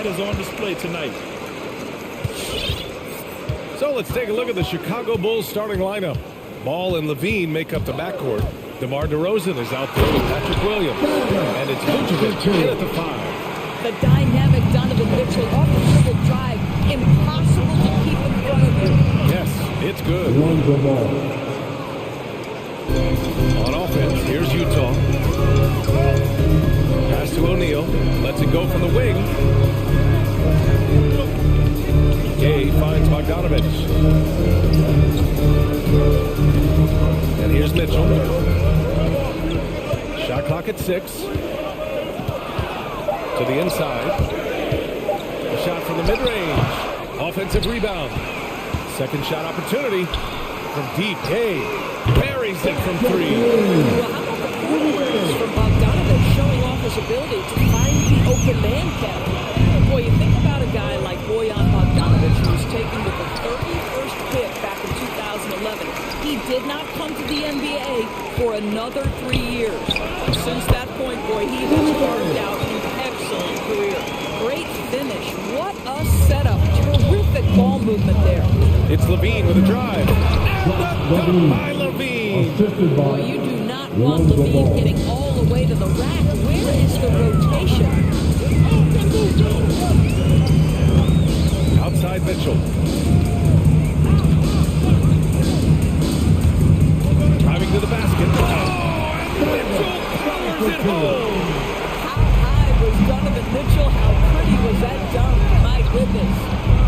that is on display tonight. So let's take a look at the Chicago Bulls starting lineup. Ball and Levine make up the backcourt. DeMar DeRozan is out there with Patrick Williams. And it's Vucevic in at the 5. The dynamic Donovan Mitchell off the dribble drive. Impossible to keep in front of you. Yes, it's good. On offense, here's Utah. Pass to O'Neal. Lets it go from the wing. Gay finds Bogdanovich. And here's Mitchell. Shot clock at 6. To the inside. A shot from the mid-range. Offensive rebound. Second shot opportunity from deep. Gay buries it from 3. Well, how about the forwards from Bogdanovich showing off his ability to find the open man count? Boy, you think about a guy like Bojan Bogdanovic, who was taken with the 31st pick back in 2011. He did not come to the NBA for another 3 years. Since that point, boy, he has carved out an excellent career. Great finish. What a setup. Terrific ball movement there. It's Levine with a drive. And the dunk by Levine. Boy, you do not want Levine getting all the way to the rack. Where is the rotation? Outside Mitchell. Driving to the basket. Oh, and Mitchell powers it home. How high was Donovan Mitchell? How pretty was that dunk? My goodness.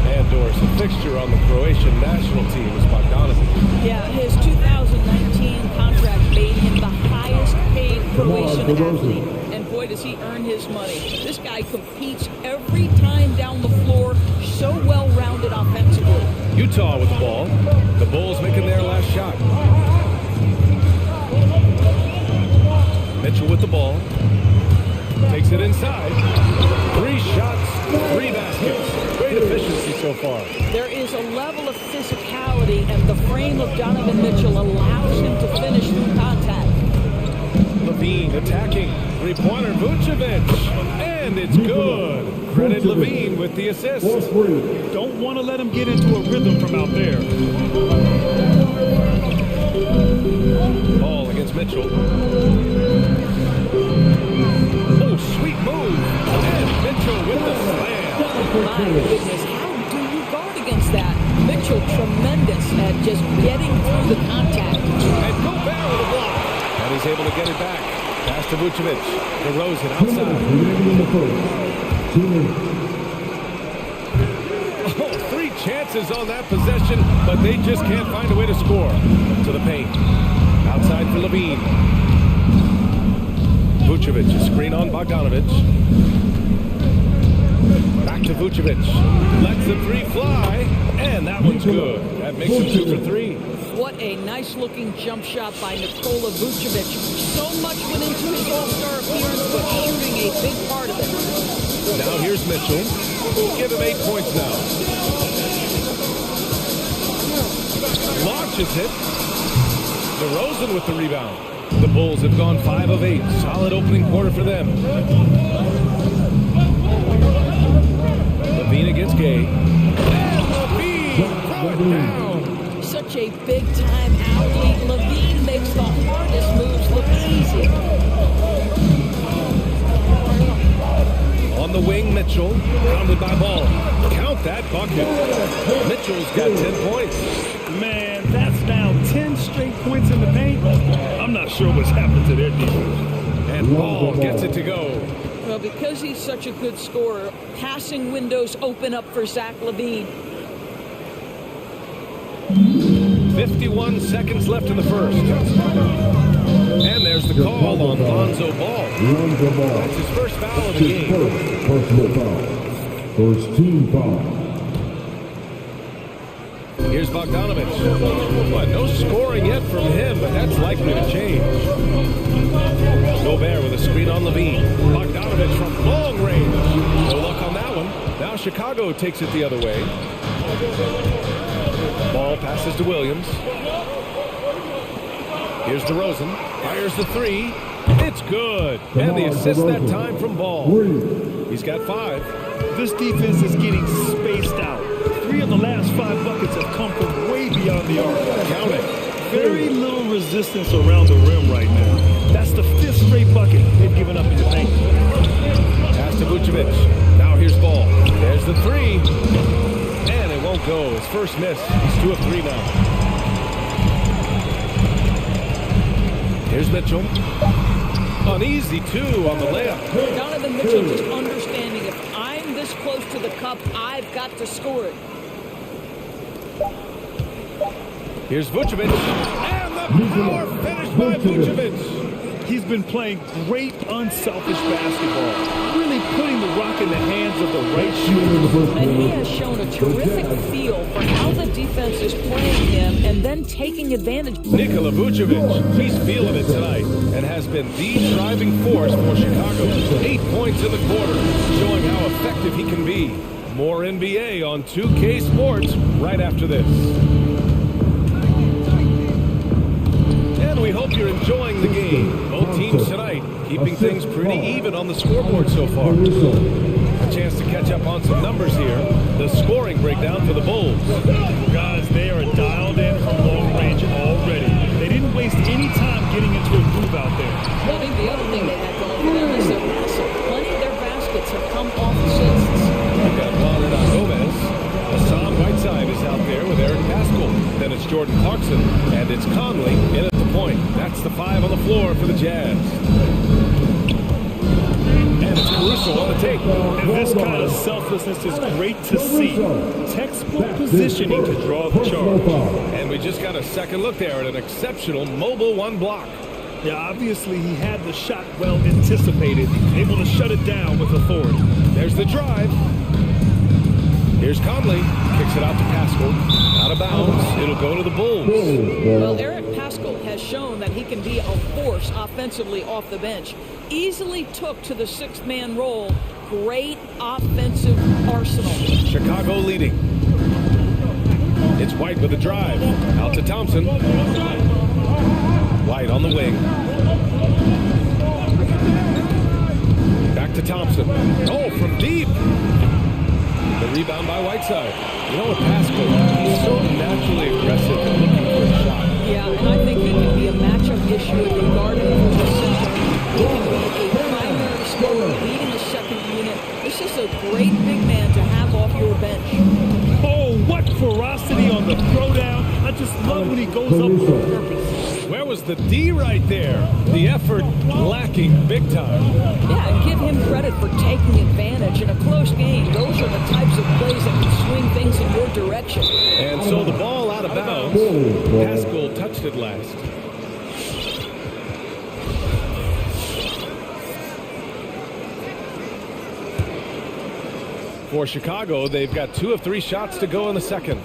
And Doris, a fixture on the Croatian national team is Bogdanovic. Yeah, his 2019 contract made him the highest paid Croatian athlete. And boy, does he earn his money. This guy competes every time down the floor, so well-rounded offensively. Utah with the ball. The Bulls making their last shot. Mitchell with the ball. Takes it inside. 3 shots, 3 baskets. Great efficiency so far. There is a level of physicality, and the frame of Donovan Mitchell allows him to finish through contact. Levine attacking. 3-pointer Vucevic. And it's good. Credit Levine with the assist. Don't want to let him get into a rhythm from out there. Ball against Mitchell. Oh, sweet move. And Mitchell with the slam. My goodness, how do you guard against that? Mitchell tremendous at just getting through the contact. And Gobert with a block. And he's able to get it back. Pass to Vucevic. DeRozan outside. Oh, 3 chances on that possession, but they just can't find a way to score. To the paint. Outside for Levine. Vucevic, a screen on Bogdanovic. Back to Vucevic. Lets the 3 fly, and that one's good. That makes him 2 for 3. What a nice-looking jump shot by Nikola Vucevic. So much went into his All-Star appearance, but shooting a big part of it. Now here's Mitchell. Give him 8 points now. Launches it. DeRozan with the rebound. The Bulls have gone 5 of 8. Solid opening quarter for them. Levine against Gay. And Levine throw it down. Such a big-time athlete. Levine makes the hardest moves look easy. On the wing, Mitchell. Rounded by Ball. Count that bucket. Mitchell's got 10 points. Man, that's now 10 straight points in the paint. I'm not sure what's happened to their defense. And Ball gets it to go. Well, because he's such a good scorer, passing windows open up for Zach LaVine. 51 seconds left in the first. And there's the call on Lonzo Ball. That's his first foul of the game. Personal foul. First team foul. Here's Bogdanovich. But no scoring yet from him, but that's likely to change. Gobert with a screen on Levine. Bogdanovich from long range. No luck on that one. Now Chicago takes it the other way. Ball passes to Williams. Here's DeRozan. Fires the 3. It's good. And the assist that time from Ball. He's got 5. This defense is getting spaced out. 3 of the last 5 buckets have come from way beyond the arc. Count it. Very little resistance around the rim right now. That's the 5th straight bucket they've given up in the paint. Pass to Vucevic. Now here's Ball. There's the 3. And it won't go. His first miss. He's 2 of 3 now. Here's Mitchell. An easy 2 on the layup. Donovan Mitchell just understanding if I'm this close to the cup, I've got to score it. Here's Vucevic. And the power finish by Vucevic. He's been playing great, unselfish basketball, really putting the rock in the hands of the right shooter. And he has shown a terrific feel for how the defense is playing him and then taking advantage. Nikola Vucevic, he's feeling it tonight and has been the driving force for Chicago. 8 points in the quarter, showing how effective he can be. More NBA on 2K Sports right after this. And we hope you're enjoying the game. Both teams tonight keeping things pretty even on the scoreboard so far. A chance to catch up on some numbers here. The scoring breakdown for the Bulls. Guys, they are dialed in from long range already. They didn't waste any time getting into a groove out there. Well, I think the other thing they had going for them is their passive. Plenty of their baskets have come off assists. We've got Juan Gomez. Hassan Whiteside is out there with Eric Pascal. Then it's Jordan Clarkson. And it's Conley in at the point. That's the 5 on the floor for the Jazz. And it's Caruso on the take. And this kind of selflessness is great to see. Textbook positioning to draw the charge. And we just got a second look there at an exceptional mobile 1 block. Yeah, obviously he had the shot well anticipated, able to shut it down with authority. There's the drive. Here's Conley. Kicks it out to Pascal. Out of bounds. It'll go to the Bulls. Well, Eric Pascal has shown that he can be a force offensively off the bench. Easily took to the 6th-man role. Great offensive arsenal. Chicago leading. It's White with a drive. Out to Thompson. White on the wing. Back to Thompson. Oh, from deep. The rebound by Whiteside. You know what, Pascal, he's so naturally aggressive and looking for a shot. Yeah, and I think he can be a matchup issue if you guard him from the center. He can be a primary scorer leading the second unit. This is a great big man to have off your bench. Oh, what ferocity on the throwdown. I just love when he goes up with purpose. Where was the D right there? The effort lacking big time. Yeah, and give him credit for taking advantage in a close game. Those are the types of plays that can swing things in your direction. And so the ball out of bounds. Pascal touched it last. For Chicago, they've got 2 of 3 shots to go in the second.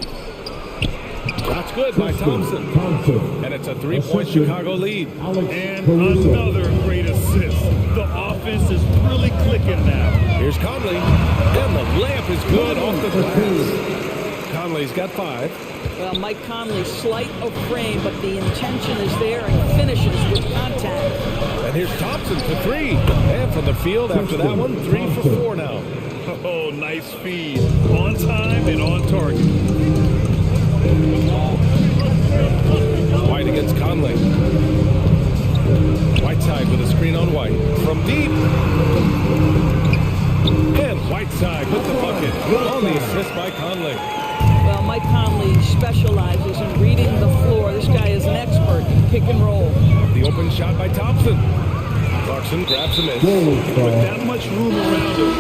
That's good by Thompson. And it's a 3-point Chicago lead. And another great assist. The offense is really clicking now. Here's Conley. And the layup is good off the glass. Conley's got 5. Well, Mike Conley, slight of frame, but the intention is there and finishes with contact. And here's Thompson for 3. And from the field after that one, 3 for 4 now. Oh, nice feed. On time and on target. White against Conley. Whiteside with a screen on White. From deep. And Whiteside with the bucket. On the assist by Conley. Well, Mike Conley specializes in reading the floor. This guy is an expert in pick and roll. The open shot by Thompson. Clarkson grabs a miss. With that much room around him,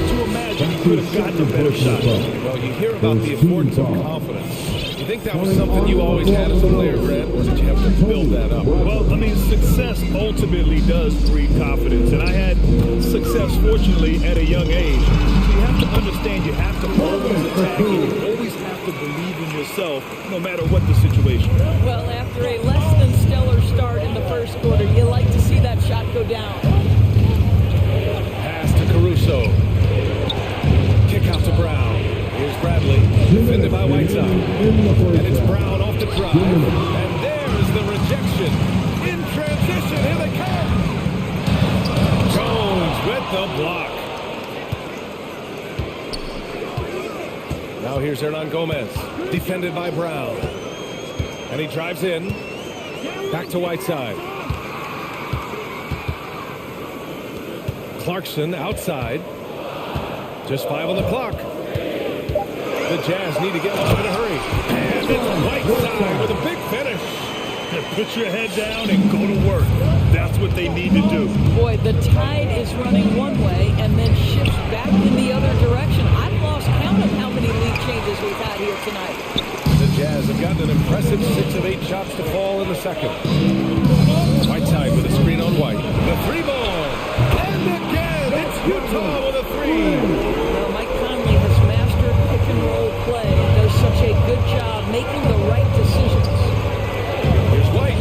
to imagine he could have gotten a better shot. Well, you hear about the importance of confidence. You think that was something you always had as a player, Grant, or did you have to build that up? Well, I mean, success ultimately does breed confidence, and I had success, fortunately, at a young age. So you have to understand you have to always attack, and you always have to believe in yourself, no matter what the situation. Well, after a less than stellar start in the first quarter, you like to see that shot go down. Pass to Caruso. Kick out to Brown. Here's Bradley, defended by Whiteside. And it's Brown off the drive. And there's the rejection. In transition, here they come. Jones with the block. Here's Hernangomez, defended by Brown. And he drives in. Back to Whiteside. Clarkson outside. Just 5 on the clock. The Jazz need to get off in a hurry. And it's Whiteside with a big finish. Put your head down and go to work. That's what they need to do. Boy, the tide is running one way and then shifts back in the other direction. I've lost count of how many lead changes we've had here tonight. The Jazz have gotten an impressive 6 of 8 shots to fall in the second. Whiteside with a screen on White. The 3-ball. And again, it's Utah with a 3. Well, Mike Conley has mastered pick and roll play and does such a good job making the right decisions. Here's White.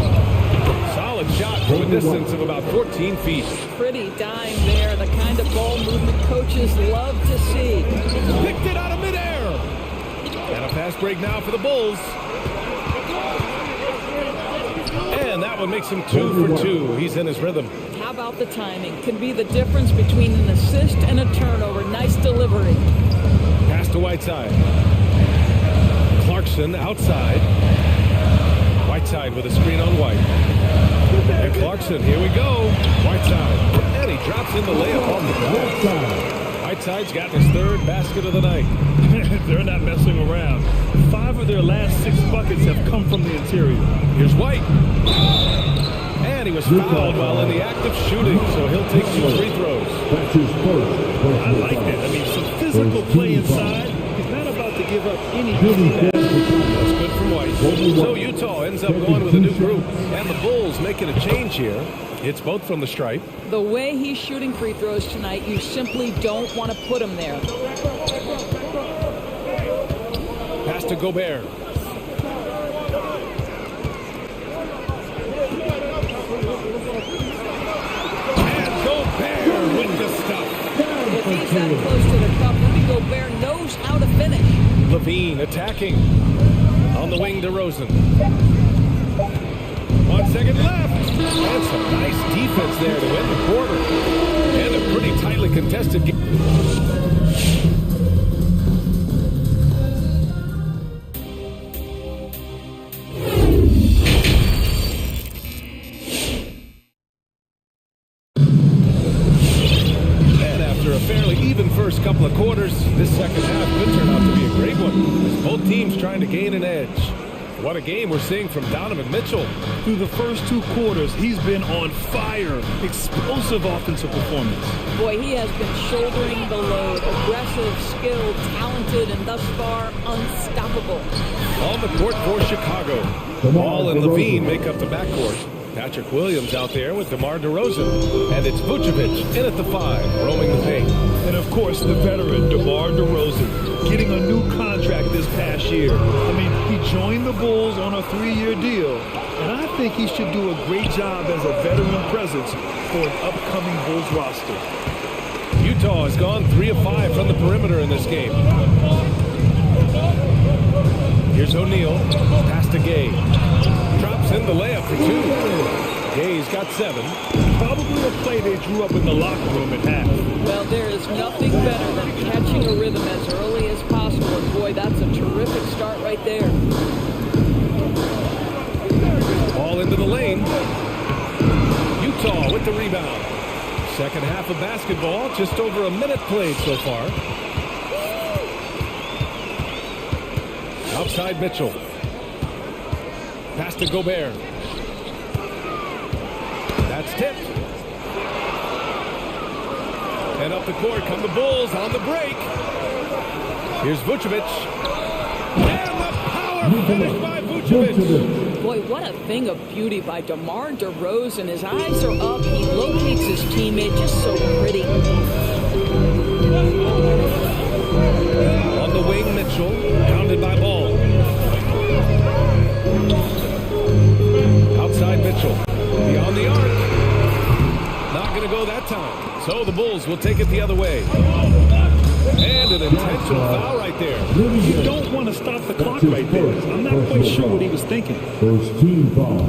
Solid shot from a distance of about 14 feet. Pretty dime there, the kind of ball movement coaches love to see. Picked it out of midair. And a fast break now for the Bulls. And that one makes him 2 for 2. He's in his rhythm. How about the timing? Can be the difference between an assist and a turnover. Nice delivery. Pass to Whiteside. Clarkson outside. Whiteside with a screen on White. And Clarkson, here we go. Whiteside. And he drops in the layup on the glass. Whiteside's got his 3rd basket of the night. They're not messing around. 5 of their last 6 buckets have come from the interior. Here's White. And he was fouled while in the act of shooting, so he'll take 2 free throws. That's his first. I like that. I mean, some physical play inside. He's not about to give up any defense. That's good from White. So Utah ends up going with a new group. And the Bulls making a change here. It's both from the stripe. The way he's shooting free throws tonight, you simply don't want to put him there. Pass to Gobert. And Gobert with the stuff. If he's that close to the cup, Rudy Gobert knows how to finish. Levine attacking. On the wing, DeRozan. 1 second left. And some nice defense there to end the quarter. And a pretty tightly contested game. And after a fairly even first couple of quarters, this second half could turn out to be a great one, as both teams trying to gain an edge. What a game we're seeing from Donovan Mitchell. Through the first 2 quarters, he's been on fire. Explosive offensive performance. Boy, he has been shouldering the load. Aggressive, skilled, talented, and thus far, unstoppable. On the court for Chicago. Ball and Levine make up the backcourt. Patrick Williams out there with DeMar DeRozan. And it's Vucevic in at the 5, roaming the paint. And of course, the veteran, DeMar DeRozan, getting a new contract this past year. I mean, he joined the Bulls on a 3-year deal. And I think he should do a great job as a veteran presence for an upcoming Bulls roster. Utah has gone 3 of 5 from the perimeter in this game. Here's O'Neal. Pass to Gay. Drops in the layup for 2. Gay's got 7. Probably a play they drew up in the locker room at half. Well, there is nothing better than catching a rhythm as early as possible. And boy, that's a terrific start right there. Ball into the lane. Utah with the rebound. Second half of basketball, just over a minute played so far. Outside Mitchell. Pass to Gobert. That's tipped. And up the court come the Bulls on the break. Here's Vucevic. And the power finish by Vucevic. Boy, what a thing of beauty by DeMar DeRozan. His eyes are up. He locates his teammate just so pretty. On the wing, Mitchell. Pounded by Ball. Outside Mitchell. Beyond the arc. Not going to go that time. So the Bulls will take it the other way. And an intentional foul right there. You don't want to stop the clock right there. I'm not quite sure what he was thinking. First team foul.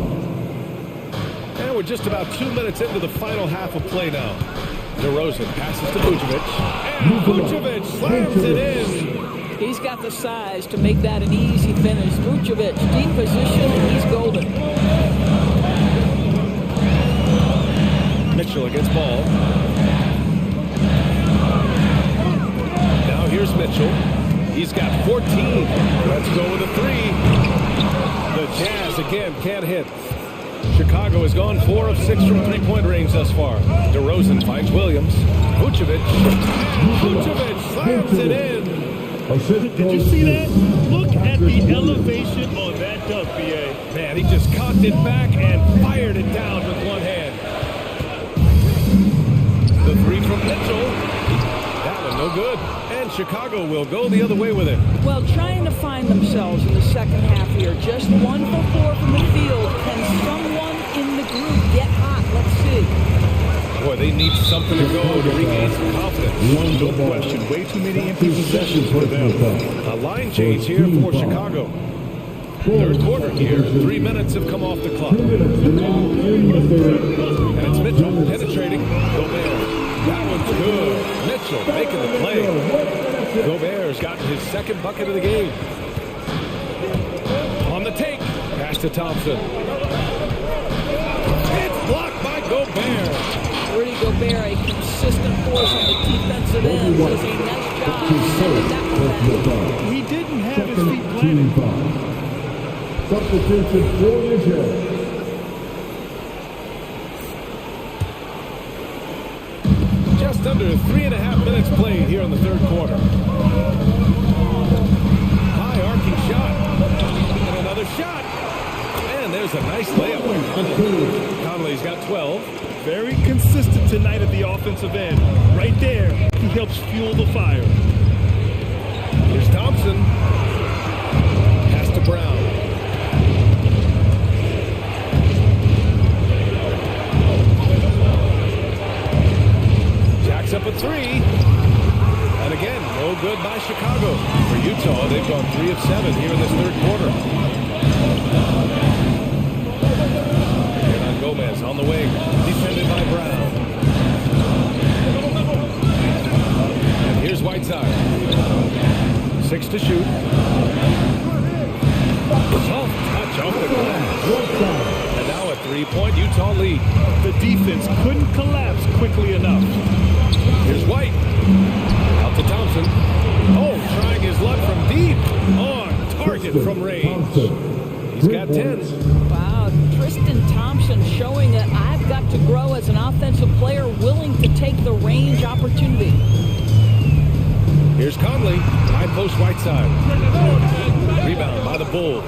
And we're just about 2 minutes into the final half of play now. DeRozan passes to Vucevic. And Vucevic slams it in. He's got the size to make that an easy finish. Vucevic, deep position, and he's golden. Mitchell against ball. Now here's Mitchell. He's got 14. Let's go with a three. The Jazz again can't hit. Chicago has gone 4 of 6 from three-point range thus far. DeRozan finds Williams. Vucevic. Vucevic slams it in. Did you see that? Look at the elevation on that dunk, BA. Man, he just cocked it back and fired it down with one hand. The three from Mitchell. That one no good. And Chicago will go the other way with it. Well, trying to find themselves in the second half here. Just 1 for 4 from the field. Can someone in the group get hot? Let's see. Boy, they need something to go to regain some confidence. No question. Way too many empty possessions for them. A line change here for Chicago. Third quarter here. 3 minutes have come off the clock. And it's Mitchell penetrating. Gobert. That one's good. Mitchell making the play. Gobert's gotten his second bucket of the game. On the take. Pass to Thompson. It's blocked by Gobert. Rudy Gobert, a consistent force on the defensive end, does a nice job sending that one back. He didn't have his feet planted. Substitution for Michel. Just under 3.5 minutes played here in the third quarter. High arcing shot. And another shot. And there's a nice layup. Conley's got 12. Very consistent tonight at the offensive end. Right there, he helps fuel the fire. Here's Thompson. Pass to Brown. Jacks up a three. And again, no good by Chicago. For Utah, they've gone 3 of 7 here in this third quarter. Gomez on the wing, defended by Brown. And here's Whiteside. 6 to shoot. Soft touch off the glass. And now a 3-point Utah lead. The defense couldn't collapse quickly enough. Here's White. Out to Thompson. Oh, trying his luck from deep. On target from range. He's got 10. Wow, Tristan Thompson showing that I've got to grow as an offensive player willing to take the range opportunity. Here's Conley. High post Whiteside. Rebound by the Bulls.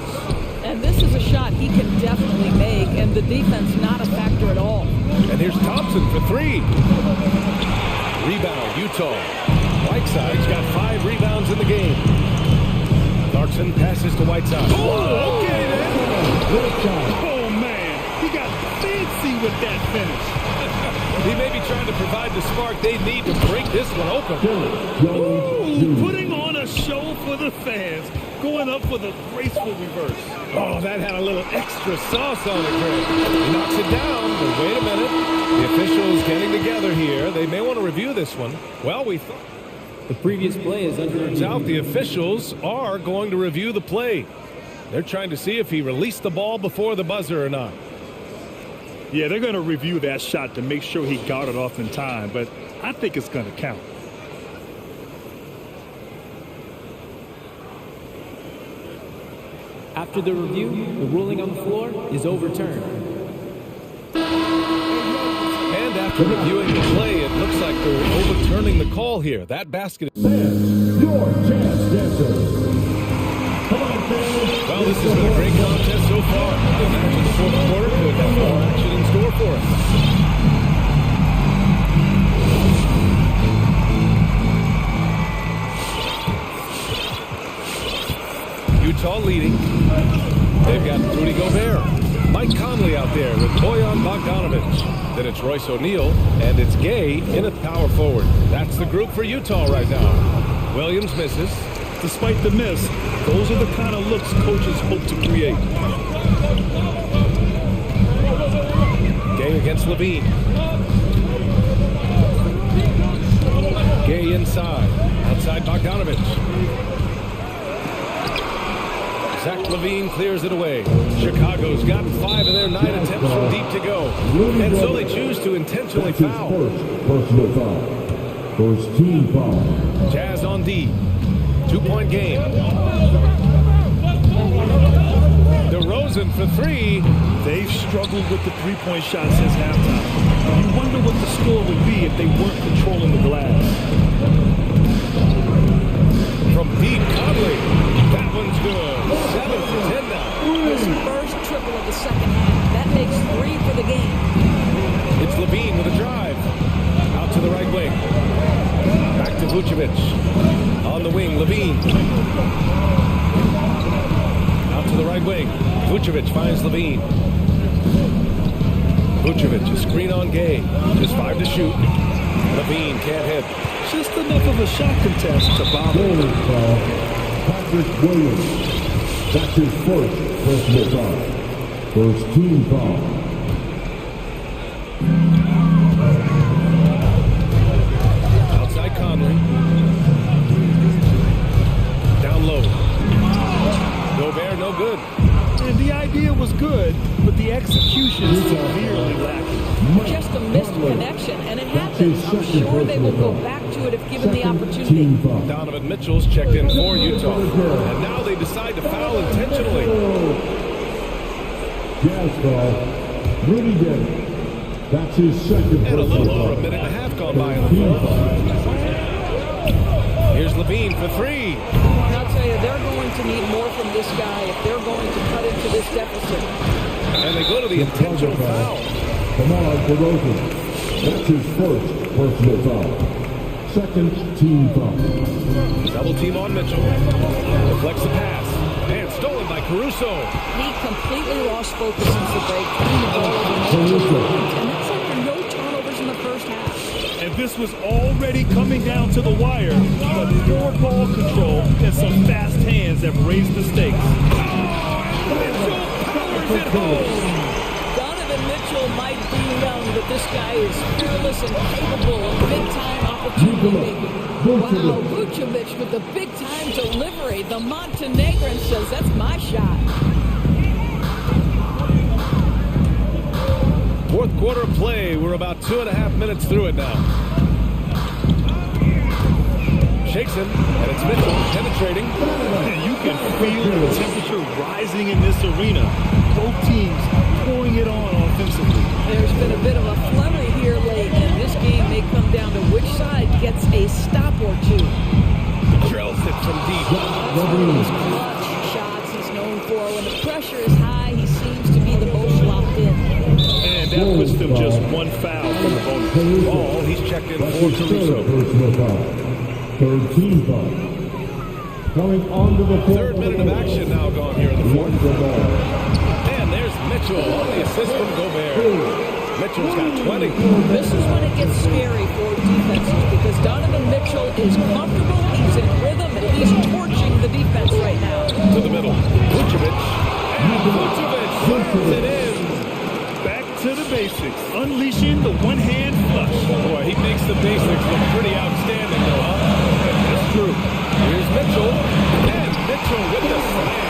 And this is a shot he can definitely make, and the defense not a factor at all. And here's Thompson for 3. Rebound, Utah. Whiteside's got 5 rebounds in the game. Clarkson passes to Whiteside. Oh, okay then. Oh, man. He got fancy with that finish. He may be trying to provide the spark they need to break this one open. Ooh, putting on a show for the fans. Going up for the graceful reverse. Oh, that had a little extra sauce on it, Greg. He knocks it down, but wait a minute. The officials getting together here. They may want to review this one. Well, we thought the previous play is under review. turns out the officials are going to review the play. They're trying to see if he released the ball before the buzzer or not. Yeah, they're going to review that shot to make sure he got it off in time, but I think it's going to count. After the review, the ruling on the floor is overturned. And after reviewing the play, it looks like they're overturning the call here. That basket. Your chance dancer. Come on, fans. Well, this has been a great contest so far. The match in the fourth quarter could have more action in store for us. Utah leading. They've got Rudy Gobert. Mike Conley out there with Bojan Bogdanovic. Then it's Royce O'Neal, and it's Gay in at power forward. That's the group for Utah right now. Williams misses. Despite the miss, those are the kind of looks coaches hope to create. Gay against Levine. Gay inside. Outside Bogdanovic. Levine clears it away. Chicago's got 5 of their 9 attempts from deep to go. And so they choose to intentionally foul. Personal foul. First team foul. Jazz on D. 2-point game. DeRozan for 3. They've struggled with the three-point shot since halftime. You wonder what the score would be if they weren't controlling the glass. From deep, Conley. That one's good. 7 for 10 now. His first triple of the second half. That makes 3 for the game. It's Levine with a drive. Out to the right wing. Back to Vucevic. On the wing, Levine. Out to the right wing. Vucevic finds Levine. Vucevic, a screen on Gay. Just 5 to shoot. Levine can't hit. Just enough of a shot contest to bother. Goalie foul. Patrick Williams. That's his first personal foul. First team foul. Outside Conley. Down low. Gobert, no good. And the idea was good, but the execution is severely lacking. Just a missed connection, and it happens. I'm sure they will go back to it if given the opportunity. Team foul. Donovan Mitchell's checked in for Utah. And now they decide to foul intentionally. Jazz foul. Rudy Gay. That's his second And a little personal over a foul. minute and a half gone by in the fourth. Here's Levine for 3. And I'll tell you, they're going to need more from this guy if they're going to cut into this deficit. And they go to the intentional foul. DeMar DeRozan. That's his first personal foul. Second team foul. Double team on Mitchell. Deflects the pass. And stolen by Caruso. He completely lost focus since the break. Turning the ball over multiple times, and that's after no turnovers in the first half. And this was already coming down to the wire, but poor ball control and some fast hands have raised the stakes. Mitchell powers it home. Donovan Mitchell might be young, but this guy is fearless and capable of big-time opportunity making. Wow, Vucevic with the big-time delivery. The Montenegrin says, that's my shot. Fourth quarter of play. We're about 2.5 minutes through it now. Shakes him, and it's Mitchell penetrating. And you can feel the temperature rising in this arena. Both teams pouring it on offensively. There's been a bit of a flurry here late, and this game may come down to which side gets a stop or two. Drills it from deep. That's one of those clutch shots he's known for. When the pressure is high, he seems to be the most locked in. And that puts them just one foul from the bonus. Ball, he's checked in That's for his Caruso. third personal foul. Third team foul. Coming onto the floor. Third minute of action now gone here in the fourth. The ball. And there's Mitchell on the assist from Gobert. Mitchell's got 20. This is when it gets scary for defenses because Donovan Mitchell is comfortable, he's in rhythm, and he's torching the defense right now. To the middle. Vucevic. And Vucevic slams it in. Back to the basics, unleashing the one-hand flush. Boy, he makes the basics look pretty outstanding, though, huh? That's true. Here's Mitchell. And Mitchell with the slam.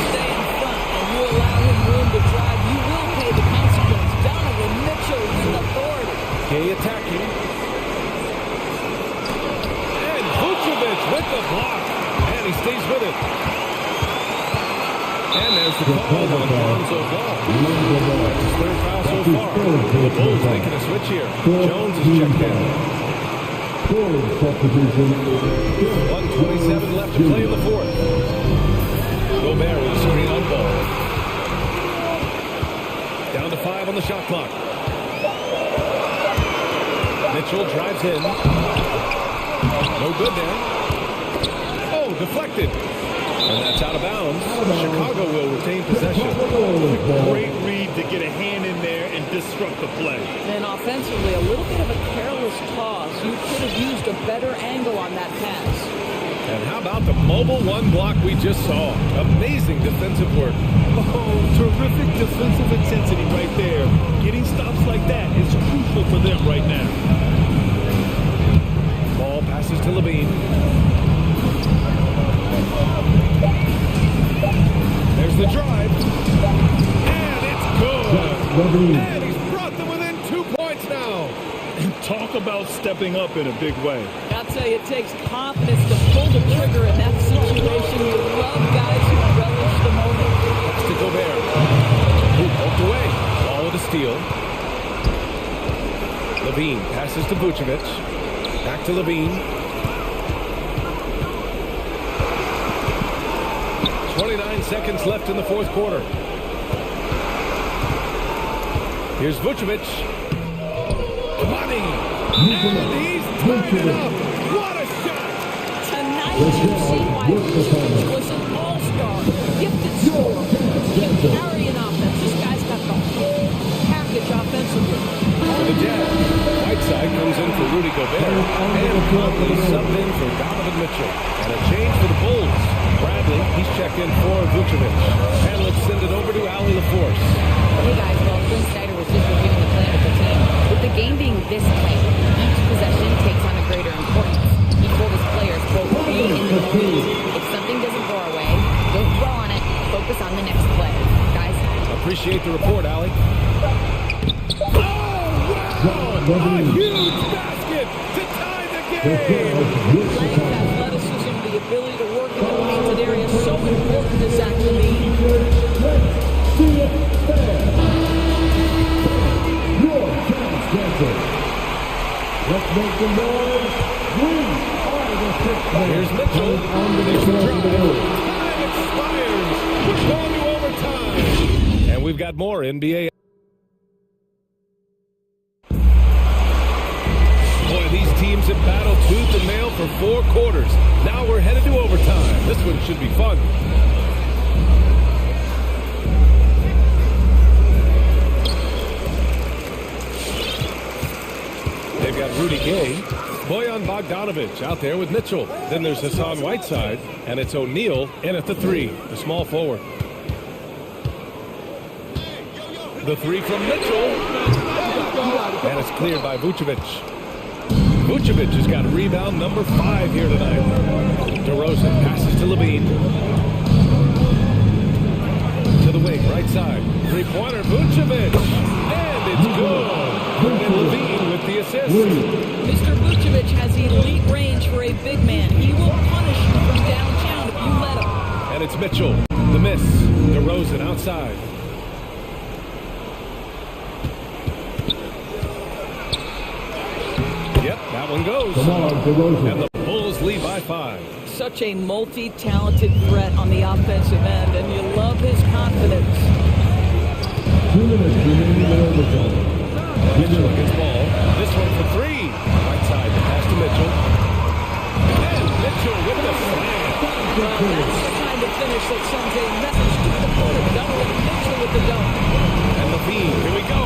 Stay in front and you allow him room to drive, you will pay the consequence. Donovan Mitchell with authority. Gay attacking. And Vucevic with the block. And he stays with it. And there's the call on Lonzo Ball. That's his third foul so far. The Bulls making a switch here. Jones is checked in. Third substitution. 1:27 left to play in the fourth. Gobert with a screen on Ball. Down to 5 on the shot clock. Mitchell drives in. No good there. Oh, deflected. And that's out of bounds. Chicago will retain possession. Great read to get a hand in there and disrupt the play. And offensively, a little bit of a careless toss. You could have used a better angle on that pass. And how about the mobile one block we just saw? Amazing defensive work. Oh, terrific defensive intensity right there. Getting stops like that is crucial for them right now. Ball passes to Levine. There's the drive. And it's good. And he's brought them within 2 points now. Talk about stepping up in a big way. I'll tell you, it takes confidence to pull the trigger in that situation. You love guys who relish the moment. Next to Gobert. Who poked away. Ball with a steal. Levine passes to Vucevic. Back to Levine. 29 seconds left in the fourth quarter. Here's Vucevic. Money. And he's tied it up. What a shot. Tonight, you see why Vucevic was an all-star, gifted scorer, can carry an offense. This guy's got the whole package offensively. For the Jazz, Whiteside comes in for Rudy Gobert, and Conley subbed in for Donovan Mitchell. And a change for the Bulls. Bradley, he's checked in for Vucevic. And let's send it over to Allie LaForce. Hey guys, well, Quinn Snyder was just reviewing the plan of the team. With the game being this tight, each possession takes on a greater importance. He told his players, quote, be in the moment. If something doesn't go our way, don't dwell on it, focus on the next play. Guys? Appreciate the report, Allie. Oh, wow! A huge basket to tie the game! Length, athleticism, the ability to work in the painted area, so important to Zach Levine. Let's make the noise. We are the sixth man. Here's Mitchell on the next drive. Time expires. We're going to overtime. And we've got more NBA. Boy, these teams have battled tooth and nail for 4 quarters. Now we're headed to overtime. This one should be fun. They've got Rudy Gay, Bojan Bogdanovic out there with Mitchell. Then there's Hassan Whiteside, and it's O'Neal in at the 3, the small forward. The 3 from Mitchell, and it's cleared by Vucevic. Vucevic has got rebound number 5 here tonight. DeRozan passes to Levine. To the wing, right side. 3-pointer, Vucevic, and it's good. And Levine with the assist. Mr. Vucevic has elite range for a big man. He will punish you from downtown if you let him. And it's Mitchell. The miss. DeRozan outside. Yep, that one goes. Come on, DeRozan. And the Bulls lead by 5. Such a multi-talented threat on the offensive end, and you love his confidence. 2 minutes remaining in overtime. Mitchell gets ball. This one for 3. Right side, pass to Mitchell. And Mitchell with the slam. That's the kind of finish that sends a message to the opponent. Double Mitchell with the dunk. And Levine, here we go.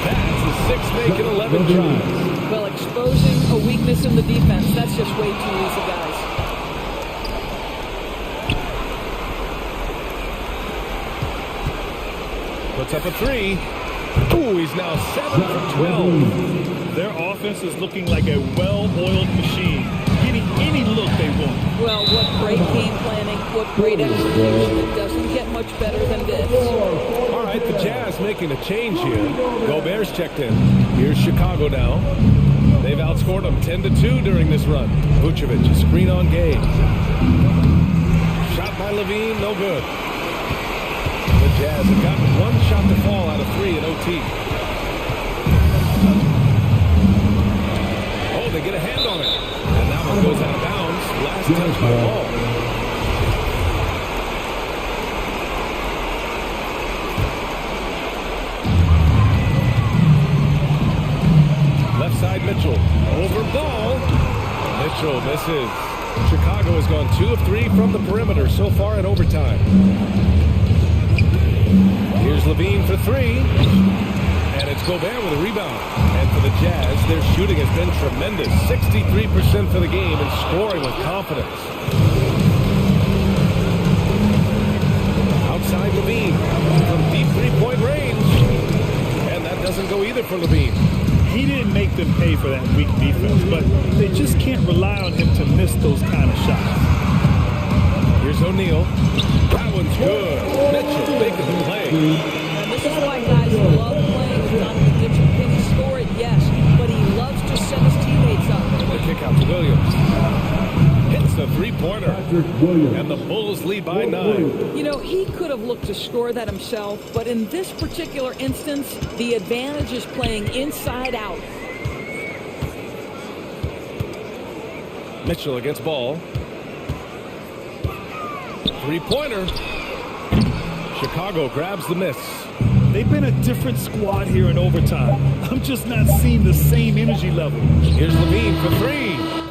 That's a 6 make and 11 tries. Well, exposing a weakness in the defense, that's just way too easy, guys. Puts up a 3. Ooh, he's now 7 for 12. Their offense is looking like a well-oiled machine, getting any look they want. Well, what great game planning, what great execution. It doesn't get much better than this. All right, the Jazz making a change here. Gobert's checked in. Here's Chicago now. They've outscored them 10-2 during this run. Vucevic, a screen on Gay. Shot by Levine, no good. The Jazz have gotten 1 shot to fall out of 3 in OT. Oh, they get a hand on it. And that one goes out of bounds. Last touch by Ball. Left side, Mitchell. Over Ball. Mitchell misses. Chicago has gone 2 of 3 from the perimeter so far in overtime. Here's Levine for 3. And it's Gobert with a rebound. And for the Jazz, their shooting has been tremendous. 63% for the game and scoring with confidence. Outside Levine from deep 3-point range. And that doesn't go either for Levine. He didn't make them pay for that weak defense, but they just can't rely on him to miss those kind of shots. Here's O'Neal. That one's good. Mitchell making the play. And this is why guys love playing with Donovan Mitchell. Can he score it? Yes. But he loves to set his teammates up. The kick out to Williams. Hits the three-pointer. Patrick Williams. And the Bulls lead by 9. You know, he could have looked to score that himself, but in this particular instance, the advantage is playing inside out. Mitchell against Ball. Three-pointer. Chicago grabs the miss. They've been a different squad here in overtime. I'm just not seeing the same energy level. Here's Levine for three.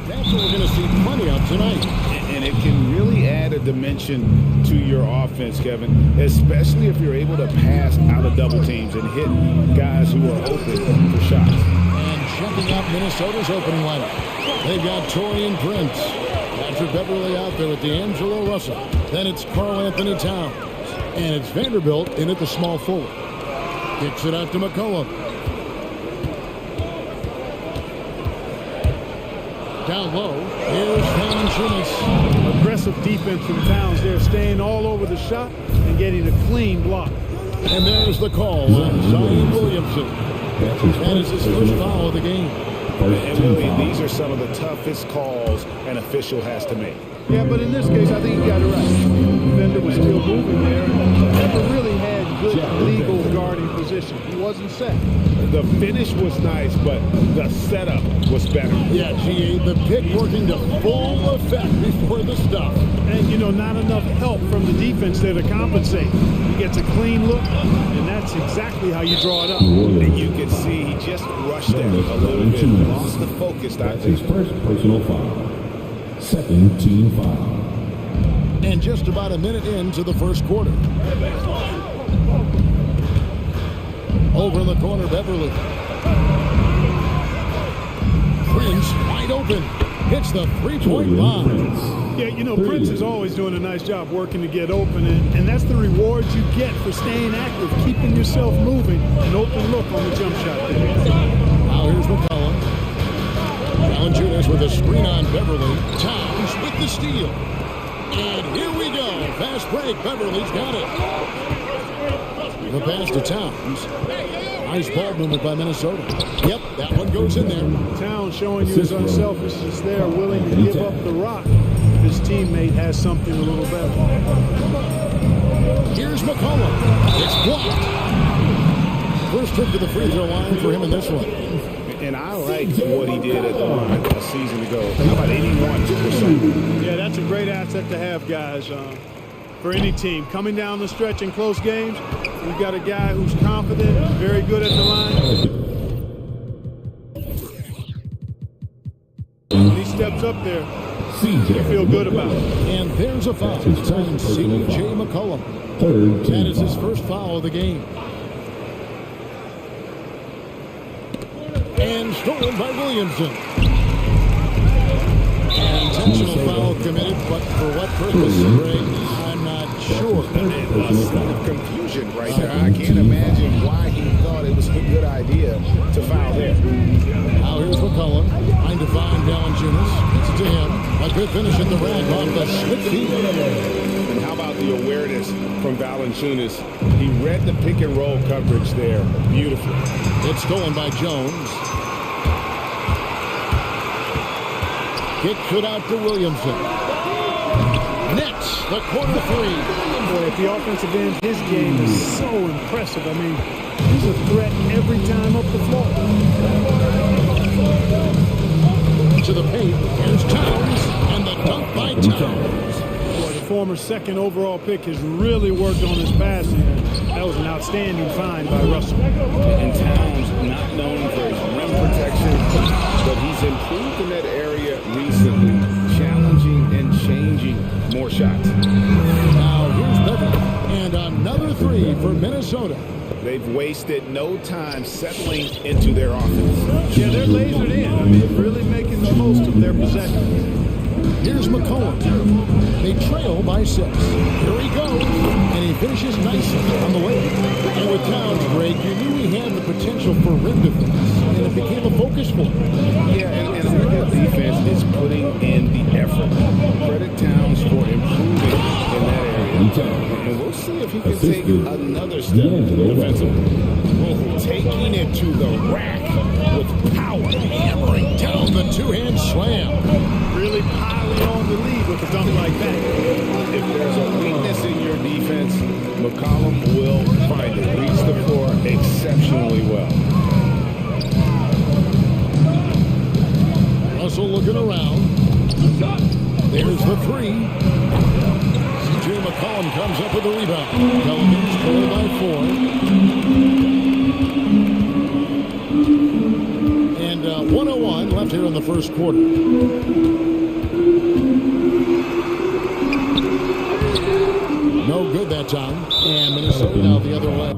That's what we're going to see plenty of tonight. And it can really add a dimension to your offense, Kevin, especially if you're able to pass out of double teams and hit guys who are open for shots. And checking out Minnesota's opening lineup. They've got Taurean Prince, Patrick Beverly out there with D'Angelo Russell. Then it's Karl Anthony Towns. And it's Vanderbilt in at the small forward. Kicks it out to McCollum. down low. Here's Valanciunas. Aggressive defense from Towns there, staying all over the shot and getting a clean block. And there's the call on Zion Williamson. That is his first foul of the game. And Willie, these are some of the toughest calls an official has to make. Yeah, but in this case, I think he got it right. The defender was still moving there and never really had good legal guarding position. He wasn't set. The finish was nice, but the setup was better. Yeah, GA, the pick working to full effect before the stuff. And, you know, not enough help from the defense there to compensate. He gets a clean look, and that's exactly how you draw it up. And you can see he just rushed it a little bit, lost the focus. That's his first personal foul. Second team foul. And just about a minute into the first quarter. Over in the corner, Beverly. Prince wide open. Hits the three-point line. Yeah, you know, Prince is always doing a nice job working to get open, and that's the reward you get for staying active, keeping yourself moving, an open look on the jump shot there. Now here's McCollum. Valanciunas with a screen on Beverly. Towns with the steal. And here we go. Fast break. Beverly's got it. The pass to Towns. Nice ball movement by Minnesota. Yep, that one goes in there. Towns showing you his unselfishness there, willing to give up the rock. His teammate has something a little better. Here's McCollum. It's blocked. First trip to the free throw line for him in this one. And I like what he did at the line a season ago. How about 81%? Yeah, that's a great asset to have, guys, for any team. Coming down the stretch in close games, you've got a guy who's confident, very good at the line. When he steps up there, you feel good about it. And there's a foul. Time C.J. McCollum. That is his first foul of the game. And stolen by Williamson. Intentional foul committed, but for what purpose, Ray? I'm not sure. A lot of confusion right there. I can't imagine why he thought it was a good idea to foul there. Now here's McCollum. Trying to find Valanciunas. It's to him. A good finish at the rack off the slip feet. And how about the awareness from Valanciunas? He read the pick and roll coverage there beautifully. It's stolen by Jones. Kick put out to Williamson. Nets, the corner three. Boy, at the offensive end, his game is so impressive. I mean, he's a threat every time up the floor. To the paint, here's Towns, and the dunk by Towns. Boy, the former second overall pick has really worked on his passing. That was an outstanding find by Russell. And Towns, not known for his rim protection, but he's improved in that area recently, challenging and changing more shots. Now here's Beverly, and another three for Minnesota. They've wasted no time settling into their offense. Yeah, they're lasered in. I mean, really making the most of their possession. Here's McCollum. They trail by 6. Here he goes, and he finishes nicely on the way. And with Towns, Greg, you knew he had the potential for rim defense, and it became a focus for him. Yeah, and I think the defense is putting in the effort. Credit Towns for improving in that area. And we'll see if he can take another step defensively. Taking it to the rack with power, hammering down the two-hand slam. Really piling on the lead with a dunk like that. If there's a weakness in your defense, McCollum will find it. Reads the floor exceptionally well. Russell looking around. There's the three. C.J. McCollum comes up with the rebound. Pelicans trail by 4. And 1:01 left here in the first quarter. No good that time. And Minnesota now the other way.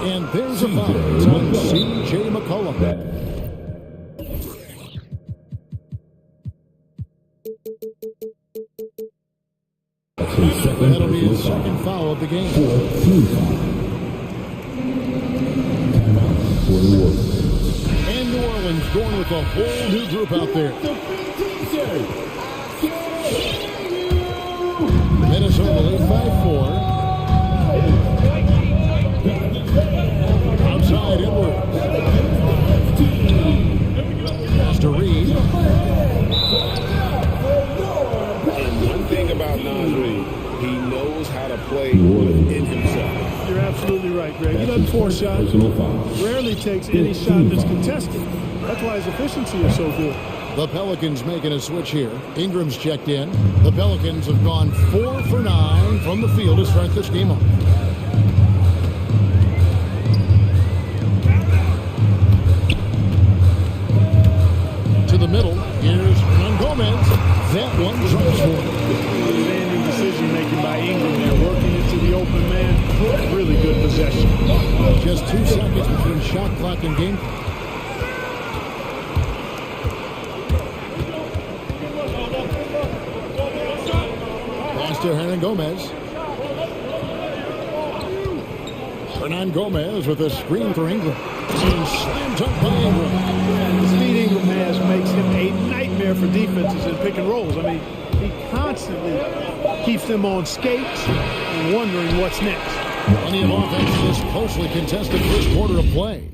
And there's a foul. It's on C.J. McCollum. That'll be his second foul of the game. And New Orleans going with a whole new group out there. play within himself. You're absolutely right, Greg. He doesn't force shots. Rarely takes any shot that's contested. That's why his efficiency is so good. The Pelicans making a switch here. Ingram's checked in. The Pelicans have gone 4 for 9 from the field to start this game off. To the middle. Here's Gomez. That one tries for him. Outstanding decision-making by Ingram there, working into the open man. Really good possession. Just 2 seconds between shot clock and game clock. To Gomez. Gomez with a screen for Ingram. And slammed up by Ingram. The speed Ingram has makes him a nightmare for defenses in pick and rolls. I mean, he constantly keeps them on skates and wondering what's next. Plenty of offense in this closely contested first quarter of play.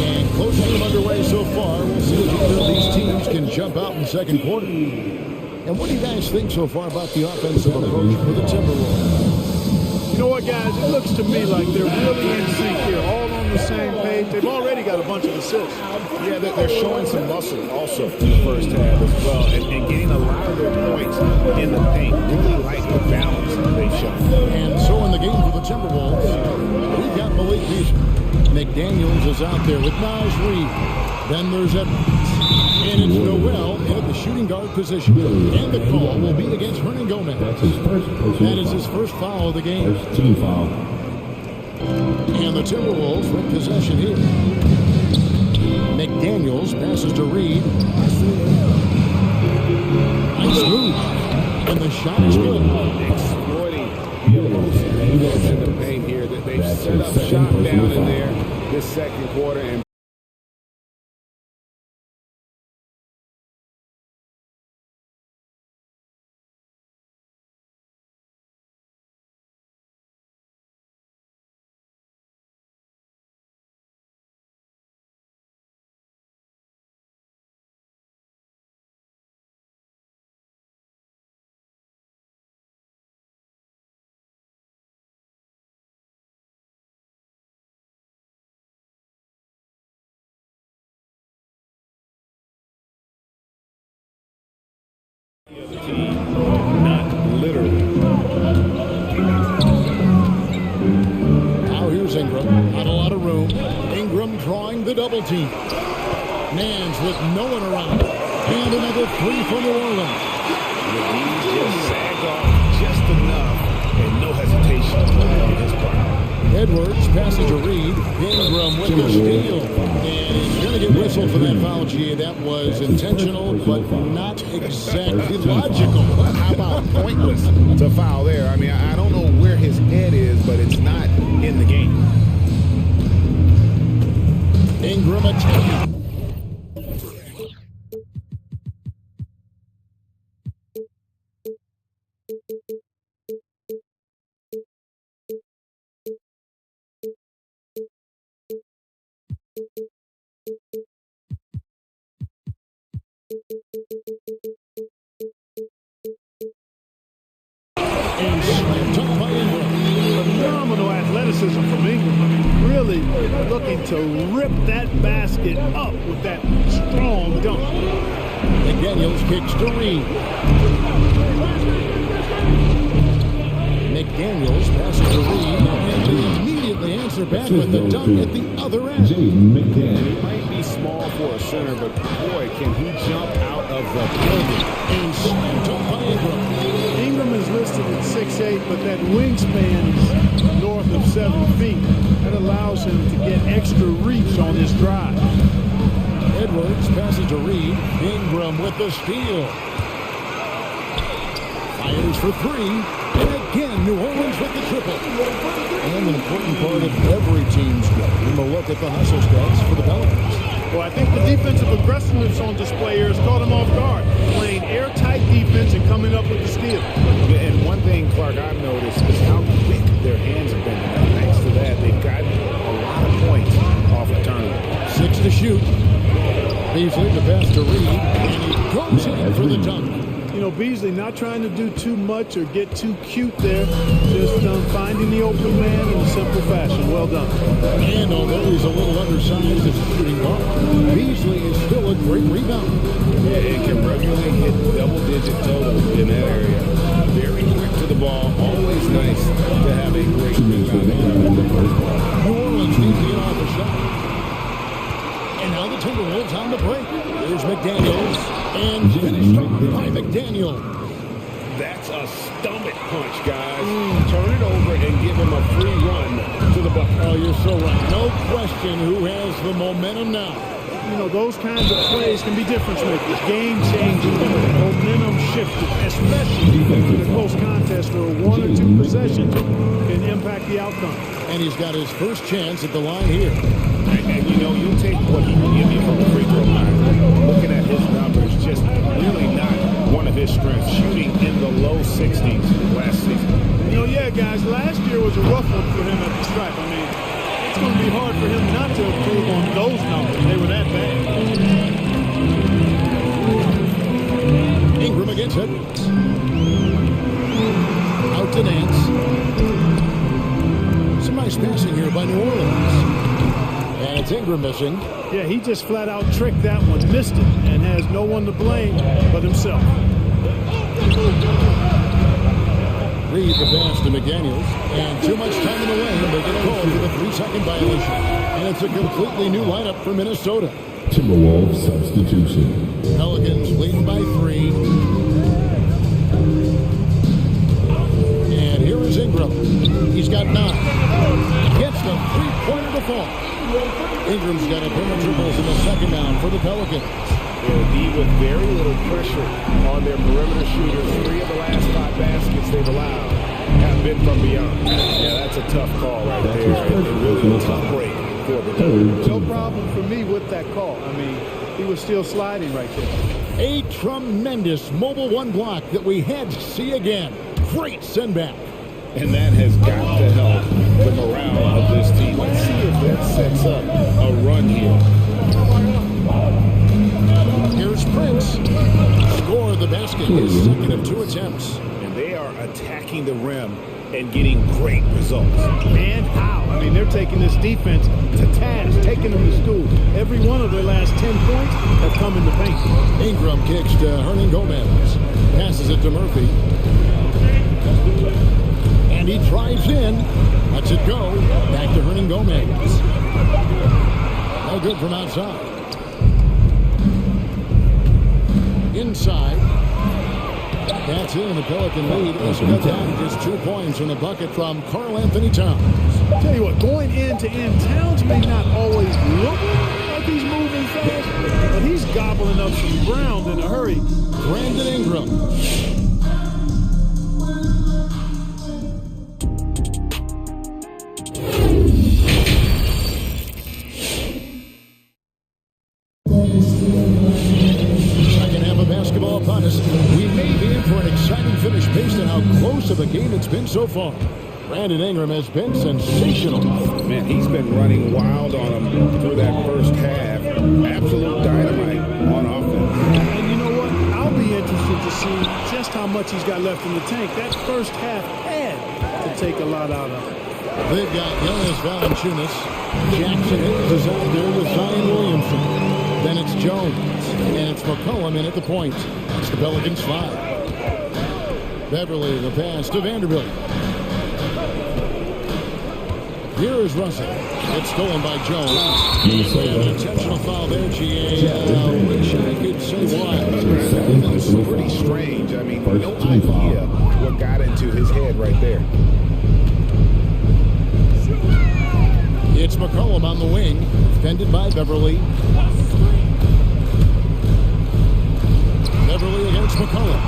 And close game underway so far. We'll see if either of these teams can jump out in the second quarter. And what do you guys think so far about the offensive approach for the Timberwolves? You know what, guys? It looks to me like they're really in sync here, all on the same page. They've already got a bunch of assists. Yeah, they're showing some muscle also in the first half as well, and getting a lot of their points in the paint. Really like the balance they've shown. And so in the game for the Timberwolves, we've got Malik Beasley. McDaniels is out there with Naz Reid. Then there's Edwards. And it's Noel at the shooting guard position. And the call will be against Hernan Gomez. That is his first foul of the game. First team foul. And the Timberwolves with possession here. McDaniels passes to Reid. Nice move. And the shot is good. Exploiting the opponents in the paint here. That they've set up shot down in there this second quarter. And not literally. Now here's Ingram. Not a lot of room. Ingram drawing the double team. Nance with no one around. And another 3 for New Orleans. He just sagged off just enough and no hesitation in his part. Edwards passing to Reid. Ingram with the steal. And he's going to get whistled for that foul, G. That was intentional, but not exactly logical. How about pointless to foul there? I mean, I don't know where his head is, but it's not in the game. Ingram attacking. And slammed up by Ingram. Phenomenal athleticism from Ingram. I mean, really looking to rip that basket up with that strong dunk. McDaniels kicks to Reid. McDaniels passes to Reid. And they immediately answer back with the dunk at the other end. He might be small for a center, but boy, can he jump out of the building. And slammed up by Ingram. Ingram is listed at 6'8", but that wingspan is north of 7 feet. That allows him to get extra reach on his drive. Edwards passes to Reid. Ingram with the steal. Fires for 3. And again, New Orleans with the triple. And an important part of every team's game. A look at the hustle stats for the Pelicans. Well, I think the defensive aggressiveness on display here has caught him off guard. Playing airtight defense and coming up with the steal. And one thing, Clark, I've noticed is how quick their hands have been. And thanks to that, they've gotten a lot of points off of turnovers. 6 to shoot. Beasley, the pass to Reed, and he goes in for the dunk. You know, Beasley not trying to do too much or get too cute there. Just finding the open man in a simple fashion. Well done. And although he's a little undersized as a shooting guard, Beasley is still a great rebounder. Yeah, it can regularly hit double-digit total in that area. Very quick to the ball. Always nice to have a great rebound. New Orleans needs to get off a shot. And now the Timberwolves on the break. There's McDaniels. And finished by McDaniel. That's a stomach punch, guys. Turn it over and give him a free run to the bucket. Oh, you're so right. No question who has the momentum now. You know, those kinds of plays can be difference makers, game-changing, momentum shifting, especially in a close contest where one or two possessions can impact the outcome. And he's got his first chance at the line here. And you know, you take what he can give you from the free throw line. Looking at his numbers, just really not one of his strengths. Shooting in the low 60s last season. You know, yeah, guys, last year was a rough one for him at the stripe. I mean, it's going to be hard for him not to improve on those numbers. They were that bad. Ingram against Edwards. Out to Nance. Some nice passing here by New Orleans. And it's Ingram missing. Yeah, he just flat out tricked that one, missed it, and has no one to blame but himself. Reed the pass to McDaniels. And too much time in the lane. They get called for the 3-second violation. And it's a completely new lineup for Minnesota. Timberwolves substitution. Pelicans leading by 3. And here is Ingram. He's got 9. Gets the three-pointer to fall. Ingram's got a pair of triples in the second down for the Pelicans. They'll be with very little pressure on their perimeter shooters. 3 of the last 5 baskets they've allowed have been from beyond. Yeah, that's a tough call right there. And really a tough break for the team. No problem for me with that call. I mean, he was still sliding right there. A tremendous mobile 1 block that we had to see again. Great send back. And that has got to help the morale of this team. Let's see if that sets up a run here. Here's Prince. Score the basket. His second of 2 attempts. And they are attacking the rim and getting great results. And how? I mean, they're taking this defense to task, taking them to school. Every one of their last 10 points have come in the paint. Ingram kicks to Hernan Gomez. Passes it to Murphy. And he drives in. Lets it go. Back to Hernan Gomez. No good from outside. Inside. That's in. The Pelican lead is cut down to just 2 points from the bucket from Karl Anthony Towns. Tell you what, going end to end, Towns may not always look like he's moving fast, but he's gobbling up some ground in a hurry. Brandon Ingram. Second half of basketball upon us. We may be in for an exciting finish based on how close of a game it's been so far. Brandon Ingram has been sensational. Man, he's been running wild on him through that first half. Absolute dynamite on offense. And you know what? I'll be interested to see just how much he's got left in the tank. That first half had to take a lot out of him. They've got Jonas Valanciunas. Jackson is out there with Zion Williamson. Then it's Jones. And it's McCollum in at the point. It's the Pelicans 5. Beverly, the pass to Vanderbilt. Here is Russell. It's stolen by Jones. An intentional foul there, GA. I wish I could say why. That's pretty strange. I mean, no idea what got into his head right there. It's McCollum on the wing. Defended by Beverly. Beverly against McCollum.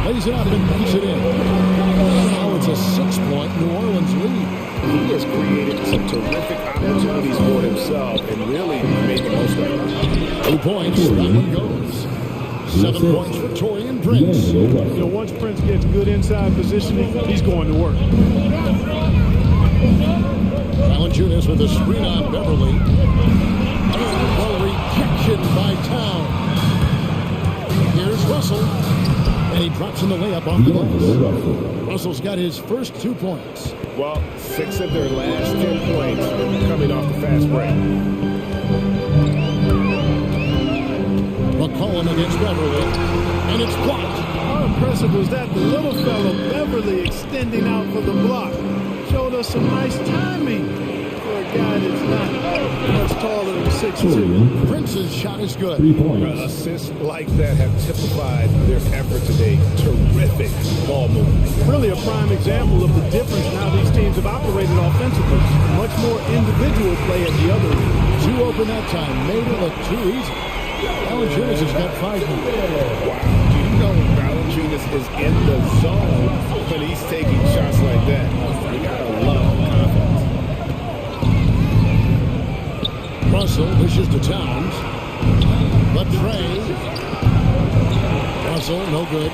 Lays it up and puts it in. Now it's a 6-point New Orleans lead. He has created some terrific opportunities for himself and really made the most of it. 2 points, that one goes. 7 points for Taurean Prince. You know, once Prince gets good inside positioning, he's going to work. Valanciunas with a screen on Beverly. And a rejection by Towns. Gets in the layup off the glass. Russell's got his first 2 points. Well, 6 of their last 10 points coming off the fast break. McCollum against Beverly, and it's blocked. How impressive was that? The little fellow, Beverly, extending out for the block. Showed us some nice timing for a guy that's not much taller than 6'2". Prince's shot is good. 3 points. Assists like that have typified their effort today. Terrific ball movement. Really a prime example of the difference in how these teams have operated offensively. Much more individual play at the other end. 2 open that time, made it look too easy. Valanciunas has got 5 more. Wow. Do you know Valanciunas is in the zone when he's taking shots like that? You gotta love confidence. Russell dishes to Towns. But Trey. Russell, no good.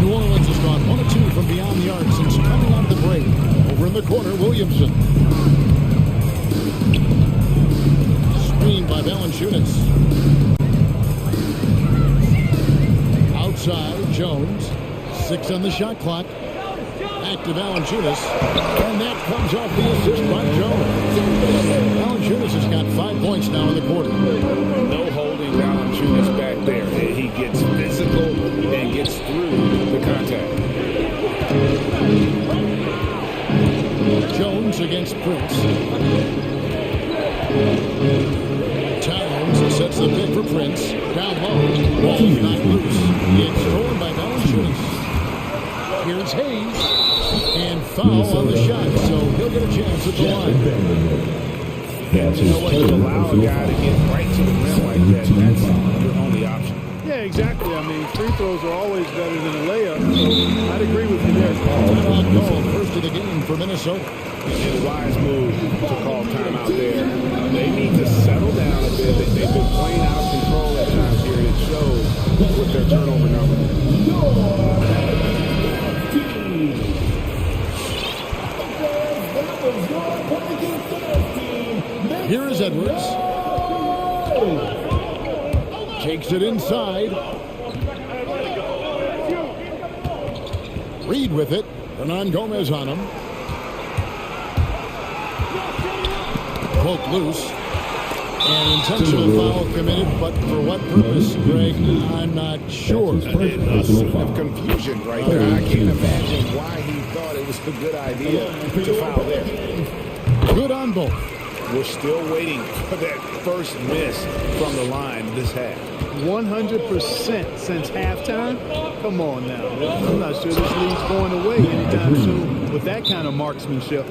New Orleans has gone 1 of 2 from beyond the arc since coming out of the break. Over in the corner, Williamson. Screen by Valanciunas. Outside, Jones. 6 on the shot clock. Back to Valanciunas. And that comes off the assist by Jones. Valanciunas has got 5 points now in the quarter. No holding Valanciunas back there. He gets physical and gets through the contact. Jones against Prince. Towns sets the pick for Prince. Down low. Ball's not loose. It's stolen by Valanciunas. Here's Hayes. And foul on the shot, so he'll get a chance at the line. That's You know what? You allow a guy to get right to the rim like that. That's your only option. Yeah, exactly. I mean, free throws are always better than a layup, so I'd agree with you there. Timeout call, first of the game for Minnesota. And a wise move to call timeout there. They need to settle down a bit. They've been playing out of control at times here, and it shows with their turnover number. Here is Edwards. Takes it inside. Reed with it. Hernan Gomez on him. Poke loose. An intentional foul committed, but for what purpose, Greg? I'm not sure. A scene of confusion right there. I can't imagine why he thought it was a good idea to foul there. Good on both. We're still waiting for that first miss from the line this half. 100% since halftime? Come on now. I'm not sure this league's going away anytime soon with that kind of marksmanship.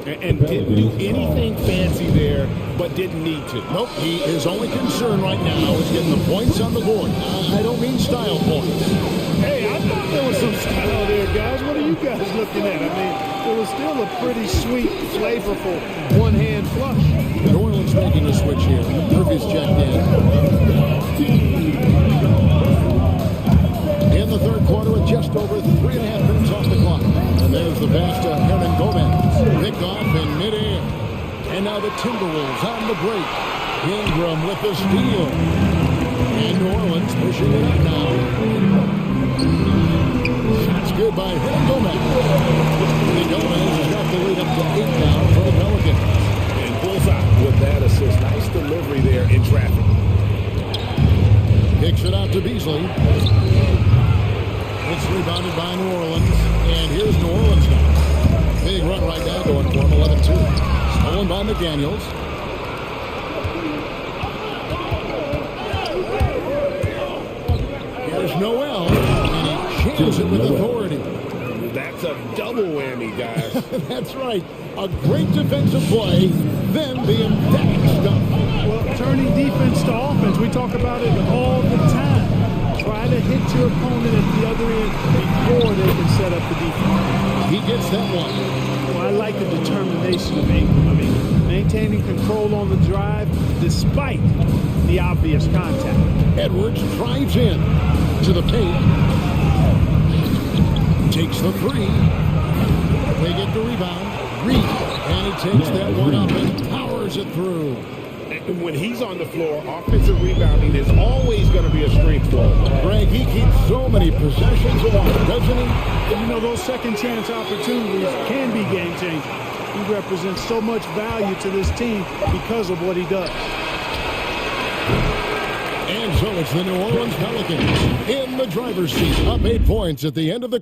And didn't do anything fancy there, but didn't need to. Nope, his only concern right now is getting the points on the board. I don't mean style points. Hey, I thought there was some style there, guys. What are you guys looking at? I mean, it was still a pretty sweet, flavorful one-hand flush. New Orleans making a switch here. Murphy's checked in. In the third quarter with just over 3.5 minutes off the clock. And there's the pass to Hernan Gomez. Picked off in midair. And now the Timberwolves on the break. Ingram with the steal. And New Orleans pushing it up now. Shots good by Hernan Gomez. And Gomez has got the lead up to 8 now for the Pelicans. And bullseye with that assist. Nice delivery there in traffic. Kicks it out to Beasley. It's rebounded by New Orleans. And here's New Orleans now. Big run right now going for him, 11-2. Stolen by McDaniels. Here's Noel. And he jams it with authority. That's a double whammy, guys. That's right. A great defensive play, then the emphatic stuff. Well, turning defense to offense, we talk about it all the time. Try to hit your opponent at the other end before they can set up the defense. He gets that one. Well, I like the determination of Ingram. I mean, maintaining control on the drive despite the obvious contact. Edwards drives in to the paint. Takes the three. They get the rebound. Reed. And he takes that one up and powers it through. when he's on the floor, offensive rebounding is always going to be a strength for him. Greg, he keeps so many possessions alive, doesn't he? You know, those second chance opportunities can be game changing. He represents so much value to this team because of what he does. And so it's the New Orleans Pelicans in the driver's seat, up 8 points at the end of the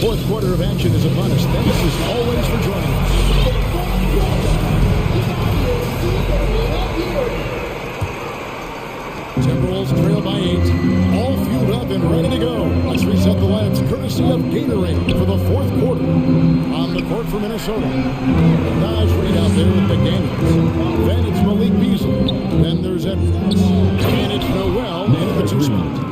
fourth quarter of action is upon us. Thanks as always for joining us. Timberwolves trail by 8, all fueled up and ready to go. Let's reset the lamps, courtesy of Gatorade for the fourth quarter. On the court for Minnesota, Naj Reid out there with McDaniels. Then it's Malik Beasley. Then there's Edwards. And it's Noel in the 2 spot.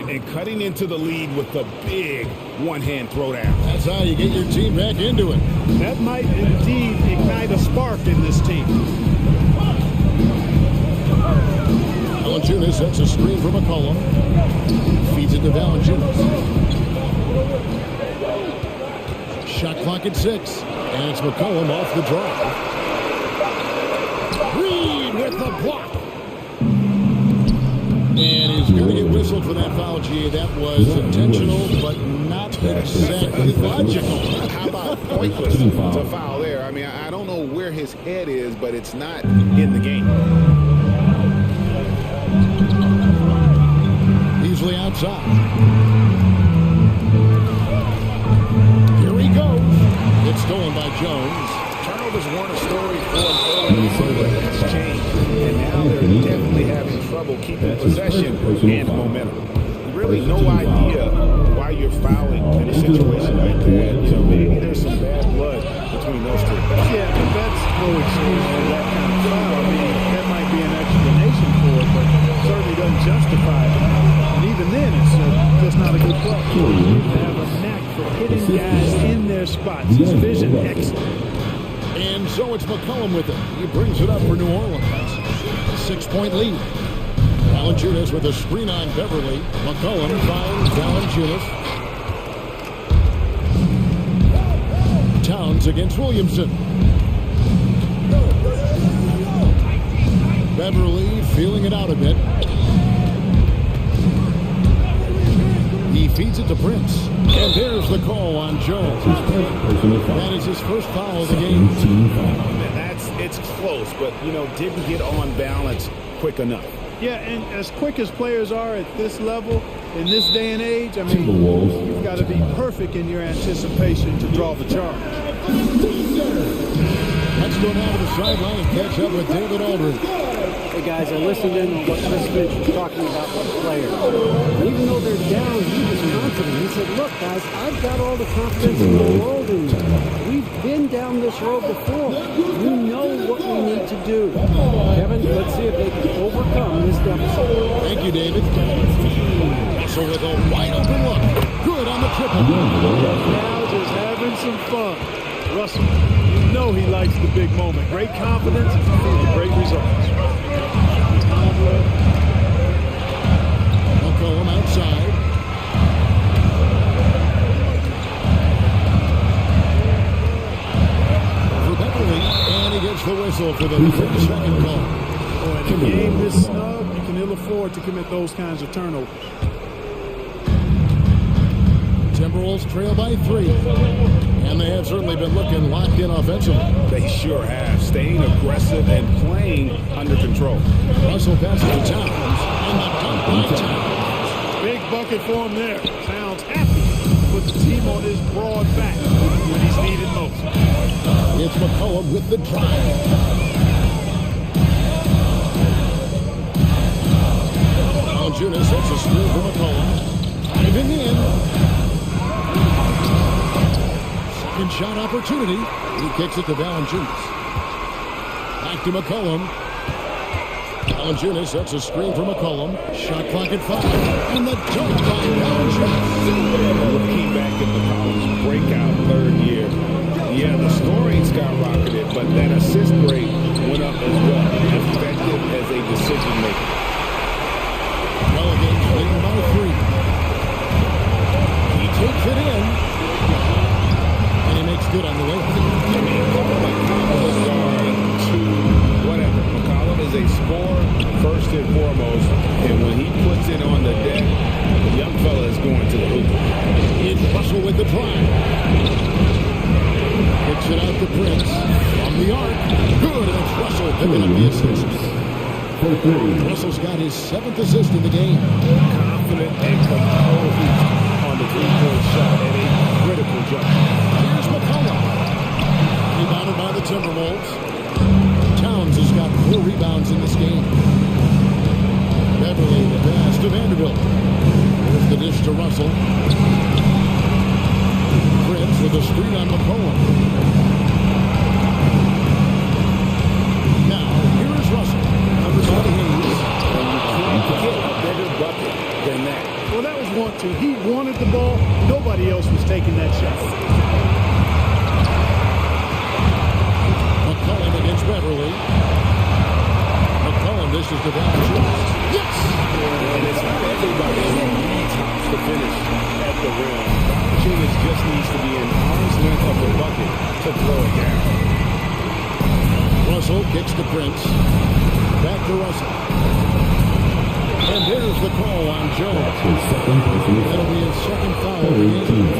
And cutting into the lead with the big one-hand throwdown. That's how you get your team back into it. That might indeed ignite a spark in this team. Valanciunas sets a screen for McCollum. Feeds it to Valanciunas. Shot clock at 6. And it's McCollum off the drive. Reed with the block. And he's going to get whistled for that foul, G. That was intentional, but not exactly logical. How about pointless to foul there? I mean, I don't know where his head is, but it's not in the game. Beasley outside. Here he goes. It's stolen by Jones. Turnovers weren't a story for him, but it's changed. And now they're definitely having trouble keeping possession and momentum. Really no idea why you're fouling in a situation like that. You know, maybe there's some bad blood between those two. Yeah, but that's no excuse for that kind of foul. I mean, that might be an explanation for it, but certainly doesn't justify it. And even then, it's just not a good play. They have a knack for hitting guys in their spots. His vision excellent. And so it's McCollum with it. He brings it up for New Orleans. 6-point lead. Valanciunas with a screen on Beverly. McCollum finds Valanciunas. Towns against Williamson. Beverly feeling it out a bit. He feeds it to Prince. And there's the call on Jones. That is his first foul of the game. It's close, but, you know, didn't get on balance quick enough. Yeah, and as quick as players are at this level, in this day and age, I mean, you've got to be perfect in your anticipation to draw the charge. Let's go down to the sideline and catch up with David Aldridge. Hey guys, I listened in on what Chris Finch was talking about with the players. And even though they're down, he was confident. He said, look guys, I've got all the confidence in the world in me. We've been down this road before. We know what we need to do. Kevin, let's see if they can overcome this deficit. Thank you, David. So with a wide open look. Good on the triple. Now just having some fun. Russell, you know he likes the big moment. Great confidence and great results. McCollum outside. For Beverly, and he gets the whistle for the second call. In a game this snug, you can ill afford to commit those kinds of turnovers. Timberwolves trail by 3. And they have certainly been looking locked in offensively. They sure have, staying aggressive and playing under control. Russell passes to Towns, and the dunk by Towns. Big bucket for him there. Towns happy to put the team on his broad back when he's needed most. It's McCollum with the drive. Valanciunas sets a screen for McCollum. Diving in. Second shot opportunity. He kicks it to Valanciunas. Back to McCollum. Valanciunas sets a screen for McCollum. Shot clock at 5. And the dunk by Valanciunas. Looking back at the college breakout third year, yeah, the scoring skyrocketed, but that assist rate went up as well. Effective as a decision maker. Pelicans leading by 3. He takes it in. And he makes good on the way. drive. Kicks it out to Prince. From the arc. Good, and it's Russell picking up the assist. Russell's got his 7th assist in the game. Confident and composed on the three-point shot at a critical juncture. Here's McCollum. Rebounded by the Timberwolves. Towns has got 4 rebounds in this game. Beverly, the pass to Vanderbilt. Here's the dish to Russell. Prince with a screen on McCollum. Now, here is Russell. Numbers on him. You can't get a bigger bucket than that. Well, that was want to. He wanted the ball. Nobody else was taking that shot. McCollum against Beverly. McCollum dishes to Vanderbilt. Yes! And it's not everybody who needs to finish at the rim. Valanciunas just needs to be an arm's length of the bucket to throw it down. Russell kicks to Prince. Back to Russell. And there's the call on Jones. That'll be his second foul of the game.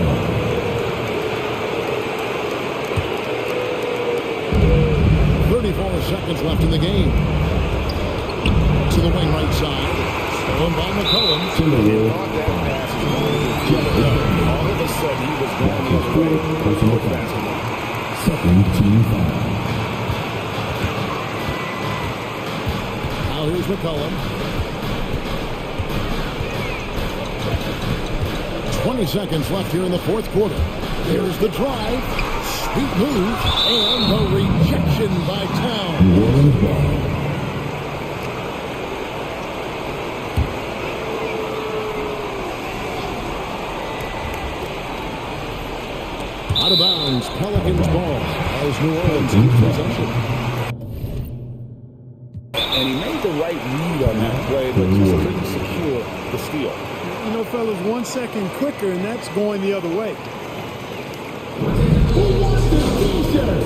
34 seconds left in the game. To the wing right side. Stolen by McCollum. All of a sudden, he was going the other way with basketball. Second team foul. Now here's McCollum. 20 seconds left here in the fourth quarter. Here's the drive. Sweet move. And the rejection by Town. Out of bounds, Pelicans ball as New Orleans in possession. And he made the right read on that play, but just couldn't secure the steal. You know, fellas, 1 second quicker, and that's going the other way. Who wants this t-shirt?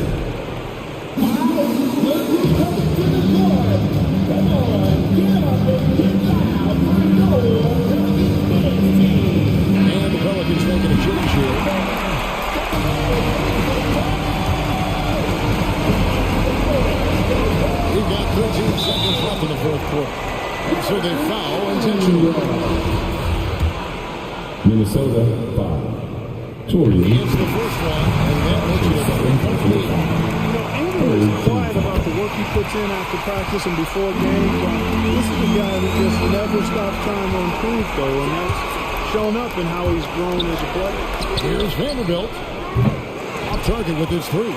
Come on, get up and get loud. And the Pelicans making a change here. We've got 13 seconds left in the fourth quarter. So they foul intentionally. Minnesota 5. Tori. It's the first one, and that makes it a 3-point lead. You know, Andrew is quiet about the work he puts in after practice and before games. This is a guy that just never stops trying to improve, though, and that's shown up in how he's grown as a player. Here's Vanderbilt. Off target with his 3.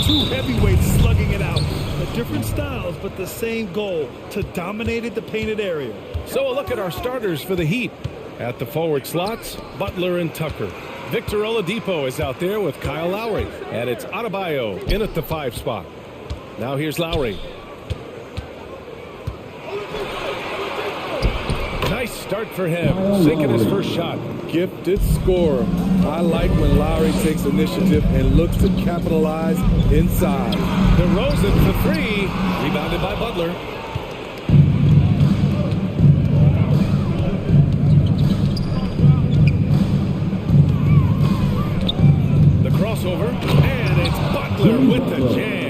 Two heavyweights slugging it out. Different styles, but the same goal, to dominate the painted area. So a look at our starters for the Heat. At the forward slots, Butler and Tucker. Victor Oladipo is out there with Kyle Lowry. And it's Adebayo in at the 5 spot. Now here's Lowry. Nice start for him, sinking his first shot. Gifted scorer. I like when Lowry takes initiative and looks to capitalize inside. DeRozan for 3, rebounded by Butler. The crossover, and it's Butler with the jam.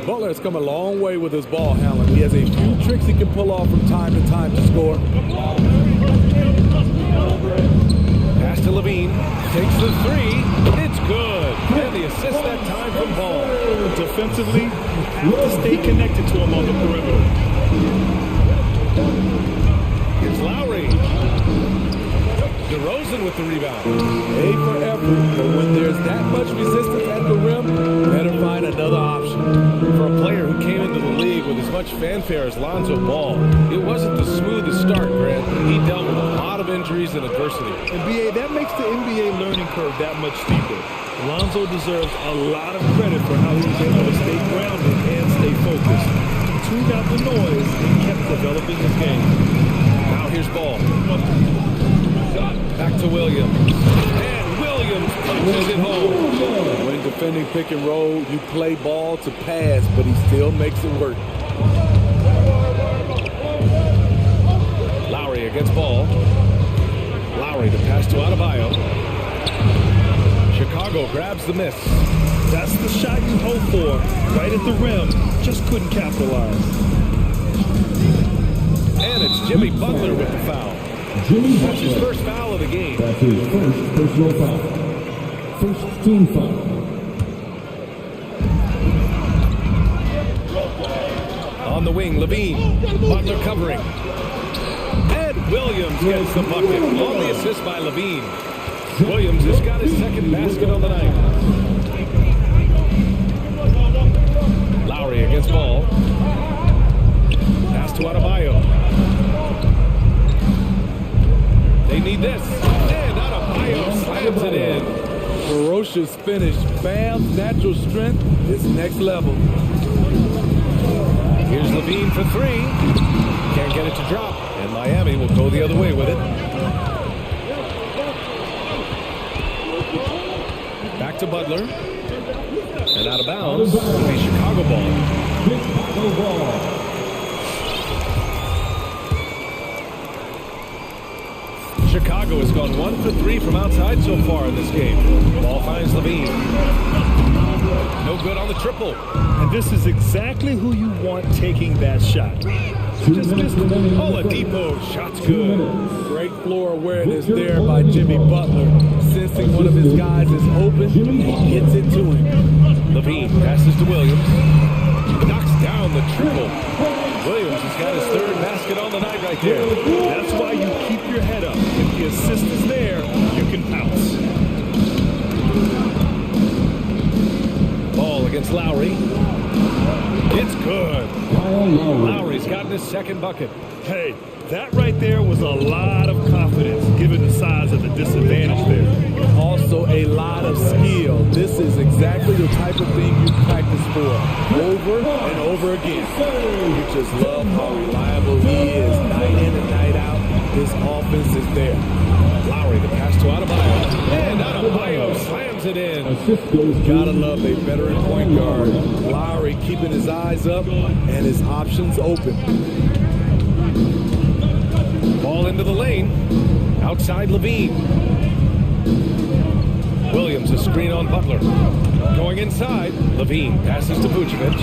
Butler has come a long way with his ball handling. He has a few tricks he can pull off from time to time to score. Pass to Levine, takes the 3, it's good. And the assist that time from Ball. Defensively, have to stay connected to him on the perimeter. Here's Lowry. DeRozan with the rebound. A for effort, but when there's that much resistance at the rim, better find another option. For a player who came into the league with as much fanfare as Lonzo Ball, it wasn't the smoothest start, Grant. He dealt with a lot of injuries and adversity. NBA, that makes the NBA learning curve that much steeper. Lonzo deserves a lot of credit for how he was able to stay grounded and stay focused. He tuned out the noise and kept developing his game. Now here's Ball. Back to Williams. And Williams punches it home. When defending pick and roll, you play ball to pass, but he still makes it work. Lowry against Ball. Lowry to pass to Adebayo. Chicago grabs the miss. That's the shot you hope for, right at the rim. Just couldn't capitalize. And it's Jimmy Butler with the foul. That's his first foul of the game. That's his first personal foul. First team foul. On the wing, Levine. Butler covering. And Williams gets the bucket. On the assist by Levine. Williams has got his second basket on the night. Lowry against Ball. Pass to Adebayo. They need this. And Adebayo slams it in. Ferocious finish. Bam's natural strength is next level. Here's Levine for 3. Can't get it to drop. And Miami will go the other way with it. Back to Butler. And out of bounds will be Chicago ball. Chicago has gone 1 for 3 from outside so far in this game. Ball finds Levine. No good on the triple. And this is exactly who you want taking that shot. Just missed it. Oladipo, shot's good. Great floor awareness there by Jimmy Butler. Sensing one of his guys is open, he gets it to him. Levine passes to Williams. Knocks down the triple. Williams has got his third basket on the night right there. That's why you keep your head up. If the assist is there, you can pounce. Ball against Lowry. It's good. Lowry's gotten his second bucket. Hey, that right there was a lot of confidence given the size of the disadvantage there. Also a lot of skill. This is exactly the type of thing you practice for over and over again. You just love how reliable he is night in and night out. This offense is there. Lowry the pass to Adebayo. And Adebayo slams it in. Gotta love a veteran point guard. Lowry keeping his eyes up and his options open. Ball into the lane. Outside Levine. Williams a screen on Butler. Going inside. Levine passes to Vucevic.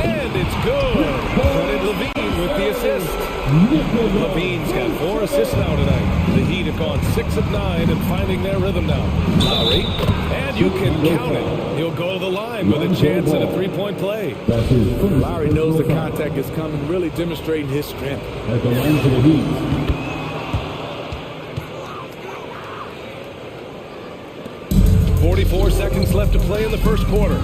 And it's good. Credit Levine with the assist. Levine's got 4 assists now tonight. The Heat have gone 6 of 9 and finding their rhythm now. Lowry. And you can count it. He'll go to the line with a chance at a 3-point play. Lowry knows the contact is coming, really demonstrating his strength. At the line for the Heat. 40 24 seconds left to play in the first quarter.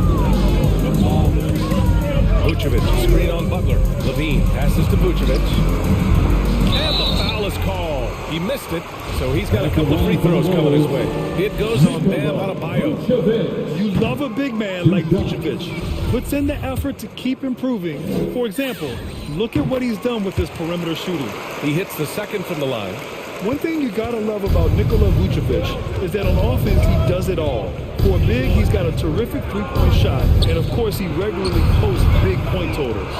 Vucevic, screen on Butler. Levine passes to Vucevic. And the foul is called. He missed it, so he's got a couple of free throws coming his way. It goes on Bam Adebayo. You love a big man like Vucevic. Puts in the effort to keep improving. For example, look at what he's done with his perimeter shooting. He hits the second from the line. One thing you gotta love about Nikola Vucevic is that on offense, he does it all. For a big, he's got a terrific three-point shot, and of course, he regularly posts big point totals.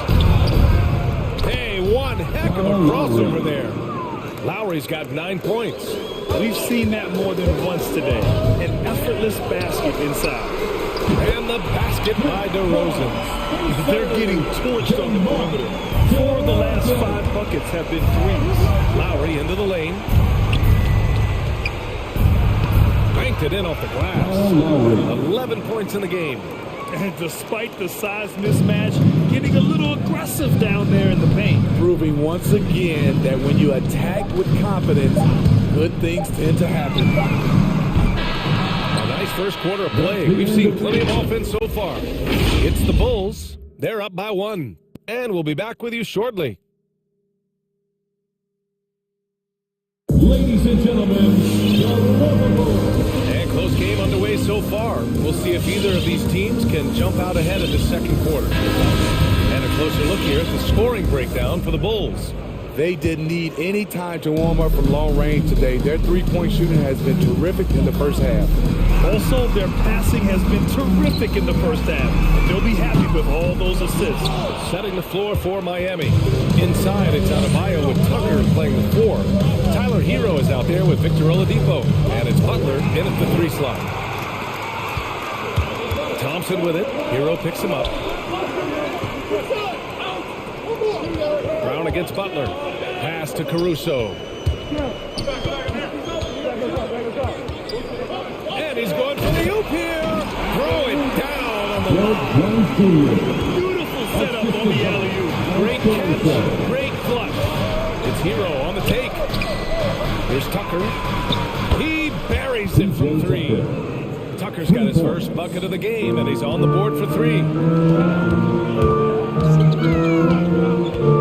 Hey, one heck of a crossover there. Lowry's got 9 points. We've seen that more than once today. An effortless basket inside. And the basket by DeRozan. They're getting torched on the perimeter. 4 of the last 5 buckets have been threes. Lowry into the lane. Banked it in off the glass. 11 points in the game. And despite the size mismatch, getting a little aggressive down there in the paint. Proving once again that when you attack with confidence, good things tend to happen. A nice first quarter of play. We've seen plenty of offense so far. It's the Bulls. They're up by 1. And we'll be back with you shortly. Ladies and gentlemen, and close game underway so far. We'll see if either of these teams can jump out ahead of the second quarter. And a closer look here at the scoring breakdown for the Bulls. They didn't need any time to warm up from long range today. Their three-point shooting has been terrific in the first half. Also, their passing has been terrific in the first half. They'll be happy with all those assists. Setting the floor for Miami. Inside, it's Adebayo with Tucker playing the 4. Tyler Hero is out there with Victor Oladipo. And it's Butler in at the 3 slot. Thompson with it. Hero picks him up. Brown against Butler. Pass to Caruso. And he's going for the oop here. Throw it down on the line. Beautiful setup on the alley-oop. Great catch. Great flush. It's Hero on the take. Here's Tucker. He buries it from 3. Tucker's got his first bucket of the game, and he's on the board for 3.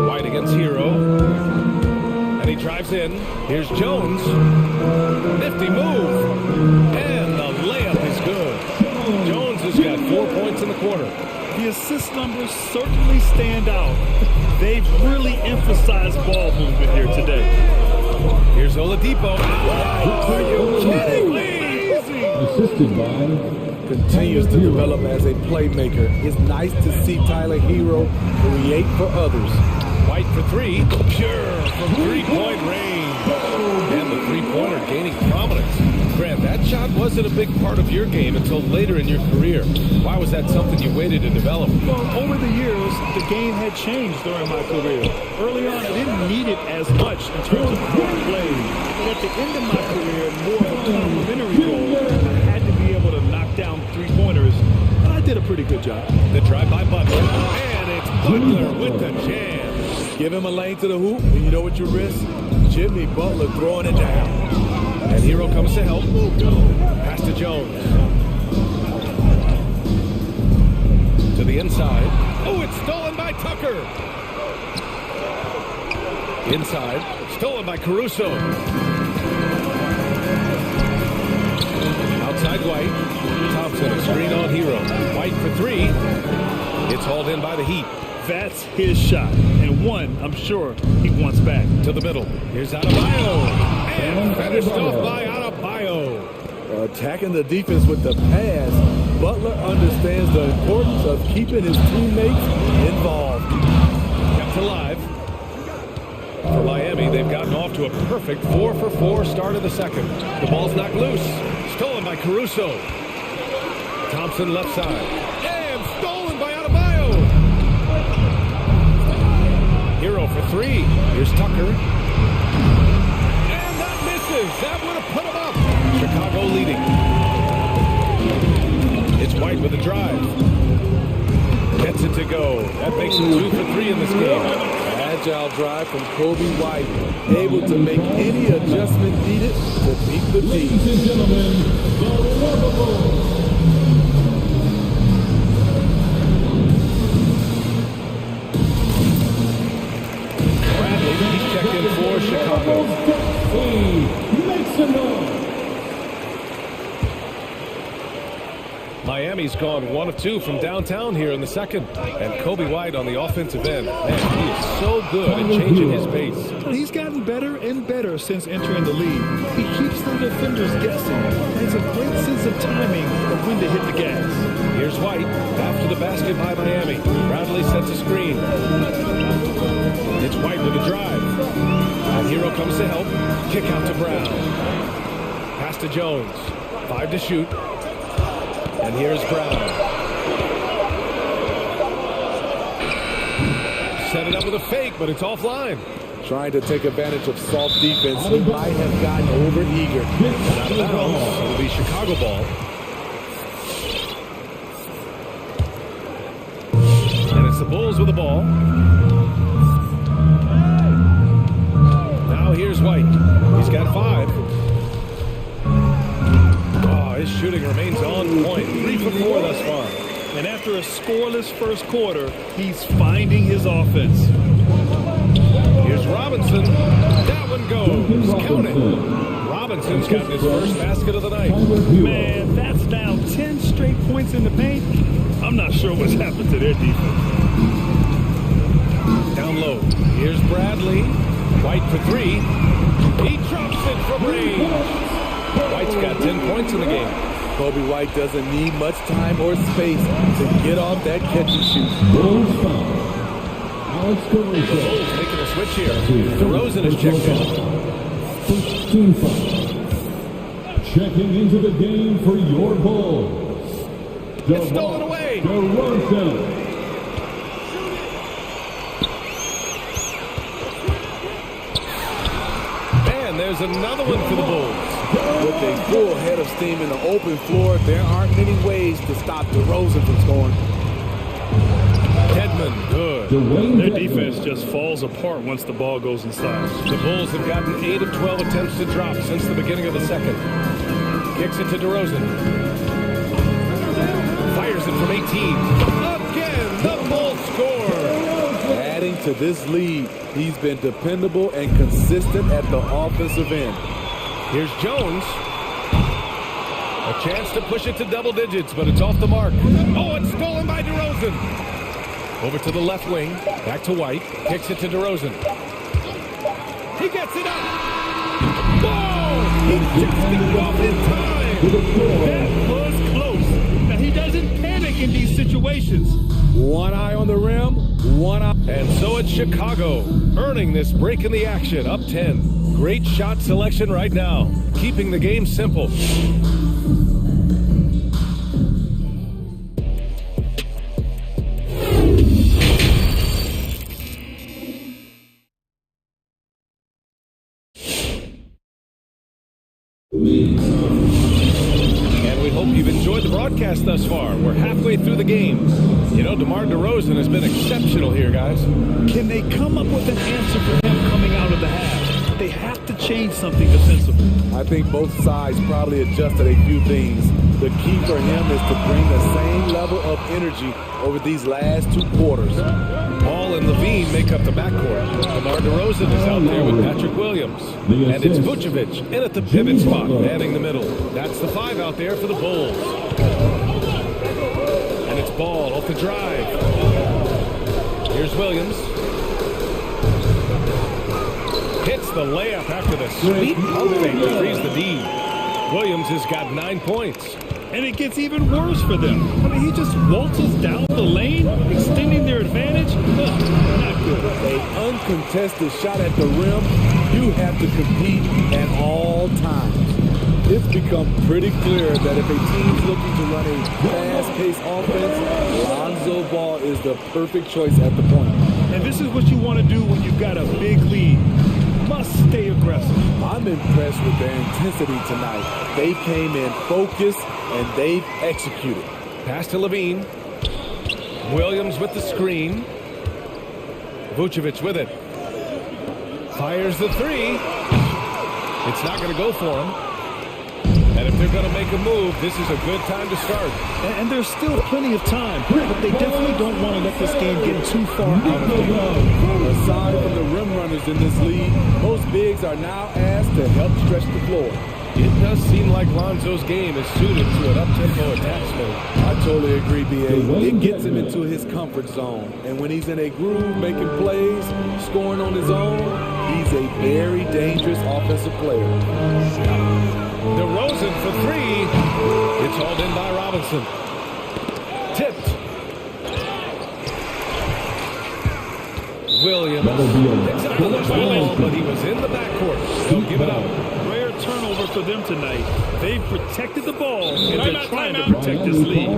White against Hero. And he drives in. Here's Jones. Nifty move. And the layup is good. Jones has got 4 points in the quarter. The assist numbers certainly stand out. They've really emphasized ball movement here today. Here's Oladipo. Are you kidding me? assisted by continues to develop as a playmaker. It's nice to see Tyler Hero create for others. White for 3, pure from three-point range. And the three-pointer gaining prominence. Grant, that shot wasn't a big part of your game until later in your career. Why was that something you waited to develop? Well, over the years, the game had changed during my career. Early on, I didn't need it as much in terms of how I played. But at the end of my career, more of a complimentary role, I had to be able to knock down three-pointers. And I did a pretty good job. The drive by Butler. And it's Butler with the jam. Give him a lane to the hoop, and you know what you risk? Jimmy Butler throwing it down. And Hero comes to help. Pass to Jones. To the inside. Oh, it's stolen by Tucker. Inside. Stolen by Caruso. Outside White. Thompson, a screen on Hero. White for 3. It's hauled in by the Heat. That's his shot. And one, I'm sure, he wants back. To the middle. Here's Adebayo. And finished off by Adebayo. Attacking the defense with the pass. Butler understands the importance of keeping his teammates involved. Kept alive. For Miami, they've gotten off to a perfect 4-for-4 start of the second. The ball's knocked loose. Stolen by Caruso. Thompson left side. And stolen by Adebayo. Hero for 3. Here's Tucker. And that misses. That would have put him up. Chicago leading. It's White with a drive. Gets it to go. That makes him 2 for 3 in this game. Agile drive from Kobe White. Able to make any adjustment needed to beat the team. ladies and gentlemen, the lovable good. Miami's gone 1 of 2 from downtown here in the second. And Kobe White on the offensive end. Man, he is so good at changing his pace. Well, he's gotten better and better since entering the league. He keeps the defenders guessing. He has a great sense of timing of when to hit the gas. Here's White after the basket by Miami. Bradley sets a screen. It's White with a drive. And Hero comes to help. Kick out to Brown. Pass to Jones. 5 to shoot. And here's Brown. Set it up with a fake, but it's offline. Trying to take advantage of soft defense. He might have gotten over-eager. Out of bounds. It'll be Chicago ball. And it's the Bulls with the ball. Now here's White. He's got 5. His shooting remains on point. 3 for 4 thus far. And after a scoreless first quarter, he's finding his offense. Here's Robinson. That one goes. Count it. Robinson's got his first basket of the night. Man, that's now 10 straight points in the paint. I'm not sure what's happened to their defense. Down low. Here's Bradley. White for 3. He drops it from range. White's got 10 points in the game. Kobe White doesn't need much time or space to get off that catch and shoot. The Bulls making a switch here. DeRozan is checked in. First team foul. Checking into the game for your Bulls. It's stolen away. DeRozan. And there's another one for the Bulls. With a full head of steam in the open floor, there aren't many ways to stop DeRozan from scoring. Hedman, good. Their defense just falls apart once the ball goes inside. The Bulls have gotten 8 of 12 attempts to drop since the beginning of the second. Kicks it to DeRozan. Fires it from 18. Again, the Bulls score. Adding to this lead, he's been dependable and consistent at the offensive end. Here's Jones. A chance to push it to double digits, but it's off the mark. Oh, it's stolen by DeRozan. Over to the left wing. Back to White. Kicks it to DeRozan. He gets it up. Whoa! He just got it off in time. That was close. Now, he doesn't panic in these situations. One eye on the rim, one eye. And so it's Chicago, earning this break in the action, up 10. Great shot selection right now, keeping the game simple. And we hope you've enjoyed the broadcast thus far. We're halfway through the game. You know, DeMar DeRozan has been exceptional here, guys. Can they come up with an answer for him coming out of the half? They have to change something defensively. I think both sides probably adjusted a few things. The key for him is to bring the same level of energy over these last 2 quarters. Ball and Levine make up the backcourt. DeMar DeRozan is out there with Patrick Williams. And it's Vucevic in at the pivot spot, manning the middle. That's the 5 out there for the Bulls. And it's Ball off the drive. Here's Williams. Hits the layup after the sweet pump fake to freeze the D. Williams has got 9 points. And it gets even worse for them. I mean, he just waltzes down the lane, extending their advantage. Not good. An uncontested shot at the rim, you have to compete at all times. It's become pretty clear that if a team's looking to run a fast-paced offense, Lonzo Ball is the perfect choice at the point. And this is what you want to do when you've got a big lead. Must stay aggressive. I'm impressed with their intensity tonight. They came in focused and they've executed. Pass to Levine. Williams with the screen. Vucevic with it. Fires the 3. It's not going to go for him. And if they're going to make a move, this is a good time to start. And there's still plenty of time, but they definitely don't want to let this game get too far out of hand. Aside from the rim runners in this league, most big bigs are now asked to help stretch the floor. It does seem like Lonzo's game is suited to an up-tempo attack mode. I totally agree, B.A. It gets him into his comfort zone. And when he's in a groove, making plays, scoring on his own, he's a very dangerous offensive player. DeRozan for three. It's hauled in by Robinson. Tipped. Williams picks up the loose ball, but he was in the backcourt. Don't give it up. Rare turnover for them tonight. They've protected the ball, and they're trying to protect this lead. All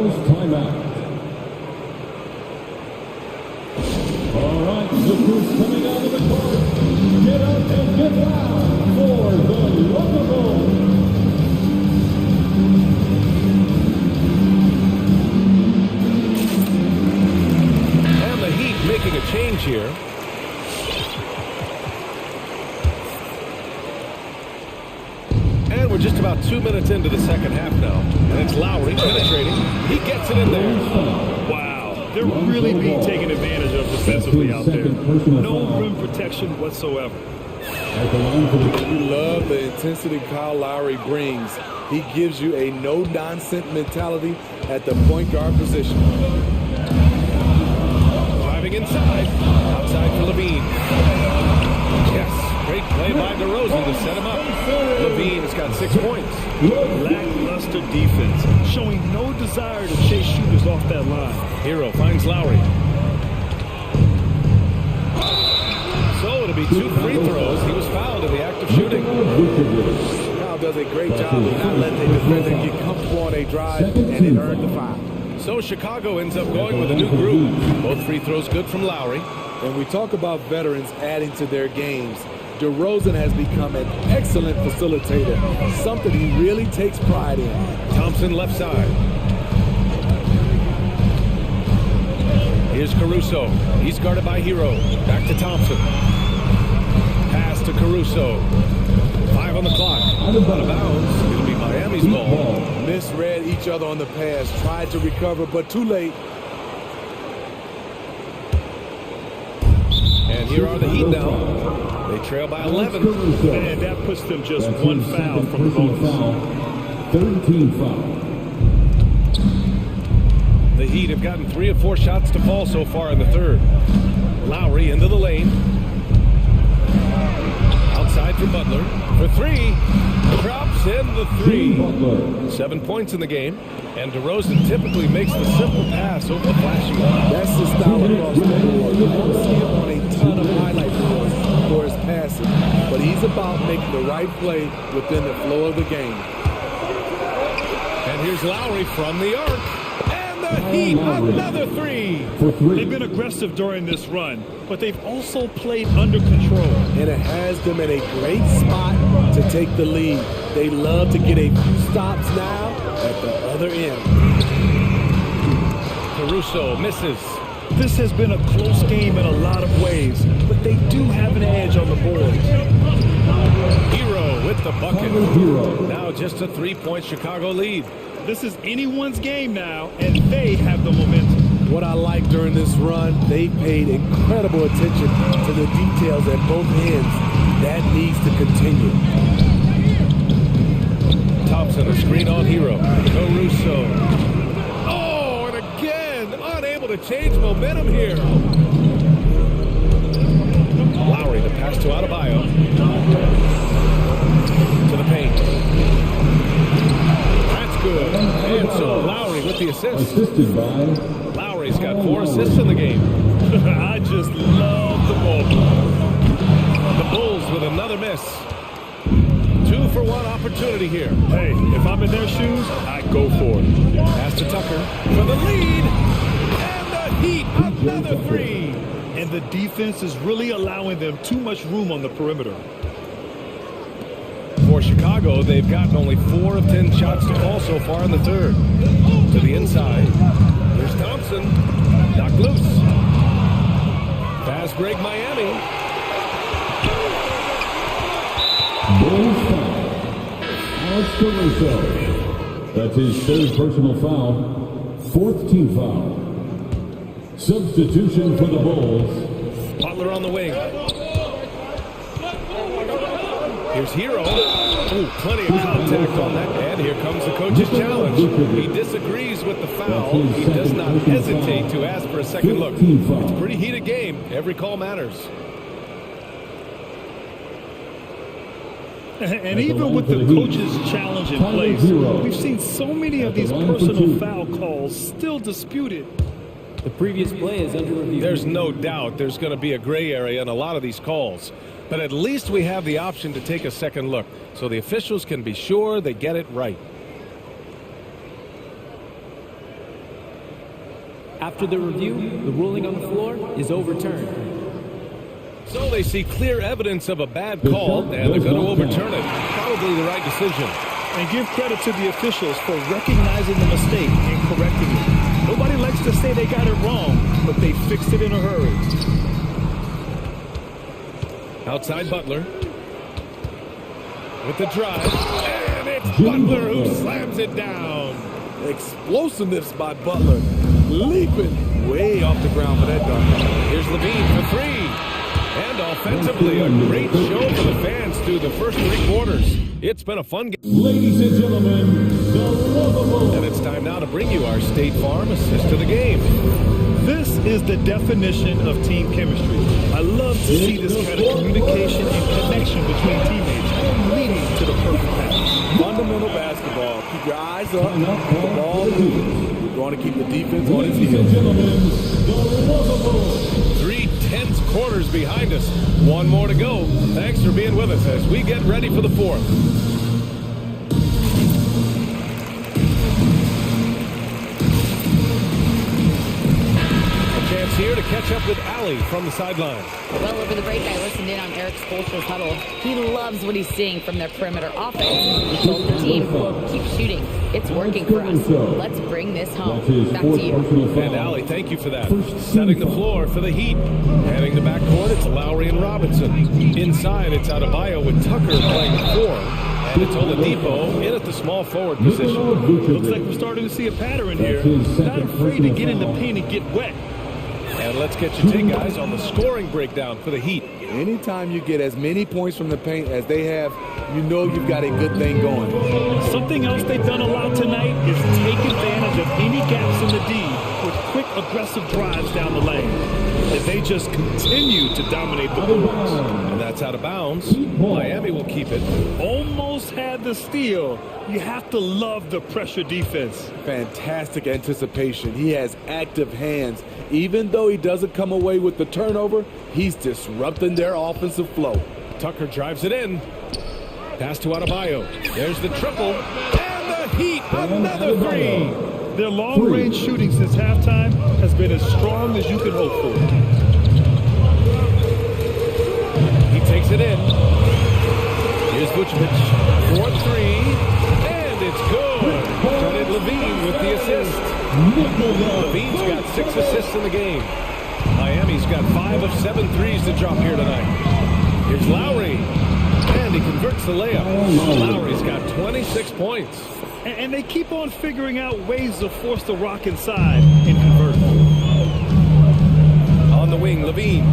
right, the crews coming out of the court. Get up and get loud for the Locker Room. And the Heat making a change here. And we're just about 2 minutes into the second half now. And it's Lowry penetrating. He gets it in there. Wow, they're really being taken advantage of defensively out there. No rim protection whatsoever. You love the intensity Kyle Lowry brings. He gives you a no-nonsense mentality at the point guard position. Driving inside. Outside for Levine. Yes, great play by DeRozan to set him up. Levine has got 6 points. Lackluster defense, showing no desire to chase shooters off that line. Hero finds Lowry. So it'll be 2 free throws. He was fouled in the act of shooting. Kyle does a great job of not letting the defender get comfortable on a drive, and it earned the foul. So Chicago ends up going with a new group. Both free throws good from Lowry. When we talk about veterans adding to their games, DeRozan has become an excellent facilitator, something he really takes pride in. Thompson left side. Here's Caruso. He's guarded by Hero. Back to Thompson. Pass to Caruso. 5 on the clock. Out of bounds. It'll be Miami's ball. Misread each other on the pass. Tried to recover, but too late. And here are the Heat now. They trail by 11. And that puts them just 1 foul from the bonus. 13 foul. The Heat have gotten 3 of 4 shots to fall so far in the third. Lowry into the lane. Outside for Butler. For 3. Drops in the 3. 7 points in the game. And DeRozan typically makes the simple pass over the flashy line. That's the style across the board. You don't see him on a ton of highlight reels for his passing, but he's about making the right play within the flow of the game. And here's Lowry from the arc. Heat, another 3. They've been aggressive during this run, but they've also played under control. And it has them in a great spot to take the lead. They love to get a few stops now at the other end. Caruso misses. This has been a close game in a lot of ways, but they do have an edge on the board. Hero with the bucket. Now just a 3-point Chicago lead. This is anyone's game now, and they have the momentum. What I like during this run, they paid incredible attention to the details at both ends. That needs to continue. Thompson, a screen on Hero. Caruso. Oh, and again, unable to change momentum here. Lowry, the pass to Adebayo. To the paint. Good. And so Lowry with the assist. Assisted by Lowry's got 4 assists in the game. I just love the ball. The Bulls with another miss. 2-for-1 opportunity here. Hey, if I'm in their shoes, I go for it. Pass to Tucker for the lead. And the Heat, another 3. And the defense is really allowing them too much room on the perimeter. For Chicago, they've gotten only 4 of 10 shots to fall so far in the third. To the inside. Here's Thompson. Knocked loose. Fast break Miami. Bulls foul. Alex Caruso. That's his 3rd personal foul. 4th team foul. Substitution for the Bulls. Butler on the wing. Here's Hero. Ooh, plenty of contact on that. And here comes the coach's challenge. He disagrees with the foul. He does not hesitate to ask for a second look. It's a pretty heated game. Every call matters. And even with the coach's challenge in place, we've seen so many of these personal foul calls still disputed. The previous play is under review. There's no doubt there's going to be a gray area in a lot of these calls. But at least we have the option to take a second look, so the officials can be sure they get it right. After the review, the ruling on the floor is overturned. So they see clear evidence of a bad call, and they're going to overturn it. Probably the right decision. And give credit to the officials for recognizing the mistake and correcting it. Nobody likes to say they got it wrong, but they fixed it in a hurry. Outside Butler. With the drive. And it's Butler who slams it down. Explosiveness by Butler. Leaping way off the ground for that dunk. Here's Levine for three. And offensively, a great show for the fans through the first three quarters. It's been a fun game. Ladies and gentlemen, the lovable. And it's time now to bring you our State Farm assist to the game. This is the definition of team chemistry. I love to see this kind of communication and connection between teammates leading to the perfect pass. Fundamental basketball. Keep your eyes up. Keep the ball moving. We're going to keep the defense on its heels. 3 tense quarters behind us. One more to go. Thanks for being with us as we get ready for the fourth. Chance here to catch up with Allie from the sideline. Well, over the break, I listened in on Eric Spoelstra's huddle. He loves what he's seeing from their perimeter offense. He told the team, quote, keep shooting. It's working for us. Let's bring this home. Back to you. And Allie, thank you for that. Setting the floor for the Heat. Heading the backcourt, it's Lowry and Robinson. Inside, it's Adebayo with Tucker playing the 4. And it's Oladipo in at the small forward position. Looks like we're starting to see a pattern here. Not afraid to get in the paint and get wet. And let's get your take, guys, on the scoring breakdown for the Heat. Anytime you get as many points from the paint as they have, you know you've got a good thing going. Something else they've done a lot tonight is take advantage of any gaps in the D with quick, aggressive drives down the lane. As they just continue to dominate the boards. And that's out of bounds. Miami will keep it. Almost had the steal. You have to love the pressure defense. Fantastic anticipation. He has active hands. Even though he doesn't come away with the turnover, he's disrupting their offensive flow. Tucker drives it in. Pass to Adebayo. There's the triple. And the Heat, another three. Their long-range shooting since halftime has been as strong as you can hope for. He takes it in. Here's Vucevic. 4-3. And it's good. Credit Levine with the assist. Levine's got 6 assists in the game. Miami's got 5 of 7 threes to drop here tonight. Here's Lowry. And he converts the layup. Lowry's got 26 points. And they keep on figuring out ways to force the rock inside and convert. On the wing, Levine.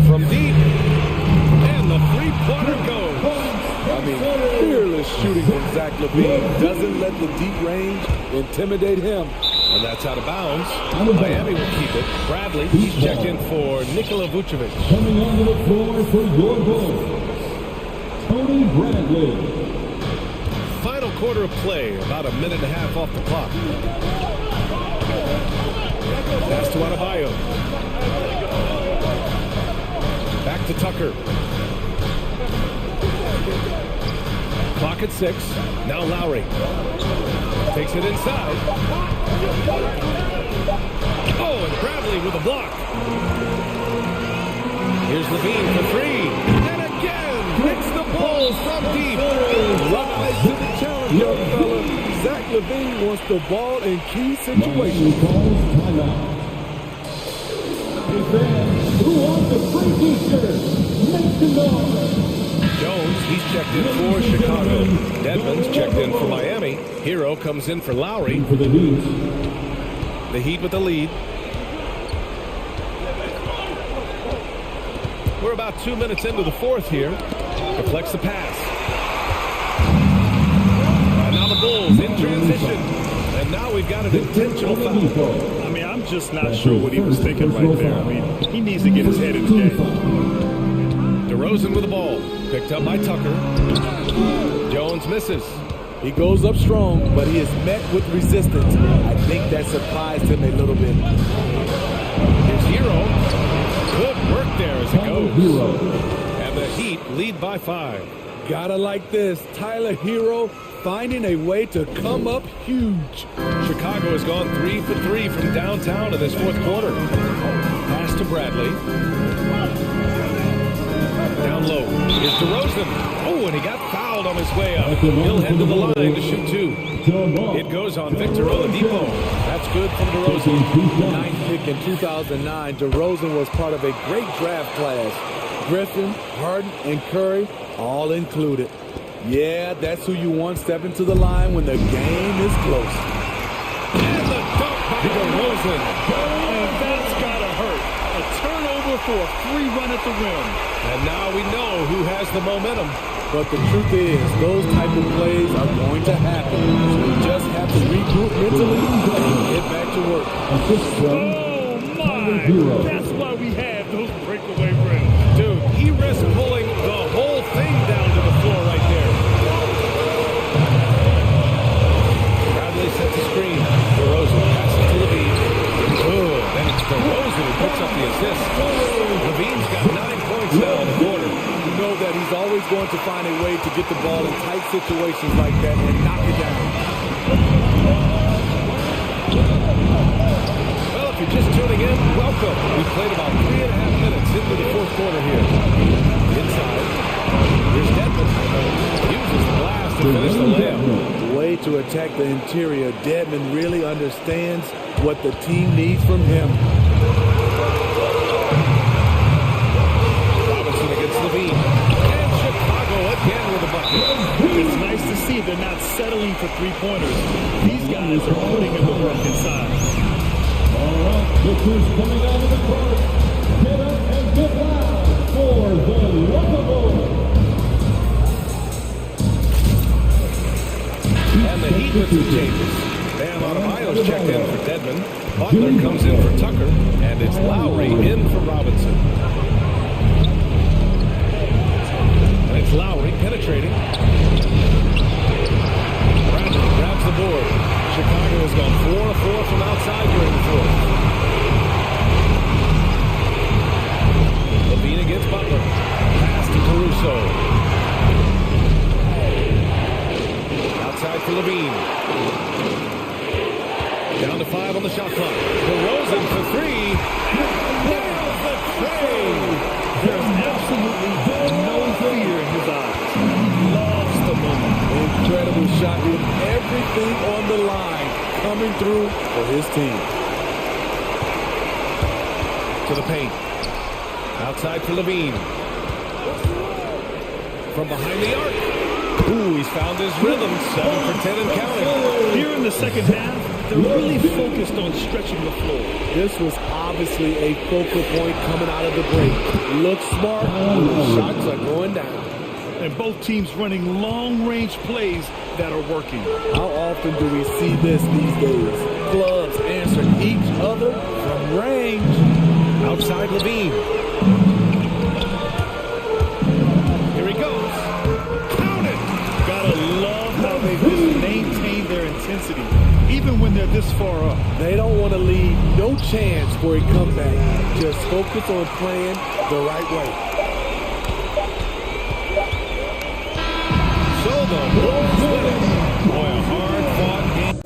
From deep. And the three-pointer goes. I mean, fearless shooting from Zach Levine. Doesn't let the deep range intimidate him. And that's out of bounds. Miami will keep it. Bradley, he's checked in for Nikola Vucevic. Coming onto the floor for your goal, Tony Bradley. Final quarter of play, about a minute and a half off the clock. Pass to Adebayo. Back to Tucker. Clock at 6. Now Lowry. Takes it inside. Oh, and Bradley with a block. Here's Levine for 3. And again, makes the ball from deep. Rise to the challenge, young fella. Zach Levine wants the ball in key situations. Who wants the free t-shirt? Make the noise. Jones, he's checked in for Chicago. Dedmon's checked in for Miami. Hero comes in for Lowry. For the Heat. The Heat with the lead. We're about 2 minutes into the fourth here. Deflects the pass. And now the Bulls in transition. And now we've got an intentional foul. I mean, I'm just not sure what he was thinking right there. I mean, he needs to get his head in the game. DeRozan with the ball. Picked up by Tucker. Jones misses. He goes up strong, but he is met with resistance. I think that surprised him a little bit. Here's Hero. Good work there as it goes. And the Heat lead by 5. Gotta like this. Tyler Hero finding a way to come up huge. Chicago has gone 3 for 3 from downtown in this fourth quarter. Pass to Bradley. Down low is DeRozan. Oh, and he got fouled on his way up. He'll head to the line to shoot 2. It goes on Victor Oladipo. That's good from DeRozan. The ninth pick in 2009, DeRozan was part of a great draft class. Griffin, Harden, and Curry all included. Yeah, that's who you want stepping to the line when the game is close. And the dunk by DeRozan. And that's gotta hurt. A turnover for a free run at the rim. And now we know who has the momentum. But the truth is, those type of plays are going to happen. So we just have to regroup mentally and get back to work. Oh my! That's why we have those breakaway rims. Dude, he risked pulling the whole thing down to the floor right there. Bradley sets the screen. DeRozan passes to Levine. Good. Then it's DeRozan who picks up the assist. Levine's got 9 points now in the quarter. You know that he's always going to find a way to get the ball in tight situations like that and knock it down. Well, if you're just tuning in, welcome. We've played about 3.5 minutes into the fourth quarter here. Inside, here's Dedmon. Uses the blast to finish the layup. Way to attack the interior. Dedmon really understands what the team needs from him. Robinson against Levine. And Chicago again with a bucket. It's nice to see they're not settling for three-pointers. These guys are putting in the work inside. All right, this is coming out of the court. Get up and get loud for the Lovable. And the Heat with some changes. Bam Adebayo's checked in for Dedmon. Butler comes in for Tucker. And it's Lowry in for Robinson. And it's Lowry penetrating. Bradley grabs the board. Chicago has gone 4 of 4 from outside during the fourth. Levine against Butler. Pass to Caruso. Outside for Levine. Down to 5 on the shot clock. DeRozan for 3. Nails the tray. There's absolutely no fear in his eyes. He loves the moment. Incredible shot with everything on the line coming through for his team. To the paint. Outside for Levine. From behind the arc. Ooh, he's found his rhythm. 7 for 10 and counting. Here in the second half, they're really focused on stretching the floor. This was obviously a focal point coming out of the break. Looks smart. The shots are going down. And both teams running long-range plays that are working. How often do we see this these days? Clubs answer each other from range. Outside Levine. Here he goes. Count it. Gotta love how they just maintain their intensity, even when they're this far up. They don't want to leave no chance for a comeback. Just focus on playing the right way. So the Bulls win it. Boy, a hard-fought game.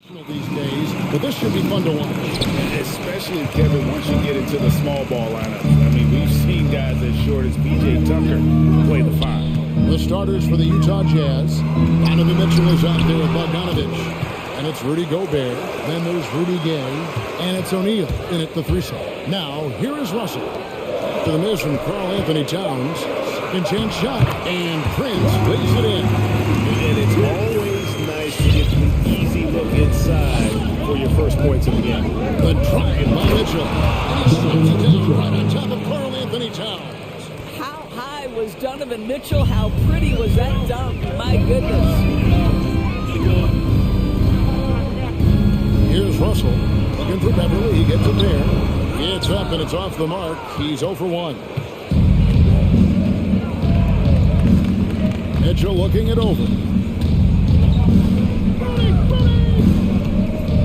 These days, but this should be fun to watch. Especially, Kevin, once you get into the small ball lineups. I mean, we've seen guys as short as P.J. Tucker play the 5. The starters for the Utah Jazz. Donovan Mitchell is out there with Bogdanovich. And it's Rudy Gobert. Then there's Rudy Gay. And it's O'Neal in at the 3-side. Now, here is Russell. To the miss from Karl Anthony Towns. Second chance shot. And Prince lays it in. And it's always nice to get the easy look inside for your first points of the game. The drive by Mitchell. He slots it down right on top of Karl Anthony Towns. How high was Donovan Mitchell? How pretty was that dunk? My goodness. Here's Russell. Looking for Beverly. He gets it there. It's up and it's off the mark. He's 0 for 1. Mitchell looking it over.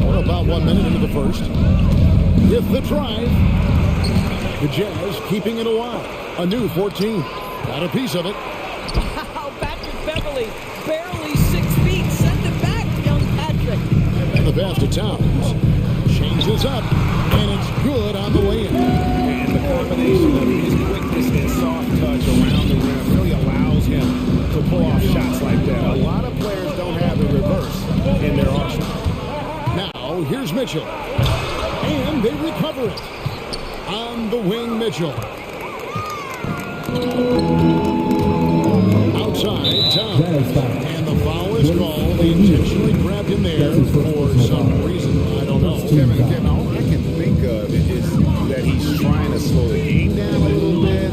We're about 1 minute into the first. With the drive. The Jazz keeping it alive. A new 14. Got a piece of it. Wow, Patrick Beverly, barely 6 feet. Send it back, young Patrick. And the pass to Towns. Changes up. And it's good on the way in. And the combination of his quickness and soft touch around the rim really allows him to pull off shots like that. A lot of players don't have the reverse in their arsenal. Now, here's Mitchell. And they recover it. On the wing, Mitchell. Outside, Towns. And the foul is called. They intentionally grabbed him there for some reason. I don't know. Kevin, all I can think of is that he's trying to slow the game down a little bit.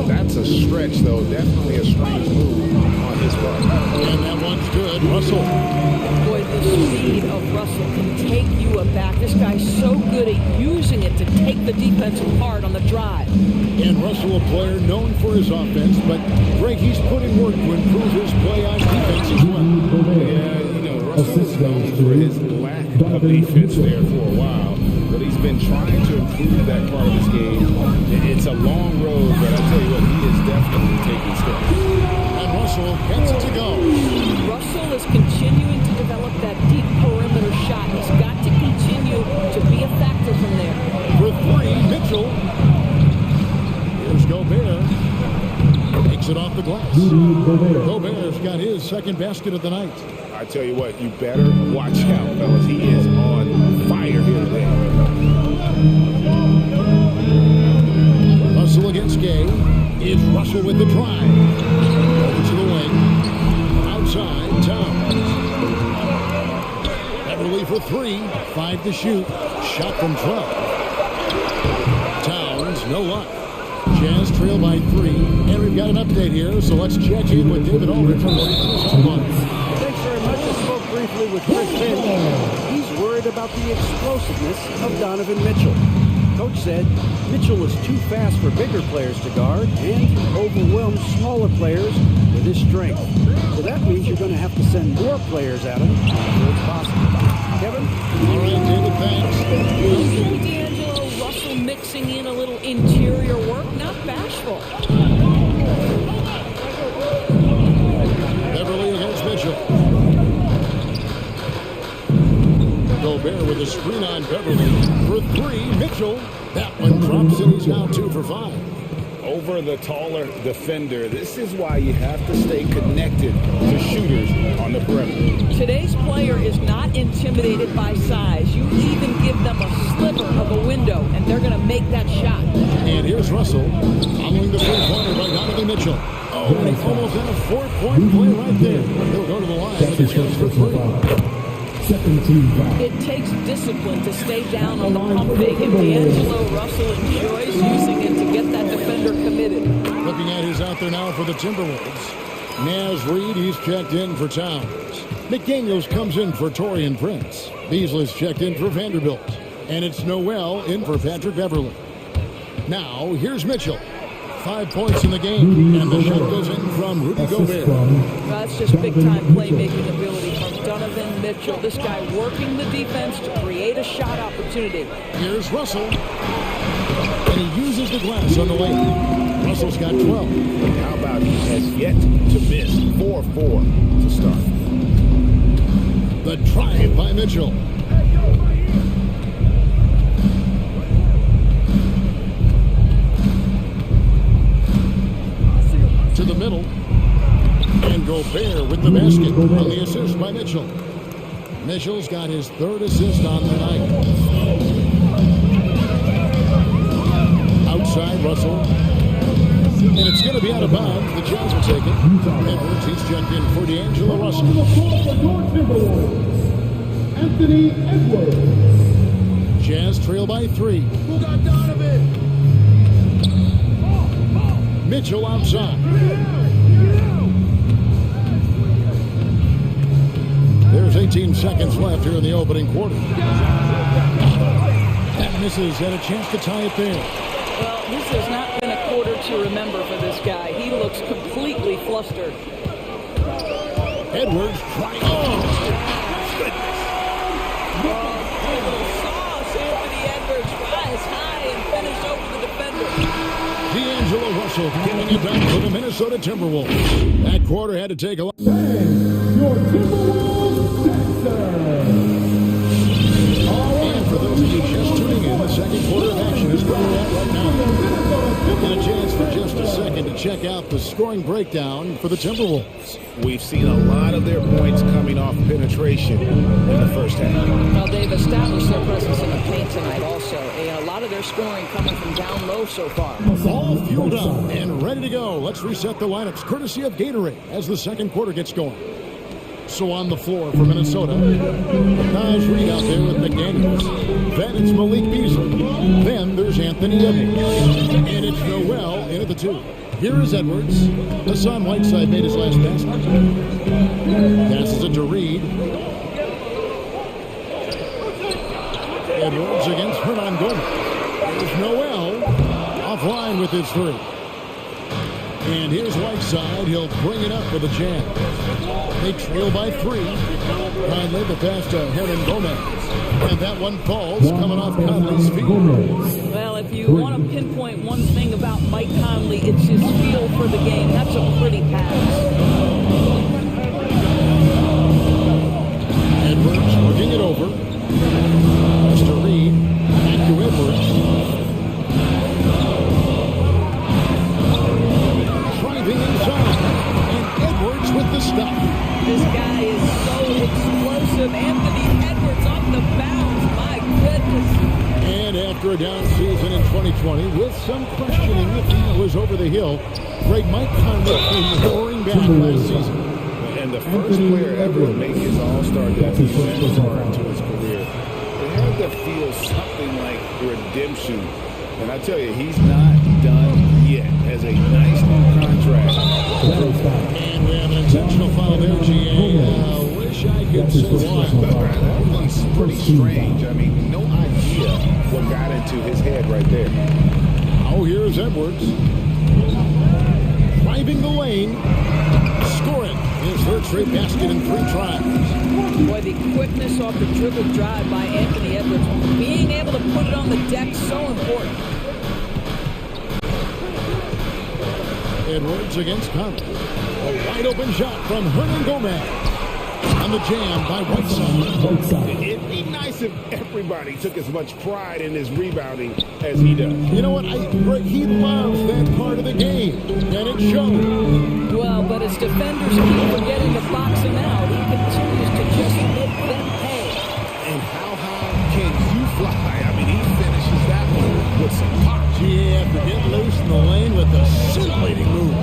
That's a stretch, though. Definitely a strange move on his part. And that one's good. Russell. Boy, the speed of Russell can take you aback. This guy's so good at using it to take the defense apart on the drive. And Russell, a player known for his offense, but Greg, he's putting work to improve his play on defense as well. Yeah, you know, Russell was known for his lack of defense there for a while, but he's been trying to improve that part of his game. It's a long road, but I tell you what, he is definitely taking steps. And Russell gets it to go. Russell is continuing to develop that deep perimeter shot. He's got to continue to be a factor from there. For 3, Mitchell. Here's Gobert. Takes it off the glass. Gobert's got his second basket of the night. I tell you what, you better watch out, fellas. He is on fire here today. Russell against Gay. It's Russell with the drive. Over to the wing. Outside, Towns. Beverly for 3. 5 to shoot. Shot from 12. Towns, no luck. Jazz trail by 3. And we've got an update here, so let's check in with David Aldridge from the Thanks very much. I spoke briefly with Chris Finch. He's worried about the explosiveness of Donovan Mitchell. Coach said Mitchell is too fast for bigger players to guard and he overwhelms smaller players with his strength. So that means you're going to have to send more players at him before it's possible. Kevin? All right, David, thanks. D'Angelo Russell mixing in a little interior work, not bashful. Beverly against Mitchell. Gobert with a screen on Beverly. For 3, Mitchell. That one drops and he's now 2 for 5. Over the taller defender. This is why you have to stay connected to shooters on the perimeter. Today's player is not intimidated by size. You even give them a sliver of a window, and they're going to make that shot. And here's Russell, following the three-pointer by Donovan Mitchell. Oh, and he almost had a 4-point play right there. He'll go to the line. That's his first for 3. It takes discipline to stay down on the pump fake, and D'Angelo Russell enjoys using it to get that defender committed. Looking at who's out there now for the Timberwolves. Naz Reid, he's checked in for Towns. McDaniels comes in for Taurean Prince. Beasley's checked in for Vanderbilt. And it's Noel in for Patrick Beverly. Now, here's Mitchell. 5 points in the game, and the shot goes in from Rudy Gobert. That's just big-time playmaking ability from Donovan Mitchell. This guy working the defense to create a shot opportunity. Here's Russell, and he uses the glass on the lane. Russell's got 12. How about he has yet to miss 4-4 to start. The drive by Mitchell. To the middle. And Gobert with the basket on the assist by Mitchell. Mitchell's got his third assist on the night. Outside, Russell. And it's going to be out of bounds. The Jazz will take it. Edwards, he's checked in for D'Angelo Russell. Anthony Edwards. Jazz trail by 3. Who got Donovan? Mitchell outside. There's 18 seconds left here in the opening quarter. That misses and a chance to tie it there. Well, this has not been a quarter to remember for this guy. He looks completely flustered. Edwards trying. Oh! Sauce Anthony Edwards rise high and finish over the defender. D'Angelo Russell getting it back for the Minnesota Timberwolves. That quarter had to take a lot. Your Timberwolves And for those of you just tuning in, the second quarter of action is going on right now. And a chance for just a second to check out the scoring breakdown for the Timberwolves. We've seen a lot of their points coming off penetration in the first half. Well, they've established their presence in the paint tonight also. A lot of their scoring coming from down low so far. All fueled up and ready to go. Let's reset the lineups courtesy of Gatorade as the second quarter gets going. So on the floor for Minnesota, Naj Reed out there with McDaniels. Then it's Malik Beasley. Then there's Anthony Edwards. And it's Noel in at the 2. Here is Edwards. Hassan Whiteside made his last pass. Passes it to Reed. Edwards against Hernan Gomez. There's Noel offline with his 3. And here's Whiteside. He'll bring it up with a jam. They trail by 3. Conley the pass to Hernan Gomez. And that one falls coming off Conley's feet. Well, if you want to pinpoint one thing about Mike Conley, it's his feel for the game. That's a pretty pass. Edwards looking it over. Mr. Reed. Back to Edwards. Driving inside. And Edwards with the stop. This guy is so explosive. Anthony Edwards off the bounce. My goodness. And after a down season in 2020, with some questioning if he was over the hill, great Mike Conley came roaring back last season. And the first player ever to make his All-Star debut and start to his career. It had to feel something like redemption. And I tell you, he's not done yet. Has a nice new contract. And we have an intentional foul there, GA. Wish I could say why. That one's pretty strange. I mean, no idea what got into his head right there. Oh, here's Edwards. Driving the lane. Scoring his third straight basket in 3 tries. Boy, the quickness off the dribble drive by Anthony Edwards. Being able to put it on the deck, so important. Edwards against Conley. A wide open shot from Hernan Gomez. On the jam by Whiteside. It'd be nice if everybody took as much pride in his rebounding as he does. You know what? He loves that part of the game, and it shows. Well, but his defenders keep forgetting to box him out. He continues to just make them pay. And how high can you fly? I mean, he finishes that one with some pop. Yeah, to get loose in the lane with a scintillating move.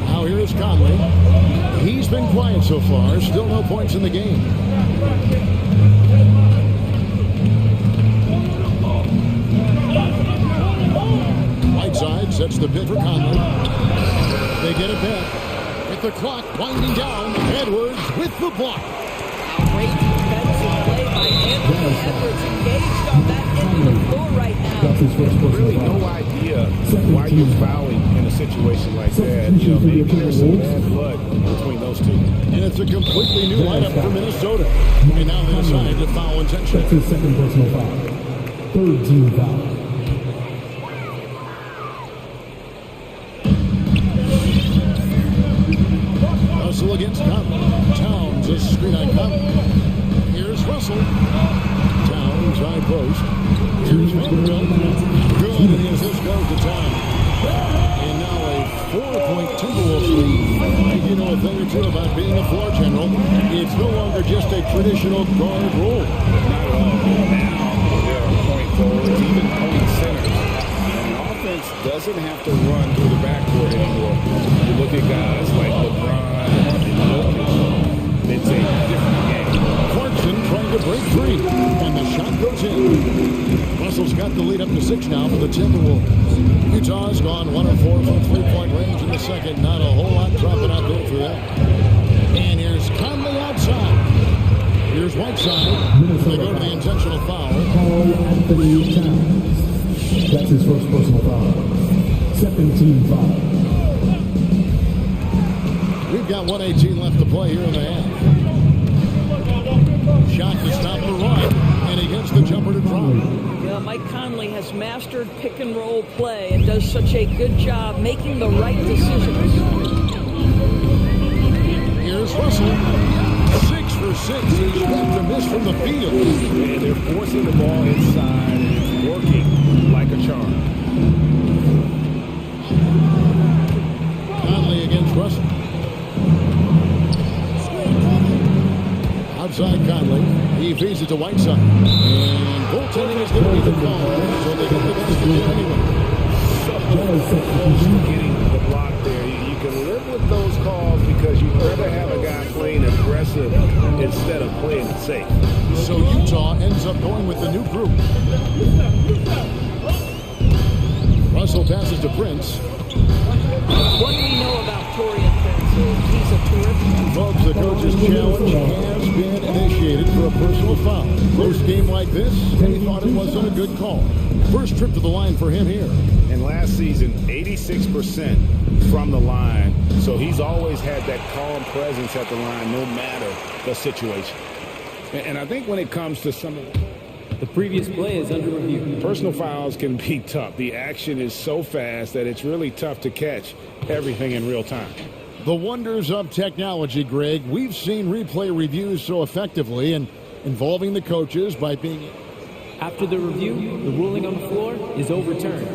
Now here is Conley. He's been quiet so far. Still no points in the game. Whiteside sets the pin for Conley. They get it back. With the clock winding down, Edwards with the block. Great defensive play by Anthony Edwards, engaged on that end of the floor right now. Really no idea why you're fouling in a situation like that. You know, maybe there's some bad blood between those two. And it's a completely new lineup for Minnesota. And now they decide to foul intentionally. That's his second personal foul. Third team foul. Russell against Conley. Towns, a screen on Conley. Here's Russell. Towns, high post. Here's Vanderbilt. Good as this goes to Towns. And now a 4-point Timberwolves lead. You know a thing or two about being a floor general. It's no longer just a traditional guard role. Not at all. Now there are point forwards, even point centers. And the offense doesn't have to run through the backcourt anymore. You look at guys like LeBron and Jokic, it's a different game. Clarkson trying to break free, and the shot goes in. Russell's got the lead up to 6 now for the Timberwolves. Utah's gone 1 of 4 from 3-point range in the second. Not a whole lot dropping out there for them. And here's Conley outside. Here's Whiteside. They go to the intentional foul. Anthony Towns. That's his first personal foul. Second team foul. We've got 1:18 left to play here in the half. Shot to stop the run, and he gets the jumper to drop. Yeah, Mike Conley has mastered pick and roll play and does such a good job making the right decisions. Here's Russell. 6 for 6. He's got to miss from the field. And they're forcing the ball inside, and it's working like a charm. Conley against Russell. Outside Conley. He feeds it to Whiteside. And goaltending is going to be the call. So they get the best of it anyway. Close to getting the block there. You can live with those calls because you'd rather have a guy playing aggressive instead of playing it safe. So Utah ends up going with the new group. Russell passes to Prince. What do we know about Torian Prince? He's a terrific. Folks, the coach's challenge has been initiated for a personal foul. First game like this, he thought it wasn't a good call. First trip to the line for him here. And last season, 86% from the line. So he's always had that calm presence at the line no matter the situation. And I think when it comes to some of the previous play is under review. Personal fouls can be tough. The action is so fast that it's really tough to catch everything in real time. The wonders of technology, Greg. We've seen replay reviews so effectively and involving the coaches by being... After the review, the ruling on the floor is overturned.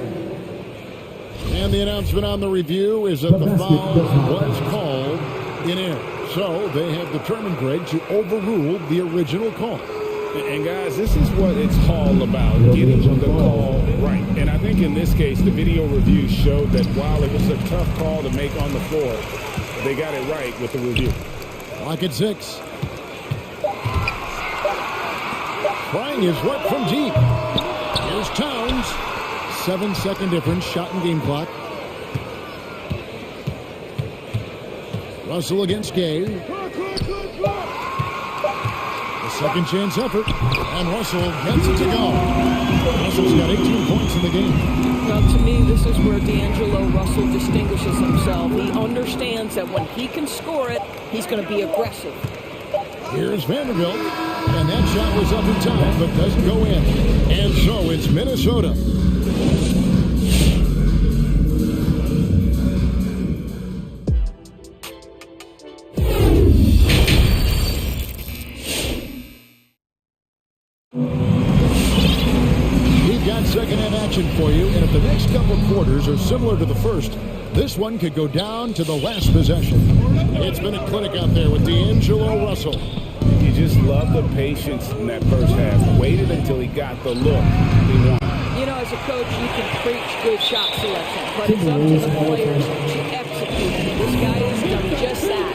And the announcement on the review is that the foul was called in error. So they have determined, Greg, to overrule the original call. And guys, this is what it's all about, getting the call right. And I think in this case, the video review showed that while it was a tough call to make on the floor, they got it right with the review. Clock at 6. Trying his work from deep. Here's Towns. 7-second difference, shot and game clock. Russell against Gay. Second chance effort, and Russell gets it to go. Russell's got 18 points in the game. Now, to me, this is where D'Angelo Russell distinguishes himself. He understands that when he can score it, he's going to be aggressive. Here's Vanderbilt, and that shot was up in time, but doesn't go in. And so it's Minnesota. For you, and if the next couple quarters are similar to the first, this one could go down to the last possession. It's been a clinic out there with D'Angelo Russell. You just love the patience in that first half. Waited until he got the look he wanted. You know, as a coach, you can preach good shot selection, but it's up to the players to execute. This guy has done just that.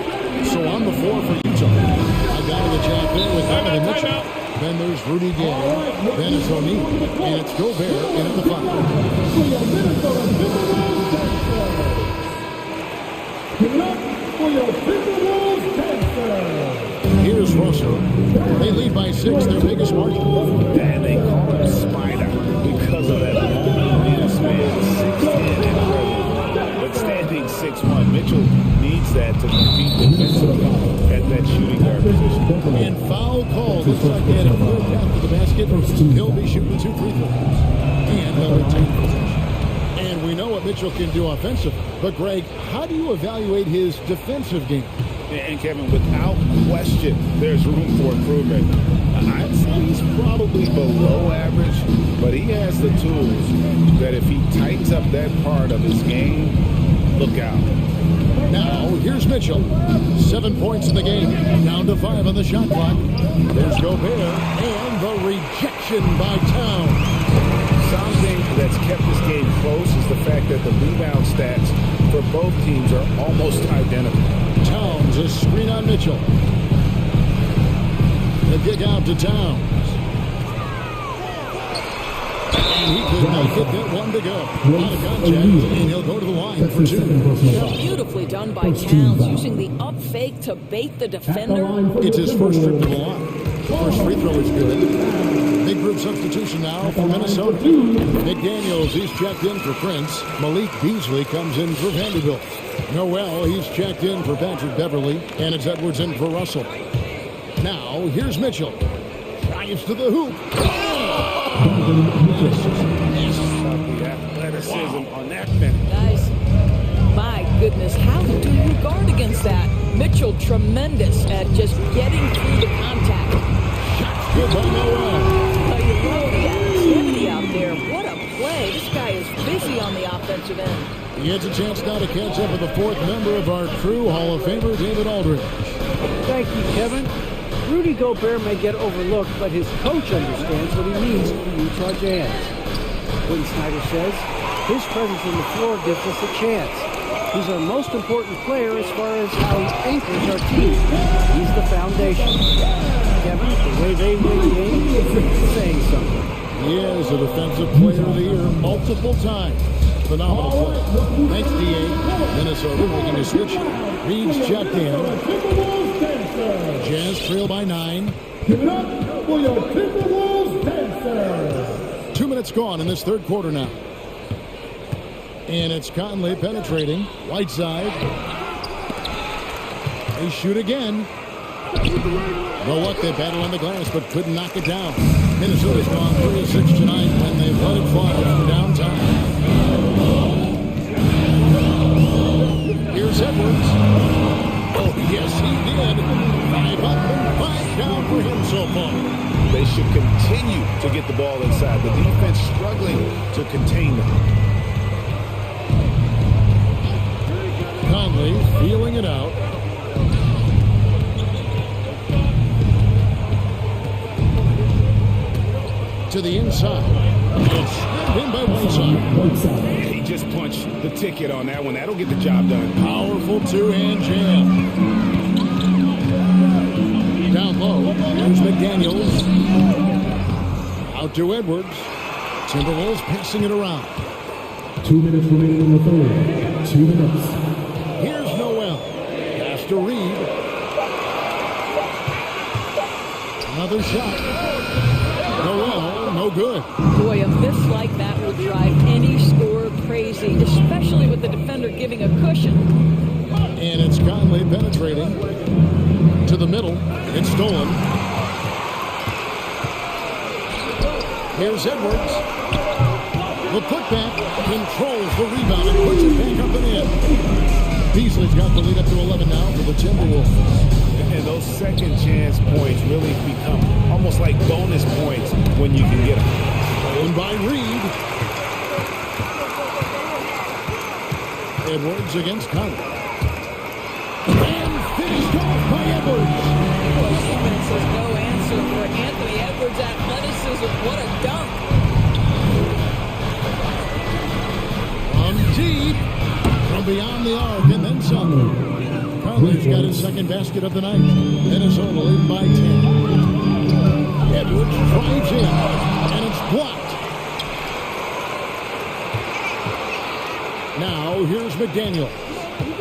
So on the floor for Utah, I got to the jack there with Donovan Mitchell. Then there's Rudy Gay, then it's O'Neal, and it's Gobert in at the 5. Here's Russell. They lead by 6, their biggest margin. And they call him Spider because of that moment. This man is 6'10" and present, but standing 6'1". Mitchell needs that to compete defensively at that shooting guard position. And foul call. Looks like they had a clear path to the basket. He'll be shooting 2 free throws. And they'll retain possession. And we know what Mitchell can do offensively. But, Greg, how do you evaluate his defensive game? And Kevin, without question, there's room for improvement. I'd say he's probably below average, but he has the tools that if he tightens up that part of his game, look out. Now, here's Mitchell. 7 points in the game. Down to 5 on the shot clock. There's Gobert. And the rejection by Towns. Something that's kept this game close is the fact that the rebound stats for both teams are almost identical. Towns, a screen on Mitchell. The kick out to Towns. And he could not get that one to go. Out of contact, and he'll go to the line for 2. Beautifully done by Towns, using the up fake to bait the defender. It's his first trip to the line. The first free throw is good. Big group substitution now for Minnesota. McDaniels, he's checked in for Prince. Malik Beasley comes in for Vanderbilt. Noel, he's checked in for Patrick Beverly. And it's Edwards in for Russell. Now, here's Mitchell. Drives to the hoop. The athleticism on that finish. Guys, my goodness, how do you guard against that? Mitchell, tremendous at just getting through the contact. Good by Noel. You love the activity out there. What a play. This guy is busy on the offensive end. He gets a chance now to catch up with the 4th member of our crew, Hall of Famer David Aldridge. Thank you, Kevin. Rudy Gobert may get overlooked, but his coach understands what he means for Utah Jazz. Quinn Snyder says, his presence on the floor gives us a chance. He's our most important player as far as how he anchors our team. He's the foundation. Kevin, the way they win games is saying something. He is a defensive player of the year multiple times. Phenomenal play. Thanks, D.A. Minnesota making a switch. Reed's checked in. Jazz trail by 9. Give it up for your Timberwolves dancers. 2 minutes gone in this third quarter now. And it's Conley penetrating. Whiteside. They shoot again. Know what? They battle on the glass, but couldn't knock it down. Minnesota's gone 3 of 6 tonight when they've let it fly from downtown. Here's Edwards. Oh, yes, he did. 5 up and 5 down for him so far. They should continue to get the ball inside. The defense struggling to contain them. Conley feeling it out. To the inside. It's in by Whiteside. He just punched the ticket on that one. That'll get the job done. Powerful 2-hand jam. Down low. Here's McDaniels. Out to Edwards. Timberwolves passing it around. 2 minutes remaining in the third. 2 minutes. Here's Noel. Pass to Reed. Another shot. Noel, no good. Boy, a miss like that will drive any scorer crazy, especially with the defender giving a cushion. And it's Conley penetrating to the middle. It's stolen. Here's Edwards. The putback controls the rebound and puts it back up and in. Beasley's got the lead up to 11 now for the Timberwolves. And those second chance points really become almost like bonus points when you can get them. Owned by Reed. Edwards against Conley. And finished off by Edwards. Defense has no answer for Anthony Edwards' athleticism. What a dunk. From deep. From beyond the arc and then some. Conley's got his second basket of the night. Minnesota lead by 10. Edwards drives in, and it's blocked. Now, here's McDaniel.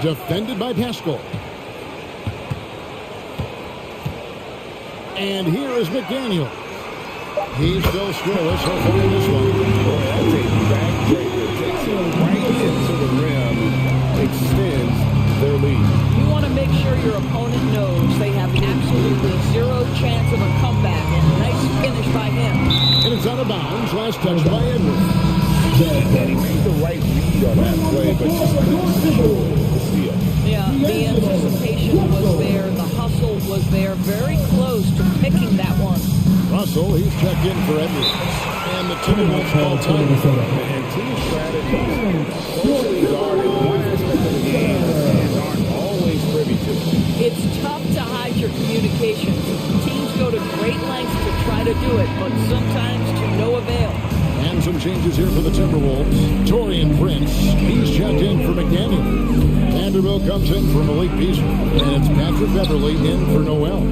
Defended by Pascal. And here is McDaniel. He's still scoreless so far in this one. Boy, that's a backbreaker. Takes him right into the rim. Extends their lead. You want to make sure your opponent knows they have absolutely zero chance of a comeback. Nice finish by him. And it's out of bounds. Last touch by Edwards. And he made the right read on that play, but just couldn't secure the steal. Yeah, the anticipation was there. Russell, he's checked in for Edwards. And the Timberwolves call time. And team strategies closely guarded one aspect of the game and aren't always privy to. It's tough to hide your communications. Teams go to great lengths to try to do it, but sometimes to no avail. And some changes here for the Timberwolves. Torian Prince, he's checked in for McDaniel. Vanderbilt comes in for Malik Beasley. And it's Patrick Beverly in for Noel.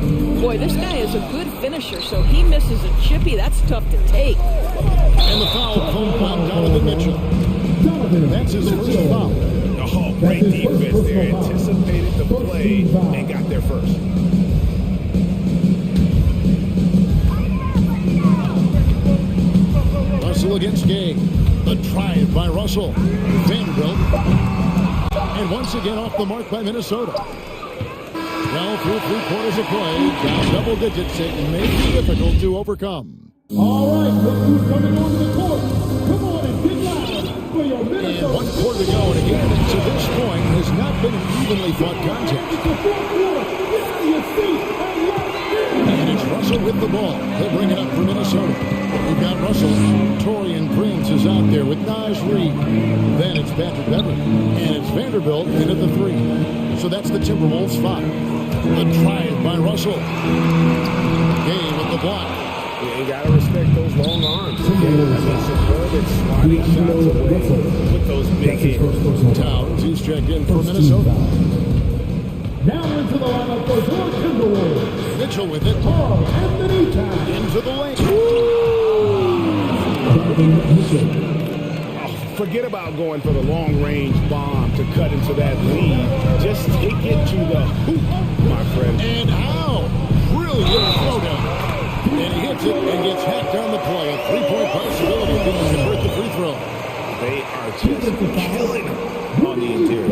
Boy, this guy is a good finisher, so he misses a chippy. That's tough to take. And the foul comes on Donovan Mitchell. That's his first foul. Oh, great defense there. Anticipated the play and got there first. Russell against Gay. The drive by Russell. Vanderbilt. And once again off the mark by Minnesota. Well, through 3 quarters of play, down double digits, it may be difficult to overcome. All right, look who's coming on the court. Come on and get loud for your Minnesota. And 1 quarter to go, and again, to this point, has not been an evenly fought contest. It's the 4th quarter. Get out of your seat and let's get. And it's Russell with the ball. He'll bring it up for Minnesota. We've got Russell. Torian Prince is out there with Naj Reid. Then it's Patrick Beverly. And it's Vanderbilt in at the 3. So that's the Timberwolves 5. The drive by Russell. Gay with the block. Yeah, you gotta respect those long arms. Superb at sliding shots away with those big hands. Towns, he's checked in for Minnesota. Now into the lineup for your Timberwolves. Mitchell with it. Carl Anthony Towns. Into the lane. Forget about going for the long-range bomb to cut into that lead. Just take it to the hoop, my friend. And how? Brilliant throwdown. And he hits it and gets hacked on the play. A 3-point possibility if he can convert the free throw. They are just killing him on the interior.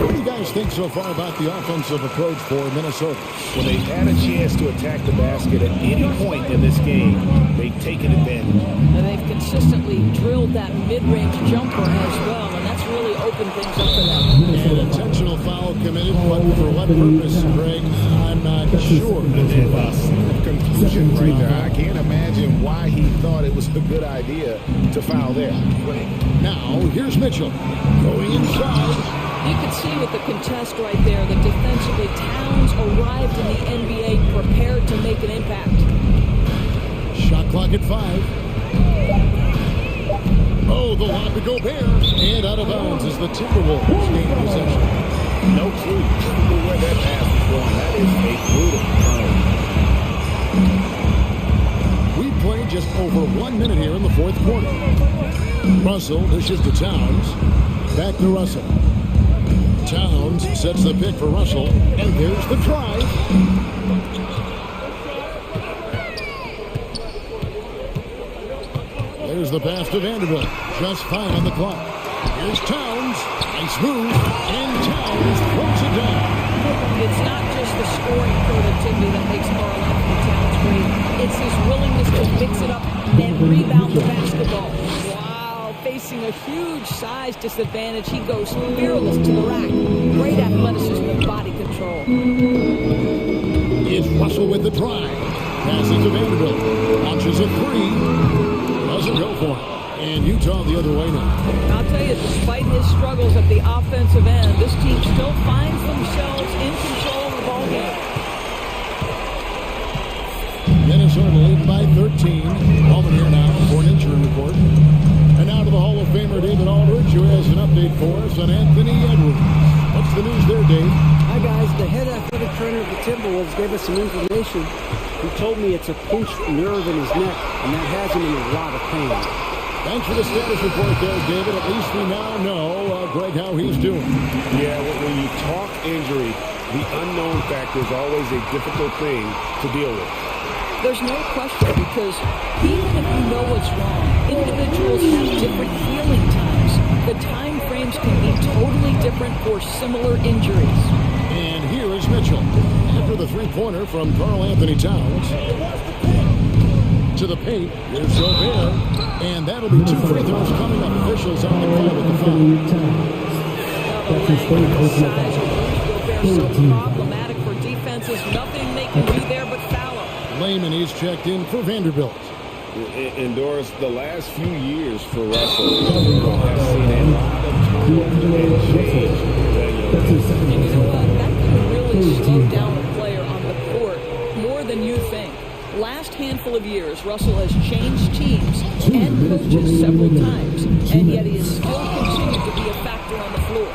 What do you guys think so far about the offensive approach for Minnesota? When they've had a chance to attack the basket at any point in this game, they've taken advantage. And they've consistently drilled that mid-range jumper as well, and that's really opened things up for them. An intentional foul committed, but for what purpose, Greg? I'm not sure. Confusion right there. I can't imagine why he thought it was a good idea to foul there. Now, here's Mitchell going inside. You can see with the contest right there that defensively Towns arrived in the NBA prepared to make an impact. Shot clock at 5. Oh, the lob to Gobert. And out of bounds is the Timberwolves gain possession. No clue where that pass is going. That is a brutal turn. We played just over 1 minute here in the 4th quarter. Russell dishes to Towns. Back to Russell. Towns sets the pick for Russell. And there's the drive. There's the pass to Vanderbilt. Just 5 on the clock. Here's Towns. Nice move. And Towns throws it down. It's not just the scoring productivity that makes Carl Anthony Towns great. It's his willingness to mix it up and rebound the basketball. Wow, facing a huge size disadvantage, he goes fearless to the rack. Great athleticism and body control. It's Russell with the drive. Passes to Vanderbilt. Launches a 3. Doesn't go for it. And Utah the other way now. I'll tell you, despite his struggles at the offensive end, this team still finds themselves in control of the ball game. Minnesota leading by 13. Bowman here now for an injury report. And now to the Hall of Famer David Aldridge, who has an update for us on Anthony Edwards. What's the news there, Dave? Hi, guys. The head athletic trainer of the Timberwolves gave us some information. He told me it's a pinched nerve in his neck, and that has him in a lot of pain. Thanks for the status report there, David. At least we now know, Greg, how he's doing. Yeah, when you talk injury, the unknown factor is always a difficult thing to deal with. There's no question, because even if you know what's wrong, individuals have different healing times. The time frames can be totally different for similar injuries. And here is Mitchell. After the three-pointer from Carl Anthony Towns. To the paint, here's Gobert. And that'll be 2 free throws coming up. Officials on the call with the foul. Gobert's so problematic for defenses. Nothing they can do there but foul him. Lehman, he's checked in for Vanderbilt. Endures the last few years for Russell has seen a lot of turnover and change. And you know what? That can really slow down a player on the court more than you think. Last handful of years, Russell has changed teams and coaches several times, and yet he has still continued to be a factor on the floor.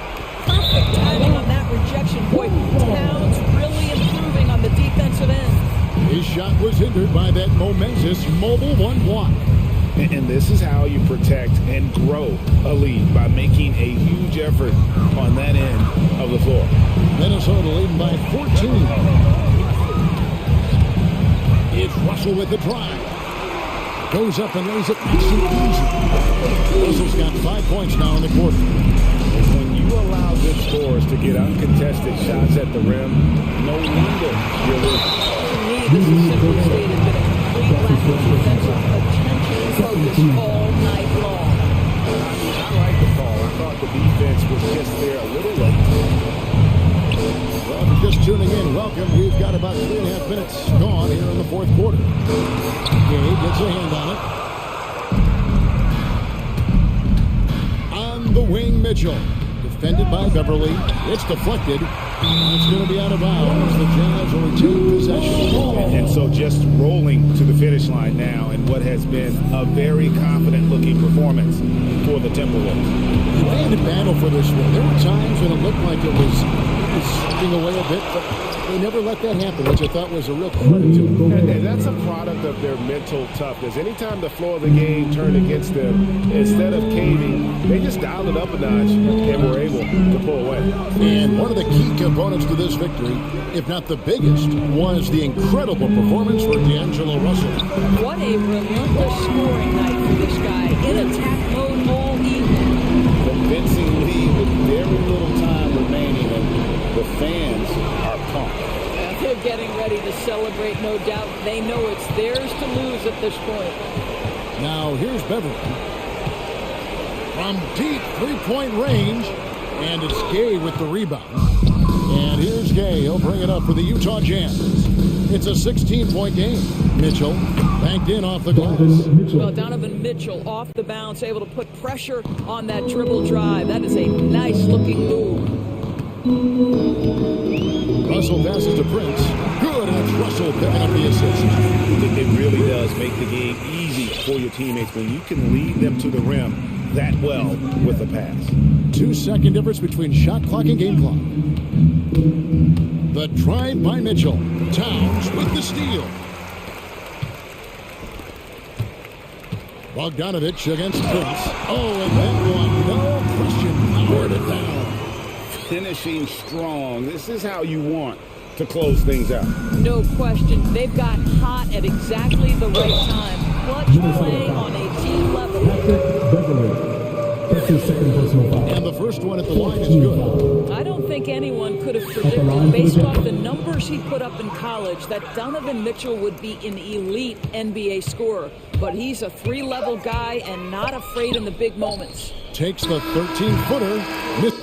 Perfect timing on that rejection point. Towns really improving on the defensive end. His shot was hindered by that momentous mobile one block. And this is how you protect and grow a lead, by making a huge effort on that end of the floor. Minnesota leading by 14. It's Russell with the drive. Goes up and lays it nice and easy. Russell's got 5 points now in the quarter. When you allow good scores to get uncontested shots at the rim, no wonder you're losing. To me, this is simply stated that a complete lack of defensive attention and focus all night long. I like the call. I thought the defense was just there a little late. Well, if you're just tuning in, welcome. We've got about 3.5 minutes gone here in the fourth quarter. Gabe gets a hand on it. On the wing, Mitchell. Defended by Beverly. It's deflected. It's going to be out of bounds. The Jazz will retain possession. And so just rolling to the finish line now in what has been a very confident-looking performance for the Timberwolves. They had to battle for this one. There were times when it looked like it was slipping away a bit, but they never let that happen, which I thought was a real credit to them. And that's a product of their mental toughness. Anytime the floor of the game turned against them, instead of caving, they just dialed it up a notch and were able to pull away. And one of the key components to this victory, if not the biggest, was the incredible performance for D'Angelo Russell. What a relentless scoring night for this guy. In attack mode all evening. Convincing lead with very little time remaining, and the fans are pumped. And they're getting ready to celebrate, no doubt. They know it's theirs to lose at this point. Now here's Beverly. From deep three-point range, and it's Gay with the rebound. And here's Gay. He'll bring it up for the Utah Jazz. It's a 16-point game. Mitchell banked in off the glass. Well, Donovan Mitchell off the bounce, able to put pressure on that dribble drive. That is a nice-looking move. Russell passes to Prince. Good, and it's Russell picking up the assist. It really does make the game easy for your teammates when you can lead them to the rim that well with a pass. 2-second difference between shot clock and game clock. The drive by Mitchell. Towns with the steal. Bogdanovich against Prince. Oh, and that one, no question, powered it down. Finishing strong. This is how you want to close things out. No question. They've got hot at exactly the right time. Clutch play on a team level. And the first one at the line is good. I don't think anyone could have predicted, based off the numbers he put up in college, that Donovan Mitchell would be an elite NBA scorer. But he's a three-level guy and not afraid in the big moments. Takes the 13-footer.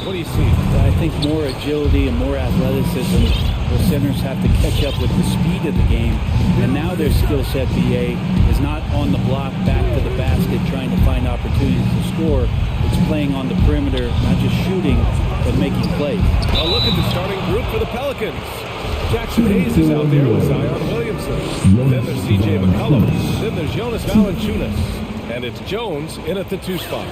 What do you see? I think more agility and more athleticism. The centers have to catch up with the speed of the game. And now their skill set, BA, is not on the block back to the basket trying to find opportunities to score. It's playing on the perimeter, not just shooting, but making plays. A look at the starting group for the Pelicans. Jackson Hayes is out there with Zion Williamson. Then there's C.J. McCollum. Then there's Jonas Valanciunas. And it's Jones in at the 2 spot.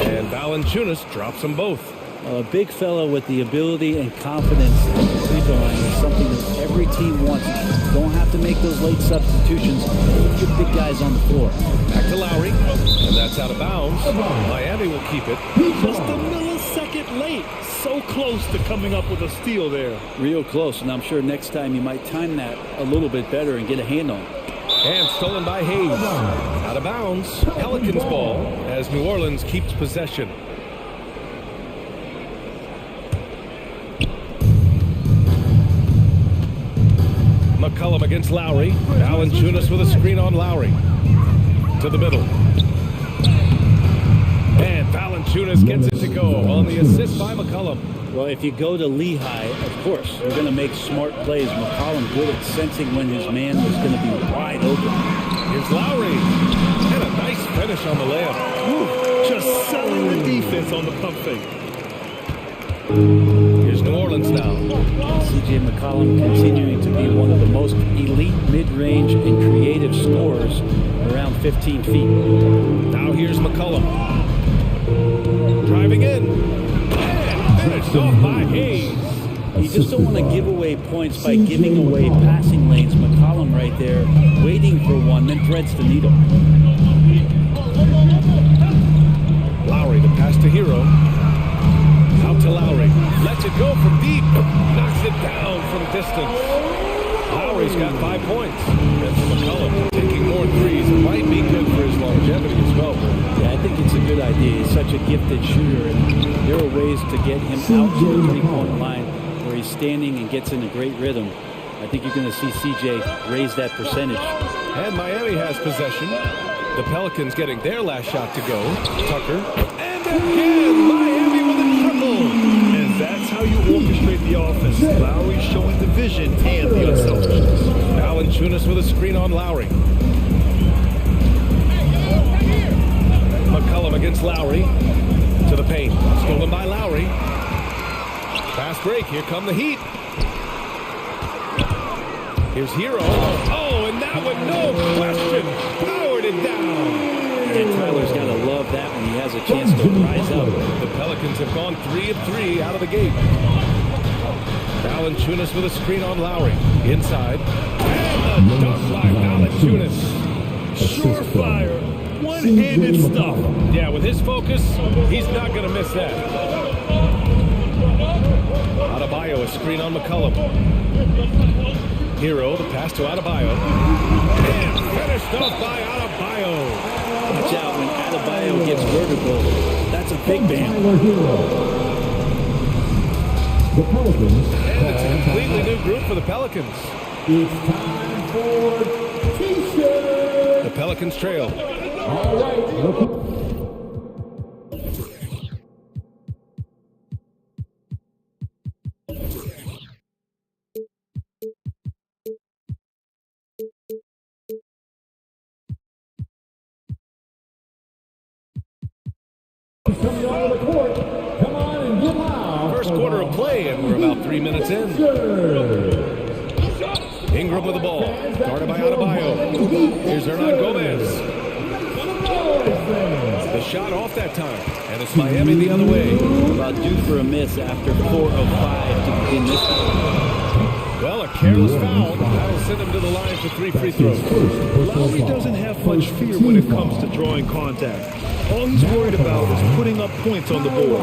And Valanciunas drops them both. A big fella with the ability and confidence at the free throw line is something that every team wants. You don't have to make those late substitutions. Keep your big guys on the floor. Back to Lowry, and that's out of bounds. Miami will keep it. Just a millisecond late. So close to coming up with a steal there. Real close, and I'm sure next time you might time that a little bit better and get a hand on it. And stolen by Hayes. Out of bounds. Pelicans ball as New Orleans keeps possession. McCollum against Lowry. Valanciunas with a screen on Lowry. To the middle. And Valanciunas gets it to go on the assist by McCollum. Well, if you go to Lehigh, of course, you're going to make smart plays. McCollum good at sensing when his man was going to be wide open. Here's Lowry. And a nice finish on the layup. Ooh, just selling the defense on the pump fake. Here's New Orleans now. C.J. McCollum continuing to be one of the most elite mid-range and creative scorers around 15 feet. Now here's McCollum. Driving in. And finished off by Hayes. You just don't want to give away points by giving away passing lanes. McCollum right there, waiting for one, then threads the needle. Lowry, the pass to Hero. Out to Lowry. Lets it go from deep. Knocks it down from distance. Lowry's got 5 points. And for McCollum, taking more threes might be good for his longevity as well. Yeah, I think it's a good idea. He's such a gifted shooter, and there are ways to get him out to the three-point line where he's standing and gets in a great rhythm. I think you're going to see CJ raise that percentage. And Miami has possession. The Pelicans getting their last shot to go. Tucker. And again, Miami with a triple. And that's how you orchestrate the offense. Lowry showing the vision and the unselfishness. Valanciunas with a screen on Lowry. McCollum against Lowry. To the paint. Stolen by Lowry. Fast break. Here come the Heat. Here's Hero. Oh, and that one, no question, powered it down. And Tyler's got to love that when he has a chance to rise up. The Pelicans have gone 3 of 3 out of the gate. Valanciunas with a screen on Lowry. Inside. And the dunk by Valanciunas. Surefire. One-handed stuff. Yeah, with his focus, he's not going to miss that. Adebayo, a screen on McCollum. Hero, the pass to Adebayo. And finished off by Adebayo. Watch out when Adebayo gets vertical. That's a big man. The Pelicans. And it's a completely new group for the Pelicans. It's time for T-shirt. The Pelicans trail. All right. Coming onto the court. Come on and get loud. First quarter of play, and we're about 3 minutes in. Ingram with the ball. Guarded by Adebayo. Here's Hernan Gomez. The shot off that time. And it's Miami the other way. About due for a miss after 4 of 5 to begin this one. Well, a careless foul. That'll send him to the line for 3 free throws. Lowry doesn't have much fear when it comes to drawing contact. All he's worried about is putting up points on the board.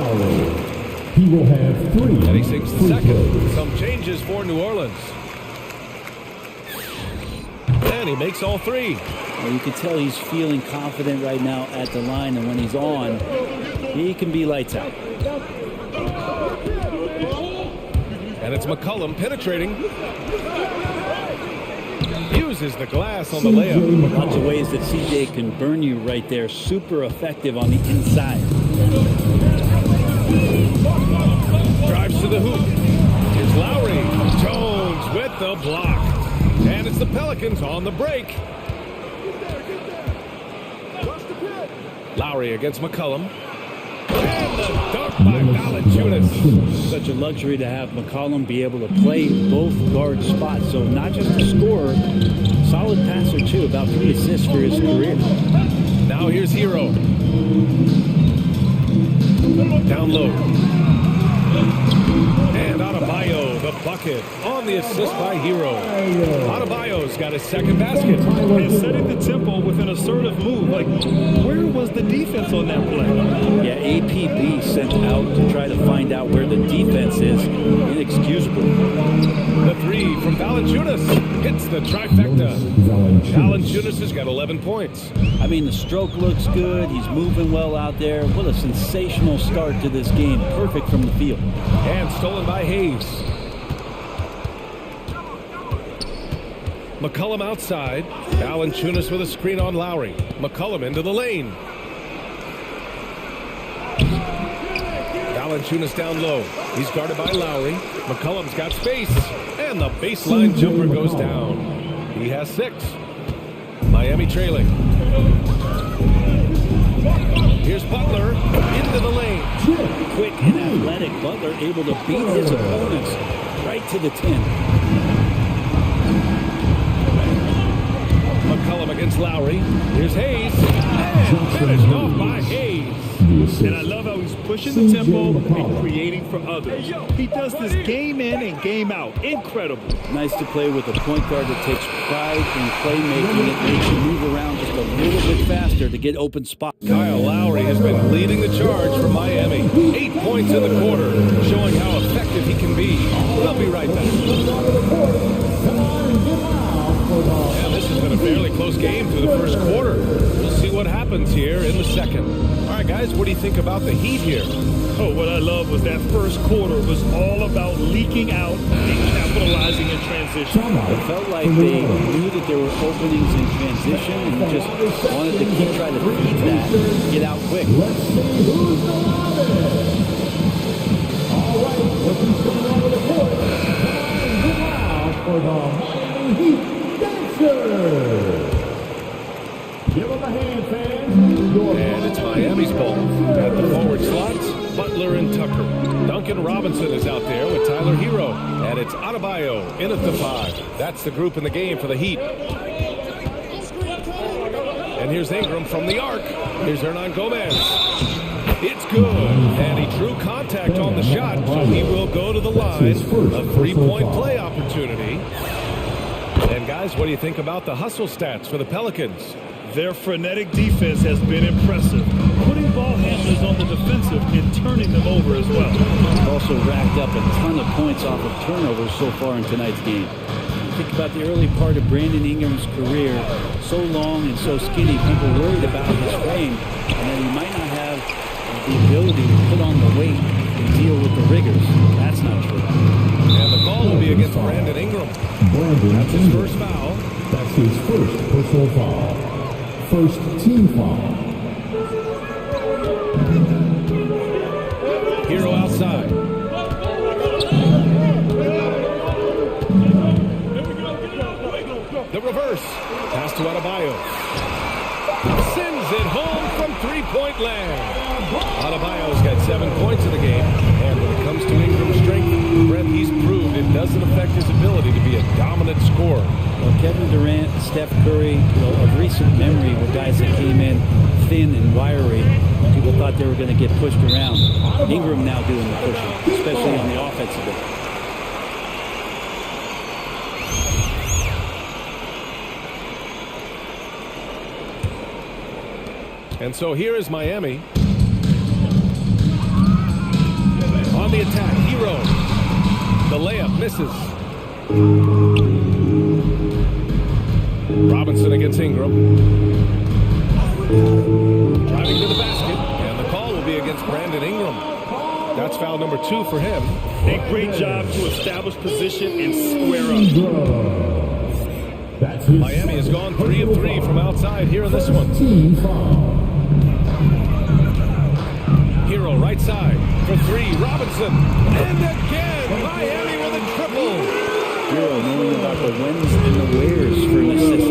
He will have 3. And he sinks the second. Some changes for New Orleans. And he makes all 3. Well, you can tell he's feeling confident right now at the line, and when he's on, he can be lights out. And it's McCollum penetrating. Uses the glass on the layup. Lots of ways that CJ can burn you right there. Super effective on the inside. Drives to the hoop. Here's Lowry. Jones with the block. And it's the Pelicans on the break. Lowry against McCollum. And the dunk by Valanciunas. Such a luxury to have McCollum be able to play both guard spots. So not just a scorer, solid passer too, about 3 assists for his career. Now here's Hero. Down low. And Adebayo, the bucket, on the assist by Hero. Adebayo's got his second basket. And setting the tempo with an assertive move. Like, where was the defense on that play? Yeah, APB sent out to try to find out where the defense is. Inexcusable. The three from Valanciunas hits the trifecta. Valanciunas has got 11 points. I mean, the stroke looks good. He's moving well out there. What a sensational start to this game. Perfect from the field. And stolen by Hayes. McCollum outside. Valanciunas with a screen on Lowry. McCollum into the lane. Valanciunas down low. He's guarded by Lowry. McCollum's got space. And the baseline jumper goes down. He has 6. Miami trailing. Here's Butler into the lane. Quick and athletic Butler able to beat his opponents right to the 10. McCollum against Lowry. Here's Hayes. And finished off by Hayes. And I love how he's pushing the tempo and creating for others. He does this game in and game out. Incredible. Nice to play with a point guard that takes pride in playmaking. It makes you move around just a little bit faster to get open spots. Kyle Lowry has been leading the charge for Miami. 8 points in the quarter, showing how effective he can be. We'll be right back. And this has been a fairly close game through the first quarter. We'll see what happens here in the second. All right, guys, what do you think about the Heat here? Oh, what I love was that first quarter was all about leaking out and capitalizing in transition. It felt like they knew that there were openings in transition and just wanted to keep trying to feed that, get out quick. Let's see who's the loudest. All right, looking coming over the court. And now for the Miami Heat Dancers. Give them a hand, fans. And it's Miami's ball. At the forward slots, Butler and Tucker. Duncan Robinson is out there with Tyler Hero. And it's Adebayo in at the 5. That's the group in the game for the Heat. And here's Ingram from the arc. Here's Hernan Gomez. It's good. And he drew contact on the shot, so he will go to the line. A 3-point play opportunity. And guys, what do you think about the hustle stats for the Pelicans? Their frenetic defense has been impressive, putting ball handlers on the defensive and turning them over as well. They've also racked up a ton of points off of turnovers so far in tonight's game. Think about the early part of Brandon Ingram's career, so long and so skinny, people worried about his frame, and that he might not have the ability to put on the weight and deal with the rigors. That's not true. And the call will be against Brandon Ingram. That's his first foul. That's his first personal foul. First team foul. Hero outside. The reverse. Pass to Adebayo. Sends it home from 3-point land. Adebayo's got 7 points in the game. And when it comes to Ingram's strength, Brent, he's proved it doesn't affect his ability to be a dominant scorer. Well, Kevin Durant, Steph Curry, of recent memory were guys that came in thin and wiry. People thought they were going to get pushed around. Ingram now doing the pushing, especially on the offensive end. And so here is Miami. On the attack, Hero. The layup misses. Robinson against Ingram. Driving to the basket. And the call will be against Brandon Ingram. That's foul number 2 for him. A great job to establish position and square up. Miami has gone 3 of 3 from outside here in this one. Hero right side. for three. Robinson. And again, Miami with a triple. Bureau knowing about the whens and the wheres for an assist.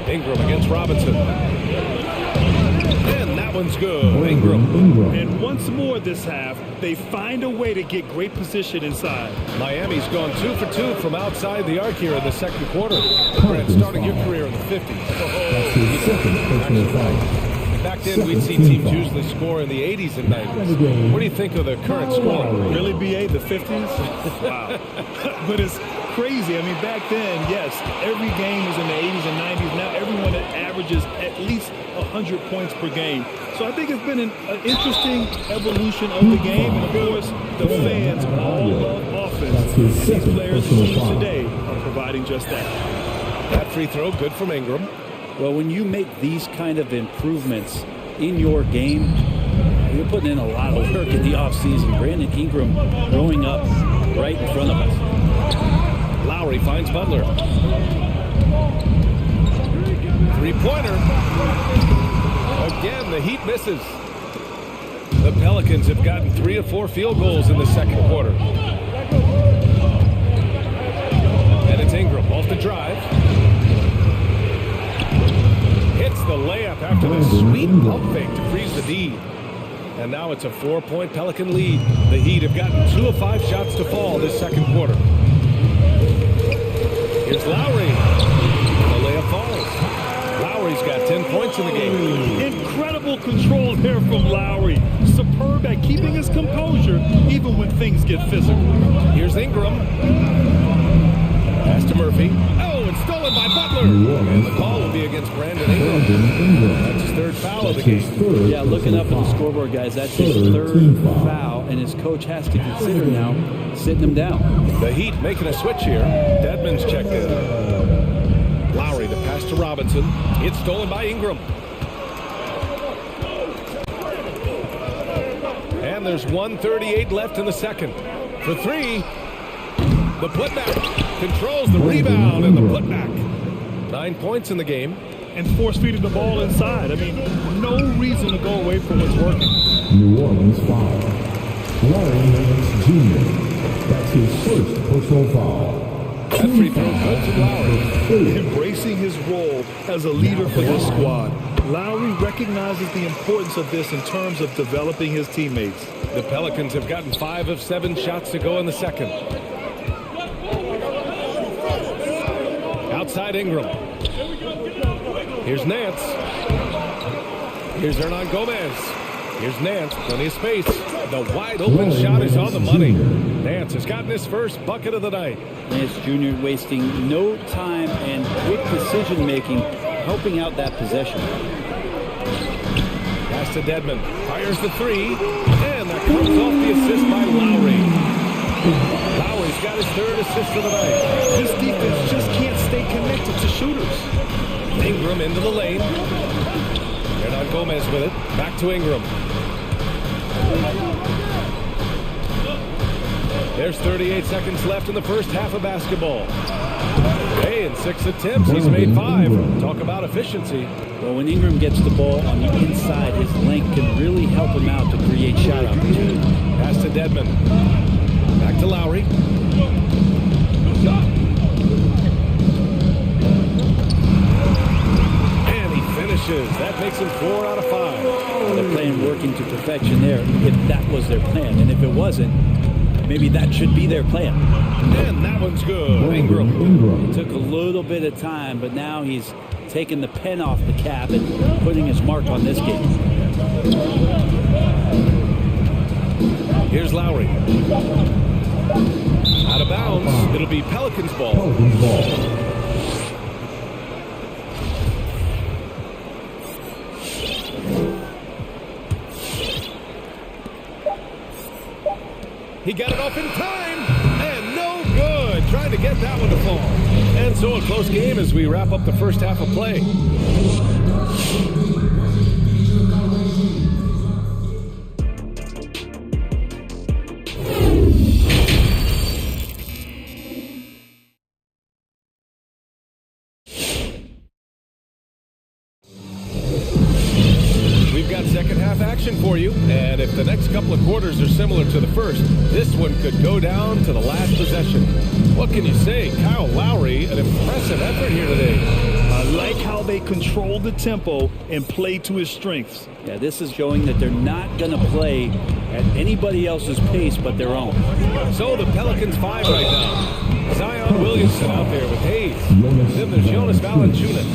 Ingram against Robinson. And that one's good. Ingram. And once more this half, they find a way to get great position inside. Miami's gone 2 for 2 from outside the arc here in the second quarter. Brent, starting your career in the 50s. Back then, we'd see teams usually score in the 80s and 90s. What do you think of the current scoring? Really, BA, the 50s? Wow. But it's crazy. I mean, back then, yes, every game was in the 80s and 90s. Now everyone averages at least 100 points per game. So I think it's been an interesting evolution of the game. And, of course, the fans all love offense. These players today are providing just that. That free throw, good from Ingram. Well, when you make these kind of improvements in your game, you're putting in a lot of work in the offseason. Brandon Ingram growing up right in front of us. Lowry finds Butler. Three-pointer. Again, the Heat misses. The Pelicans have gotten 3 or 4 field goals in the second quarter. And it's Ingram off the drive. Hits the layup after the sweet pump fake to freeze the D. And now it's a 4-point Pelican lead. The Heat have gotten 2 of 5 shots to fall this second quarter. Here's Lowry. The layup falls. Lowry's got 10 points in the game. Incredible control there from Lowry. Superb at keeping his composure even when things get physical. Here's Ingram. Pass to Murphy. Oh, it's stolen by Butler. And the call will be against Brandon Ingram. That's his third foul of the game. Yeah, looking up at the scoreboard, guys, that's his third foul, and his coach has to consider now sitting him down. The Heat making a switch here. Dedmon's checked in. Lowry, the pass to Robinson. It's stolen by Ingram. And there's 1:38 left in the second. For three, the putback. Controls the rebound and the putback. 9 points in the game. And force-feeding the ball inside. I mean, no reason to go away from what's working. New Orleans foul. Larry Nance Jr. That's his first personal foul. That free throw goes to Lowry. Embracing his role as a leader for this squad. Lowry recognizes the importance of this in terms of developing his teammates. The Pelicans have gotten 5 of 7 shots to go in the second. Outside Ingram. Here's Nance. Here's Hernan Gomez. Here's Nance, plenty of space. The wide open shot is on the money. Nance has gotten his first bucket of the night. Nance Jr. wasting no time and quick decision making, helping out that possession. Pass to Dedmon. Fires the three. And that comes off the assist by Lowry. Lowry's got his third assist of the night. This defense just can't stay connected to shooters. Ingram into the lane. Hernan Gomez with it. Back to Ingram. There's 38 seconds left in the first half of basketball. Hey, in 6 attempts, he's made 5. Talk about efficiency. Well, when Ingram gets the ball on the inside, his length can really help him out to create shot opportunity. Pass to Dedmon. Back to Lowry. And he finishes. That makes him 4 out of 5. Well, they're playing working to perfection there, if that was their plan. And if it wasn't, maybe that should be their plan. And that one's good. Ingram. It took a little bit of time, but now he's taking the pen off the cap and putting his mark on this game. Here's Lowry. Out of bounds. It'll be Pelicans ball. He got it off in time, and no good. Trying to get that one to fall. And so a close game as we wrap up the first half of play. We've got 7 half action for you. And if the next couple of quarters are similar to the first, this one could go down to the last possession. What can you say? Kyle Lowry, an impressive effort here today. I like how they control the tempo and play to his strengths. Yeah, this is showing that they're not going to play at anybody else's pace but their own. So the Pelicans 5 right now. Zion Williamson out there with Hayes. Then there's Jonas Valanciunas.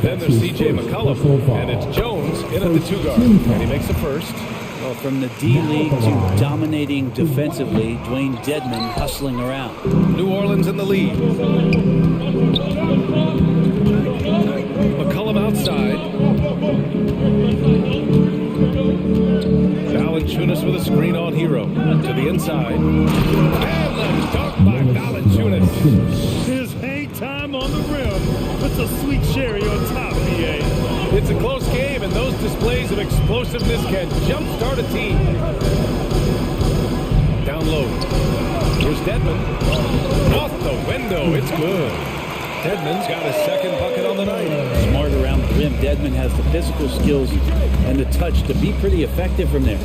Then there's C.J. McCollum. And it's Jones in at the 2 guard. And he makes the first. Well, from the D-League to dominating defensively, Dwayne Dedmon hustling around. New Orleans in the lead. McCollum outside. Valanciunas with a screen on Hero. To the inside. And the dunk by Valanciunas. His hang time on the rim puts a sweet cherry on top, BA. It's a close game, and those displays of explosiveness can jumpstart a team. Down low. Here's Dedmon. Off the window. It's good. Dedmon's got his second bucket on the night. Smart around the rim. Dedmon has the physical skills and the touch to be pretty effective from there.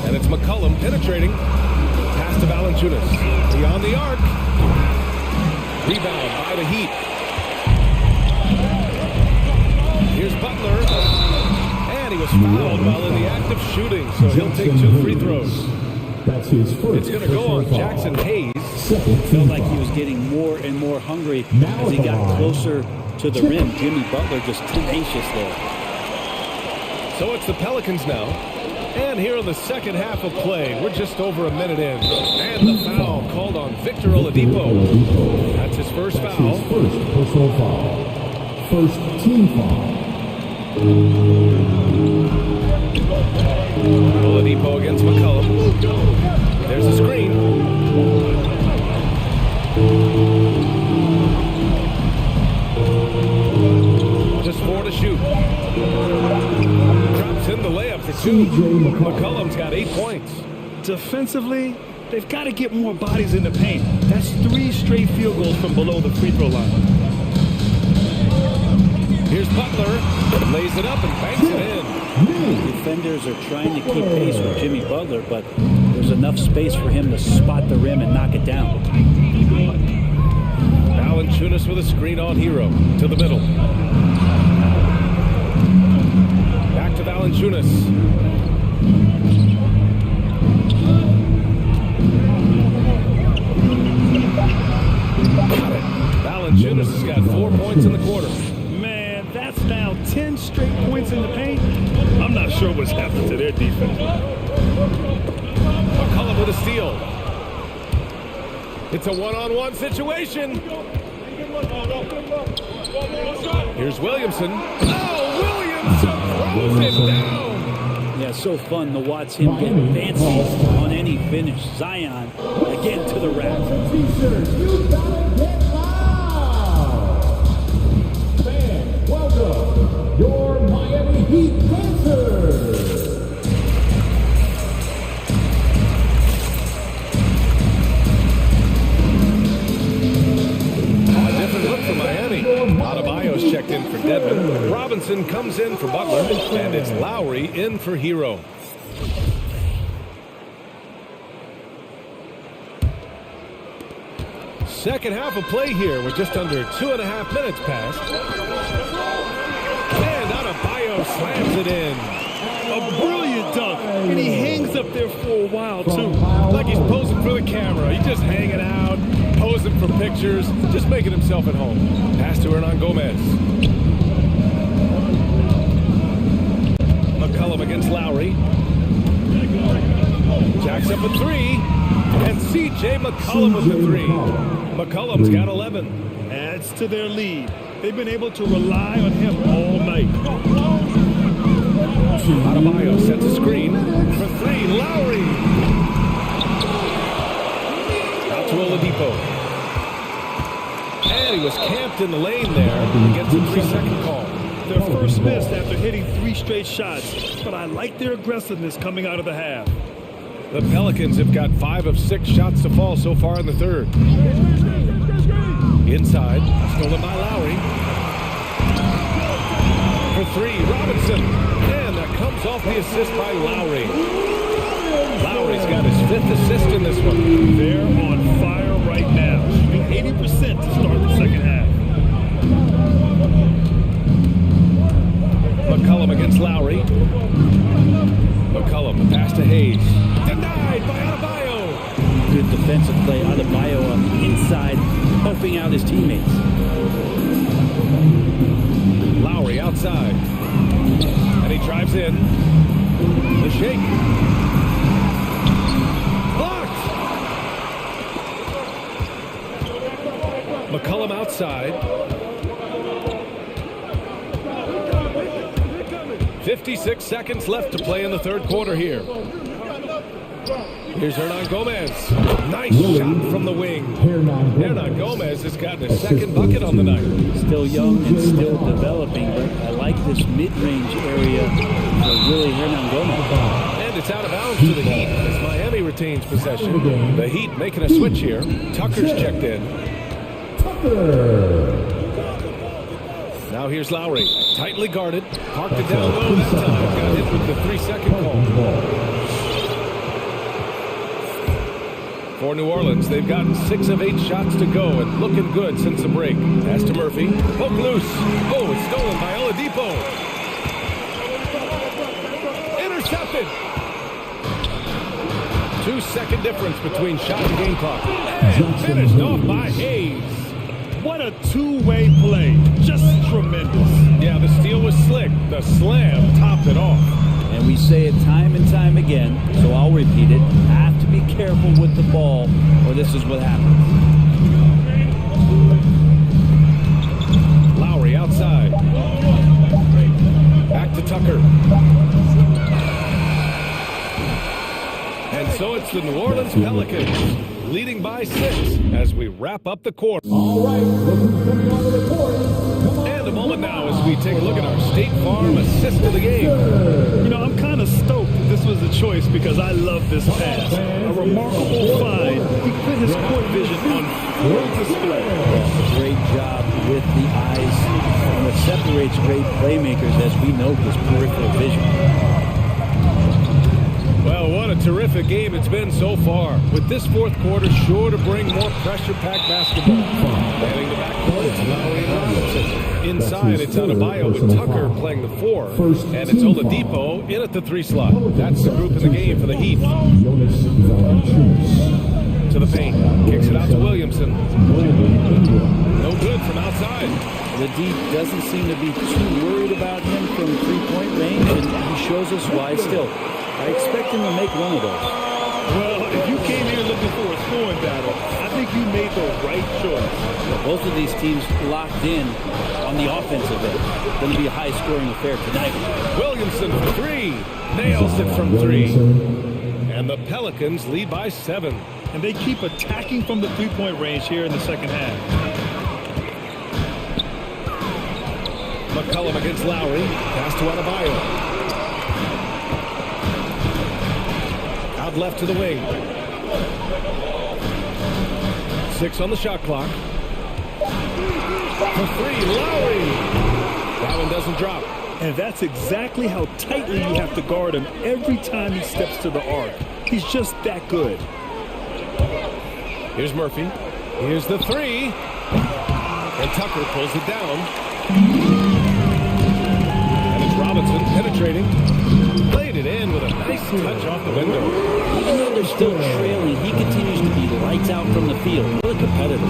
And it's McCollum penetrating. Pass to Valanciunas. Beyond the arc. Rebound by the Heat. Here's Butler. And he was fouled while in the act of shooting, so he'll take 2 free throws. That's his first. It's going to go on Jackson Hayes. Felt like he was getting more and more hungry as he got closer to the rim. Jimmy Butler just tenacious there. So it's the Pelicans now. And here in the second half of play, we're just over a minute in. And the foul called on Victor Oladipo. That's his first foul. His first personal foul. First team foul. Oladipo against McCollum. There's a screen. Just 4 to shoot. Drops in the layup for 2. McCollum's got 8 points. Defensively, they've got to get more bodies in the paint. That's 3 straight field goals from below the free throw line. Here's Butler. Lays it up and banks it in. Defenders are trying to keep pace with Jimmy Butler, but there's enough space for him to spot the rim and knock it down. Valanciunas with a screen on Hero. To the middle. Back to Valanciunas. Got it. Valanciunas has got 4 points in the quarter. Man, that's now 10 straight points in the paint. I'm not sure what's happened to their defense. McCollum with a steal. It's a one-on-one situation. Here's Williamson. Oh, Williamson throws it down. Yeah, so fun to watch him get fancy on any finish. Zion again to the rack. You gotta get loud. Fans, welcome your Miami Heat dancers. Adebayo's checked in for Dedmon. Robinson comes in for Butler, and it's Lowry in for Hero. Second half of play here with just under 2.5 minutes passed. And Adebayo slams it in. A brilliant dunk, and he hangs up there for a while, too. Like he's posing for the camera. He's just hanging out, posing for pictures, just making himself at home. Pass to Hernan Gomez. McCollum against Lowry. Jacks up a 3. And C.J. McCollum with the 3. McCollum's got 11. Adds to their lead. They've been able to rely on him all night. Adebayo sets a screen for 3. Lowry. Out to Oladipo. And he was camped in the lane there and gets a 3-second call. Their first miss after hitting 3 straight shots, but I like their aggressiveness coming out of the half. The Pelicans have got 5 of 6 shots to fall so far in the third. Inside, stolen by Lowry. For 3, Robinson. And that comes comes off the assist by Lowry. Lowry's got his 5th assist in this one. They're on fire right now. Shooting 80% to start the second half. McCollum against Lowry. McCollum, the pass to Hayes. Denied by Adebayo. Good defensive play. Adebayo inside, helping out his teammates. Lowry outside. And he drives in. The shake. Blocked! McCollum outside. 56 seconds left to play in the third quarter here. Here's Hernan Gomez. Nice shot from the wing. Hernan Gomez has gotten his second bucket on the night. Still young and still developing, but I like this mid-range area for really Hernan Gomez. And it's out of bounds to the Heat as Miami retains possession. The Heat making a switch here. Tucker's checked in. Now here's Lowry. Tightly guarded. Parked it down low that time. Got hit with the 3-second call. For New Orleans, they've gotten 6 of 8 shots to go and looking good since the break. Pass to Murphy. Poke loose. Oh, it's stolen by Oladipo. Intercepted. 2-second difference between shot and game clock. And finished off by Hayes. What a two-way play. Just tremendous. Yeah, the steal was slick. The slam topped it off. And we say it time and time again, so I'll repeat it. Have to be careful with the ball, or this is what happens. Lowry outside. Back to Tucker. And so it's the New Orleans Pelicans leading by 6 as we wrap up the quarter. And a moment now as we take a look at our State Farm assist of the game. You know, I'm kind of stoked that this was a choice because I love this pass. A remarkable find. He put his court vision on full display. Great job with the eyes. And what separates great playmakers, as we know, is peripheral vision. Well, what a terrific game it's been so far. With this fourth quarter sure to bring more pressure-packed basketball. Manning the backcourt, it's Lowry and Robinson. Inside, it's Adebayo with Tucker playing the 4. And it's Oladipo in at the 3 slot. That's the group in the game for the Heat. To the paint. Kicks it out to Williamson. No good from outside. The D doesn't seem to be too worried about him from three-point range, and he shows us why still. I expect him to make one of those. Well, if you came here looking for a scoring battle, I think you made the right choice. Both of these teams locked in on the offensive end. Going to be a high-scoring affair tonight. Williamson for 3. Nails it from 3. And the Pelicans lead by 7. And they keep attacking from the three-point range here in the second half. McCollum against Lowry. Pass to Adebayo. Out left to the wing. 6 on the shot clock. For 3, Lowry. That one doesn't drop. And that's exactly how tightly you have to guard him every time he steps to the arc. He's just that good. Here's Murphy. Here's the 3. And Tucker pulls it down. And it's Robinson penetrating. Played it in with a nice touch off the window. Even though they're still trailing, he continues to be lights out from the field. What a competitor.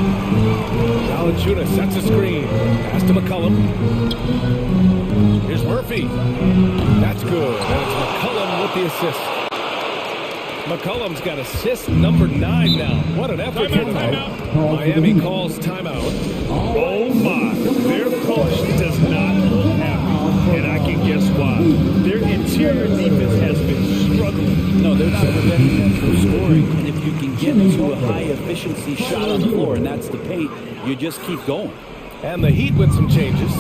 Valanciunas sets a screen. Pass to McCollum. Here's Murphy. That's good. And it's McCollum with the assist. McCollum's got assist number 9 now. What an effort. Timeout. Miami calls timeout. Oh my. Their coach does not look happy. And I can guess why. Their interior defense has been struggling. No, they're not preventing them from scoring. And if you can get to a high-efficiency shot on the floor, and that's the paint, you just keep going. And the Heat with some changes.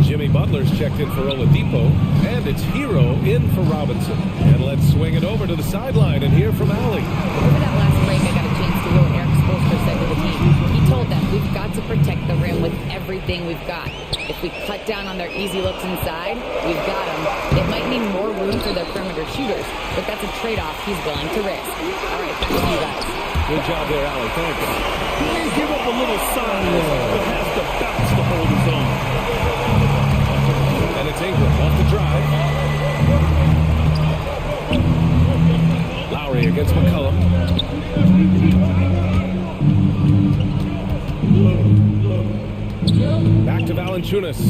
Jimmy Butler's checked in for Oladipo. And it's Hero in for Robinson. And let's swing it over to the sideline and hear from Allie. Over that last break, I got a chance to hear what Eric Spoelstra said to the team. He told told them we've got to protect the rim with everything we've got. If we cut down on their easy looks inside, we've got them. It might mean more room for their perimeter shooters, but that's a trade-off he's willing to risk. All right, back to you guys. Good job there, Allie. Thank you. He may give up a little size, but has the bounce to hold his own. And it's Ingram off the drive. Lowry against McCollum. Back to Valanciunas.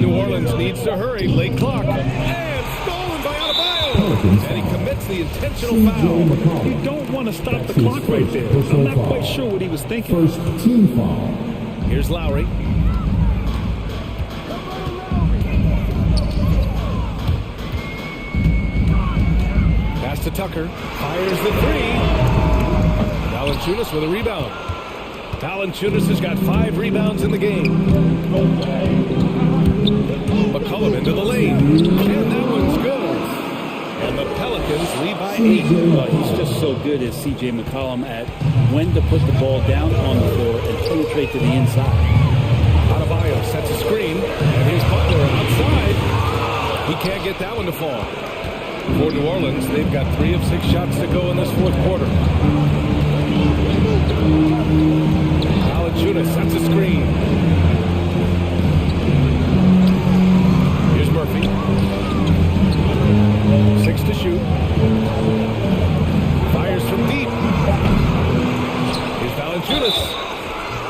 New Orleans needs to hurry. Late clock. And stolen by Adebayo. And he commits the intentional foul. You don't want to stop the clock right there. I'm not quite sure what he was thinking. First team foul. Here's Lowry. Pass to Tucker. Fires the three. Valanciunas with a rebound. Valanciunas has got 5 rebounds in the game. McCollum into the lane. And that one's good. And the Pelicans lead by 8. Well, he's just so good as C.J. McCollum at when to put the ball down on the floor and penetrate to the inside. Adebayo sets a screen. And here's Butler outside. He can't get that one to fall. For New Orleans, they've got 3 of 6 shots to go in this fourth quarter. Valanciunas sets a screen. Here's Murphy. 6 to shoot. Fires from deep. Here's Valanciunas.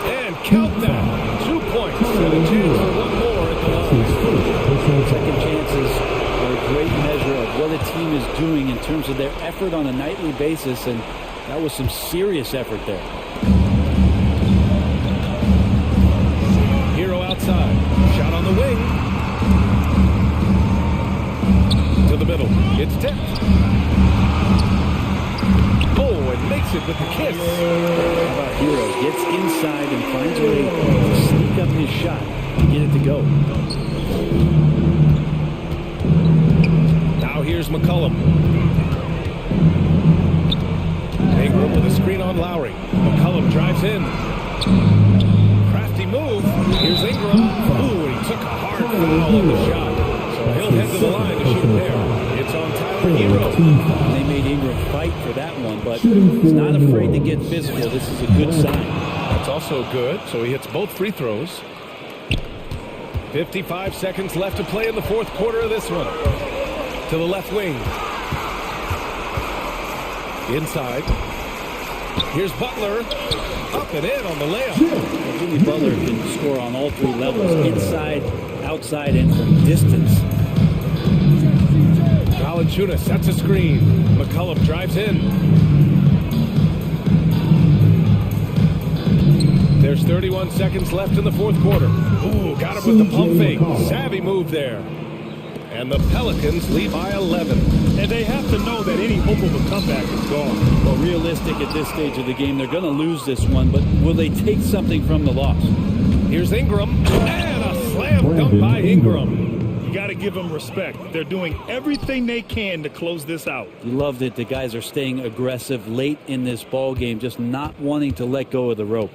And count that. 2 points. And a chance for one more at the line. Second chances are a great measure of what a team is doing in terms of their effort on a nightly basis, and that was some serious effort there. Hero outside. Shot on the wing. To the middle. It's tipped. Oh, and makes it with the kiss. How about Hero? Gets inside and finds a way to sneak up his shot to get it to go. Now here's McCollum. Ingram with a screen on Lowry. McCollum drives in. Crafty move. Here's Ingram. Ooh, he took a hard foul on the shot. So he'll head to the line to shoot there. It's on Tyler Hero. They made Ingram fight for that one, but he's not afraid to get physical. This is a good sign. That's also good. So he hits both free throws. 55 seconds left to play in the fourth quarter of this one. To the left wing. Inside. Here's Butler. Up and in on the layup. Jimmy Butler can score on all 3 levels. Inside, outside, and from distance. Valanciunas sets a screen. McCollum drives in. There's 31 seconds left in the fourth quarter. Ooh, got him with the pump fake. Savvy move there. And the Pelicans lead by 11. And they have to know that any hope of a comeback is gone. Well, realistic at this stage of the game, they're going to lose this one, but will they take something from the loss? Here's Ingram. And a slam dunk by Ingram. You got to give them respect. They're doing everything they can to close this out. You love that the guys are staying aggressive late in this ball game, just not wanting to let go of the rope.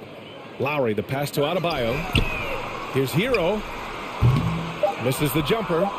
Lowry, the pass to Adebayo. Here's Hero. Misses the jumper.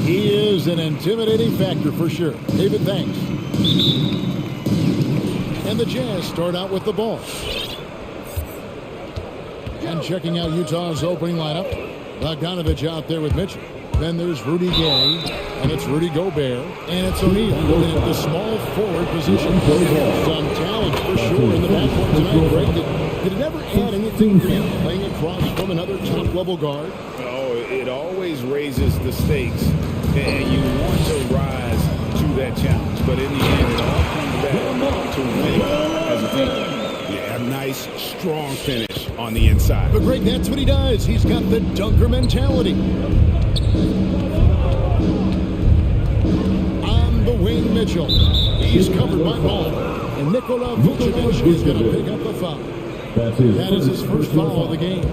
He is an intimidating factor for sure. David, thanks. And the Jazz start out with the ball. And checking out Utah's opening lineup, Bogdanovich out there with Mitchell. Then there's Rudy Gay, and it's Rudy Gobert, and it's O'Neal in the small forward position. Some talent for sure in the backcourt tonight. Greg, did it ever add anything for you playing across from another top-level guard? Oh, it always raises the stakes, and you want to rise to that challenge. But in the end, it all comes back to winning as a team. Yeah, a nice, strong finish on the inside. But Greg, that's what he does. He's got the dunker mentality. On the wing, Mitchell. He's covered by Ball. And Nikola Vucevic is going to pick up the foul. That is his first foul of the game.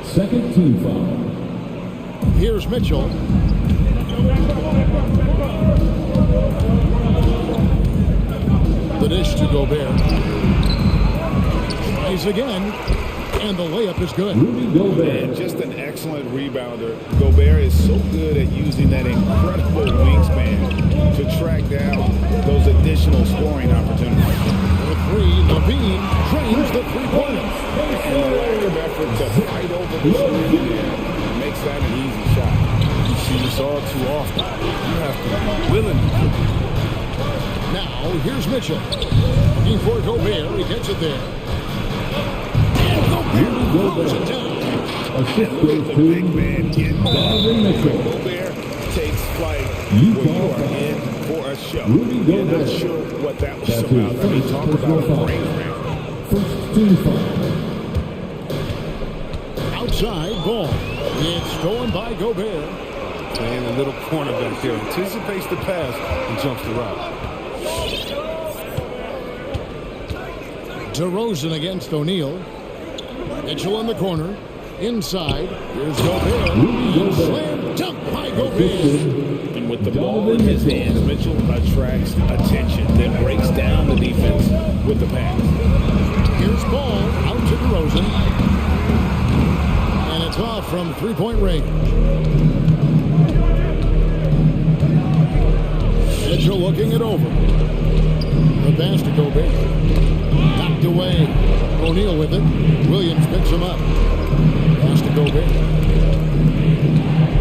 Second team foul. Here's Mitchell. The dish to Gobert. Tries again. And the layup is good. And just an excellent rebounder. Gobert is so good at using that incredible wingspan to track down those additional scoring opportunities. The three, Levine drains the three-pointer. And the lack of effort to fight over the screen makes that an easy shot. You see this all too often. You have to be willing to. Now, here's Mitchell. Looking for Gobert. He gets it there. Throws it down. And look at the big man get Gobert takes flight when you are in for a show. You're not sure what that was about. I mean, talk about a brain cramp. First team foul. Outside ball. It's stolen by Gobert. Playing a little cornerback there. Anticipates the pass and jumps the route. DeRozan against O'Neal. Mitchell in the corner. Inside. Here's Gobert. Slam dunk by Gobert. And with the ball in his hands, Mitchell attracts attention, then breaks down the defense with the pass. Here's Ball out to DeRozan. And it's off from three-point range. Mitchell looking it over. The pass to Gobert. Knocked away. O'Neal with it. Williams picks him up. Pass to Gobert.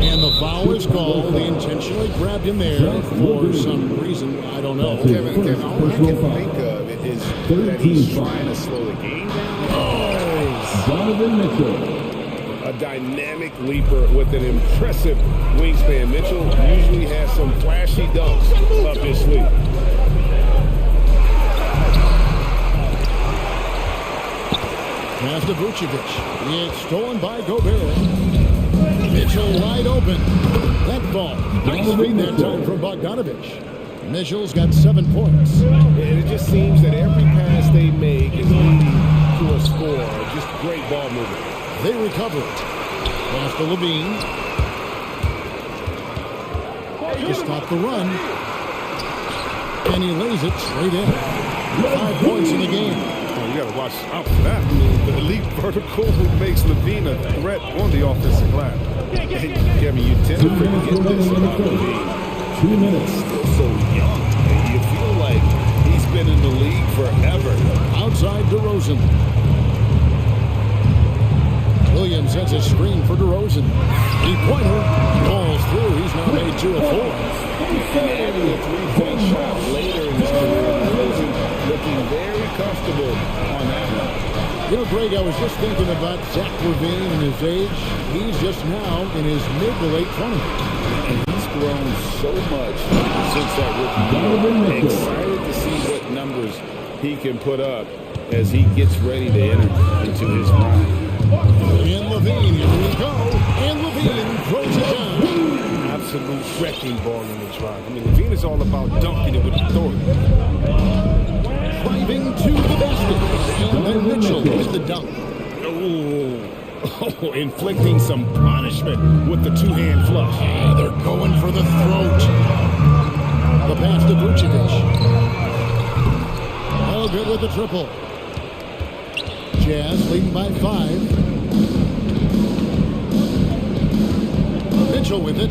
And the foul is called. They intentionally grabbed him there for some reason. I don't know. Kevin, all I can think of is that he's trying to slow the game down. Donovan Mitchell. A dynamic leaper with an impressive wingspan. Mitchell usually has some flashy dunks up his sleeve. Pass to Vucevic. It's stolen by Gobert. Mitchell wide open. That ball. Nice feed that time from Bogdanovich. Mitchell's got 7 points. And it just seems that every pass they make is leading to a score. Just great ball movement. They recover it. Pass to Levine. To stop the run. And he lays it straight in. 5 points in the game. You got to watch out for that. The elite vertical makes Levine a threat on the offensive glass. Kevin, you tend to forget this about Levine. 2 minutes. Still so young. You feel like he's been in the league forever. Outside DeRozan. Williams sets a screen for DeRozan. Three-pointer falls through. He's now made 2 of 4. Adding a three-point shot later in his career. DeRozan looking very comfortable on that one. You know, Greg, I was just thinking about Zach LaVine and his age. He's just now in his mid to late 20s. And he's grown so much since that rookie year. Excited to see what numbers he can put up as he gets ready to enter into his prime. And LaVine, here we go. And LaVine throws it down. Absolute wrecking ball in the drive. I mean, Levine is all about dunking it with authority. Driving to the basket. And then Mitchell with the dunk. Oh, inflicting some punishment with the two-hand flush. Yeah, they're going for the throat. The pass to Vucevic. Oh, good with the triple. Jazz leading by 5. Mitchell with it.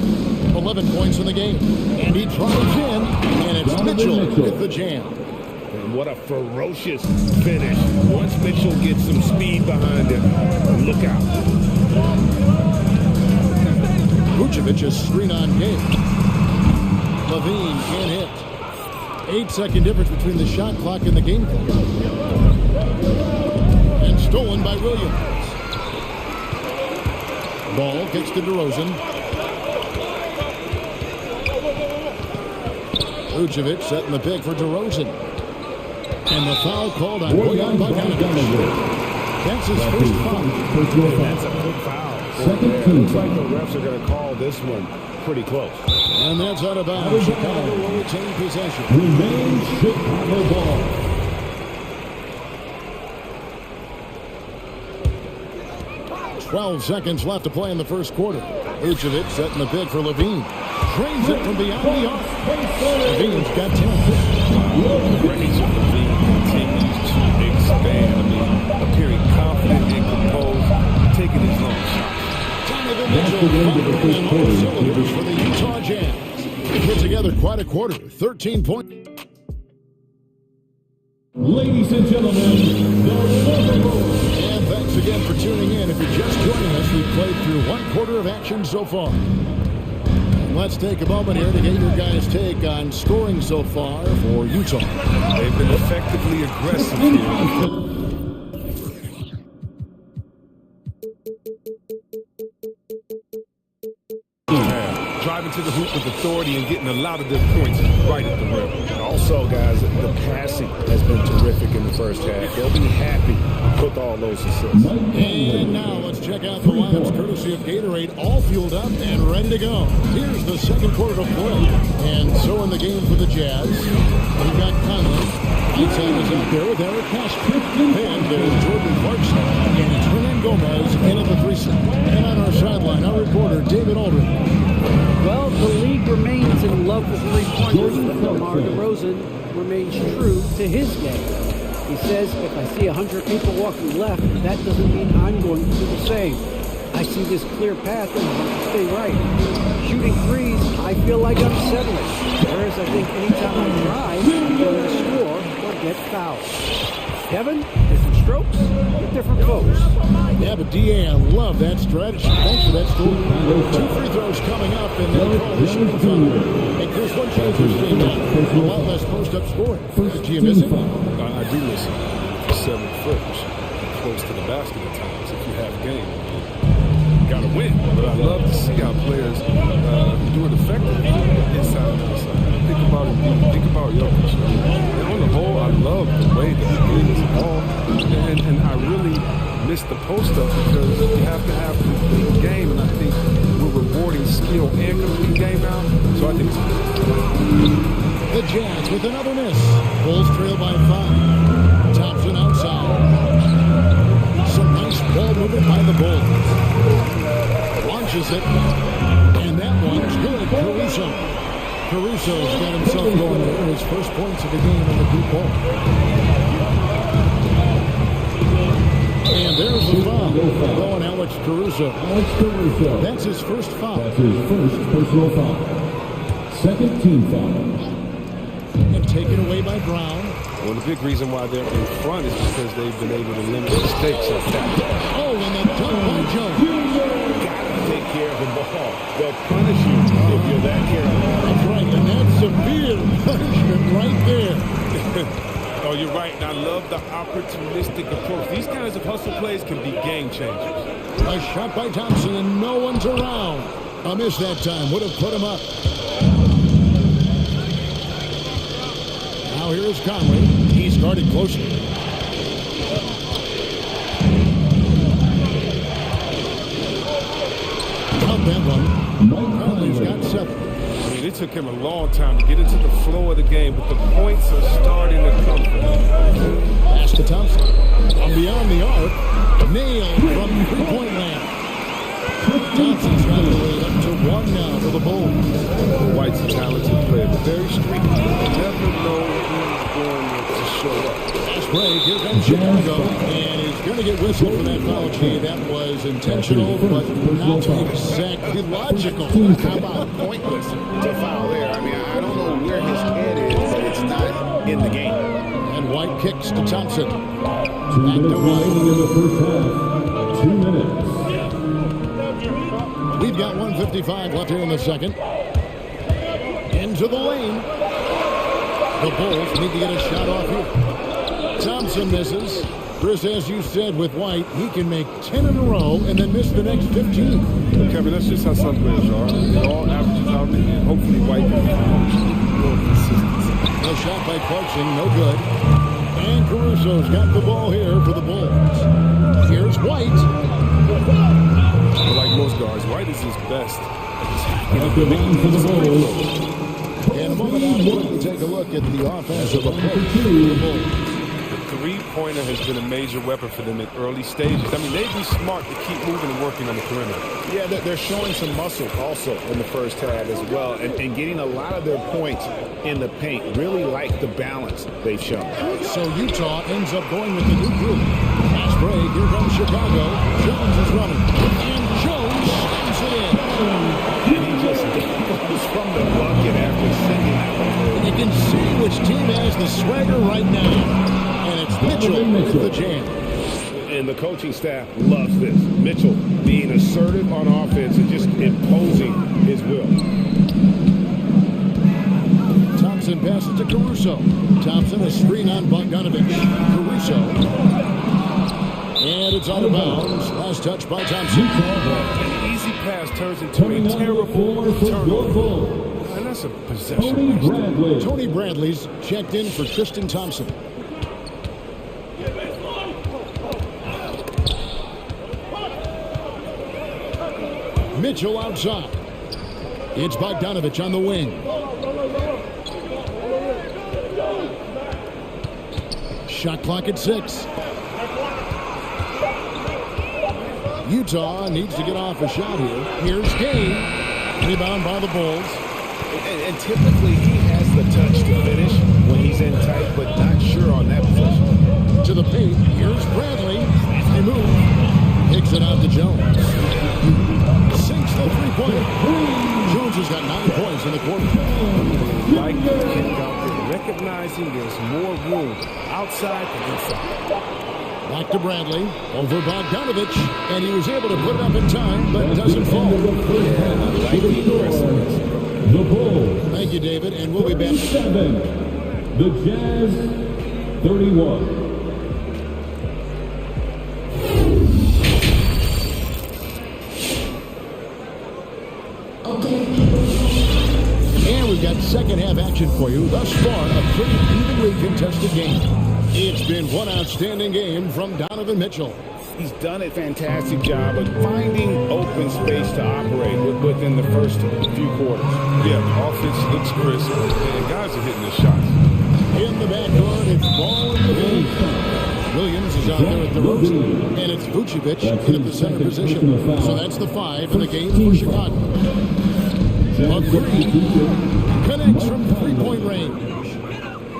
11 points in the game. And he drives in, and it's Mitchell with the jam. And what a ferocious finish. Once Mitchell gets some speed behind him, look out. Vucevic's screen-on game. Levine can't hit. 8-second difference between the shot clock and the game clock. And stolen by Williams. Ball gets to DeRozan. Vucevic setting the pick for DeRozan. And the foul called on Bojan Bogdanovic. That's his first foul. That's a good foul. Looks like the refs are going to call this one pretty close. And that's out of bounds. Chicago will retain possession. Remains Chicago ball. Twelve seconds left to play in the first quarter. Vucevic setting the pick for Levine. Trains it from beyond the arc. Levine's got 10. The range of Levine continues to expand. I mean, appearing confident and composed, taking his long shots. Donovan Mitchell firing on all cylinders for the Utah Jazz. They put together quite a quarter. 13 points. Ladies and gentlemen, And thanks again for tuning in. If you're just joining us, we've played through one quarter of action so far. Let's take a moment here to get your guys' take on scoring so far for Utah. They've been effectively aggressive here. Driving to the hoop with authority and getting a lot of their points right at the rim. And also, guys, the passing has been terrific in the first half. They'll be happy with all those assists. And now let's check out the lineups courtesy of Gatorade, all fueled up and ready to go. Here's the second quarter to play. And so in the game for the Jazz, we've got Conley. Outside is out there with Eric Castro. And there's Jordan Clarkson. And it's Hernan Gomez in at the 3-slot. And on our sideline, our reporter, David Aldridge. Well, the league remains in love with three-pointers, but DeMar DeRozan remains true to his game. He says, if I see 100 people walking left, that doesn't mean I'm going to do the same. I see this clear path and I want to stay right. Shooting threes, I feel like I'm settling. Whereas I think anytime I drive, I'm going to score or get fouled. Kevin, different strokes with different folks. Yeah, but DA, I love that strategy. Thanks for that story. 2 free throws coming up, and they'll call the shooting foul. And Chris, one change for Steve now. A lot less post-up scoring. Did you miss it? I do listen. For 7 foot, close to the basket at times if you have game. Got to win, but I love to see how players do it effectively inside and outside. Think about Jokic. And on the whole, I love the way that the game is evolved, and I really miss the post-up because you have to have complete game, and I think we're rewarding skill and complete game now, so I think it's good. The Jazz with another miss. Bulls trail by 5. Thompson outside. Some nice ball movement by the Bulls. Launches it, and that one's good. Caruso's got himself going there. His first points of the game in the group ball. And there's the foul. Going Alex Caruso. That's his first foul. That's his first personal foul. Second team foul. And taken away by Brown. Well, the big reason why they're in front is because they've been able to limit mistakes like that. Oh, and the dunk by Jones. Take care of the ball. They'll punish you if you're that careful. That's right, and that's severe punishment right there. Oh, you're right, and I love the opportunistic approach. These kinds of hustle plays can be game changers. A shot by Thompson, and no one's around. A miss that time would have put him up. Now here's Conley. He's guarded closely. That one. Conley's got 7. I mean, it took him a long time to get into the flow of the game, but the points are starting to come from him. Pass to Thompson. From beyond the arc. Nailed from three-point land. Thompson's got to lead up to 1 now for the Bulls. White's a talented player, but very streaky. You never know who's going to show up. Pass Fast break. Here comes Chicago. And he's going to get whistled for that foul. Gee, that was intentional, but not exactly logical. How about pointless to foul there? I mean, I don't know where his head is, but it's not in the game. And White kicks to Thompson. 2 minutes remaining in the first half. 2 minutes. We've got 1:55 left here in the second. Into the lane. The Bulls need to get a shot off here. Thompson misses. Chris, as you said with White, he can make 10 in a row and then miss the next 15. Kevin, that's just how some players are. It all averages out, and hopefully White can find more consistency. No shot by Clarkson, no good. And Caruso's got the ball here for the Bulls. Here's White. Like most guards, White is his best. After one for the Bulls. In a moment, we'll take a look at the offensive approach for the Bulls. The three-pointer has been a major weapon for them in early stages. I mean, they'd be smart to keep moving and working on the perimeter. Yeah, they're showing some muscle also in the first half as well, and getting a lot of their points in the paint. Really like the balance they've shown. So Utah ends up going with the new group. Fast break, here comes Chicago. Jones is running. And Jones slams it in. And he just goes from the bucket after sending that one. You can see which team has the swagger right now. And it's Mitchell with the jam. And the coaching staff loves this. Mitchell being assertive on offense and just imposing his will. Thompson passes to Caruso. Thompson a screen on Bogdanovich. Caruso. And it's out of bounds. Last touch by Thompson. An easy pass turns into a terrible turnover. And that's a possession. Tony Bradley's checked in for Tristan Thompson. Mitchell outside. It's Bogdanovich on the wing. Shot clock at 6. Utah needs to get off a shot here. Here's Game. Rebound by the Bulls. And typically he has the touch to finish when he's in tight, but not sure on that possession. To the paint. Here's Bradley. He moves. Kicks it out to Jones. Sinks the three-pointer. Jones has got 9 points in the quarter. Like the kick out there, recognizing there's more room outside than inside. Back to Bradley, over Bogdanovich, and he was able to put it up in time, but doesn't fall. The Bulls. Thank you, David, and we'll be back. 7. The Jazz 31. And we've got second half action for you. Thus far, a pretty evenly contested game. It's been one outstanding game from Donovan Mitchell. He's done a fantastic job of finding open space to operate within the first few quarters. Yeah, the offense looks crisp, and guys are hitting their shots. In the backcourt, it's Ball in the paint. Williams is out there at the ropes, and it's Vucevic in at the center position. So that's the 5 in the game for Chicago. A 3 connects from three-point range.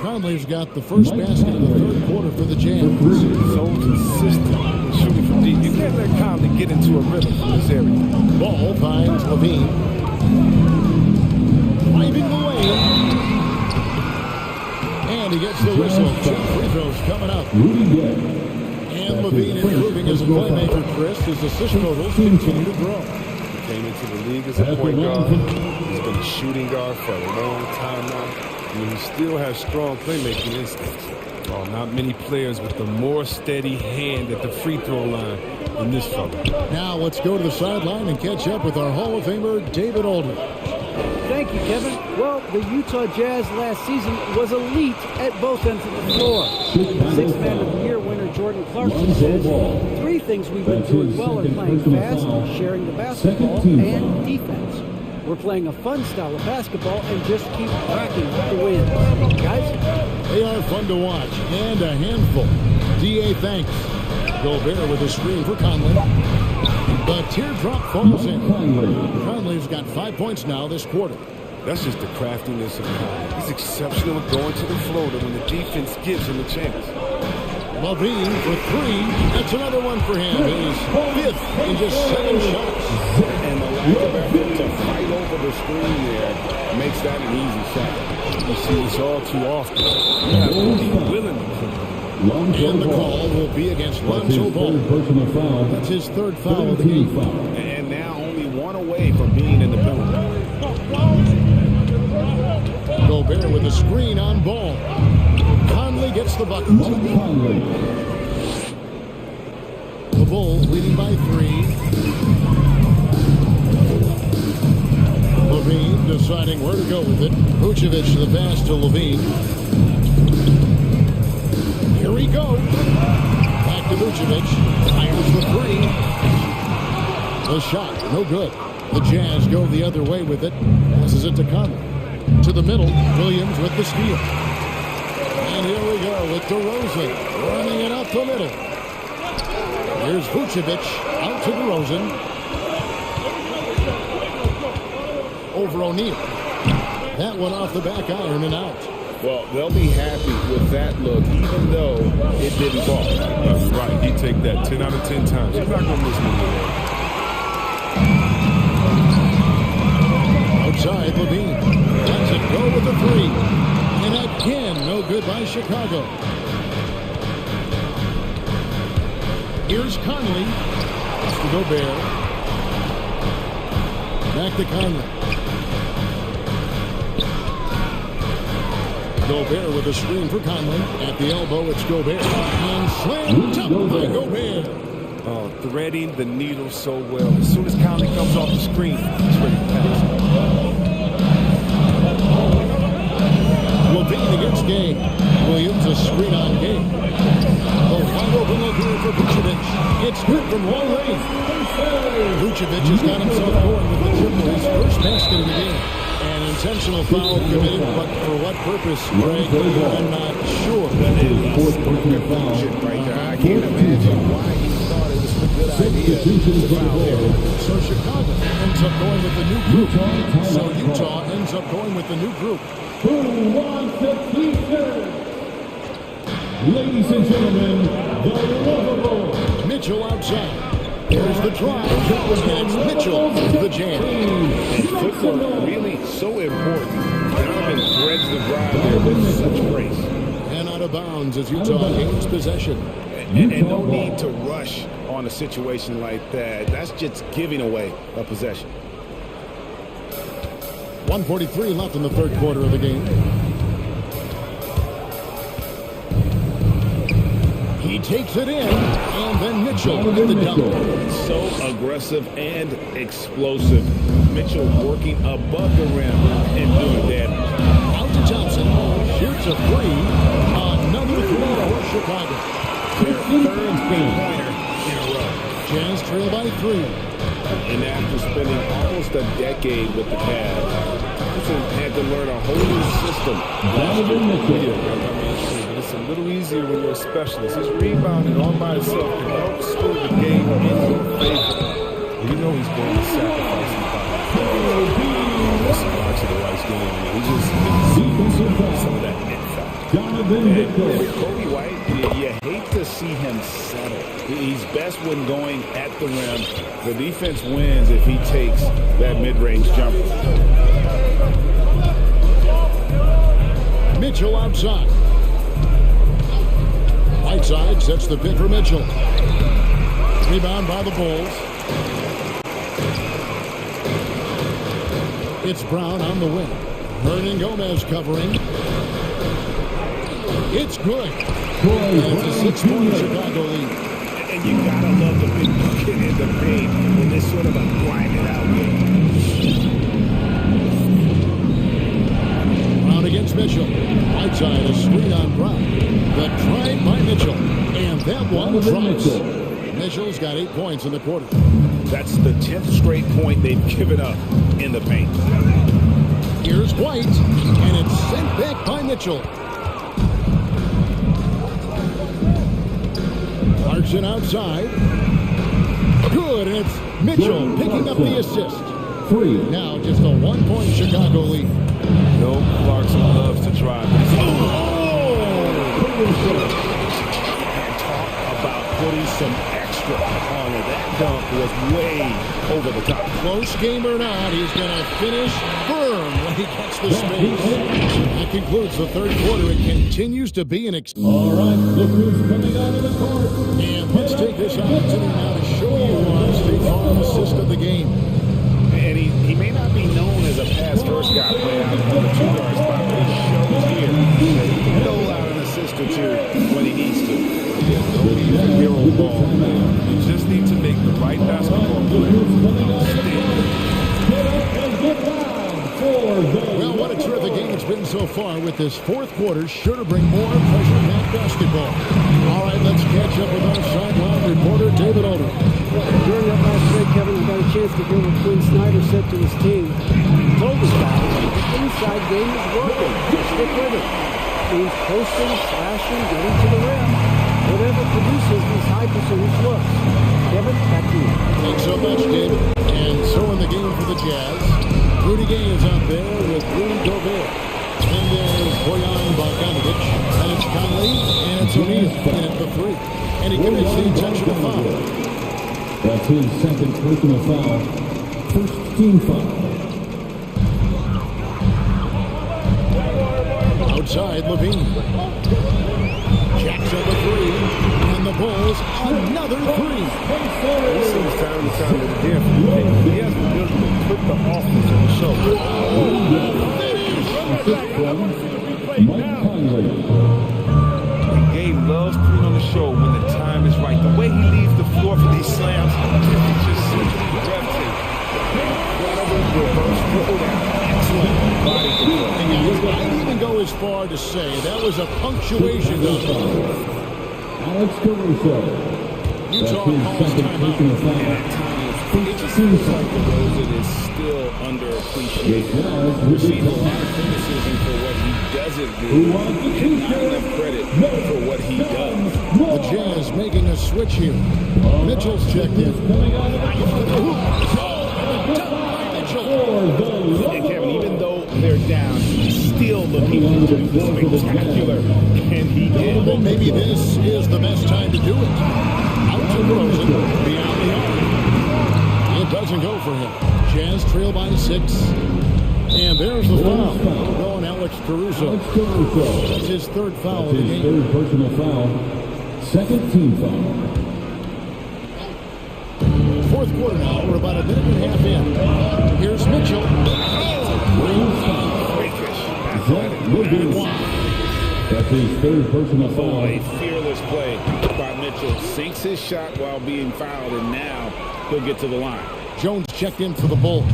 Conley's got the first basket of the third quarter for the Jazz. So consistent shooting from deep. You can't let Conley get into a rhythm from this area. Ball finds Levine. Driving the lane. And he gets the whistle. 2 free throws coming up. And Levine improving as a playmaker, Chris. His assist totals continue to grow. He came into the league as a point guard. He's been a shooting guard for a long time now. I mean, he still has strong playmaking instincts. Oh, not many players with a more steady hand at the free throw line than this fella. Now let's go to the sideline and catch up with our Hall of Famer, David Aldridge. Thank you, Kevin. Well, the Utah Jazz last season was elite at both ends of the floor. Sixth Man of the Year winner Jordan Clarkson says, 3 things we've been doing well are playing fast, sharing the basketball, and defense. We're playing a fun style of basketball and just keep racking the wins. Guys? They are fun to watch and a handful. D.A. thanks. Gobert with a screen for Conley. The teardrop falls in. Conley's got 5 points now this quarter. That's just the craftiness of Conley. He's exceptional at going to the floater when the defense gives him a chance. Levine for three. That's another one for him. His fifth in just 7 shots. And the lack of effort to fight over the screen there makes that an easy shot. You see this all too often. You have to be willing to play. And the call will be against Lonzo Ball. That's his third foul of the game. And now only one away from being in the penalty. Gobert with a screen on Ball. Conley gets the bucket. The Bulls leading by 3. Levine deciding where to go with it. Vucevic the pass to Levine. Here we go. Back to Vucevic. Fires the 3. The shot, no good. The Jazz go the other way with it. Passes it to Conley. To the middle, Williams with the steal. And here we go with DeRozan running it up the middle. Here's Vucevic out to DeRozan. Over O'Neal. That one off the back iron and out. Well, they'll be happy with that look, even though it didn't fall. Right, he'd take that 10 out of 10 times. He's not going to miss one. Outside, Levine. Lets it go with the 3. And again, no good by Chicago. Here's Conley. It's to Gobert. Back to Conley. Gobert with a screen for Conley. At the elbow, it's Gobert. And slammed up by Gobert. Oh, threading the needle so well. As soon as Conley comes off the screen, he's ready to pass. Levine against Gay. Williams a screen on Gay. The wide open look here for Vucevic. It's good from long range. Vucevic has got himself going with the triple. His first basket of the game. An intentional foul committed, but for what purpose, Greg? I'm not sure. That is confusion right there. I can't imagine why he thought it was a good idea to foul there. So Chicago ends up going with the new group. So Utah ends up going with the new group. Who wants the T-shirt? Ladies and gentlemen, the lovable Mitchell outside. There's the drive. And it's Mitchell with the jam. Footwork really so important. Donovan threads the drive there with such grace. And out of bounds as Utah gains possession. And no need to rush on a situation like that. That's just giving away a possession. 1:43 left in the third quarter of the game. He takes it in, and then Mitchell with the dunk. So aggressive and explosive. Mitchell working above the rim and doing damage. Out to Johnson. Shoots a 3. Another 3 for Chicago. Their third pointer in a row. Jazz trail by 3. And after spending almost a decade with the Cavs, Thompson had to learn a whole new system. It's a little easier when you're a specialist. His rebounding all by himself can help score the game in your favor. You know he's going to sacrifice his body. That's a part of the Rice game. He just didn't see some of that net factor. And with Kobe White, you hate to see him settle. He's best when going at the rim. The defense wins if he takes that mid-range jumper. Mitchell outside. Right side sets the pick for Mitchell. Rebound by the Bulls. It's Brown on the wing. Hernan Gomez covering. It's good. It's a 6-point Chicago lead. And you gotta love the big bucket in the paint when this sort of a grinded out game. Brown against Mitchell. Right side, a screen on Brown. The drive by Mitchell. And that one drops. Mitchell's got 8 points in the quarter. That's the 10th straight point they've given up in the paint. Here's White. And it's sent back by Mitchell. Clarkson outside. Good, and it's Mitchell picking up the assist. 3. Now just a 1-point Chicago lead. No, Clarkson loves to drive. putting some extra on it. That dunk was way over the top. Close game or not, he's going to finish firm when he gets the space. That concludes the third quarter. It continues to be an All right, look who's coming out of the court. And let's take this opportunity now to show you State Farm assist of the game. And he may not be known as a pass-first guy playing out on the two-guard spot, but he shows here that he can dole out an assist or two when he needs to. Don't need a hero ball. You just need to make the right basketball play. Well, what a terrific game it's been so far with this fourth quarter. Sure to bring more pressure-packed basketball. All right, let's catch up with our sideline reporter, David Older. During that last break, Kevin, we got a chance to hear what Quinn Snyder said to his team. He told us guys the inside game is working. Just stick with it. Means posting, slashing, getting to the rim. Whatever produces these high percentage looks. Kevin, back to you. Thanks so much, David. And so in the game for the Jazz, Rudy Gay is out there with Rudy Gobert. And there's Bojan Bogdanovic, and it's Conley, and it's O'Neal in at the three. And he commits the intentional foul. That's his second personal foul. First team foul. Outside, Levine. Jacks up a three, and the Bulls another three. This seems time to time again. He has the ability to put the offense on the show. Mike Conley. The game loves putting on the show when the time is right. The way he leaves the floor for these slams is just simply breathtaking. Excellent body control. I'd even go as far to say that was a punctuation number. Alex Caruso. Utah calls timeout. It just seems like DeRozan is still underappreciated. Receives a lot of criticism for what he doesn't do, and not enough credit for what he does. The Jazz making a switch here. Mitchell's checked in. And Kevin, even though they're down, he's still looking spectacular, and he did. Well, maybe this is the best time to do it. Out to Rosen, beyond the arc. It doesn't go for him. Jazz trail by 6. And there's the foul. Going Alex Caruso. That's his third foul of the game. Third personal foul. Second team foul. Fourth quarter now. We're about a minute and a half in. Here's Mitchell. That's his third personal foul. A fearless play by Mitchell. Sinks his shot while being fouled, and now he'll get to the line. Jones checked in for the Bulls.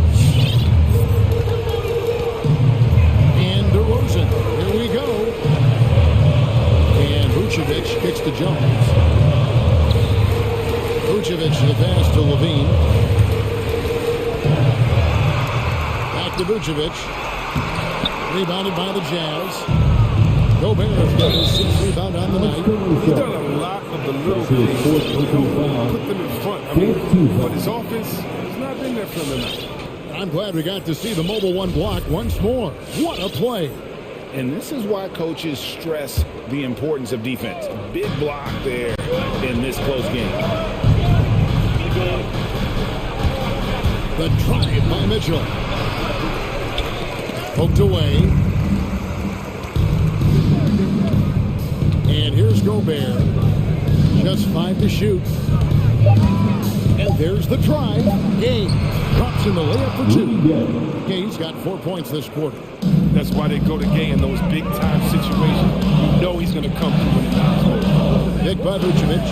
And DeRozan. Here we go. And Vucevic kicks to Jones. Vucevic the pass to Levine. Back to Vucevic. Rebounded by the Jazz. Gobert's got his 6th rebound on the night. He's done a lot of the little things. Put them in front. But his offense has not been there for him tonight. I'm glad we got to see the Mobile One block once more. What a play. And this is why coaches stress the importance of defense. Big block there in this close game. The drive by Mitchell. Poked away. And here's Gobert. Just 5 to shoot. And there's the drive. Gay drops in the layup for 2. Gay's got 4 points this quarter. That's why they go to Gay in those big-time situations. You know he's going to come through when it matters. Nick by Vucevic.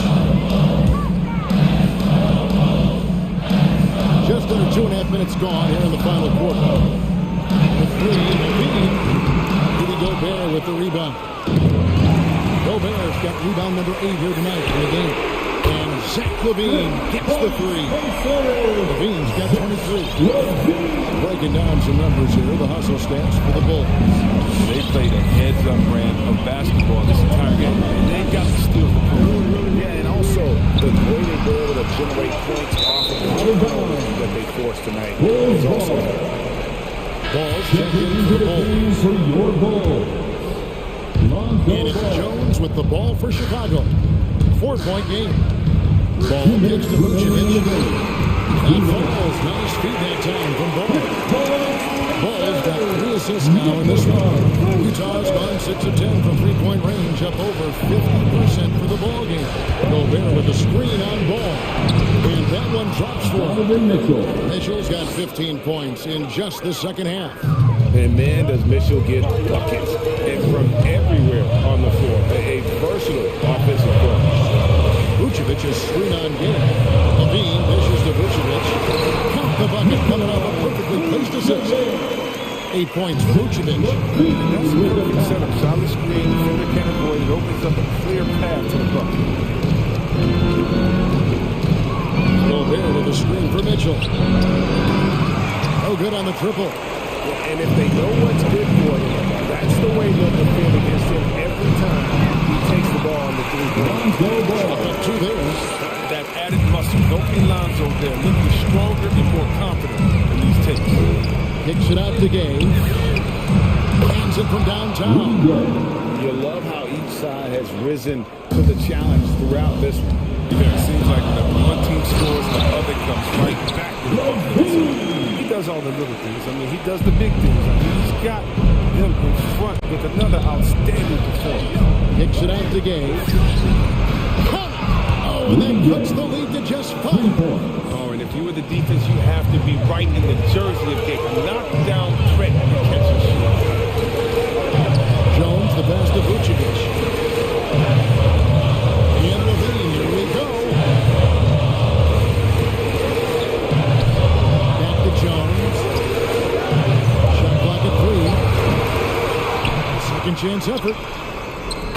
Just under 2.5 minutes gone here in the final quarter. The 3, Levine. Rudy Gobert with the rebound. Gobert's got rebound number 8 here tonight in the game. And Zach Levine gets the 3. Levine's got 23. Breaking down some numbers here, the hustle stats for the Bulls. They played a heads-up brand of basketball this entire game, and they got to steal the point. Yeah, and also the way they go able to generate points off of the turnovers that they forced tonight is also Balls checked in for the Bulls. And it's Jones with the ball for Chicago. 4-point game. Ball gets to Vucevic. That falls. Nice feed that time from Ball. Ball's got 3 assists now in this one. Utah's gone 6 of 10 from three-point range, up over 50% for the ball game. Gobert with a screen on Ball. And that one drops for Mitchell. Mitchell's got 15 points in just the second half. And man, does Mitchell get buckets and from everywhere on the floor. A versatile offensive player. Vucevic's screen on game. Levine dishes to Vucevic. Count the bucket coming off a perfectly placed assist. 8 points for Vucevic. And that's a perfect setup. Solid screen, defender can't avoid it. Opens up a clear path to the bucket. Gobert with a screen for Mitchell. No good on the triple. And if they know what's good for them, that's the way they'll defend against him every time he takes the ball on the three-point. Up 2 there. That added muscle. Don't be Lonzo there. Looking stronger and more confident in these takes. Kicks it out the game. Hands it from downtown. You love how each side has risen to the challenge throughout this. Yeah, it seems like when one team scores, the other comes right back with the offense. He does all the little things. I mean, he does the big things. I mean, he's got them in front with another outstanding performance. Kicks it out the game. Oh, and then cuts the lead to just 5 points. Oh, and if you were the defense, you have to be right in the jersey of getting a knockdown threat to catch a shot. Jones, the pass to Vucevic. And Levine, here we go. Back to Jones. Shot clock at 3. Second chance effort.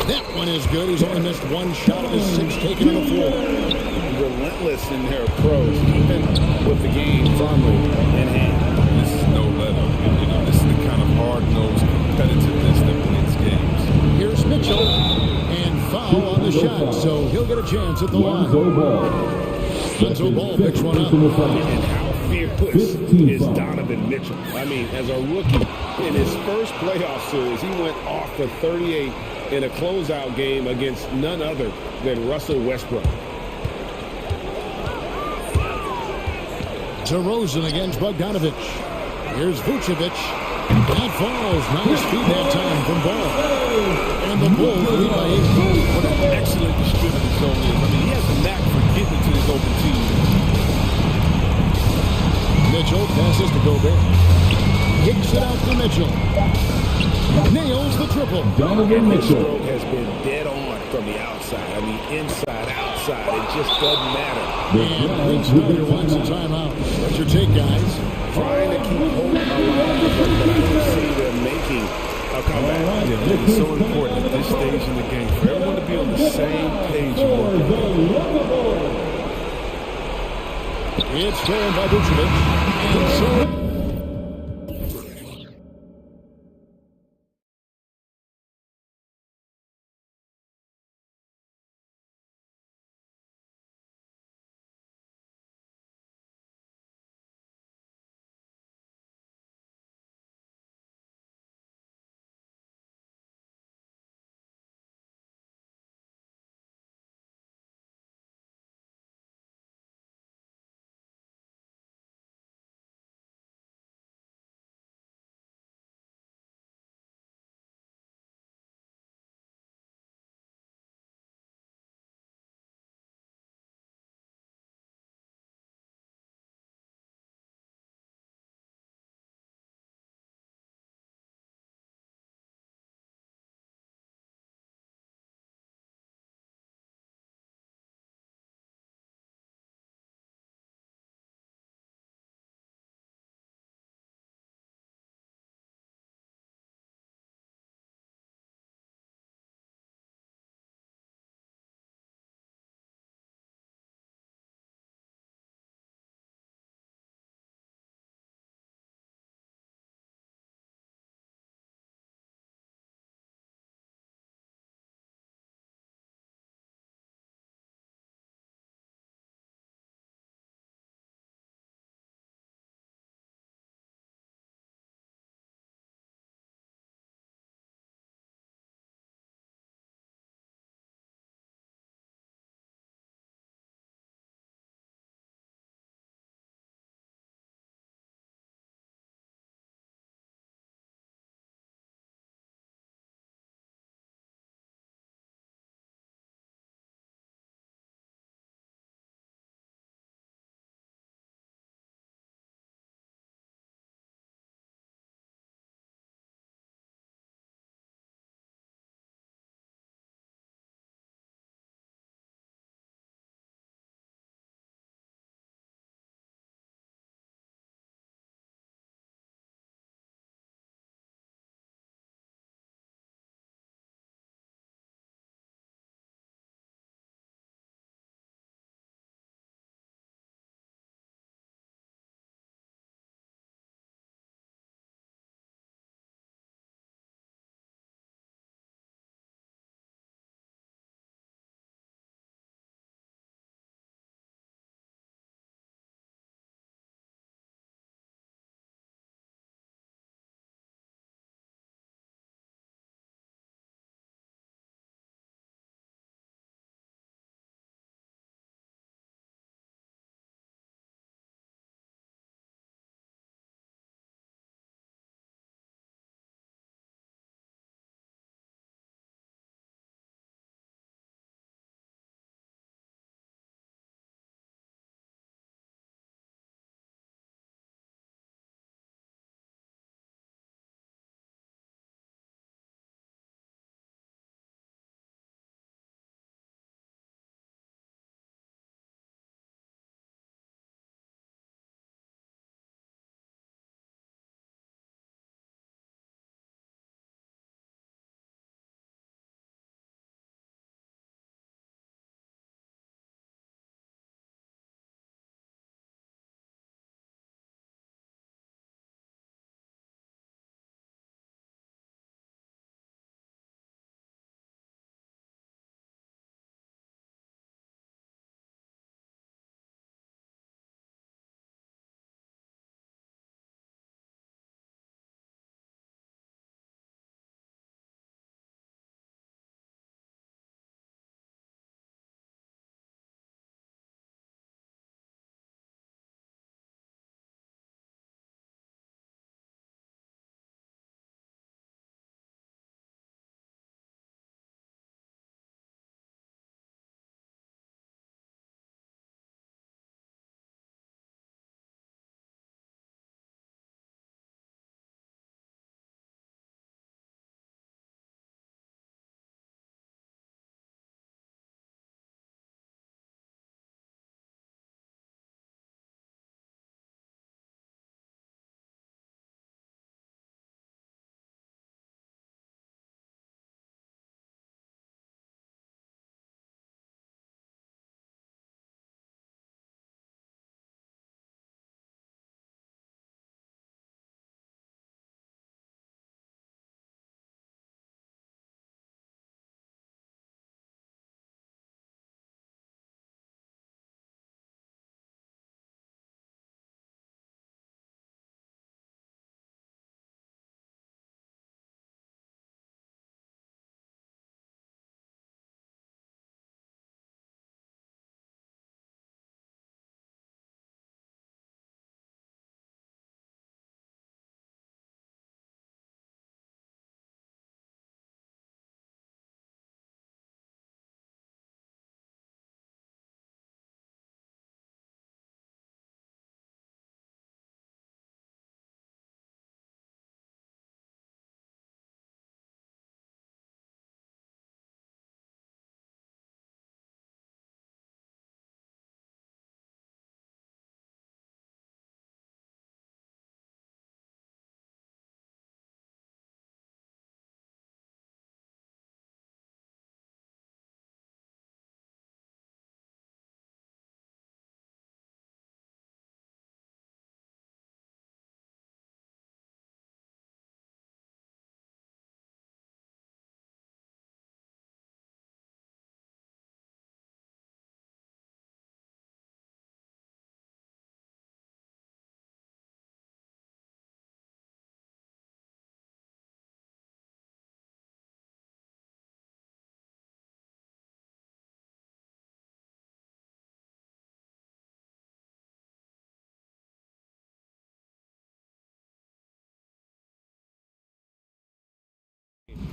That one is good. He's only missed 1 shot of his 6 taken on the floor. Relentless in their approach, even with the game firmly in hand. This is no let-up. You know, this is the kind of hard-nosed competitiveness that wins games. Here's Mitchell. And foul on the shot, so he'll get a chance at the line. Lonzo Ball picks one up. And how fearless is Donovan Mitchell? I mean, as a rookie, in his first playoff series, he went off for 38 in a closeout game against none other than Russell Westbrook. DeRozan against Bogdanovic. Here's Vucevic. That falls. Nice feed that time from Ball. And the Bulls lead by 8. What an excellent distributor zone is. I mean, he has a knack for getting to his open team. Mitchell passes to Gobert. Kicks it out to Mitchell. Nails the triple. Donovan Mitchell has been dead on from the outside. I mean, inside, outside. It just doesn't matter. And Vince Snyder wants a timeout. What's your take, guys? Trying to keep hope alive, but I don't see them making a comeback. Yeah, it's so important at this stage in the game for everyone to be on the same page. It's stolen by Vucevic. And so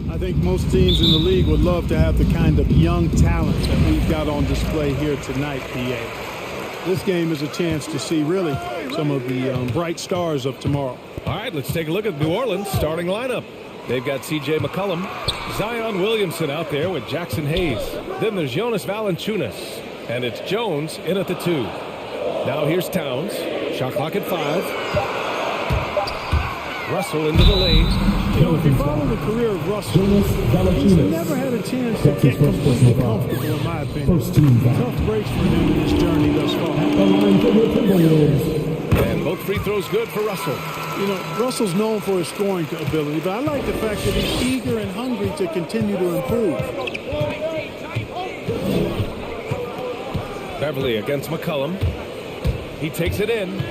I think most teams in the league would love to have the kind of young talent that we've got on display here tonight, PA. This game is a chance to see really some of the bright stars of tomorrow. All right, let's take a look at New Orleans' starting lineup. They've got C.J. McCollum, Zion Williamson out there with Jackson Hayes. Then there's Jonas Valanciunas, and it's Jones in at the 2. Now here's Towns. Shot clock at 5. Russell into the lane. You know, if you follow the career of Russell, he's never had a chance to get completely comfortable, in my opinion. Tough breaks for him in his journey thus far. And both free throws good for Russell. You know, Russell's known for his scoring ability, but I like the fact that he's eager and hungry to continue to improve. Beverly against McCollum. He takes it in,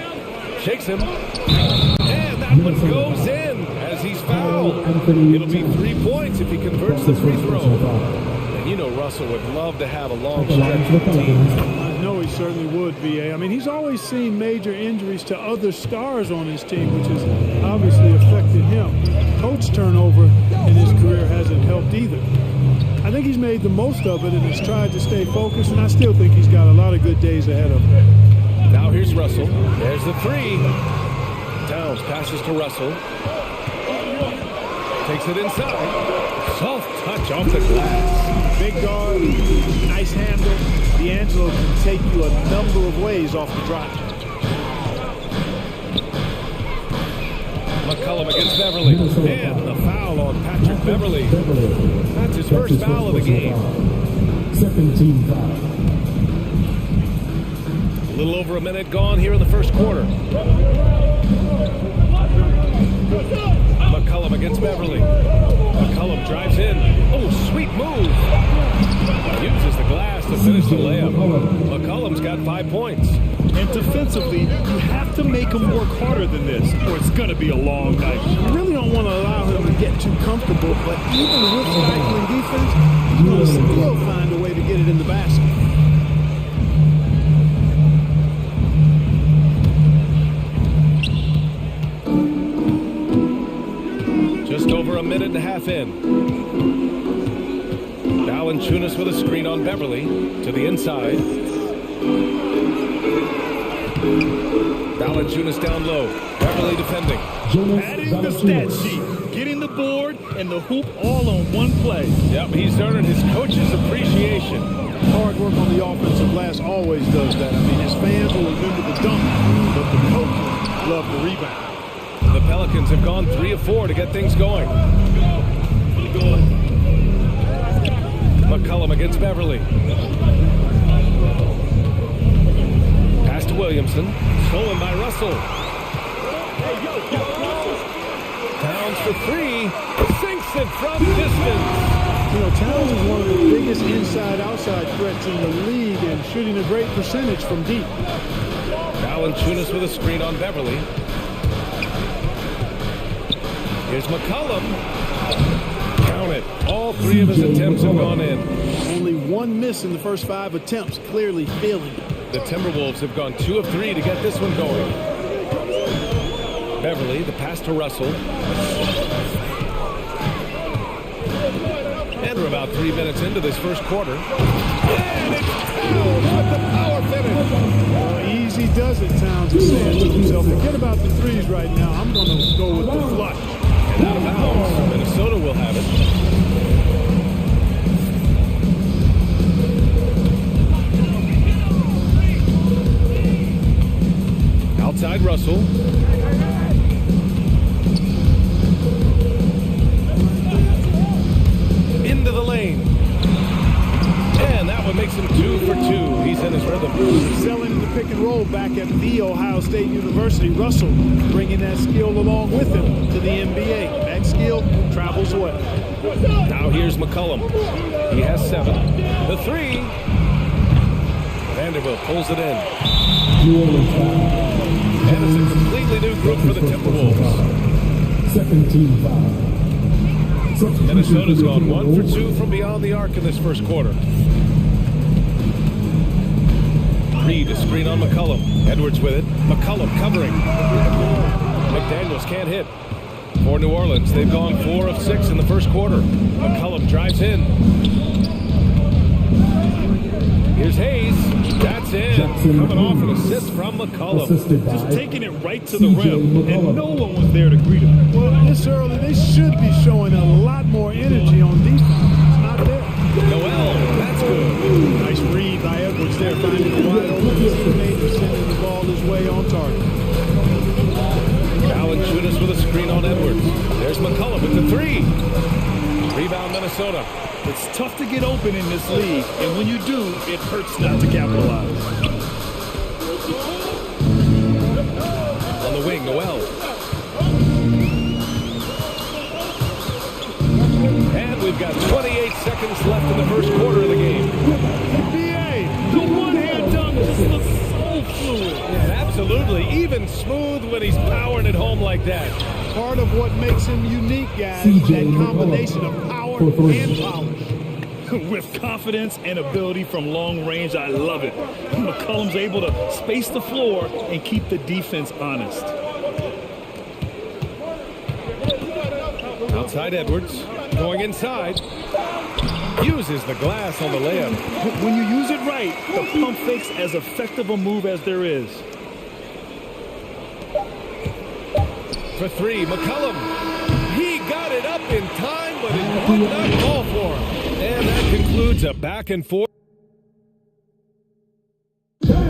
shakes him, and that one goes in as he's fouled. It'll be 3 points if he converts the free throw. And you know Russell would love to have a long stretch with the team. I know he certainly would, VA. I mean, he's always seen major injuries to other stars on his team, which has obviously affected him. Coach turnover in his career hasn't helped either. I think he's made the most of it and has tried to stay focused, and I still think he's got a lot of good days ahead of him. Now here's Russell. There's the 3. Towns passes to Russell. Takes it inside. Soft touch off the glass. Big guard, nice handle. D'Angelo can take you a number of ways off the drop. McCollum against Beverly. And the foul on Patrick Beverly. That's his first foul of the game. Second team foul. A little over a minute gone here in the first quarter. McCollum against Beverly. McCollum drives in. Oh, sweet move. Uses the glass to finish the layup. McCollum's got 5 points. And defensively, you have to make him work harder than this, or it's going to be a long night. You really don't want to allow him to get too comfortable, but even with stifling defense, he's going to still find a way to get it in the basket. Just over a minute and a half in. Valanciunas with a screen on Beverly to the inside. Valanciunas down low. Beverly defending. Adding the stat sheet, getting the board and the hoop all on one play. Yep, he's earning his coach's appreciation. Hard work on the offensive glass always does that. I mean, his fans will remember the dunk, but the coaches love the rebound. The Pelicans have gone 3 of 4 to get things going. McCollum against Beverly. Pass to Williamson. Stolen by Russell. Towns for 3. Sinks it from distance. You know, Towns is one of the biggest inside-outside threats in the league and shooting a great percentage from deep. Valanciunas with a screen on Beverly. Here's McCollum. Count it. All 3 of his attempts have gone in. Only 1 miss in the first 5 attempts, clearly failing. The Timberwolves have gone 2 of 3 to get this one going. Beverly, the pass to Russell. And we're about 3 minutes into this first quarter. And it's Towns with the power finish. Easy does it, Towns is saying to himself. Forget about the threes right now. I'm going to go with the flush. And out of bounds. Minnesota will have it. Outside Russell. Into the lane. And that one makes him 2 for 2. He's in his rhythm. Selling the pick and roll back at the Ohio State University. Russell bringing that skill along with him to the NBA. That skill travels well. Now here's McCollum. He has 7. The 3. Vanderbilt pulls it in. And it's a completely new group for the Timberwolves. Second team foul. Minnesota's gone 1 for 2 from beyond the arc in this first quarter. Reed, a screen on McCollum. Edwards with it. McCollum covering. McDaniels can't hit. For New Orleans, they've gone 4 of 6 in the first quarter. McCollum drives in. Here's Hayes. That's in. Coming off an assist from McCollum. Just taking it right to the rim, and no one was there to greet him. Well, this early, they should be showing a lot more energy on defense. It's not there. Noel, that's good. Nice read by Edwards there, finding the wide open teammate and sending the ball his way on target. Valanciunas with a screen on Edwards. There's McCollum with the 3. Rebound Minnesota. It's tough to get open in this league, and when you do, it hurts not to capitalize. On the wing, Noel. And we've got 28 seconds left in the first quarter of the game. BA, the one-hand dunk just looks so fluid. And absolutely, even smooth when he's powering it home like that. Part of what makes him unique, guys, that combination of power and polish. With confidence and ability from long range, I love it. McCollum's able to space the floor and keep the defense honest. Outside Edwards, going inside. Uses the glass on the layup. When you use it right, the pump fake's as effective a move as there is. For 3, McCollum. He got it up in time, but it would not call for him. And that concludes a back and forth. And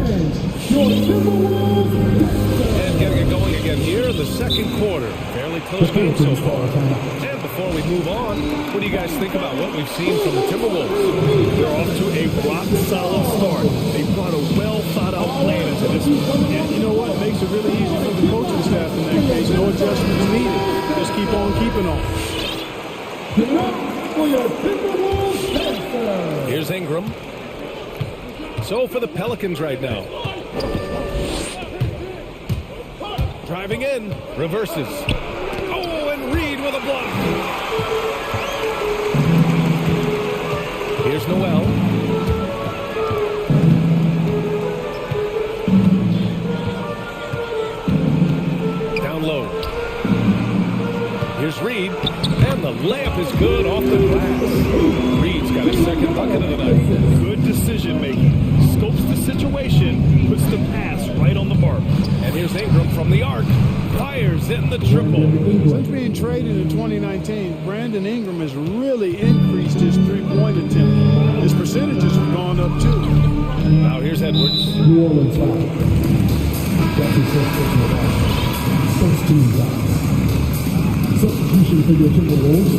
getting it going again here in the second quarter. Fairly close game so far. And before we move on, what do you guys think about what we've seen from the Timberwolves? They're off to a rock-solid start. They brought a well-thought-out plan into this one. And you know what? It makes it really easy for the coaching staff in that case. No adjustments needed. Just keep on keeping on. Here's Ingram. So for the Pelicans right now. Driving in, reverses. Oh, and Reed with a block. Here's Noel. Down low. Here's Reed. And the layup is good off the glass. Reed's got his second bucket of the night. Good decision making. Scopes the situation, puts the pass right on the mark. And here's Ingram from the arc. Fires in the triple. Since being traded in 2019, Brandon Ingram has really increased his three-point attempt. His percentages have gone up too. Now here's Edwards. New Orleans foul. First team foul. Substitution for your Timberwolves.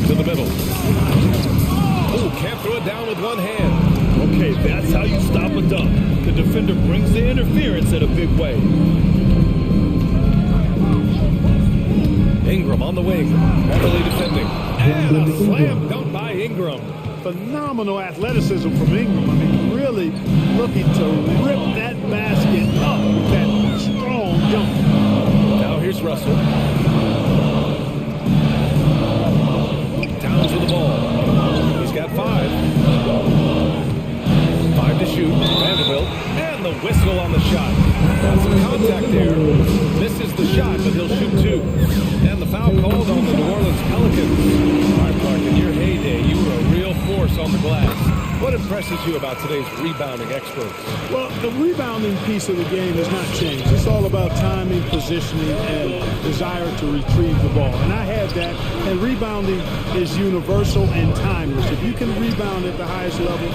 To the middle. Oh, can't throw it down with one hand. Okay, that's how you stop a dunk. The defender brings the interference in a big way. Ingram on the wing. Heavily defending. And a slam dunk by Ingram. Phenomenal athleticism from Ingram. I mean, really looking to rip that basket up with that strong dunk. Now here's Russell. Down to the ball. He's got 5. 5 to shoot. Vanderbilt. And the whistle on the shot. Got some contact there. Misses the shot, but he'll shoot 2. And the foul called on the New Orleans Pelicans. All right, Clark, in your heyday, you were a real force on the glass. What impresses you about today's rebounding experts? Well, the rebounding piece of the game has not changed. It's all about timing, positioning, and desire to retrieve the ball. And I had that, and rebounding is universal and timeless. If you can rebound at the highest level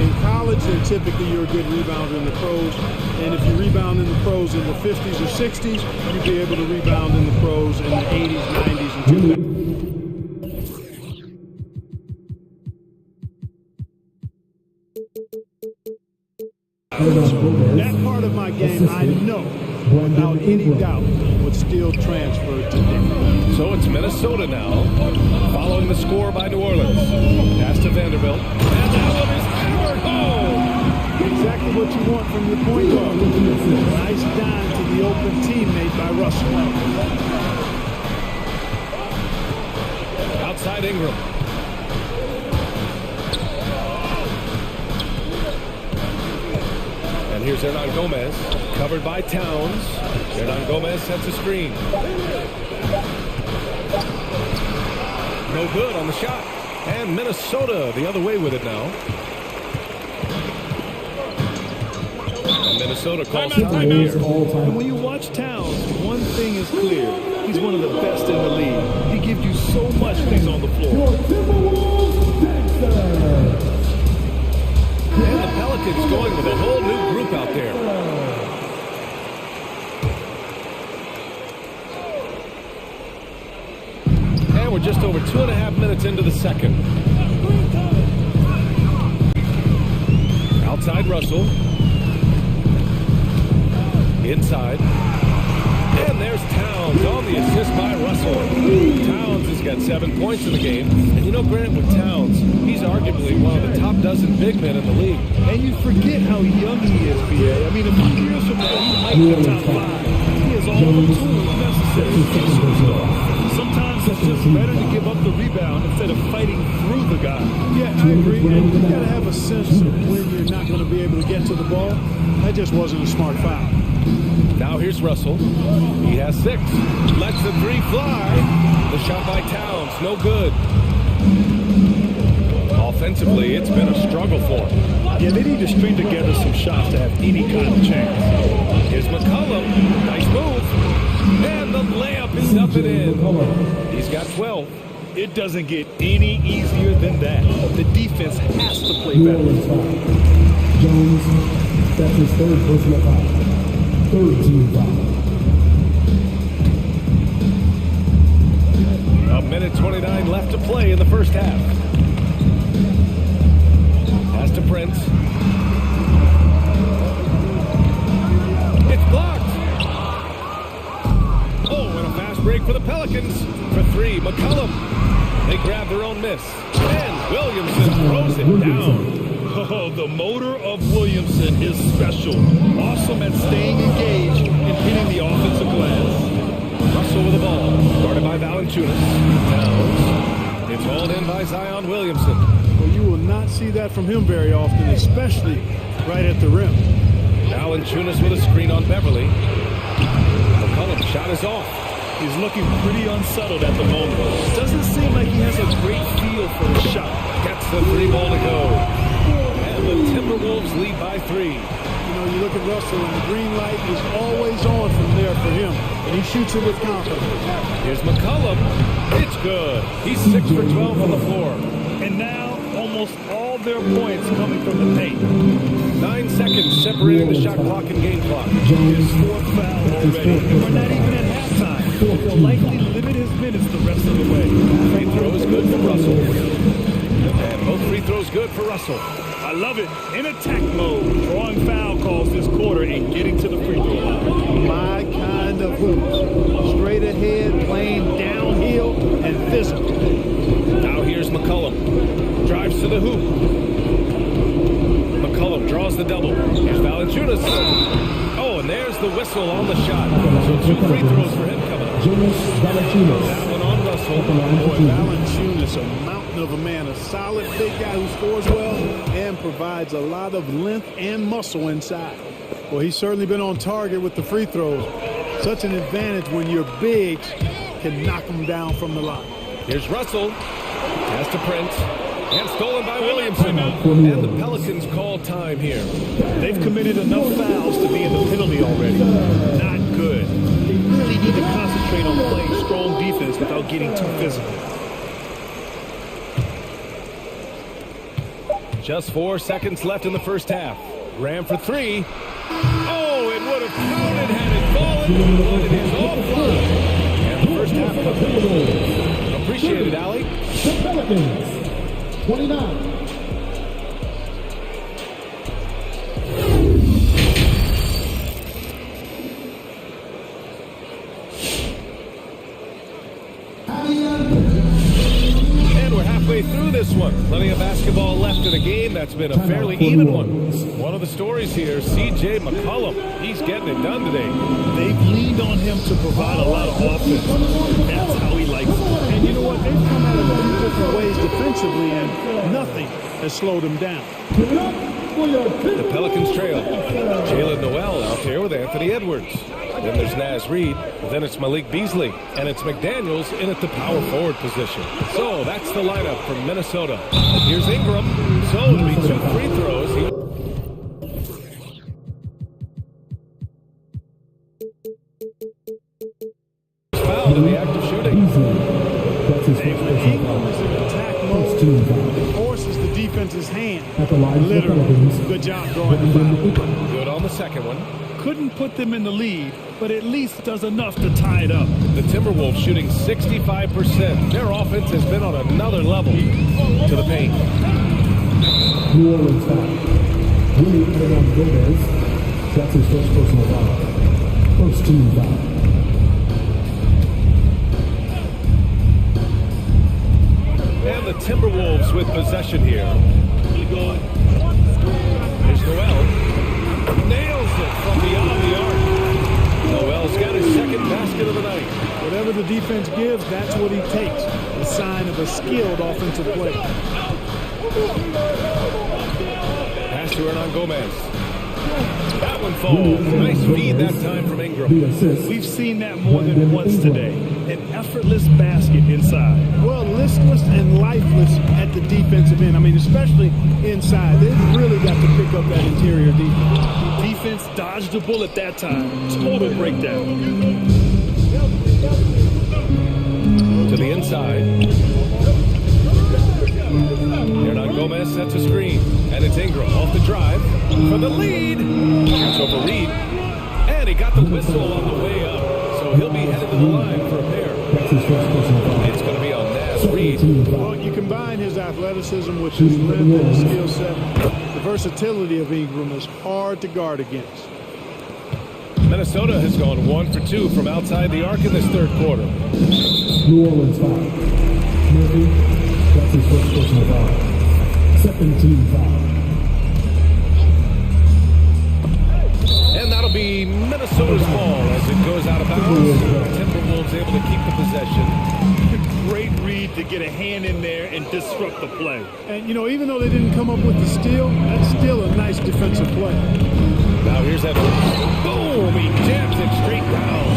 in college, then typically you're a good rebounder in the pros. And if you rebound in the pros in the 50s or 60s, you'll be able to rebound in the pros in the 80s, 90s, and 2000s. That part of my game, I know, without any doubt, would still transfer today. So it's Minnesota now, following the score by New Orleans. Pass to Vanderbilt. And that one is hammered home. Exactly what you want from your point guard. Nice dime to the open teammate by Russell. Outside Ingram. And here's Hernan Gomez, covered by Towns. Hernan Gomez sets a screen. No good on the shot. And Minnesota the other way with it now. And Minnesota calls time here. And when you watch Towns, one thing is clear. He's one of the best in the league. He gives you so much when he's on the floor. And the Pelicans going with a whole new group out there. And we're just over 2.5 minutes into the second. Outside Russell. Inside. And there's Towns on the assist by Russell. Towns has got 7 points in the game. And you know, Grant, with Towns, he's arguably one of the top dozen big men in the league. And you forget how young he is, B.A. I mean, a few years from now, he might be the top 5. He has all the tools necessary to be a superstar. Sometimes it's just better to give up the rebound instead of fighting through the guy. Yeah, I agree. And you got to have a sense of when you're not going to be able to get to the ball. That just wasn't a smart foul. Now here's Russell. He has 6. Lets the 3 fly. The shot by Towns, no good. Offensively, it's been a struggle for him. Yeah, they need to string together some shots to have any kind of chance. Here's McCollum. Nice move. And the layup is up and in. He's got 12. It doesn't get any easier than that. The defense has to play better. Jones, that's his third personal foul. Third team foul. A minute 29 left to play in the first half. Pass to Prince. It's blocked. Oh, and a fast break for the Pelicans. For 3, McCollum. They grab their own miss. And Williamson throws it down. Oh, the motor of Williamson is special. Awesome at staying engaged and hitting the offensive glass. Russell with the ball. Guarded by Valanciunas. Towns. It's hauled in by Zion Williamson. Well, you will not see that from him very often, especially right at the rim. Valanciunas with a screen on Beverly. McCollum's shot is off. He's looking pretty unsettled at the moment. Doesn't seem like he has a great feel for the shot. Gets the 3 ball to go. And the Timberwolves lead by 3. You know, you look at Russell, and the green light is always on from there for him. And he shoots it with confidence. Here's McCollum. It's good. He's 6 for 12 on the floor. And now, almost all their points coming from the paint. 9 seconds separating the shot clock and game clock. His 4th foul already. And we're not even at halftime. He'll likely limit his minutes the rest of the way. Free throw is good for Russell. And both free throws good for Russell. I love it. In attack mode. Drawing foul calls this quarter and getting to the free throw line. My kind of hoops. Straight ahead, playing downhill, and physical. Now here's McCollum. Drives to the hoop. McCollum draws the double. Here's Valanciunas. Oh, and there's the whistle on the shot. So 2 free throws for him coming up. That one on Russell. Boy, Valanciunas, a mountain of a man, a solid big guy who scores well and provides a lot of length and muscle inside. Well, he's certainly been on target with the free throws. Such an advantage when your bigs can knock them down from the line. Here's Russell. Pass to Prince. And stolen by Williamson. And the Pelicans call time here. They've committed enough fouls to be in the penalty already. Not good. They really need to concentrate on playing strong defense without getting too physical. Just 4 seconds left in the first half. Ram for 3. Oh, it would have counted had it fallen, but it is offline. And the first half comes. Appreciate it, Allie. The Pelicans, 29. And we're halfway through this one. Plenty of basketball left in a game that's been a fairly even one. One of the stories here, C.J. McCollum. He's getting it done today. They've leaned on him to provide a lot of offense. That's how he likes it. And you know what? They've come at it a few different ways defensively, and nothing has slowed them down. The Pelicans trail. with Anthony Edwards. Then there's Naz Reid, then it's Malik Beasley, and it's McDaniels in at the power forward position. So that's the lineup from Minnesota. Here's Ingram. So it'll be 2 free throws. He's fouled in the act of shooting. That's his first personal Ingram is in attack mode. It forces the defense's hand. Literally. Good job drawing the foul. Good on the second one. Couldn't put them in the lead, but at least does enough to tie it up. The Timberwolves shooting 65%. Their offense has been on another level. To the paint. New Orleans foul. Willie Gomez. That's his first personal foul. First team foul. And the Timberwolves with possession here. There's Noel. Nails it from beyond the arc. Noel's got his second basket of the night. Whatever the defense gives, that's what he takes. A sign of a skilled offensive player. Pass to Hernan Gomez. That one falls. Nice feed that time from Ingram. We've seen that more than once today. An effortless basket inside. Well, listless and lifeless at the defensive end. I mean, especially inside. They've really got to pick up that interior defense. Defense dodged the bullet that time. Total breakdown. To the inside. Hernan Gomez sets a screen. And it's Ingram off the drive for the lead. It's over Reid. And he got the whistle on the way up. So he'll be headed to the line for a pair. It's going to be on Naz Reid. Well, you combine his athleticism with his length and his skill set. The versatility of Ingram is hard to guard against. Minnesota has gone 1 for 2 from outside the arc in this third quarter. New Orleans foul. Murphy, that's his first personal foul. Second team foul. And that'll be Minnesota's ball as it goes out of bounds. Timberwolves able to keep the possession. Great read to get a hand in there and disrupt the play. And, you know, even though they didn't come up with the steal, that's still a nice defensive play. Now here's Edwards. Boom! He jams it straight down.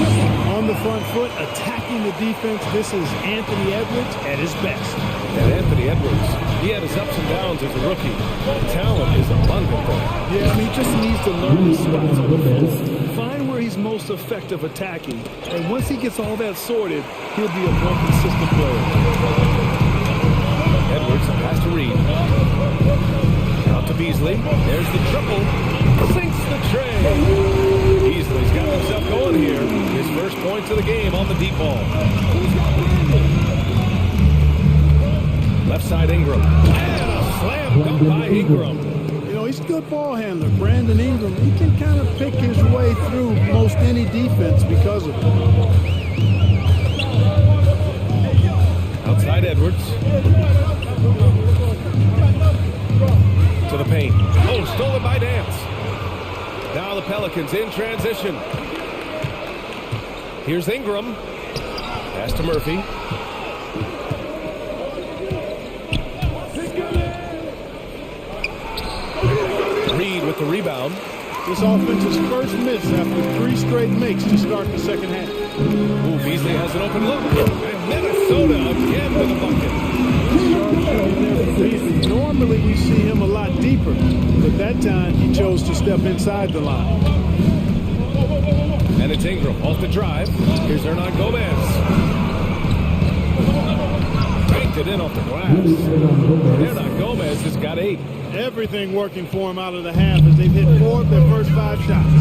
On the front foot, attacking the defense. This is Anthony Edwards at his best. And Anthony Edwards, he had his ups and downs as a rookie. The talent is abundant there. Yeah, I mean, he just needs to learn his spots on the floor. Find where he's most effective attacking. And once he gets all that sorted, he'll be a more consistent player. Edwards, a pass to Reid. Out to Beasley. There's the triple. Sinks the tray. Beasley's got himself going here. His first points of the game on the deep ball. Left side Ingram. And a slam dunk by Ingram. You know, he's a good ball handler. Brandon Ingram, he can kind of pick his way through most any defense because of it. Outside Edwards. To the paint. Oh, stolen by Dance. Now the Pelicans in transition. Here's Ingram. Pass to Murphy. Reid with the rebound. This offense's first miss after 3 straight makes to start the second half. Ooh, Beasley has an open look. And Minnesota again with a bucket. Normally we see him a lot deeper, but that time he chose to step inside the line. And it's Ingram off the drive. Here's Hernan Gomez. Banked it in off the glass. Hernan Gomez has got 8. Everything working for him out of the half as they've hit 4 of their first 5 shots.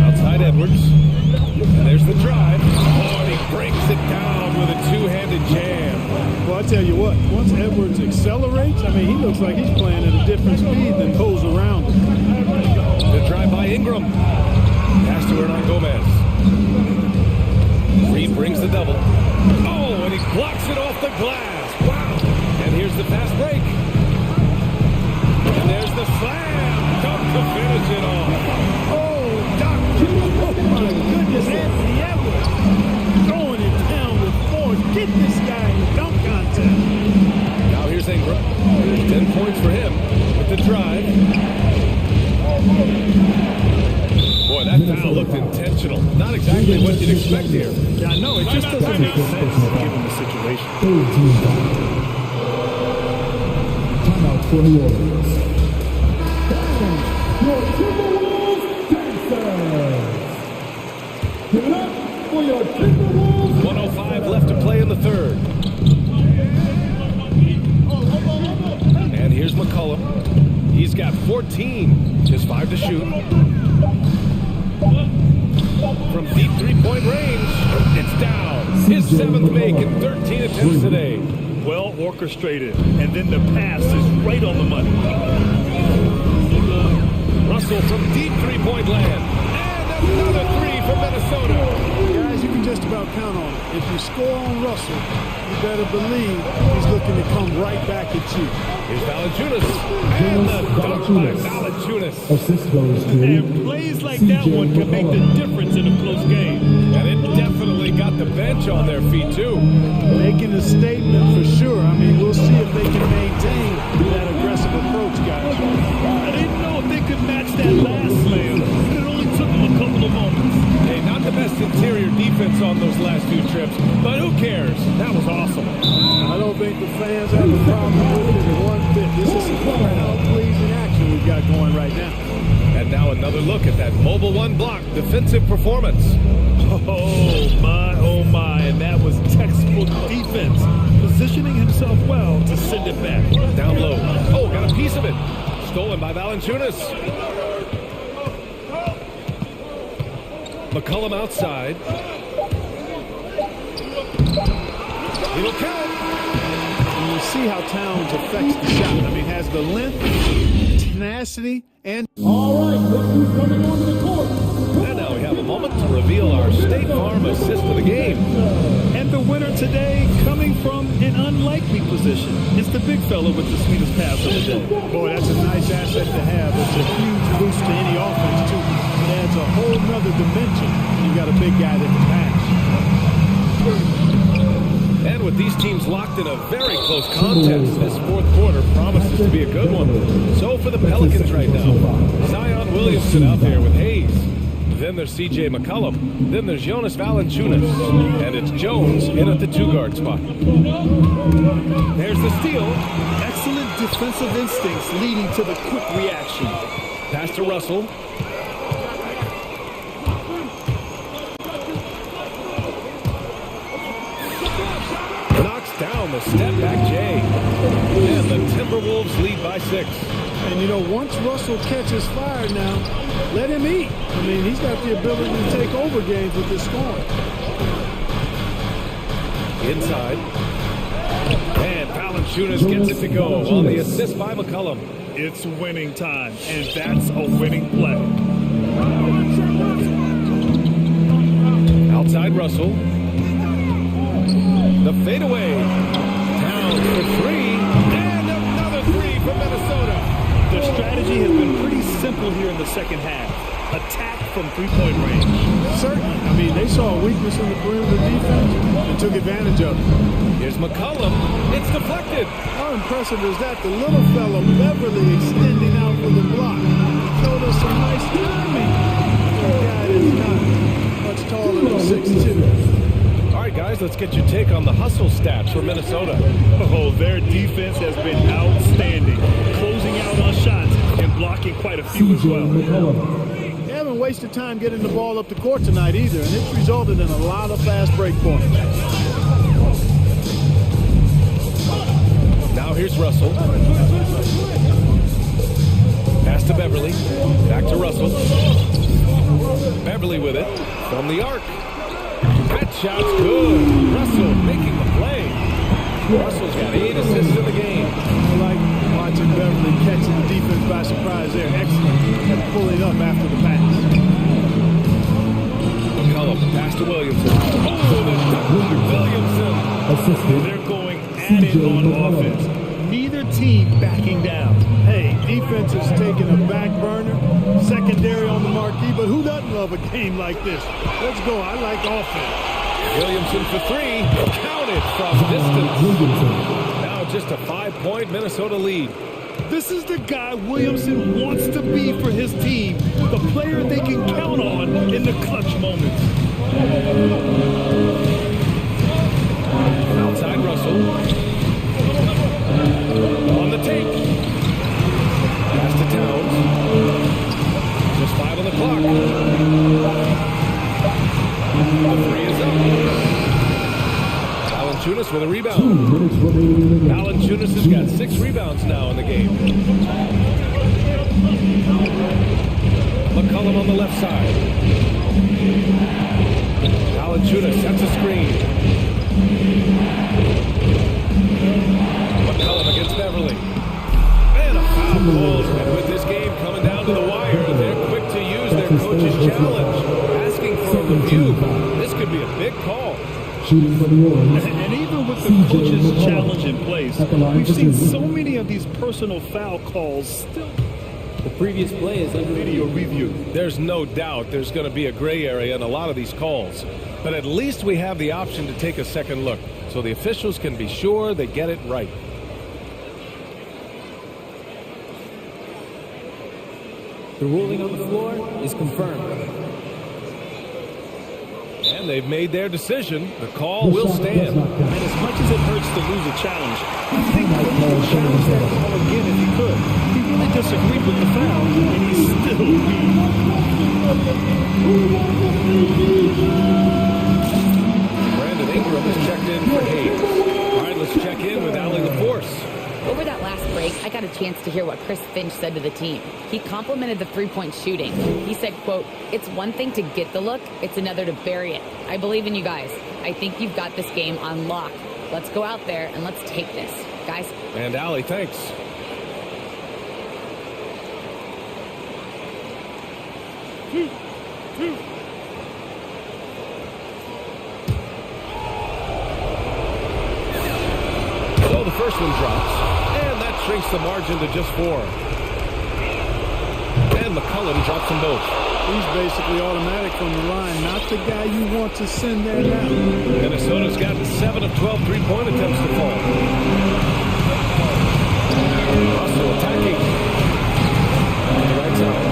Outside Edwards. And there's the drive. Oh, and he breaks it down with a 2-handed jam. Well, I tell you what, once Edwards accelerates, I mean, he looks like he's playing at a different speed than those around him. The drive by Ingram. Pass to Hernan Gomez. Reid brings the double. Oh, and he blocks it off the glass. Wow. And here's the fast break. And there's the slam. Dunk to finish it off. Oh, doctor. Oh, my goodness, Anthony Edwards. Throwing it down with force. Get this guy in the dunk contest. Now here's Ingram. 10 points for him with the drive. Boy, that foul looked intentional. Not exactly what you'd expect here. Yeah, I know. It just doesn't make sense given the situation. Timeout for New Orleans. Your Timberwolves Pacers. Give it up for your Timberwolves. 1:05 left to play in the third. And here's McCollum. He's got 14. Just 5 to shoot. From deep three-point range, it's down. His 7th make in 13 attempts today. Well orchestrated. And then the pass is right on the money. Russell from deep three-point land. And another three for Minnesota. Guys, you can just about count on it. If you score on Russell, you better believe he's looking to come right back at you. Here's Valanciunas. And the dunk by Valanciunas. Assist goes to And plays like that one can make the difference in a close game. And it definitely got the bench on their feet, too. Making a statement for sure. I mean, we'll see if they can maintain that aggressive approach, guys. I didn't know if they could match that last slam. It only took them a couple of moments. Hey, not the best interior defense on those last few trips, but who cares? That was awesome. I don't think the fans have a problem with it one bit. This is some crowd-pleasing action we've got going right now. And now another look at that mobile one block defensive performance. Oh my, and that was textbook defense. Positioning himself well to send it back. Down low. Oh, got a piece of it. Stolen by Valanciunas. McCollum outside. It'll count. And you see how Towns affects the shot. I mean, has the length, tenacity, and... all right, look who's coming onto the court. And now we have a moment to reveal our State Farm assist of the game. And the winner today coming from an unlikely position. It's the big fella with the sweetest pass of the day. Boy, that's a nice asset to have. It's a huge boost to any offense, too. It adds a whole nother dimension. You got a big guy that can pass. And with these teams locked in a very close contest, this fourth quarter promises to be a good one. So for the Pelicans right now, Zion Williamson out there with Hayes. Then there's C.J. McCollum. Then there's Jonas Valanciunas. And it's Jones in at the two-guard spot. There's the steal. Excellent defensive instincts leading to the quick reaction. Pass to Russell. Knocks down the step-back J. And the Timberwolves lead by 6. And, you know, once Russell catches fire now, let him eat. I mean, he's got the ability to take over games with his scoring. Inside. And Valanciunas gets it to go on the assist by McCollum. It's winning time, and that's a winning play. Outside Russell. The fadeaway. Towns for 3. And another 3 for Minnesota. The strategy has been pretty simple here in the second half. Attack from three-point range. Certainly. I mean, they saw a weakness in the perimeter defense and took advantage of it. Here's McCollum. It's deflected. How impressive is that? The little fellow, Beverly, extending out for the block. He showed us some nice timing. The guy is not much taller than 6'2". All right, guys, let's get your take on the hustle stats for Minnesota. Oh, their defense has been outstanding. Closing out on shots and blocking quite a few as well. They haven't wasted time getting the ball up the court tonight either, and it's resulted in a lot of fast break points. Now here's Russell. Pass to Beverly. Back to Russell. Beverly with it from the arc. That shot's good. Russell making the play. Russell's got 8 assists in the game. I like watching Beverly catching the defense by surprise there. Excellent at pulling up after the pass. McCollum, pass to Williamson. Oh, the dunk by Williamson. They're going at it on offense. Neither team backing down. Hey, defense is taking a back burner, secondary on the marquee, but who doesn't love a game like this? Let's go. I like offense. Williamson for 3. Counted from distance. Now just a 5-point Minnesota lead. This is the guy Williamson wants to be for his team, the player they can count on in the clutch moments. Outside Russell. On the take. Pass to Towns. Just 5 on the clock. The three is up. Valanciunas with a rebound. Valanciunas has got 6 rebounds now in the game. McCollum on the left side. Valanciunas sets a screen. McCollum against Beverly. And a foul called. And with this game coming down to the wire, they're quick to use their coach's challenge. Asking for a review. This could be a big call. And even with the coach's challenge in place, we've seen so many of these personal foul calls still. The previous play is under Video review. There's no doubt there's going to be a gray area in a lot of these calls. But at least we have the option to take a second look, so the officials can be sure they get it right. The ruling on the floor is confirmed. And they've made their decision. The call will stand. And as much as it hurts to lose a challenge, I think he would challenge that call again if he could. He really disagreed with the foul, and he still Brandon Ingram has checked in for Hayes. All right, let's check in with Allie LaForce. Over that last break, I got a chance to hear what Chris Finch said to the team. He complimented the three-point shooting. He said, quote, "It's one thing to get the look, it's another to bury it. I believe in you guys. I think you've got this game on lock. Let's go out there and let's take this. Guys." And Allie, thanks. So the first one drops, and that shrinks the margin to just 4. And McCollum drops them both. He's basically automatic from the line, not the guy you want to send there now. Minnesota's gotten 7 of 12 three-point attempts to fall. Russell attacking. On the right side.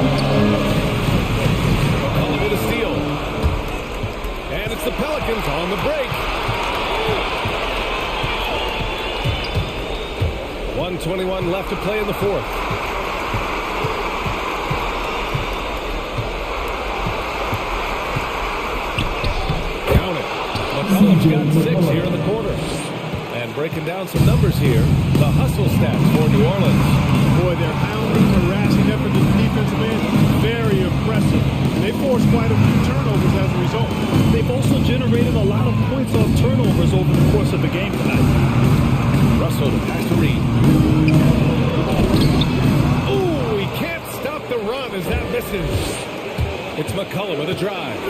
McCollum with a steal. And it's the Pelicans on the break. 1:21 left to play in the fourth. Count it. McCollum's got 6 here in the quarter. And breaking down some numbers here, the hustle stats for New Orleans. Boy, their hounding, harassing effort to the defensive end, very impressive. They forced quite a few turnovers as a result. They've also generated a lot of points off turnovers over the course of the game tonight. Russell to pass to Reed. Oh, he can't stop the run as that misses. It's McCollum with a drive.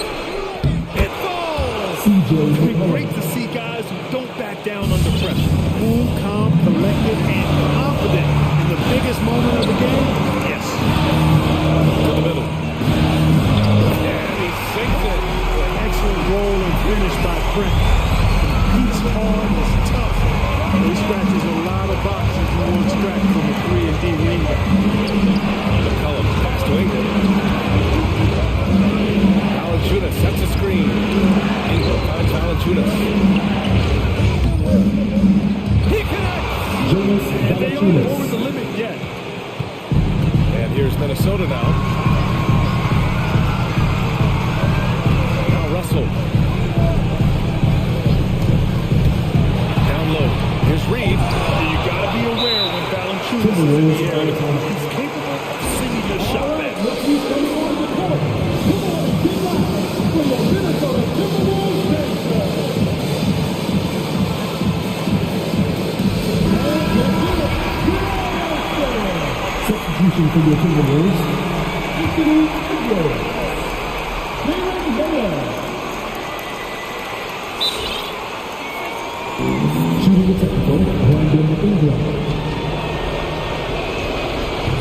It falls! It's been great to see guys who don't back down under pressure. Cool, calm, collected, and confident in the biggest moment of the game. Yes. To the middle. And he sinks it. Excellent roll and finish by Brent. He's hard, he's tough. He scratches a lot of boxes in one stretch from the 3 and D wingback. McCollum pass to Ingram. Valanciunas sets a screen. Ingram finds Valanciunas. He connects! And they aren't over the limit yet. And here's Minnesota now. Now Russell. Down low. Here's Reed. You gotta be aware when Valanciunas is in the area. He's capable of singing your shot back. Substitution for your Timberwolves. Shooting the technical, Brandon Ingram.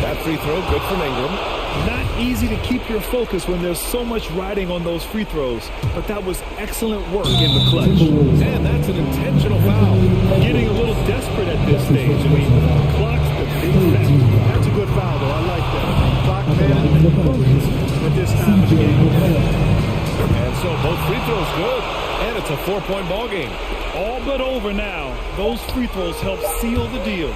That free throw, good from Ingram. Not easy to keep your focus when there's so much riding on those free throws, but that was excellent work in the clutch. And that's an intentional foul. Getting a little desperate at this stage. I mean, the clock's been That's a good foul, though. I like that. Clock management at this time of the game. And so both free throws good, and it's a 4-point ball game. All but over now. Those free throws help seal the deal.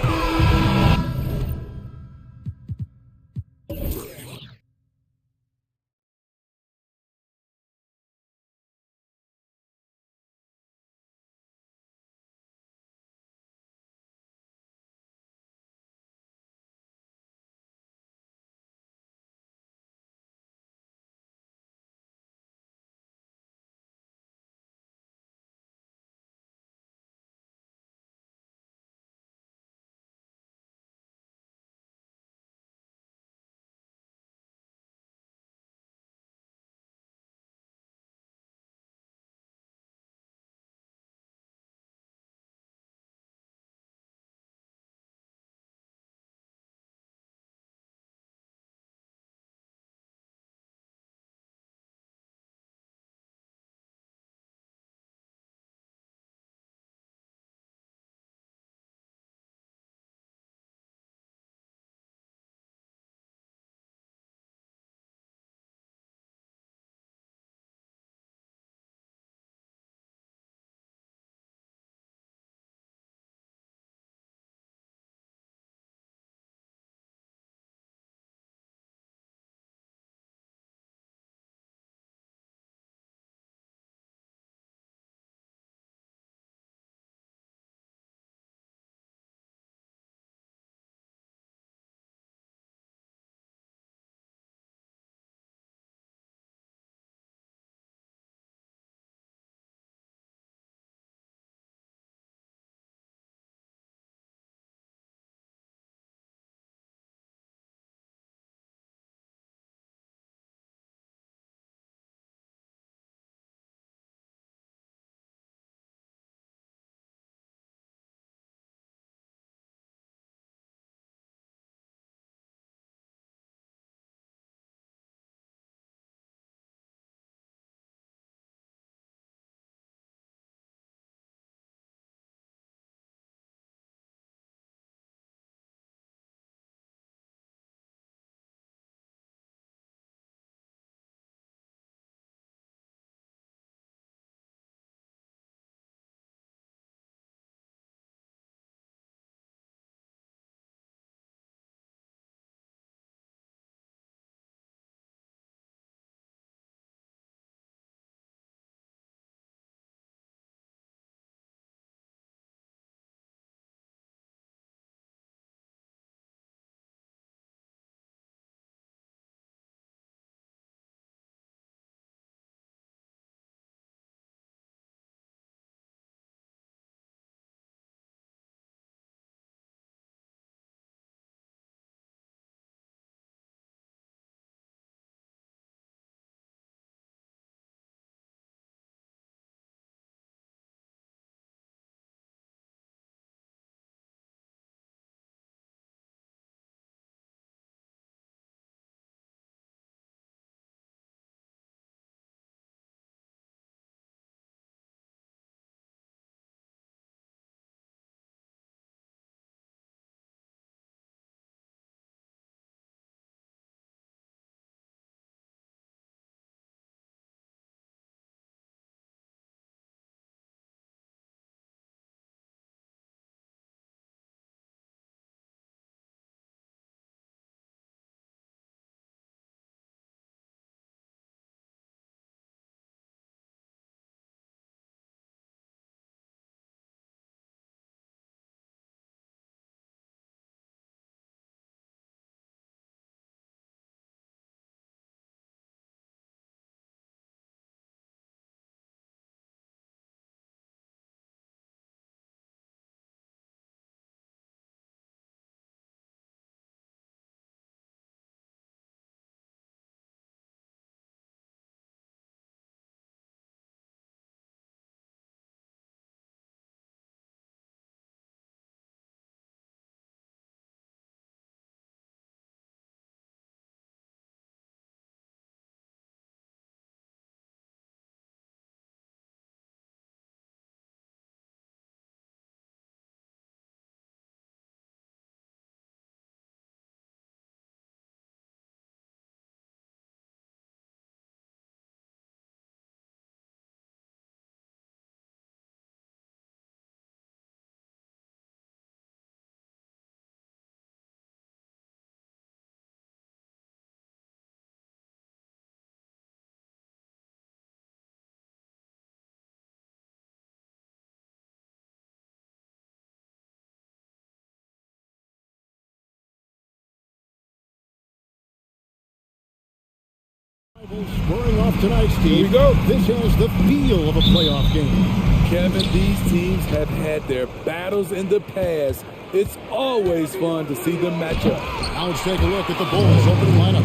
Scoring off tonight's team. Here we go. This has the feel of a playoff game. Kevin, these teams have had their battles in the past. It's always fun to see them match up. Now let's take a look at the Bulls' opening lineup.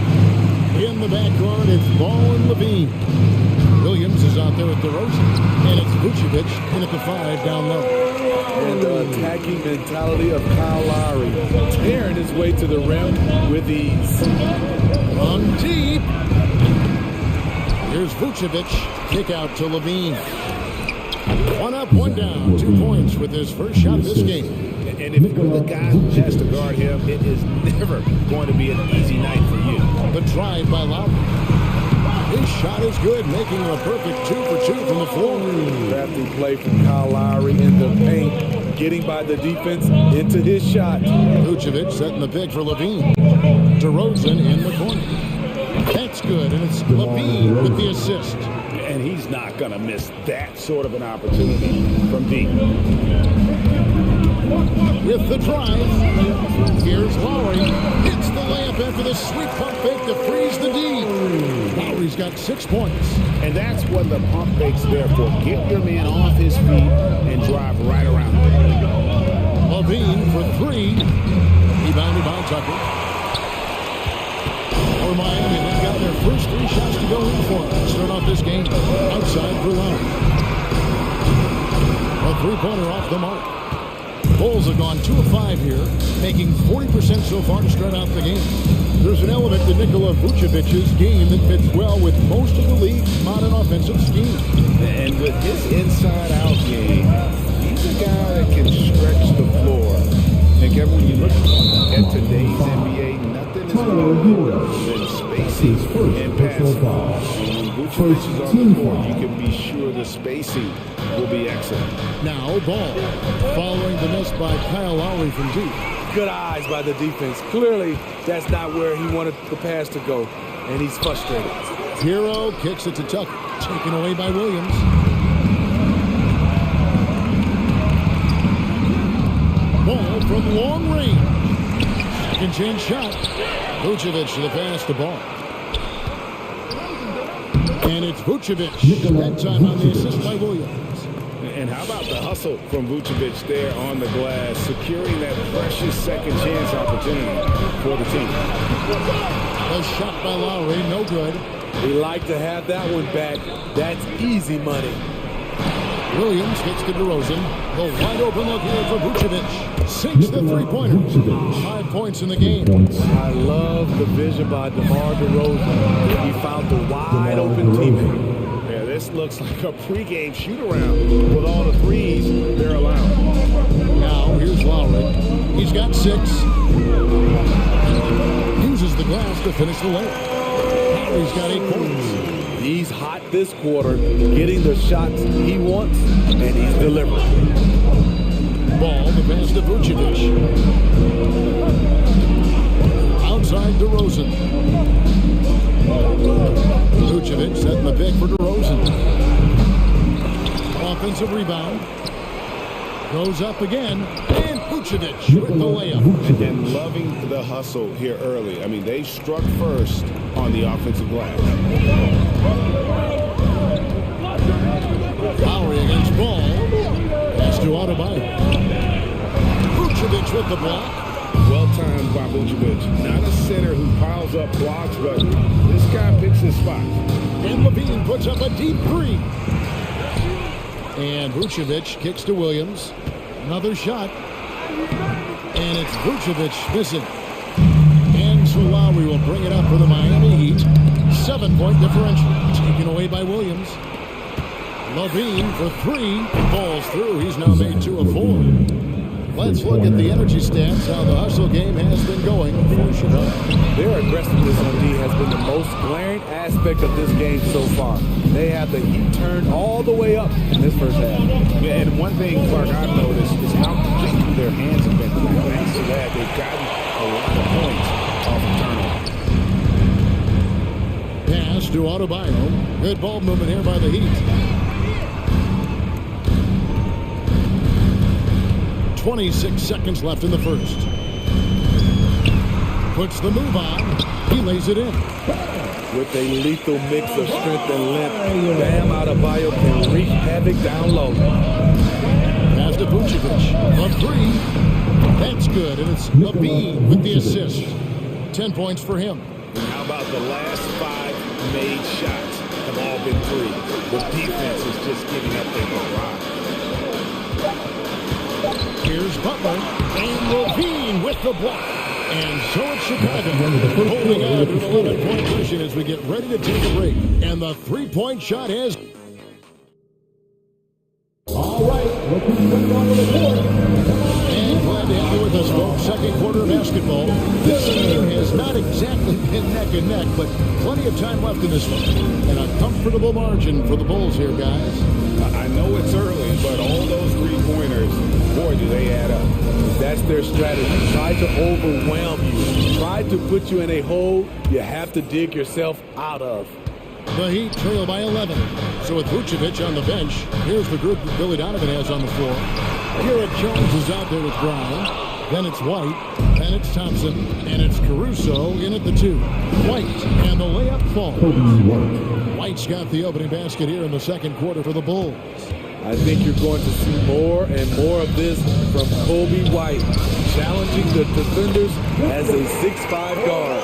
In the backcourt, it's Ball and Levine. Williams is out there with DeRozan. And it's Vucevic in at the 5 down low. And the attacking mentality of Kyle Lowry, tearing his way to the rim with ease. From deep. Here's Vucevic. Kick out to Levine. 1 up, 1 down. 2 points with his first shot this game. And if you're the guy who has to guard him, it is never going to be an easy night for you. The drive by Lowry. His shot is good, making him a perfect 2 for 2 from the floor. Crafty play from Kyle Lowry in the paint, getting by the defense into his shot. Vucevic setting the pick for Levine. DeRozan in the corner. That's good, and it's Levine with the assist. And he's not going to miss that sort of an opportunity from deep. With the drive, here's Lowry. Hits the layup after the sweet pump fake to freeze the D. Lowry's got 6 points. And that's what the pump fake's there for. Get your man off his feet and drive right around him. Levine for 3. Rebounded by Tucker. For Miami, they've got their first 3 shots to go in for. Start off this game outside for Lowry. A 3-pointer off the mark. Bulls have gone 2 of 5 here, making 40% so far to start out the game. There's an element to Nikola Vucevic's game that fits well with most of the league's modern offensive scheme. And with his inside-out game, he's a guy that can stretch the floor. And Kevin, when you look at today's NBA, nothing is more than spacing and passing. And when Vucevic is on the court, you can be sure the spacing will be excellent. Now Ball, following the miss by Kyle Lowry from deep. Good eyes by the defense. Clearly, that's not where he wanted the pass to go, and he's frustrated. Hero kicks it to Tucker, taken away by Williams. Ball from long range. Second chance shot. Vucevic to the pass to Ball. And it's Vucevic. That time on the assist by Williams. And how about the hustle from Vucevic there on the glass, securing that precious second chance opportunity for the team. A shot by Lowry, no good. He like to have that one back. That's easy money. Williams gets to DeRozan. The wide open look here for Vucevic. Sinks the 3-pointer. 5 points in the game. I love the vision by DeMar DeRozan. He found the wide open teammate. Yeah, this looks like a pregame shoot-around with all the threes they're allowing. Now, here's Lowry. He's got 6. Uses the glass to finish the layup. Lowry's got 8 points. He's hot this quarter, getting the shots he wants, and he's delivering. Ball, the pass to Vucevic. Outside DeRozan. Vucevic setting the pick for DeRozan. Offensive rebound. Goes up again. And Vucevic with the layup. And loving the hustle here early. I mean, they struck first on the offensive glass. Lowry against Ball. Pass to Adebayo. Vucevic with the block. Well-timed by Vucevic. Not a center who piles up blocks, but this guy picks his spot. And Levine puts up a deep 3. And Vucevic kicks to Williams. Another shot. And it's Vucevic missing. And so Lowry will bring it up for the Miami Heat. 7-point differential. Taken away by Williams. Levine for 3. Falls through. He's now made 2 of 4. Let's look at the energy stats, how the hustle game has been going for Chicago. Their aggressiveness on D has been the most glaring aspect of this game so far. They have the heat turned all the way up in this first half. Yeah, and one thing, Clark, I've noticed is how quick their hands have been. Thanks to that, they've gotten a lot of points off of turnover. Pass to Adebayo. Good ball movement here by the Heat. 26 seconds left in the first. Puts the move on. He lays it in. with a lethal mix of strength and length. Bam Adebayo can wreak havoc down low. Pass to Vucevic. On three. That's good, and it's Levine with the assist. 10 points for him. How about the last 5 made shots have all been threes? The defense is just giving up their garage. Here's Butler, and Levine with the block. And so it's Chicago holding on to an 11-point position as we get ready to take a break. And the three-point shot is... All right, looking quick on the court. And glad to have you with us, folks. Second quarter of basketball. This game has not exactly been neck and neck, but plenty of time left in this one. And a comfortable margin for the Bulls here, guys. I know it's early, but all those three-pointers, boy, do they add up. That's their strategy. Try to overwhelm you. Try to put you in a hole you have to dig yourself out of. The Heat trail by 11. So with Vucevic on the bench, here's the group that Billy Donovan has on the floor. Garrett Jones is out there with Brown. Then it's White. Then it's Thompson. And it's Caruso in at the 2. White. And the layup falls. White's got the opening basket here in the second quarter for the Bulls. I think you're going to see more and more of this from Kobe White, challenging the defenders as a 6'5" guard.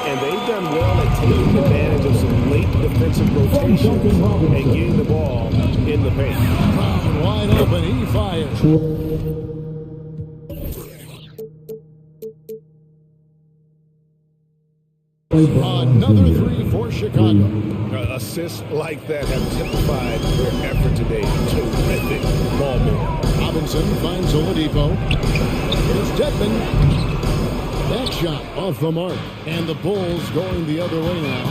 And they've done well at taking advantage of some late defensive rotations and getting the ball in the paint. Brown wide open, he fires. Another three for Chicago. Assists like that have typified their effort today. Terrific ball movement. Robinson finds Oladipo. Here's Dedmon. That shot off the mark. And the Bulls going the other way now.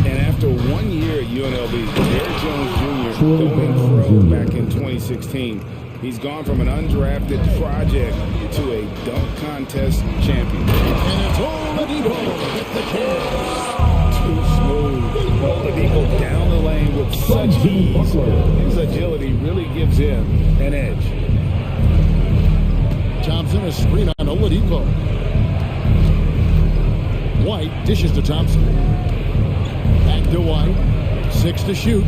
And after 1 year at UNLV, Derrick Jones Jr. going pro back in 2016. He's gone from an undrafted project to a dunk contest champion. And it's Oladipo with the kiss. Too smooth. Oladipo down the lane with such ease. His agility really gives him an edge. Thompson a screen on Oladipo. White dishes to Thompson. Back to White. 6 to shoot.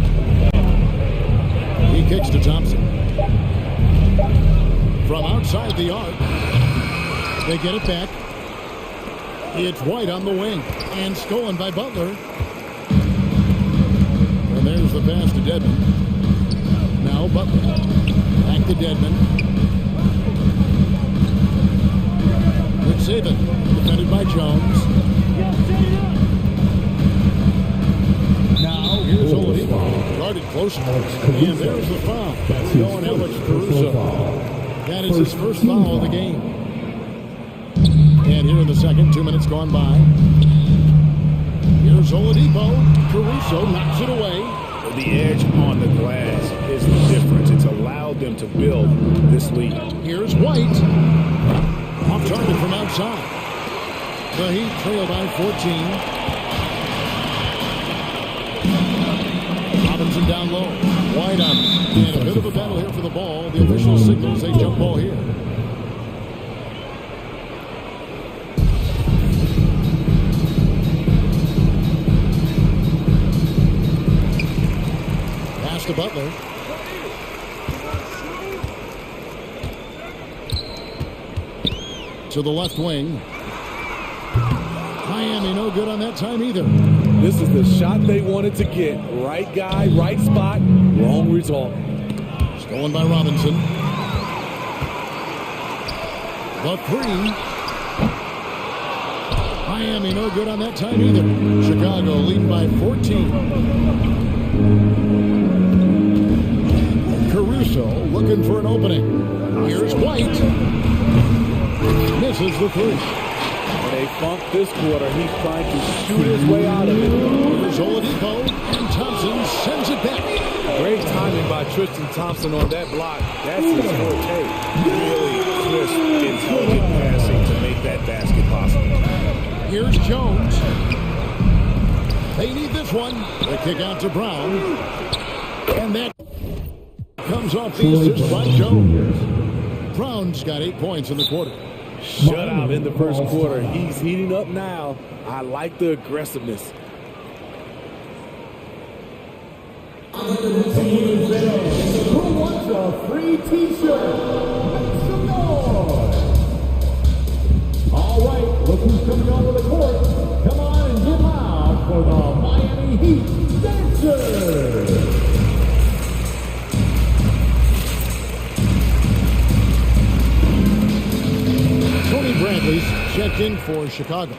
He kicks to Thompson. From outside the arc. They get it back. It's White on the wing. And stolen by Butler. And there's the pass to Dedmon. Now Butler. Back to Dedmon. Good saving. Defended by Jones. Now here's Oladipo. Guarded close. And there's the foul. Going Alex Caruso. That is his first foul of the game. And here in the second, 2 minutes gone by. Here's Oladipo. Caruso knocks it away. The edge on the glass is the difference. It's allowed them to build this lead. Here's White. Off target from outside. The Heat trail by 14. Robinson down low. White up. And a bit of a battle here for the ball. The official signals a jump ball here. Pass to Butler. To the left wing. Miami no good on that time either. This is the shot they wanted to get. Right guy, right spot, wrong result. Stolen by Robinson. The three. Miami no good on that time either. Chicago leading by 14. Caruso looking for an opening. Here's White. Misses the three. They funk this quarter. He's trying to shoot his way out of it. Here's Oladipo, and Thompson sends it back. Great timing by Tristan Thompson on that block. That's his forte. Really crisp, intelligent passing to make that basket possible. Here's Jones. They need this one. The kick out to Brown. And that comes off the assist by Jones. Brown's got 8 points in the quarter. Shutout in the first quarter. He's heating up now. I like the aggressiveness. Who wants a free t-shirt? Make some noise. All right, look who's coming onto the court. Come on and get loud for the Miami Heat Dancers. Tony Bradley's checked in for Chicago.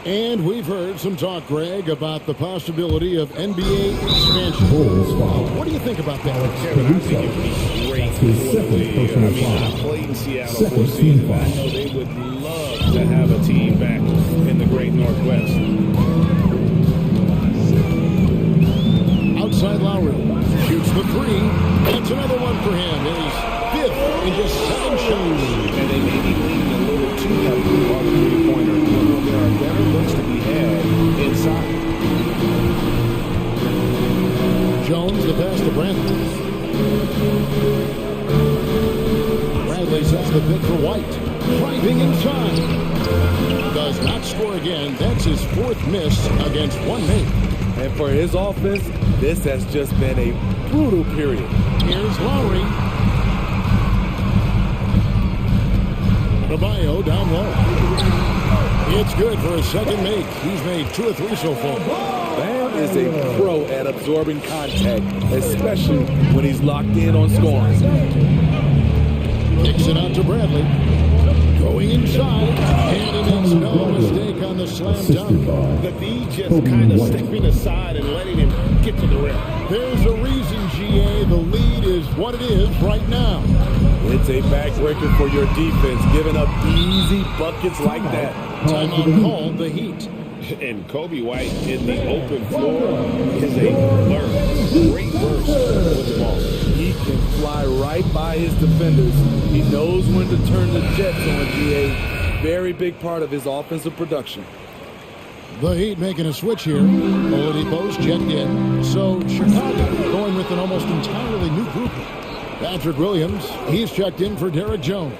And we've heard some talk, Greg, about the possibility of NBA expansion. What do you think about that? Kevin, I think it would be great for the league. I mean, I played in Seattle for a season. I know they would love to have a team back in the great Northwest. Outside Lowry shoots the three. That's another one for him. His fifth in just 7 shots. And they may be leaning a little too heavily on the three-pointer. There are better looks to be had inside. Jones, the pass to Bradley. Bradley sets the pick for White. Driving inside. Does not score again. That's his 4th miss against one mate. And for his offense, this has just been a brutal period. Here's Lowry. Adebayo down low. It's good for a second make. He's made 2 or 3 so far. Bam is a pro at absorbing contact, especially when he's locked in on scoring. Kicks it out to Bradley. Going inside. And he makes no mistake on the slam dunk. The D just kind of stepping aside and letting him get to the rim. There's a reason, GA. The lead is what it is right now. It's a backbreaker for your defense, giving up easy buckets like that. Timeout called the Heat. And Kobe White in the open floor is a great burst with the ball. He can fly right by his defenders. He knows when to turn the Jets on, GA. Very big part of his offensive production. The Heat making a switch here. Oladipo's checked in. So Chicago going with an almost entirely new group. Patrick Williams, he's checked in for Derek Jones.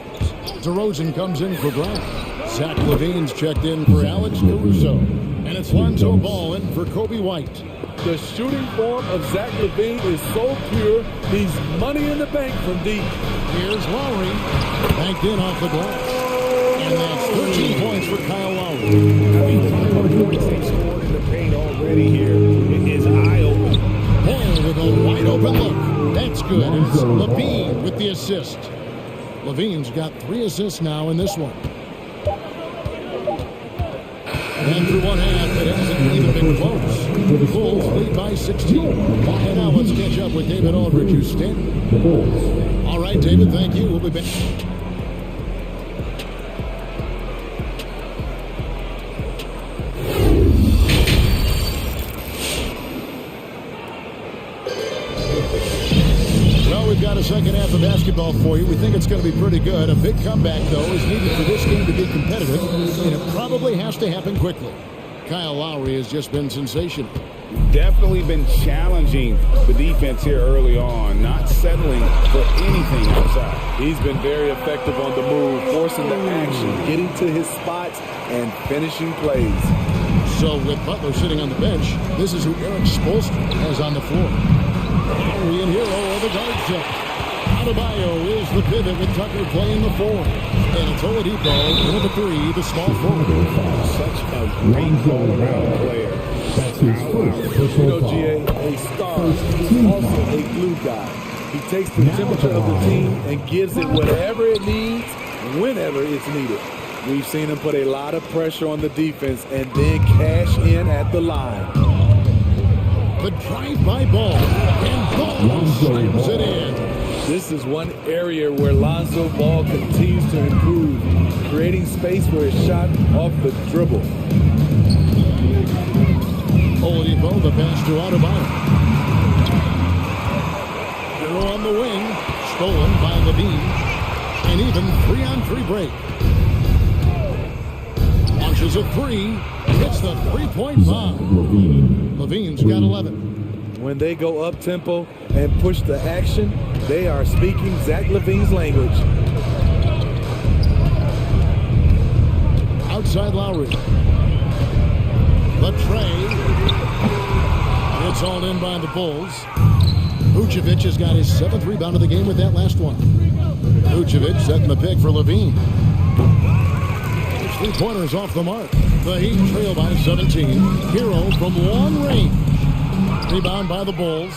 DeRozan comes in for Brown. Zach LaVine's checked in for Alex Caruso. And it's Lonzo Ball in for Kobe White. The shooting form of Zach LaVine is so pure, he's money in the bank from deep. Here's Lowry. Banked in off the glass. And that's 13 points for Kyle Lowry. I mean, the number of points they've scored in the paint already here is eye-opening. Ball with a wide open look. That's good. And it's LaVine with the assist. LaVine's got 3 assists now in this one. And through one half, it hasn't even been close. The Bulls lead by 16. And now let's catch up with David Aldridge, who's standing. All right, David, thank you. We'll be back. Well, we've got a second half of basketball for you. We think it's going to be pretty good. A big comeback, though, is needed for this game to be competitive, and it probably has to happen quickly. Kyle Lowry has just been sensational. Definitely been challenging the defense here early on, not settling for anything outside. He's been very effective on the move, forcing the action, getting to his spots, and finishing plays. So with Butler sitting on the bench, this is who Eric Spoelstra has on the floor. Lowry and Hero are the guard set. Adebayo is the pivot with Tucker playing the 4. And it's Oladipo into the 3, the small forward. Such a great all-around player. That's his first personal foul. GA, a star, also a glue guy. He takes the temperature of the team and gives it whatever it needs, whenever it's needed. We've seen him put a lot of pressure on the defense and then cash in at the line. The drive-by ball, and Ball slams it in. This is one area where Lonzo Ball continues to improve, creating space for his shot off the dribble. Oladipo, the pass to Adebayo. Hero on the wing, stolen by LaVine. An even 3-on-3 break. Launches a 3, hits the three-point bomb. LaVine's got 11. When they go up-tempo and push the action, they are speaking Zach LaVine's language. Outside Lowry. The tray. It's all in by the Bulls. Vucevic has got his 7th rebound of the game with that last one. Vucevic setting the pick for Levine. His 3-pointers off the mark. The Heat trail by 17. Hero from long range. Rebound by the Bulls.